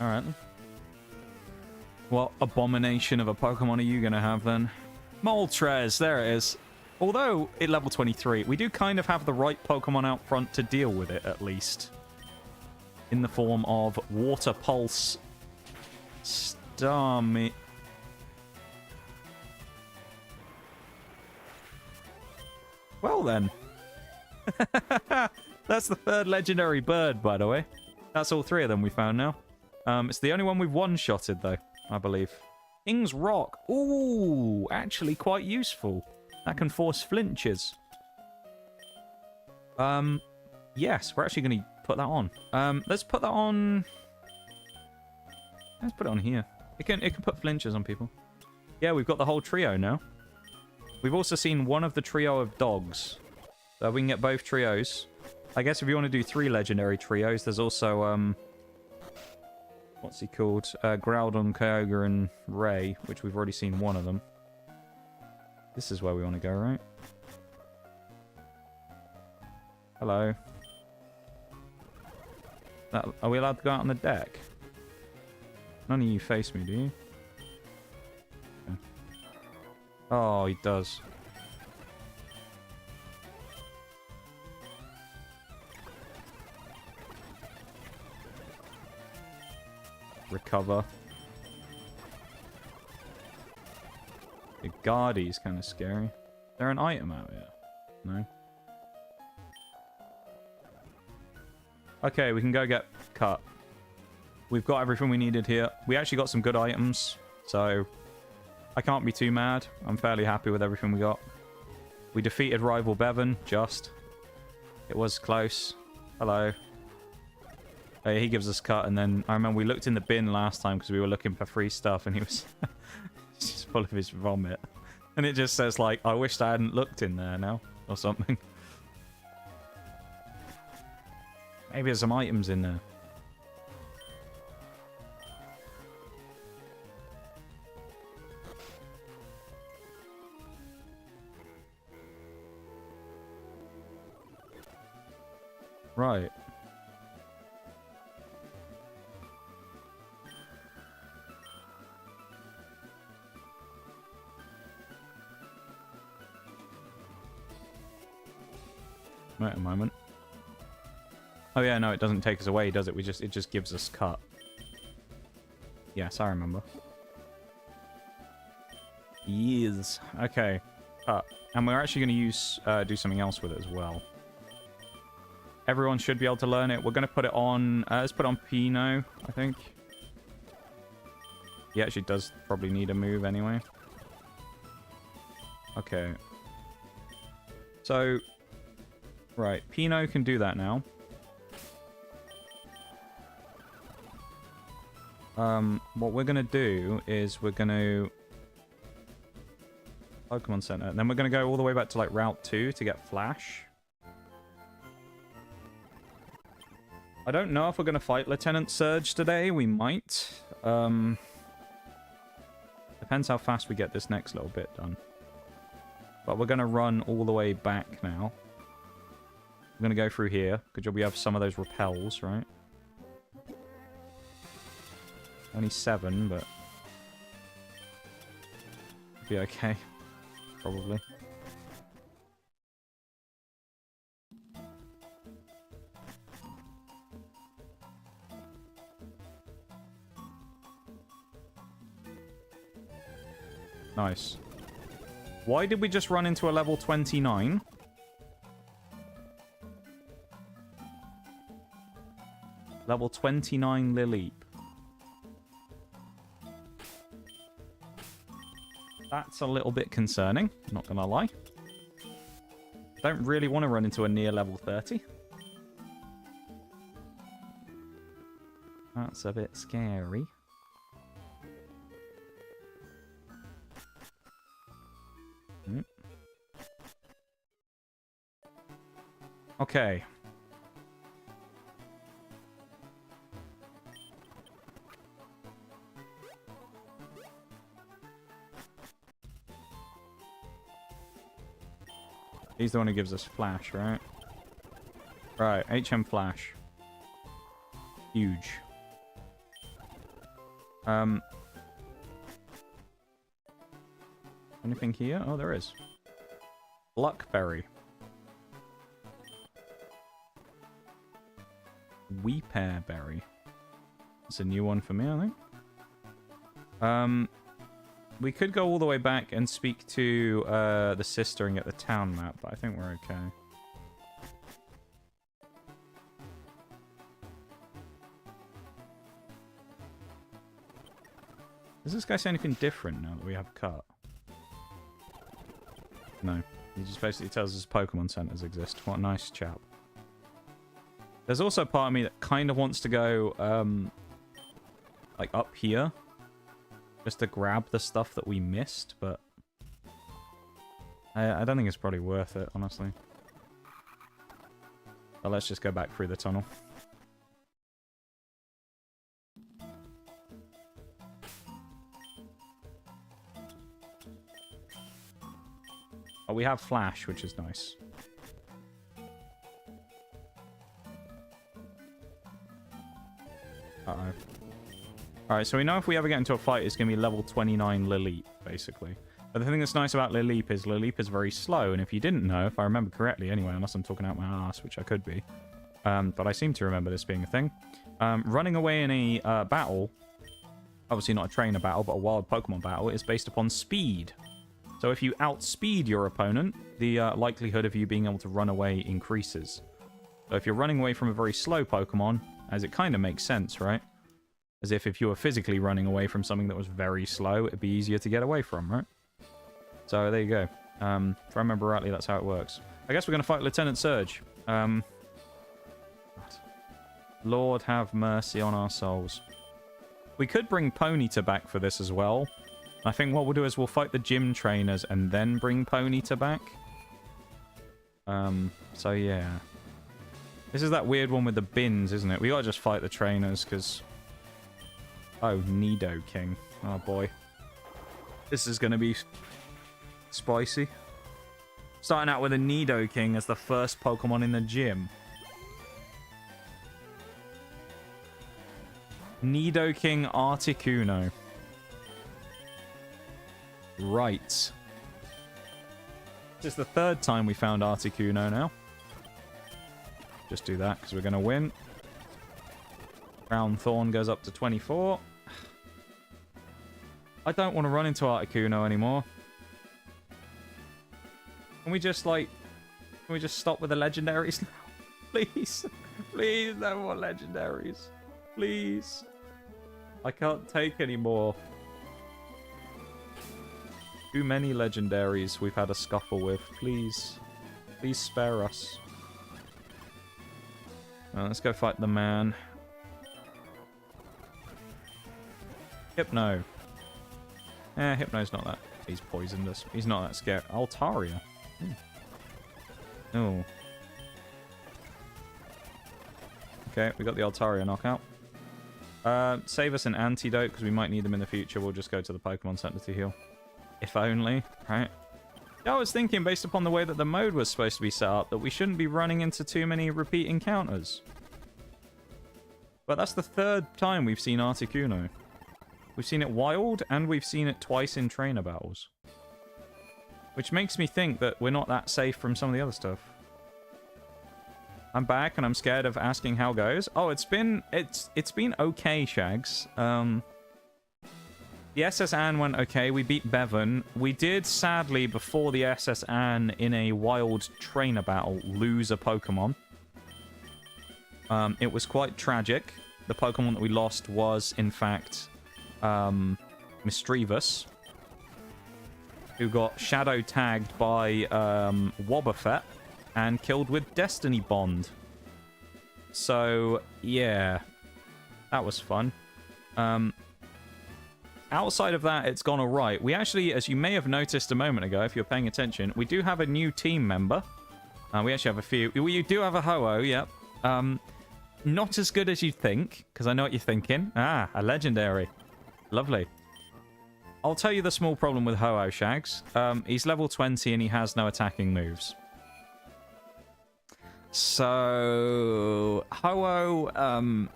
Alright. What abomination of a Pokemon are you going to have, then? Moltres, there it is. Although, at level 23, we do kind of have the right Pokemon out front to deal with it, at least. In the form of Water Pulse Starmie. Well then. That's the 3rd legendary bird, by the way. That's all 3 of them we found now. It's the only one we've one-shotted, though, I believe. King's Rock. Ooh, actually quite useful. That can force flinches. Yes, we're actually going to put that on. Let's put that on... Let's put it on here. It can put flinches on people. Yeah, we've got the whole trio now. We've also seen one of the trio of dogs. So we can get both trios. I guess if you want to do 3 legendary trios, there's also, what's he called? Groudon, Kyogre, and Ray, which we've already seen one of them. This is where we want to go, right? Hello. Are we allowed to go out on the deck? None of you face me, do you? Okay. Oh, he does. Recover. The Guardy's kind of scary. Is there an item out here? No. Okay, we can go get cut. We've got everything we needed here. We actually got some good items, so I can't be too mad. I'm fairly happy with everything we got. We defeated rival Bevan, just. It was close. Hello. He gives us cut, and then I remember we looked in the bin last time because we were looking for free stuff, and he was just full of his vomit. And it just says, like, I wished I hadn't looked in there now, or something. Maybe there's some items in there. Right. Wait a moment. Oh yeah, no, it doesn't take us away, does it? It just gives us cut. Yes, I remember. Yes. Okay. Cut. And we're actually going to use do something else with it as well. Everyone should be able to learn it. We're going to put it on... let's put it on Pino, I think. He actually does probably need a move anyway. Okay. So... Right, Pino can do that now. What we're gonna do is we're gonna Pokemon Center, and then we're gonna go all the way back to like Route 2 to get Flash. I don't know if we're gonna fight Lieutenant Surge today. We might. Depends how fast we get this next little bit done. But we're gonna run all the way back now. I'm gonna go through here because we have some of those repels, right? Only 7, but be okay, probably. Nice. Why did we just run into a level 29? Level 29 Lileep. That's a little bit concerning, not gonna lie. Don't really want to run into a near level 30. That's a bit scary. Okay. He's the one who gives us Flash, right? Right, HM Flash. Huge. Anything here? Oh, there is. Luckberry. Weepearberry. That's a new one for me, I think. We could go all the way back and speak to the sister and get the town map, but I think we're okay. Does this guy say anything different now that we have cut? No. He just basically tells us Pokemon centers exist. What a nice chap. There's also a part of me that kind of wants to go, like, up here. Just to grab the stuff that we missed, but... I don't think it's probably worth it, honestly. But let's just go back through the tunnel. Oh, we have Flash, which is nice. Uh-oh. Alright, so we know if we ever get into a fight, it's going to be level 29 Lileep, basically. But the thing that's nice about Lileep is very slow, and if you didn't know, if I remember correctly anyway, unless I'm talking out my ass, which I could be, but I seem to remember this being a thing, running away in a battle, obviously not a trainer battle, but a wild Pokemon battle, is based upon speed. So if you outspeed your opponent, the likelihood of you being able to run away increases. So if you're running away from a very slow Pokemon, as it kind of makes sense, right? As if you were physically running away from something that was very slow, it'd be easier to get away from, right? So there you go. If I remember rightly, that's how it works. I guess we're going to fight Lieutenant Surge. Lord have mercy on our souls. We could bring Ponyta back for this as well. I think what we'll do is we'll fight the gym trainers and then bring Ponyta back. So yeah. This is that weird one with the bins, isn't it? We gotta just fight the trainers, because... Oh, Nidoking. Oh boy. This is gonna be spicy. Starting out with a Nidoking as the first Pokemon in the gym. Nidoking Articuno. Right. This is the third time we found Articuno now. Just do that because we're going to win. Crown Thorn goes up to 24. I don't want to run into Articuno anymore. Can we just, like... Can we just stop with the legendaries now? Please. Please, no more legendaries. Please. I can't take any more. Too many legendaries we've had a scuffle with. Please. Please spare us. Well, let's go fight the man. Hypno. Hypno's not that. He's poisoned us. He's not that scary. Altaria. Oh. Okay, we got the Altaria knockout. Save us an antidote, because we might need them in the future. We'll just go to the Pokemon Center to heal. If only, right? Yeah, I was thinking, based upon the way that the mode was supposed to be set up, that we shouldn't be running into too many repeat encounters. But that's the third time we've seen Articuno. We've seen it wild, and we've seen it twice in trainer battles. Which makes me think that we're not that safe from some of the other stuff. I'm back, and I'm scared of asking how it goes. Oh, it's been okay, Shags. The SS Anne went okay. We beat Bevan. We did, sadly, before the SS Anne in a wild trainer battle, lose a Pokemon. It was quite tragic. The Pokemon that we lost was, in fact, Mischievous, who got shadow tagged by Wobbuffet and killed with Destiny Bond. So, yeah. That was fun. Outside of that, it's gone alright. We actually, as you may have noticed a moment ago, if you're paying attention, we do have a new team member. We actually have a few. We do have a Ho-Oh, yep. Not as good as you'd think, because I know what you're thinking. Ah, a legendary. Lovely. I'll tell you the small problem with Ho-Oh, Shags. He's level 20 and he has no attacking moves. So, Ho-Oh,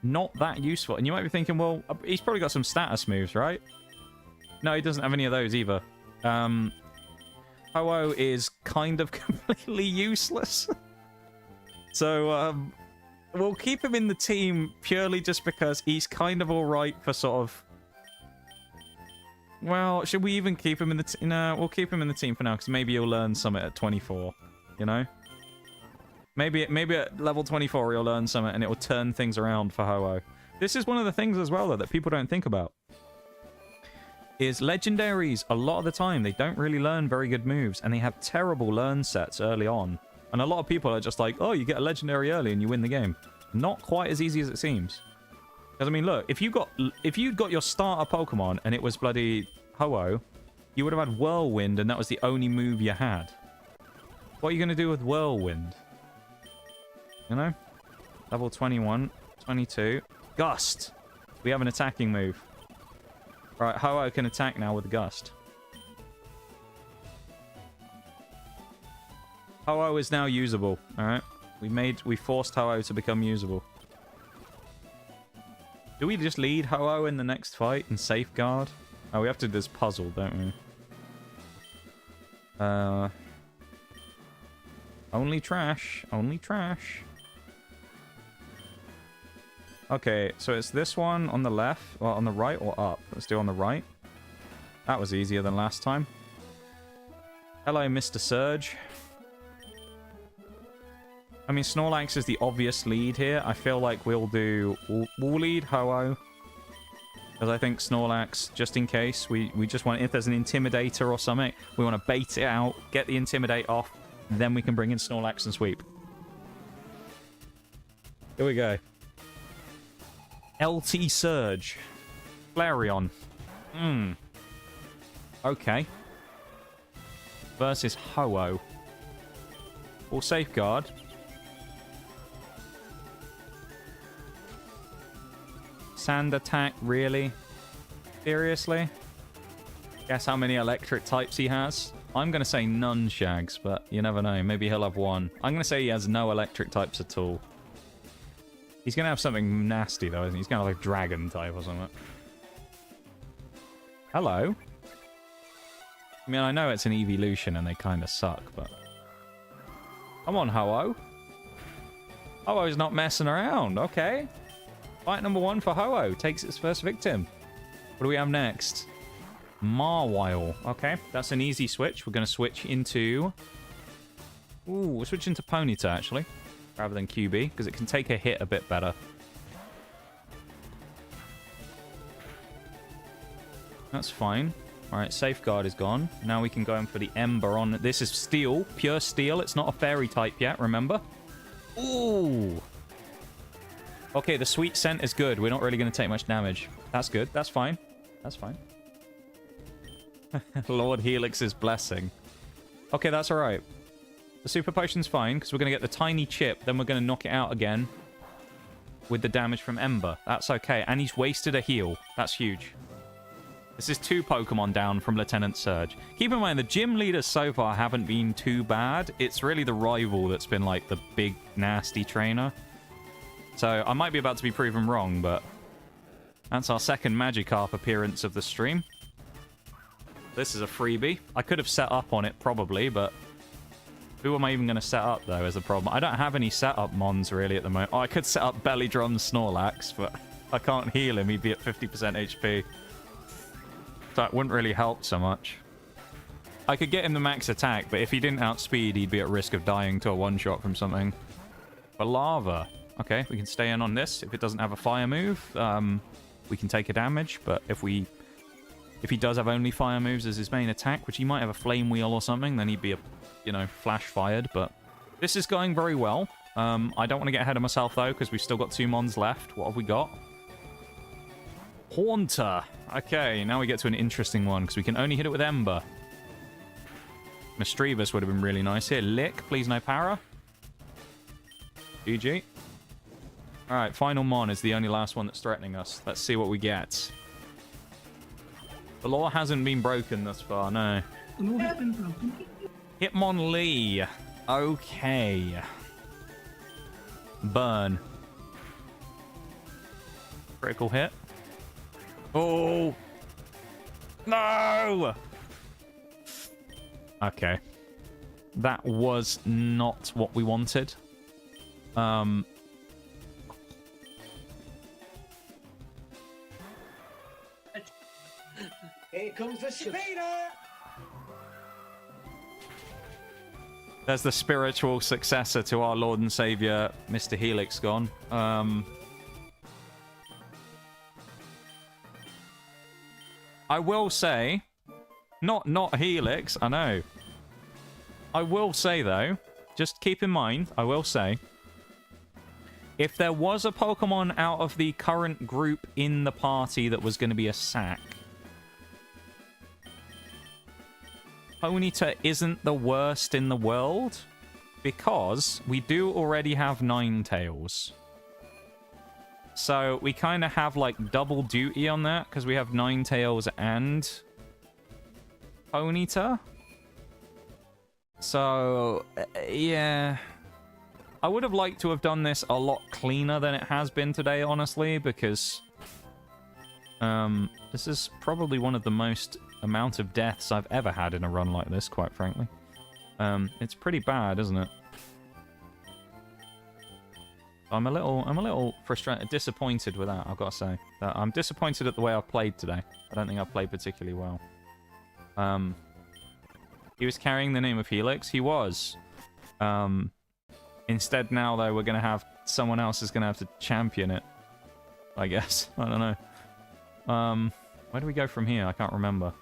not that useful. And you might be thinking, well, he's probably got some status moves, right? No, he doesn't have any of those either. Ho-Oh is kind of completely useless. So, we'll keep him in the team purely just because he's kind of alright for sort of... Well, should we even keep him in the team? No, we'll keep him in the team for now, because maybe he'll learn something at 24, you know? Maybe at level 24 he'll learn something and it will turn things around for Ho-Oh. This is one of the things as well, though, that people don't think about. Is legendaries, a lot of the time, they don't really learn very good moves, and they have terrible learn sets early on. And a lot of people are just like, oh, you get a legendary early and you win the game. Not quite as easy as it seems. Because, I mean, look, if you'd got your starter Pokemon and it was bloody Ho-Oh, you would have had Whirlwind and that was the only move you had. What are you going to do with Whirlwind? You know? Level 21, 22. Gust! We have an attacking move. Right, Ho-Oh can attack now with Gust. Ho-Oh is now usable, alright? We forced Ho-Oh to become usable. Do we just lead Ho-Oh in the next fight and safeguard? Oh, we have to do this puzzle, don't we? Only trash. Only trash. Okay, so it's this one on the left, or on the right, or up? Let's do on the right. That was easier than last time. Hello, Mr. Surge. I mean, Snorlax is the obvious lead here. I feel like we'll lead Ho-Oh. Because I think Snorlax, just in case, we just want, if there's an Intimidator or something, we want to bait it out, get the Intimidate off, then we can bring in Snorlax and sweep. Here we go. LT Surge. Flareon. Okay. Versus Ho-Oh. Or Safeguard. Sand attack, really? Seriously? Guess how many electric types he has? I'm going to say none, Shags, but you never know. Maybe he'll have one. I'm going to say he has no electric types at all. He's going to have something nasty, though, isn't he? He's going to have like dragon type or something. Hello. I mean, I know it's an evolution and they kind of suck, but... Come on, Ho-Oh. Ho-Oh's not messing around. Okay. Fight number 1 for Ho-Oh. Takes its first victim. What do we have next? Marwile. Okay, that's an easy switch. We're going to switch into... Ooh, we'll switch into Ponyta, actually. Rather than QB, because it can take a hit a bit better. That's fine. Alright, Safeguard is gone. Now we can go in for the Ember on... This is Steel. Pure Steel. It's not a Fairy type yet, remember? Ooh! Okay, the Sweet Scent is good. We're not really going to take much damage. That's good. That's fine. That's fine. Lord Helix's Blessing. Okay, that's alright. The Super Potion's fine, because we're going to get the tiny chip, then we're going to knock it out again with the damage from Ember. That's okay. And he's wasted a heal. That's huge. This is 2 Pokemon down from Lieutenant Surge. Keep in mind, the gym leaders so far haven't been too bad. It's really the rival that's been, like, the big, nasty trainer. So, I might be about to be proven wrong, but... That's our second Magikarp appearance of the stream. This is a freebie. I could have set up on it, probably, but... Who am I even going to set up, though, is the problem. I don't have any setup mons, really, at the moment. Oh, I could set up Belly Drum Snorlax, but I can't heal him. He'd be at 50% HP. That wouldn't really help so much. I could get him the max attack, but if he didn't outspeed, he'd be at risk of dying to a one-shot from something. But Lava. Okay, we can stay in on this. If it doesn't have a fire move, we can take a damage, but if he does have only fire moves as his main attack, which he might have a Flame Wheel or something, then he'd be a, you know, flash fired, but this is going very well. I don't want to get ahead of myself, though, because we've still got 2 mons left. What have we got? Haunter. Okay, now we get to an interesting one, because we can only hit it with Ember. Mischievous would have been really nice here. Lick, please no para. GG. Alright, final mon is the only last one that's threatening us. Let's see what we get. The law hasn't been broken thus far, no. The law has been broken. Hitmonlee. Okay. Burn. Critical hit. Oh! No! Okay. That was not what we wanted. Here comes the Spider! There's the spiritual successor to our Lord and Savior, Mr. Helix, gone. I will say... Not Helix, I know. I will say, though, just keep in mind, I will say, if there was a Pokemon out of the current group in the party that was going to be a sack, Ponyta isn't the worst in the world, because we do already have Ninetales. So we kind of have, like, double duty on that, because we have Ninetales and Ponyta. So, yeah. I would have liked to have done this a lot cleaner than it has been today, honestly, because this is probably one of the most amount of deaths I've ever had in a run like this, quite frankly. It's pretty bad, isn't it? I'm a little frustrated, disappointed with that, I've got to say. I'm disappointed at the way I've played today. I don't think I've played particularly well. He was carrying the name of Helix. He was. Instead now, though, we're going to have... Someone else is going to have to champion it. I guess. I don't know. Where do we go from here? I can't remember.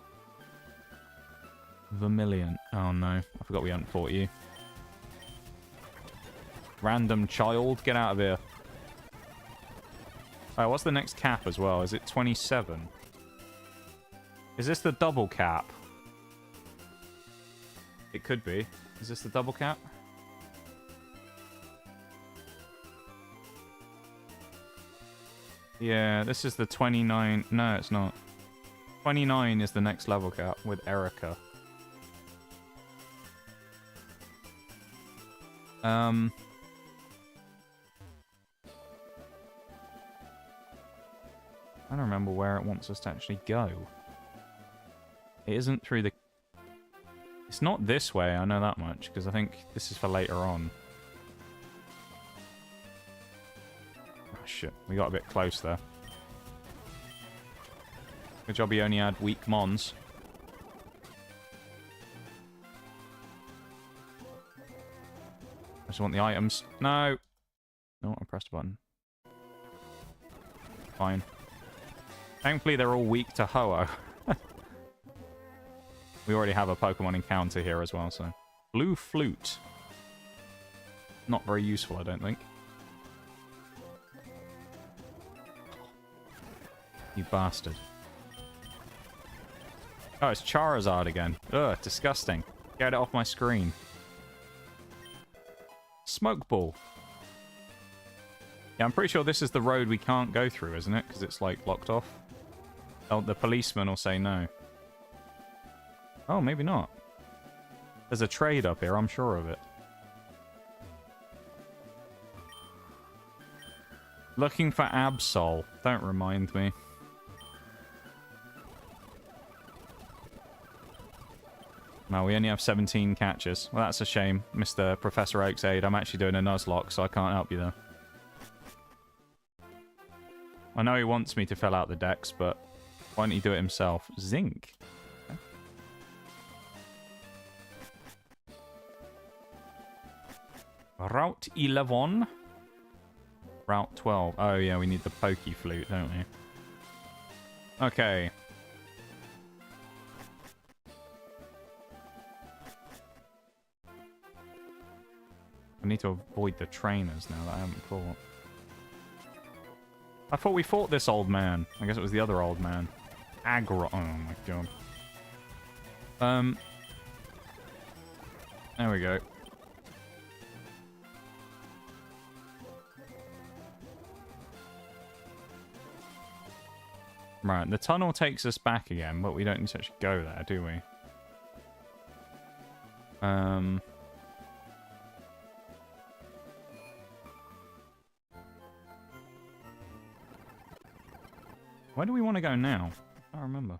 Vermilion. Oh, no. I forgot we hadn't fought you. Random child. Get out of here. Alright, what's the next cap as well? Is it 27? Is this the double cap? It could be. Is this the double cap? Yeah, this is the 29... No, it's not. 29 is the next level cap with Erica. I don't remember where it wants us to actually go. It isn't through the... It's not this way, I know that much, because I think this is for later on. Oh, shit. We got a bit close there. Good job he only had weak mons. I just want the items. No! No, I pressed a button. Fine. Thankfully, they're all weak to Ho-Oh. We already have a Pokemon encounter here as well, so... Blue Flute. Not very useful, I don't think. You bastard. Oh, it's Charizard again. Ugh, disgusting. Get it off my screen. Smoke Ball. Yeah, I'm pretty sure this is the road we can't go through, isn't it? Because it's, like, locked off. Oh, the policeman will say no. Oh, maybe not. There's a trade up here, I'm sure of it. Looking for Absol. Don't remind me. No, we only have 17 catches. Well, that's a shame, Mr. Professor Oak's aide. I'm actually doing a nuzlocke, so I can't help you there. I know he wants me to fill out the decks, but why don't he do it himself? Zinc. Okay. Route 11. Route 12. Oh, yeah, we need the Pokey Flute, don't we? Okay. I need to avoid the trainers now that I haven't fought. I thought we fought this old man. I guess it was the other old man. Aggro. Oh my god. There we go. Right, the tunnel takes us back again, but we don't need to actually go there, do we? Where do we want to go now? I don't remember.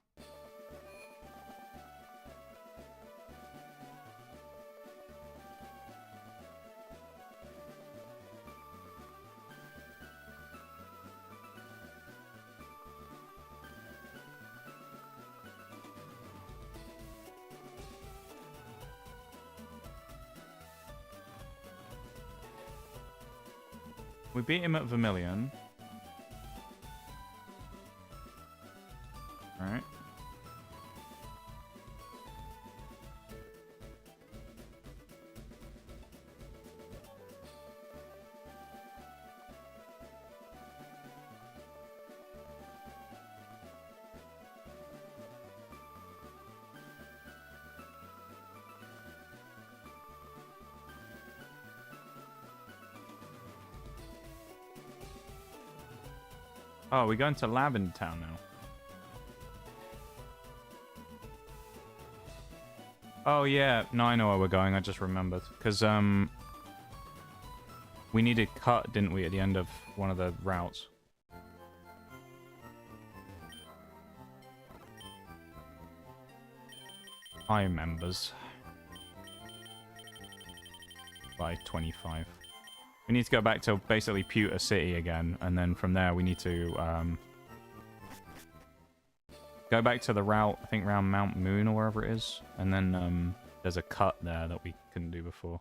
We beat him at Vermilion. Alright. Oh, we're going to Lavender Town now. Oh, yeah. No, I know where we're going. I just remembered. Because, we needed cut, didn't we, at the end of one of the routes? I members. By 25. We need to go back to basically Pewter City again, and then from there we need to go back to the route, I think around Mount Moon or wherever it is, and then there's a cut there that we couldn't do before.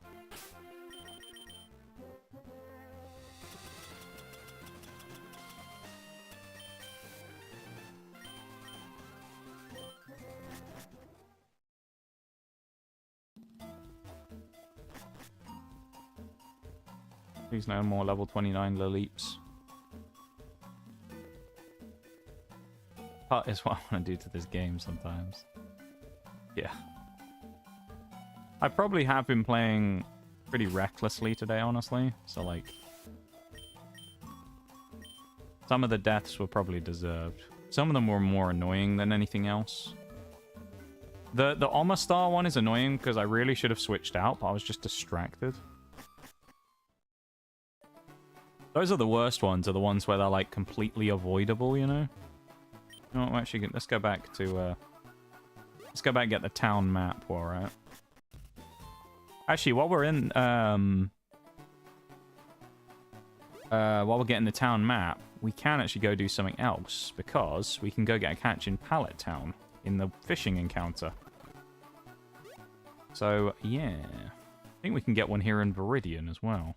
Please no more level 29 Laleeps. That is what I want to do to this game sometimes. Yeah. I probably have been playing pretty recklessly today, honestly. So, like... some of the deaths were probably deserved. Some of them were more annoying than anything else. The Omastar one is annoying because I really should have switched out, but I was just distracted. Those are the worst ones, are the ones where they're, like, completely avoidable, you know? Oh, actually, let's go back to, let's go back and get the town map while we're at. Actually, while we're in, while we're getting the town map, we can actually go do something else, because we can go get a catch in Pallet Town in the fishing encounter. So, yeah. I think we can get one here in Viridian as well.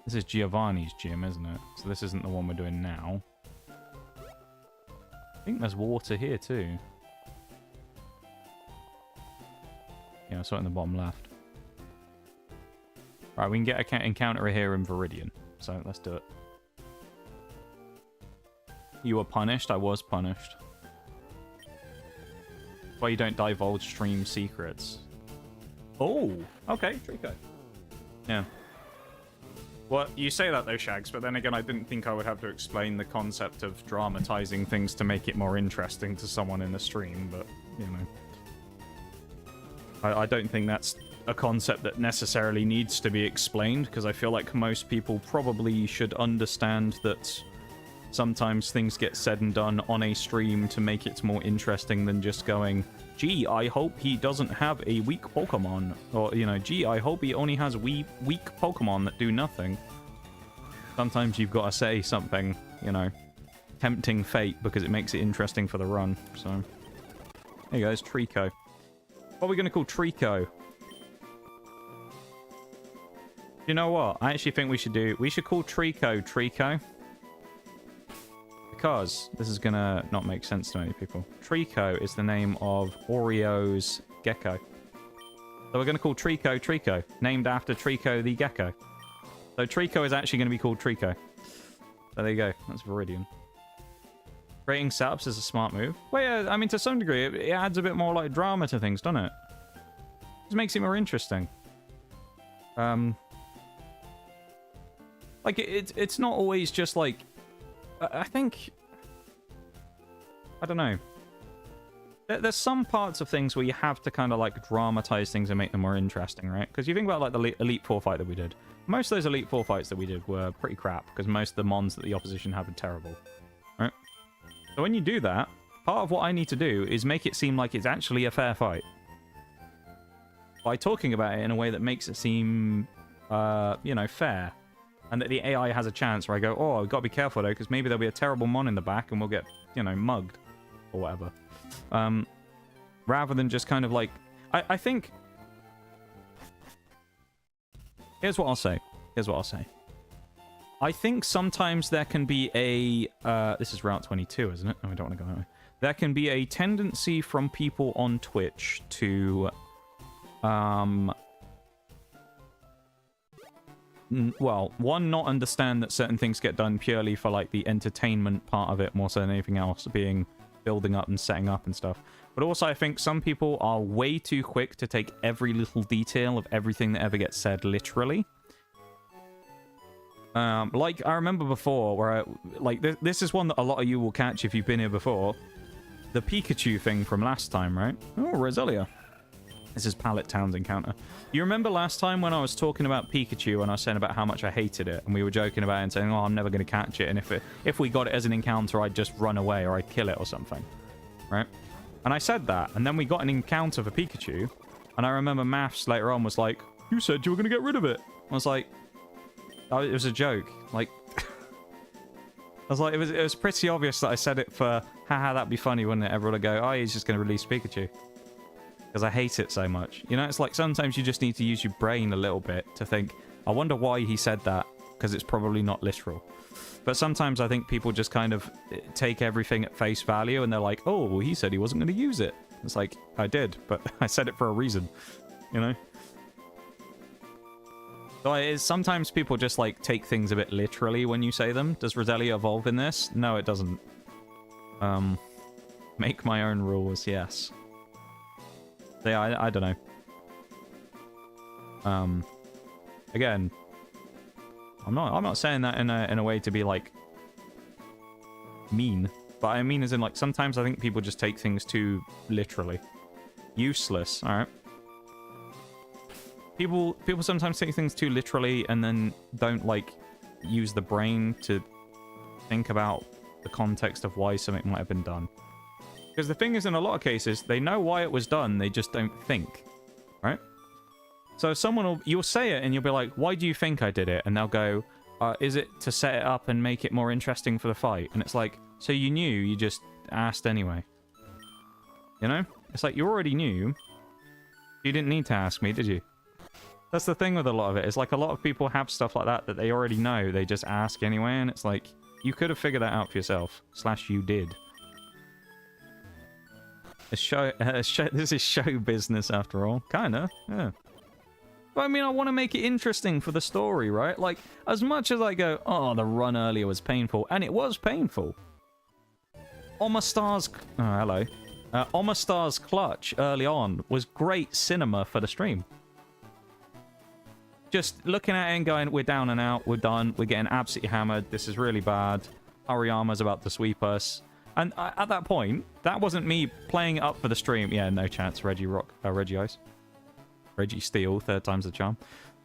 This is Giovanni's gym, isn't it? So this isn't the one we're doing now. I think there's water here too. Yeah, I saw it in the bottom left. Right, we can get an encounter here in Viridian. So let's do it. You were punished? I was punished. That's why you don't divulge stream secrets. Oh, okay, Trico. Yeah. Well, you say that though, Shags, but then again, I didn't think I would have to explain the concept of dramatizing things to make it more interesting to someone in the stream, but, you know. I don't think that's a concept that necessarily needs to be explained, because I feel like most people probably should understand that sometimes things get said and done on a stream to make it more interesting than just going, gee, I hope he doesn't have a weak Pokemon. Or, you know, gee, I hope he only has weak Pokemon that do nothing. Sometimes you've got to say something, you know, tempting fate, because it makes it interesting for the run. So, there you go, it's Trico. What are we going to call Trico? You know what? I actually think we should call Trico Trico. Because this is gonna not make sense to many people. Trico is the name of Oreo's gecko. So we're gonna call Trico Trico, named after Trico the gecko. So Trico is actually gonna be called Trico. So there you go, that's Viridian. Creating setups is a smart move. Well, yeah, I mean, to some degree, it adds a bit more, like, drama to things, doesn't it? Just makes it more interesting. Like, it's not always just, like... I think... I don't know. There's some parts of things where you have to kind of, like, dramatize things and make them more interesting, right? Because you think about, like, the Elite Four fight that we did. Most of those Elite Four fights that we did were pretty crap, because most of the mons that the opposition had were terrible, right? So when you do that, part of what I need to do is make it seem like it's actually a fair fight. By talking about it in a way that makes it seem, you know, fair. And that the AI has a chance where I go, oh, I've got to be careful, though, because maybe there'll be a terrible mon in the back and we'll get, you know, mugged. Or whatever. Rather than just kind of like... I think... Here's what I'll say. I think sometimes there can be a... this is Route 22, isn't it? No, we don't want to go that way. There can be a tendency from people on Twitch to... well, one, not understand that certain things get done purely for, like, the entertainment part of it more so than anything else, being building up and setting up and stuff. But also, I think some people are way too quick to take every little detail of everything that ever gets said literally. Like, I remember before, where this is one that a lot of you will catch if you've been here before. The Pikachu thing from last time, right? Oh, Roselia. This is Pallet Town's encounter. You remember last time when I was talking about Pikachu and I was saying about how much I hated it, and we were joking about it and saying, oh, I'm never going to catch it, and if we got it as an encounter, I'd just run away or I'd kill it or something, right? And I said that, and then we got an encounter for Pikachu, and I remember Maths later on was like, you said you were going to get rid of it. I was like, oh, it was a joke. Like, I was like, it was pretty obvious that I said it for, haha, that'd be funny, wouldn't it? Everyone would go, oh, he's just going to release Pikachu. Because I hate it so much. You know, it's like sometimes you just need to use your brain a little bit to think, I wonder why he said that, because it's probably not literal. But sometimes I think people just kind of take everything at face value and they're like, oh, well, he said he wasn't going to use it. It's like, I did, but I said it for a reason, you know? So sometimes people just like take things a bit literally when you say them. Does Roselia evolve in this? No, it doesn't. Make my own rules, yes. Yeah, I don't know. Again, I'm not saying that in a way to be like mean, but I mean as in like sometimes I think people just take things too literally. Useless, all right? People sometimes take things too literally and then don't like use the brain to think about the context of why something might have been done. Because the thing is, in a lot of cases, they know why it was done, they just don't think, right? So you'll say it and you'll be like, why do you think I did it? And they'll go, is it to set it up and make it more interesting for the fight? And it's like, so you knew, you just asked anyway. You know? It's like, you already knew. You didn't need to ask me, did you? That's the thing with a lot of it. It's like a lot of people have stuff like that they already know. They just ask anyway, and it's like, you could have figured that out for yourself. / you did. This is show business after all. Kinda, yeah. But I mean, I want to make it interesting for the story, right? Like, as much as I go, oh, the run earlier was painful, and it was painful. Omastar's... Oh, hello. Omastar's clutch early on was great cinema for the stream. Just looking at it and going, we're down and out, we're done, we're getting absolutely hammered, this is really bad, Hariyama's about to sweep us. And at that point, that wasn't me playing it up for the stream. Yeah, no chance, Reggie Ice. Reggie Steel, 3rd time's the charm.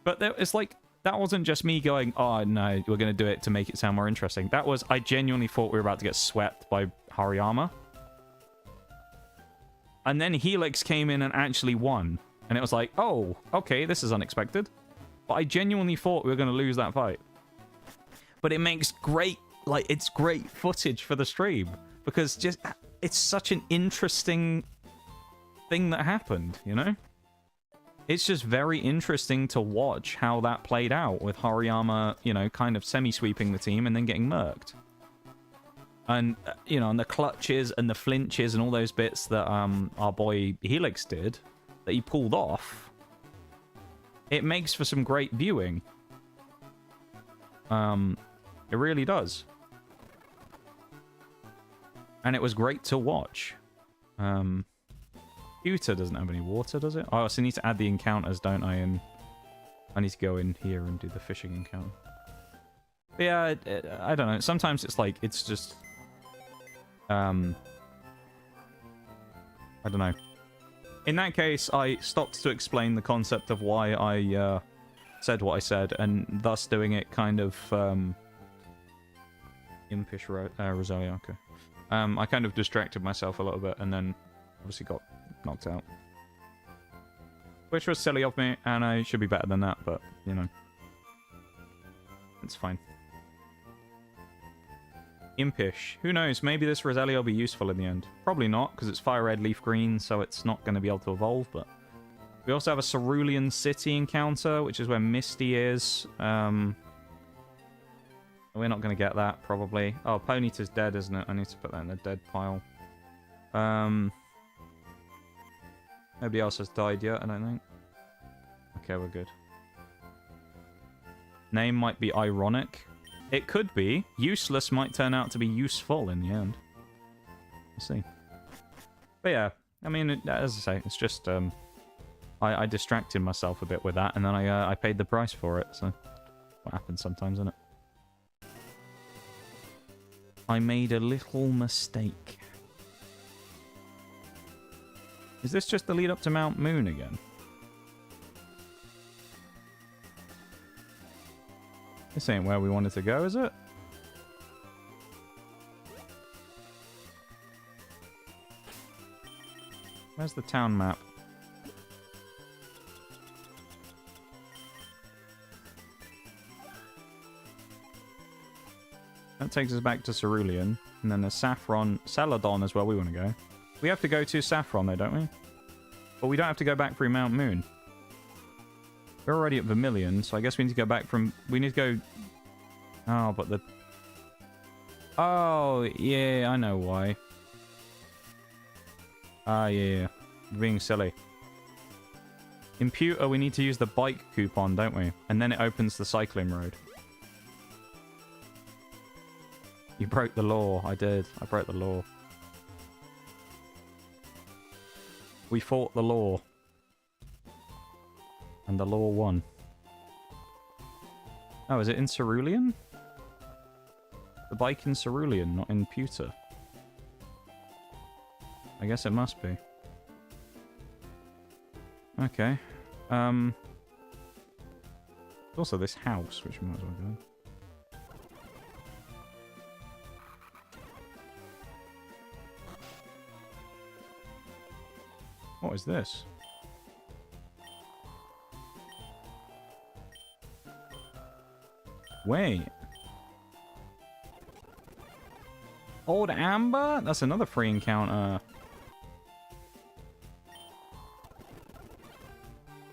But it's like, that wasn't just me going, oh no, we're going to do it to make it sound more interesting. That was, I genuinely thought we were about to get swept by Hariyama. And then Helix came in and actually won. And it was like, oh, okay, this is unexpected. But I genuinely thought we were going to lose that fight. But it makes great, like, it's great footage for the stream. Because just, it's such an interesting thing that happened, you know? It's just very interesting to watch how that played out with Hariyama, you know, kind of semi-sweeping the team and then getting murked. And, you know, and the clutches and the flinches and all those bits that our boy Helix did, that he pulled off, it makes for some great viewing. It really does. And it was great to watch. Pewter doesn't have any water, does it? Oh, so I need to add the encounters, don't I? And I need to go in here and do the fishing encounter. But yeah, I don't know. Sometimes it's like, it's just... I don't know. In that case, I stopped to explain the concept of why I said what I said, and thus doing it kind of impish Rosalia. Okay. I kind of distracted myself a little bit, and then obviously got knocked out. Which was silly of me, and I should be better than that, but, you know. It's fine. Impish. Who knows? Maybe this Rosalia will be useful in the end. Probably not, because it's fire red, leaf green, so it's not going to be able to evolve, but... We also have a Cerulean City encounter, which is where Misty is. We're not going to get that, probably. Oh, Ponyta's dead, isn't it? I need to put that in the dead pile. Nobody else has died yet, I don't think. Okay, we're good. Name might be ironic. It could be. Useless might turn out to be useful in the end. We'll see. But yeah, I mean, as I say, it's just... I distracted myself a bit with that, and then I paid the price for it, so... What happens sometimes, isn't it? I made a little mistake. Is this just the lead up to Mount Moon again? This ain't where we wanted to go, is it? Where's the town map? That takes us back to Cerulean. And then there's Saffron. Celadon is where we want to go. We have to go to Saffron though, don't we? But we don't have to go back through Mount Moon. We're already at Vermilion, so I guess we need to go back from... We need to go... Oh, but the... Oh, yeah, I know why. Ah, yeah. Being silly. In Pewter, we need to use the bike coupon, don't we? And then it opens the cycling road. You broke the law. I did. I broke the law. We fought the law. And the law won. Oh, is it in Cerulean? The bike in Cerulean, not in Pewter. I guess it must be. Okay. Also this house, which we might as well go. What is this? Wait. Old Amber? That's another free encounter.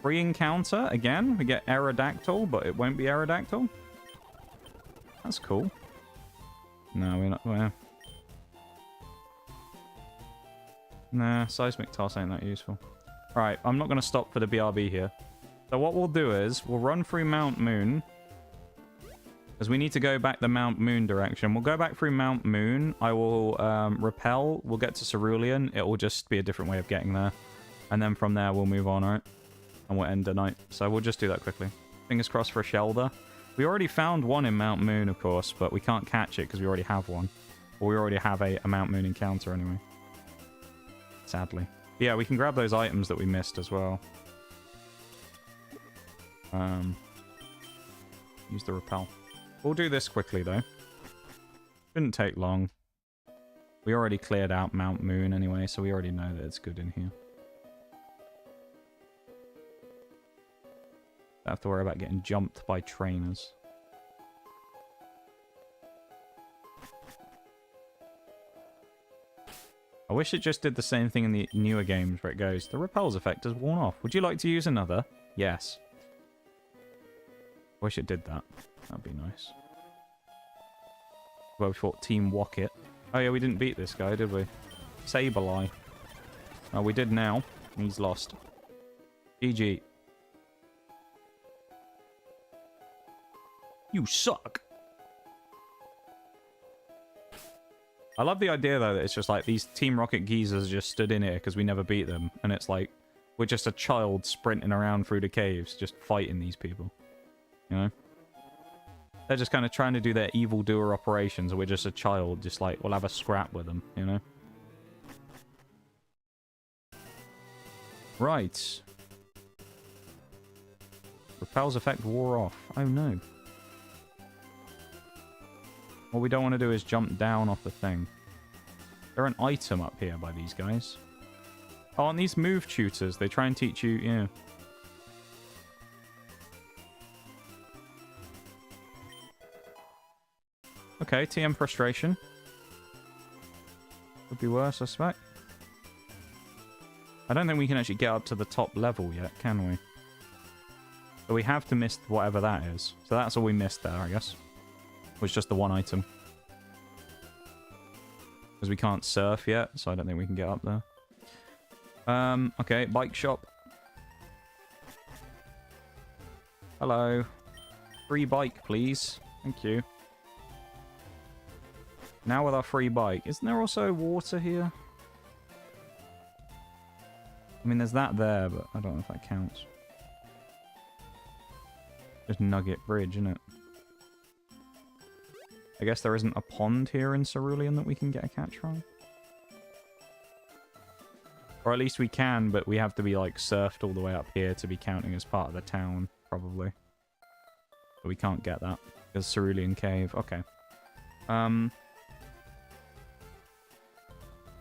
Free encounter again? We get Aerodactyl, but it won't be Aerodactyl? That's cool. No, we're not. Well, nah, seismic toss ain't that useful. Alright, I'm not going to stop for the BRB here. So what we'll do is, we'll run through Mount Moon. Because we need to go back the Mount Moon direction. We'll go back through Mount Moon. I will repel. We'll get to Cerulean. It will just be a different way of getting there. And then from there, we'll move on, alright? And we'll end the night. So we'll just do that quickly. Fingers crossed for a Shelder. We already found one in Mount Moon, of course, but we can't catch it because we already have one. Or we already have a Mount Moon encounter anyway. Sadly. But yeah, we can grab those items that we missed as well. Use the repel. We'll do this quickly, though. Shouldn't take long. We already cleared out Mount Moon anyway, so we already know that it's good in here. Don't have to worry about getting jumped by trainers. I wish it just did the same thing in the newer games where it goes, the repel's effect has worn off. Would you like to use another? Yes. Wish it did that. That'd be nice. Well, we fought Team Wocket. Oh yeah, we didn't beat this guy, did we? Sableye. Oh, we did now. He's lost. GG. You suck. I love the idea, though, that it's just like these Team Rocket geezers just stood in here because we never beat them. And it's like, we're just a child sprinting around through the caves, just fighting these people. You know? They're just kind of trying to do their evildoer operations, and we're just a child, just like, we'll have a scrap with them, you know? Right. Repel's effect wore off. Oh no. What we don't want to do is jump down off the thing. They're an item up here by these guys. Oh, aren't these move tutors? They try and teach you, yeah. Okay, TM frustration. Could be worse, I suspect. I don't think we can actually get up to the top level yet, can we? But we have to miss whatever that is. So that's all we missed there, I guess. Was just the one item. Because we can't surf yet, so I don't think we can get up there. Okay, bike shop. Hello. Free bike, please. Thank you. Now with our free bike. Isn't there also water here? I mean, there's that there, but I don't know if that counts. Just Nugget Bridge, isn't it? I guess there isn't a pond here in Cerulean that we can get a catch from. Or at least we can, but we have to be, like, surfed all the way up here to be counting as part of the town, probably. But we can't get that. Because Cerulean Cave. Okay. So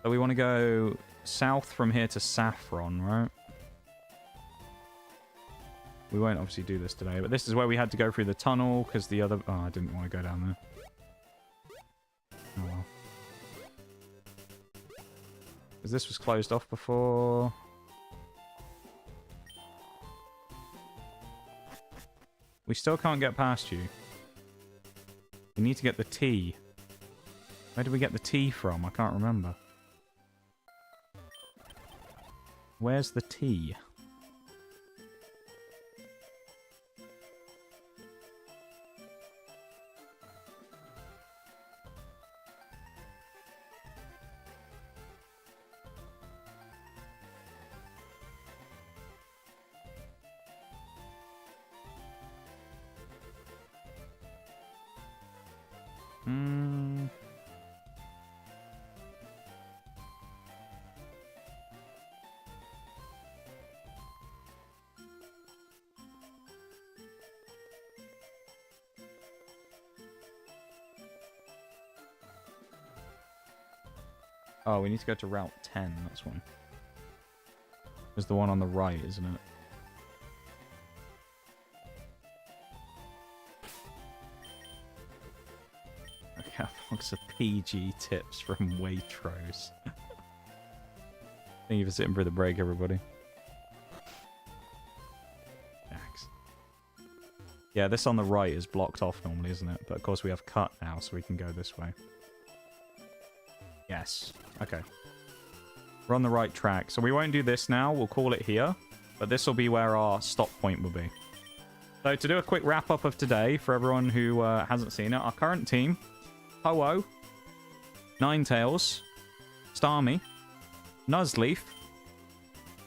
we want to go south from here to Saffron, right? We won't obviously do this today, but this is where we had to go through the tunnel, because the other... Oh, I didn't want to go down there. Oh well. Because this was closed off before... We still can't get past you. We need to get the tea. Where did we get the tea from? I can't remember. Where's the tea? Oh, we need to go to Route 10, that's one. is the one on the right, isn't it? Okay, lots of PG tips from Waitrose. Thank you for sitting through the break, everybody. Jax. Yeah, this on the right is blocked off normally, isn't it? But of course we have cut now, so we can go this way. Yes. Okay. We're on the right track. So we won't do this now. We'll call it here. But this will be where our stop point will be. So to do a quick wrap-up of today, for everyone who hasn't seen it, our current team: Ho-Oh, Ninetales, Starmie, Nuzleaf,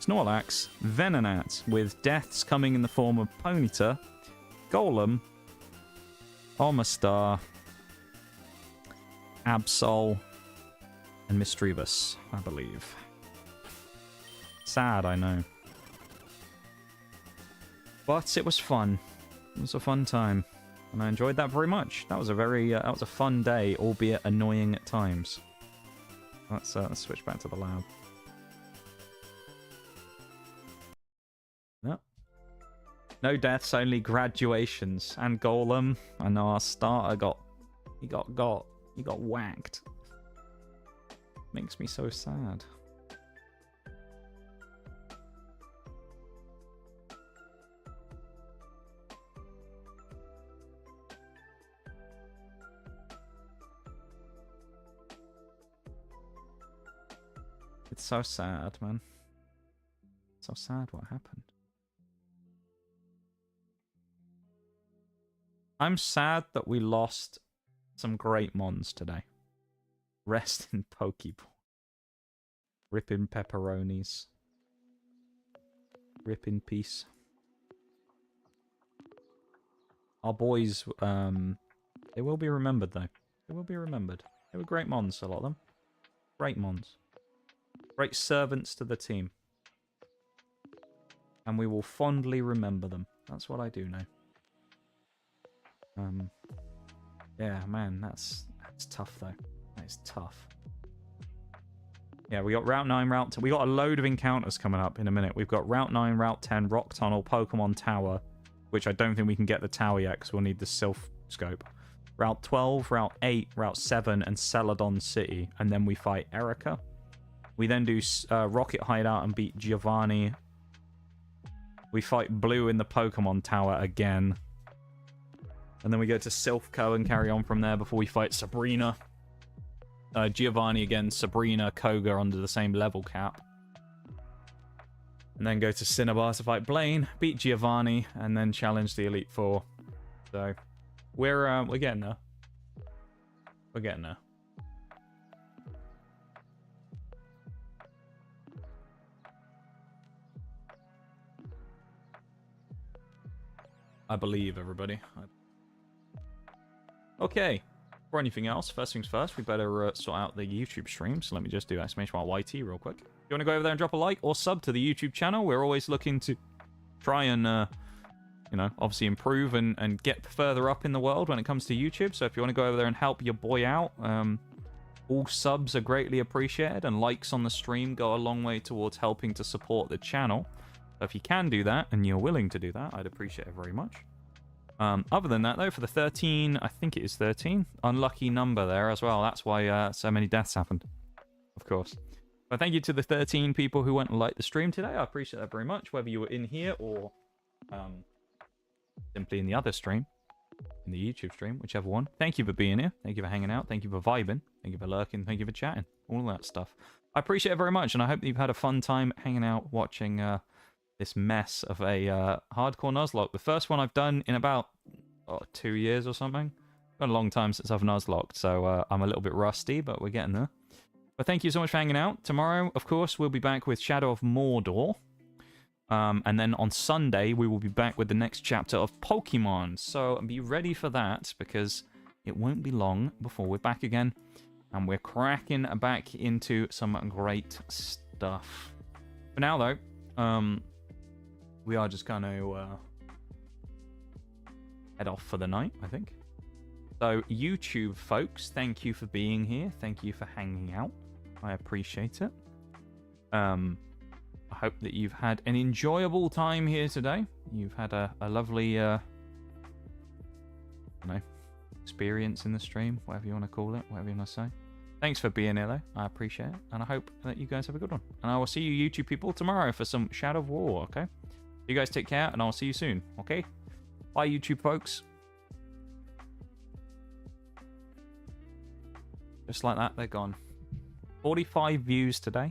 Snorlax, Venonat, with deaths coming in the form of Ponyta, Golem, Omastar, Absol, and Misdreavus, I believe. Sad, I know. But it was fun. It was a fun time. And I enjoyed that very much. That was a very, that was a fun day, albeit annoying at times. Let's switch back to the lab. No. No deaths, only graduations. And Golem. I know our starter got whacked. Makes me so sad. It's so sad, man. So sad what happened. I'm sad that we lost some great mons today. Rest in Pokeball. Rip in pepperonis. Rip in peace. Our boys, they will be remembered though. They will be remembered. They were great mons, a lot of them. Great mons. Great servants to the team. And we will fondly remember them. That's what I do know. Yeah, man, that's tough though. That is tough. Yeah, we got Route 9, Route 10. We got a load of encounters coming up in a minute. We've got Route 9, Route 10, Rock Tunnel, Pokemon Tower, which I don't think we can get the tower yet because we'll need the Sylph Scope. Route 12, Route 8, Route 7, and Celadon City. And then we fight Erica. We then do Rocket Hideout and beat Giovanni. We fight Blue in the Pokemon Tower again. And then we go to Silphco and carry on from there before we fight Sabrina. Giovanni again, Sabrina, Koga under the same level cap. And then go to Cinnabar to fight Blaine, beat Giovanni, and then challenge the Elite Four. So, we're getting there. We're getting there. I believe, everybody. Okay. For anything else, first things first, we better sort out the YouTube stream. So let me just do !YT real quick. If you want to go over there and drop a like or sub to the YouTube channel, we're always looking to try and, you know, obviously improve and get further up in the world when it comes to YouTube. So if you want to go over there and help your boy out, all subs are greatly appreciated, and likes on the stream go a long way towards helping to support the channel. So if you can do that, and you're willing to do that, I'd appreciate it very much. Other than that, though, for the 13, I think it is 13, unlucky number there as well. That's why so many deaths happened, of course. But thank you to the 13 people who went and liked the stream today. I appreciate that very much, whether you were in here or simply in the other stream, in the YouTube stream, whichever one. Thank you for being here. Thank you for hanging out. Thank you for vibing. Thank you for lurking. Thank you for chatting. All that stuff. I appreciate it very much, and I hope that you've had a fun time hanging out, watching this mess of a hardcore Nuzlocke. The first one I've done in about 2 years or something. It's been a long time since I've Nuzlocked, so I'm a little bit rusty, but we're getting there. But thank you so much for hanging out. Tomorrow, of course, we'll be back with Shadow of Mordor. And then on Sunday, we will be back with the next chapter of Pokemon. So be ready for that, because it won't be long before we're back again. And we're cracking back into some great stuff. For now, though, we are just going to head off for the night, I think. So, YouTube folks, thank you for being here. Thank you for hanging out. I appreciate it. I hope that you've had an enjoyable time here today. You've had a lovely, experience in the stream, whatever you want to call it, whatever you want to say. Thanks for being here, though. I appreciate it, and I hope that you guys have a good one. And I will see you YouTube people tomorrow for some Shadow of War, okay? You guys take care, and I'll see you soon, okay? Bye, YouTube folks. Just like that, they're gone. 45 views today.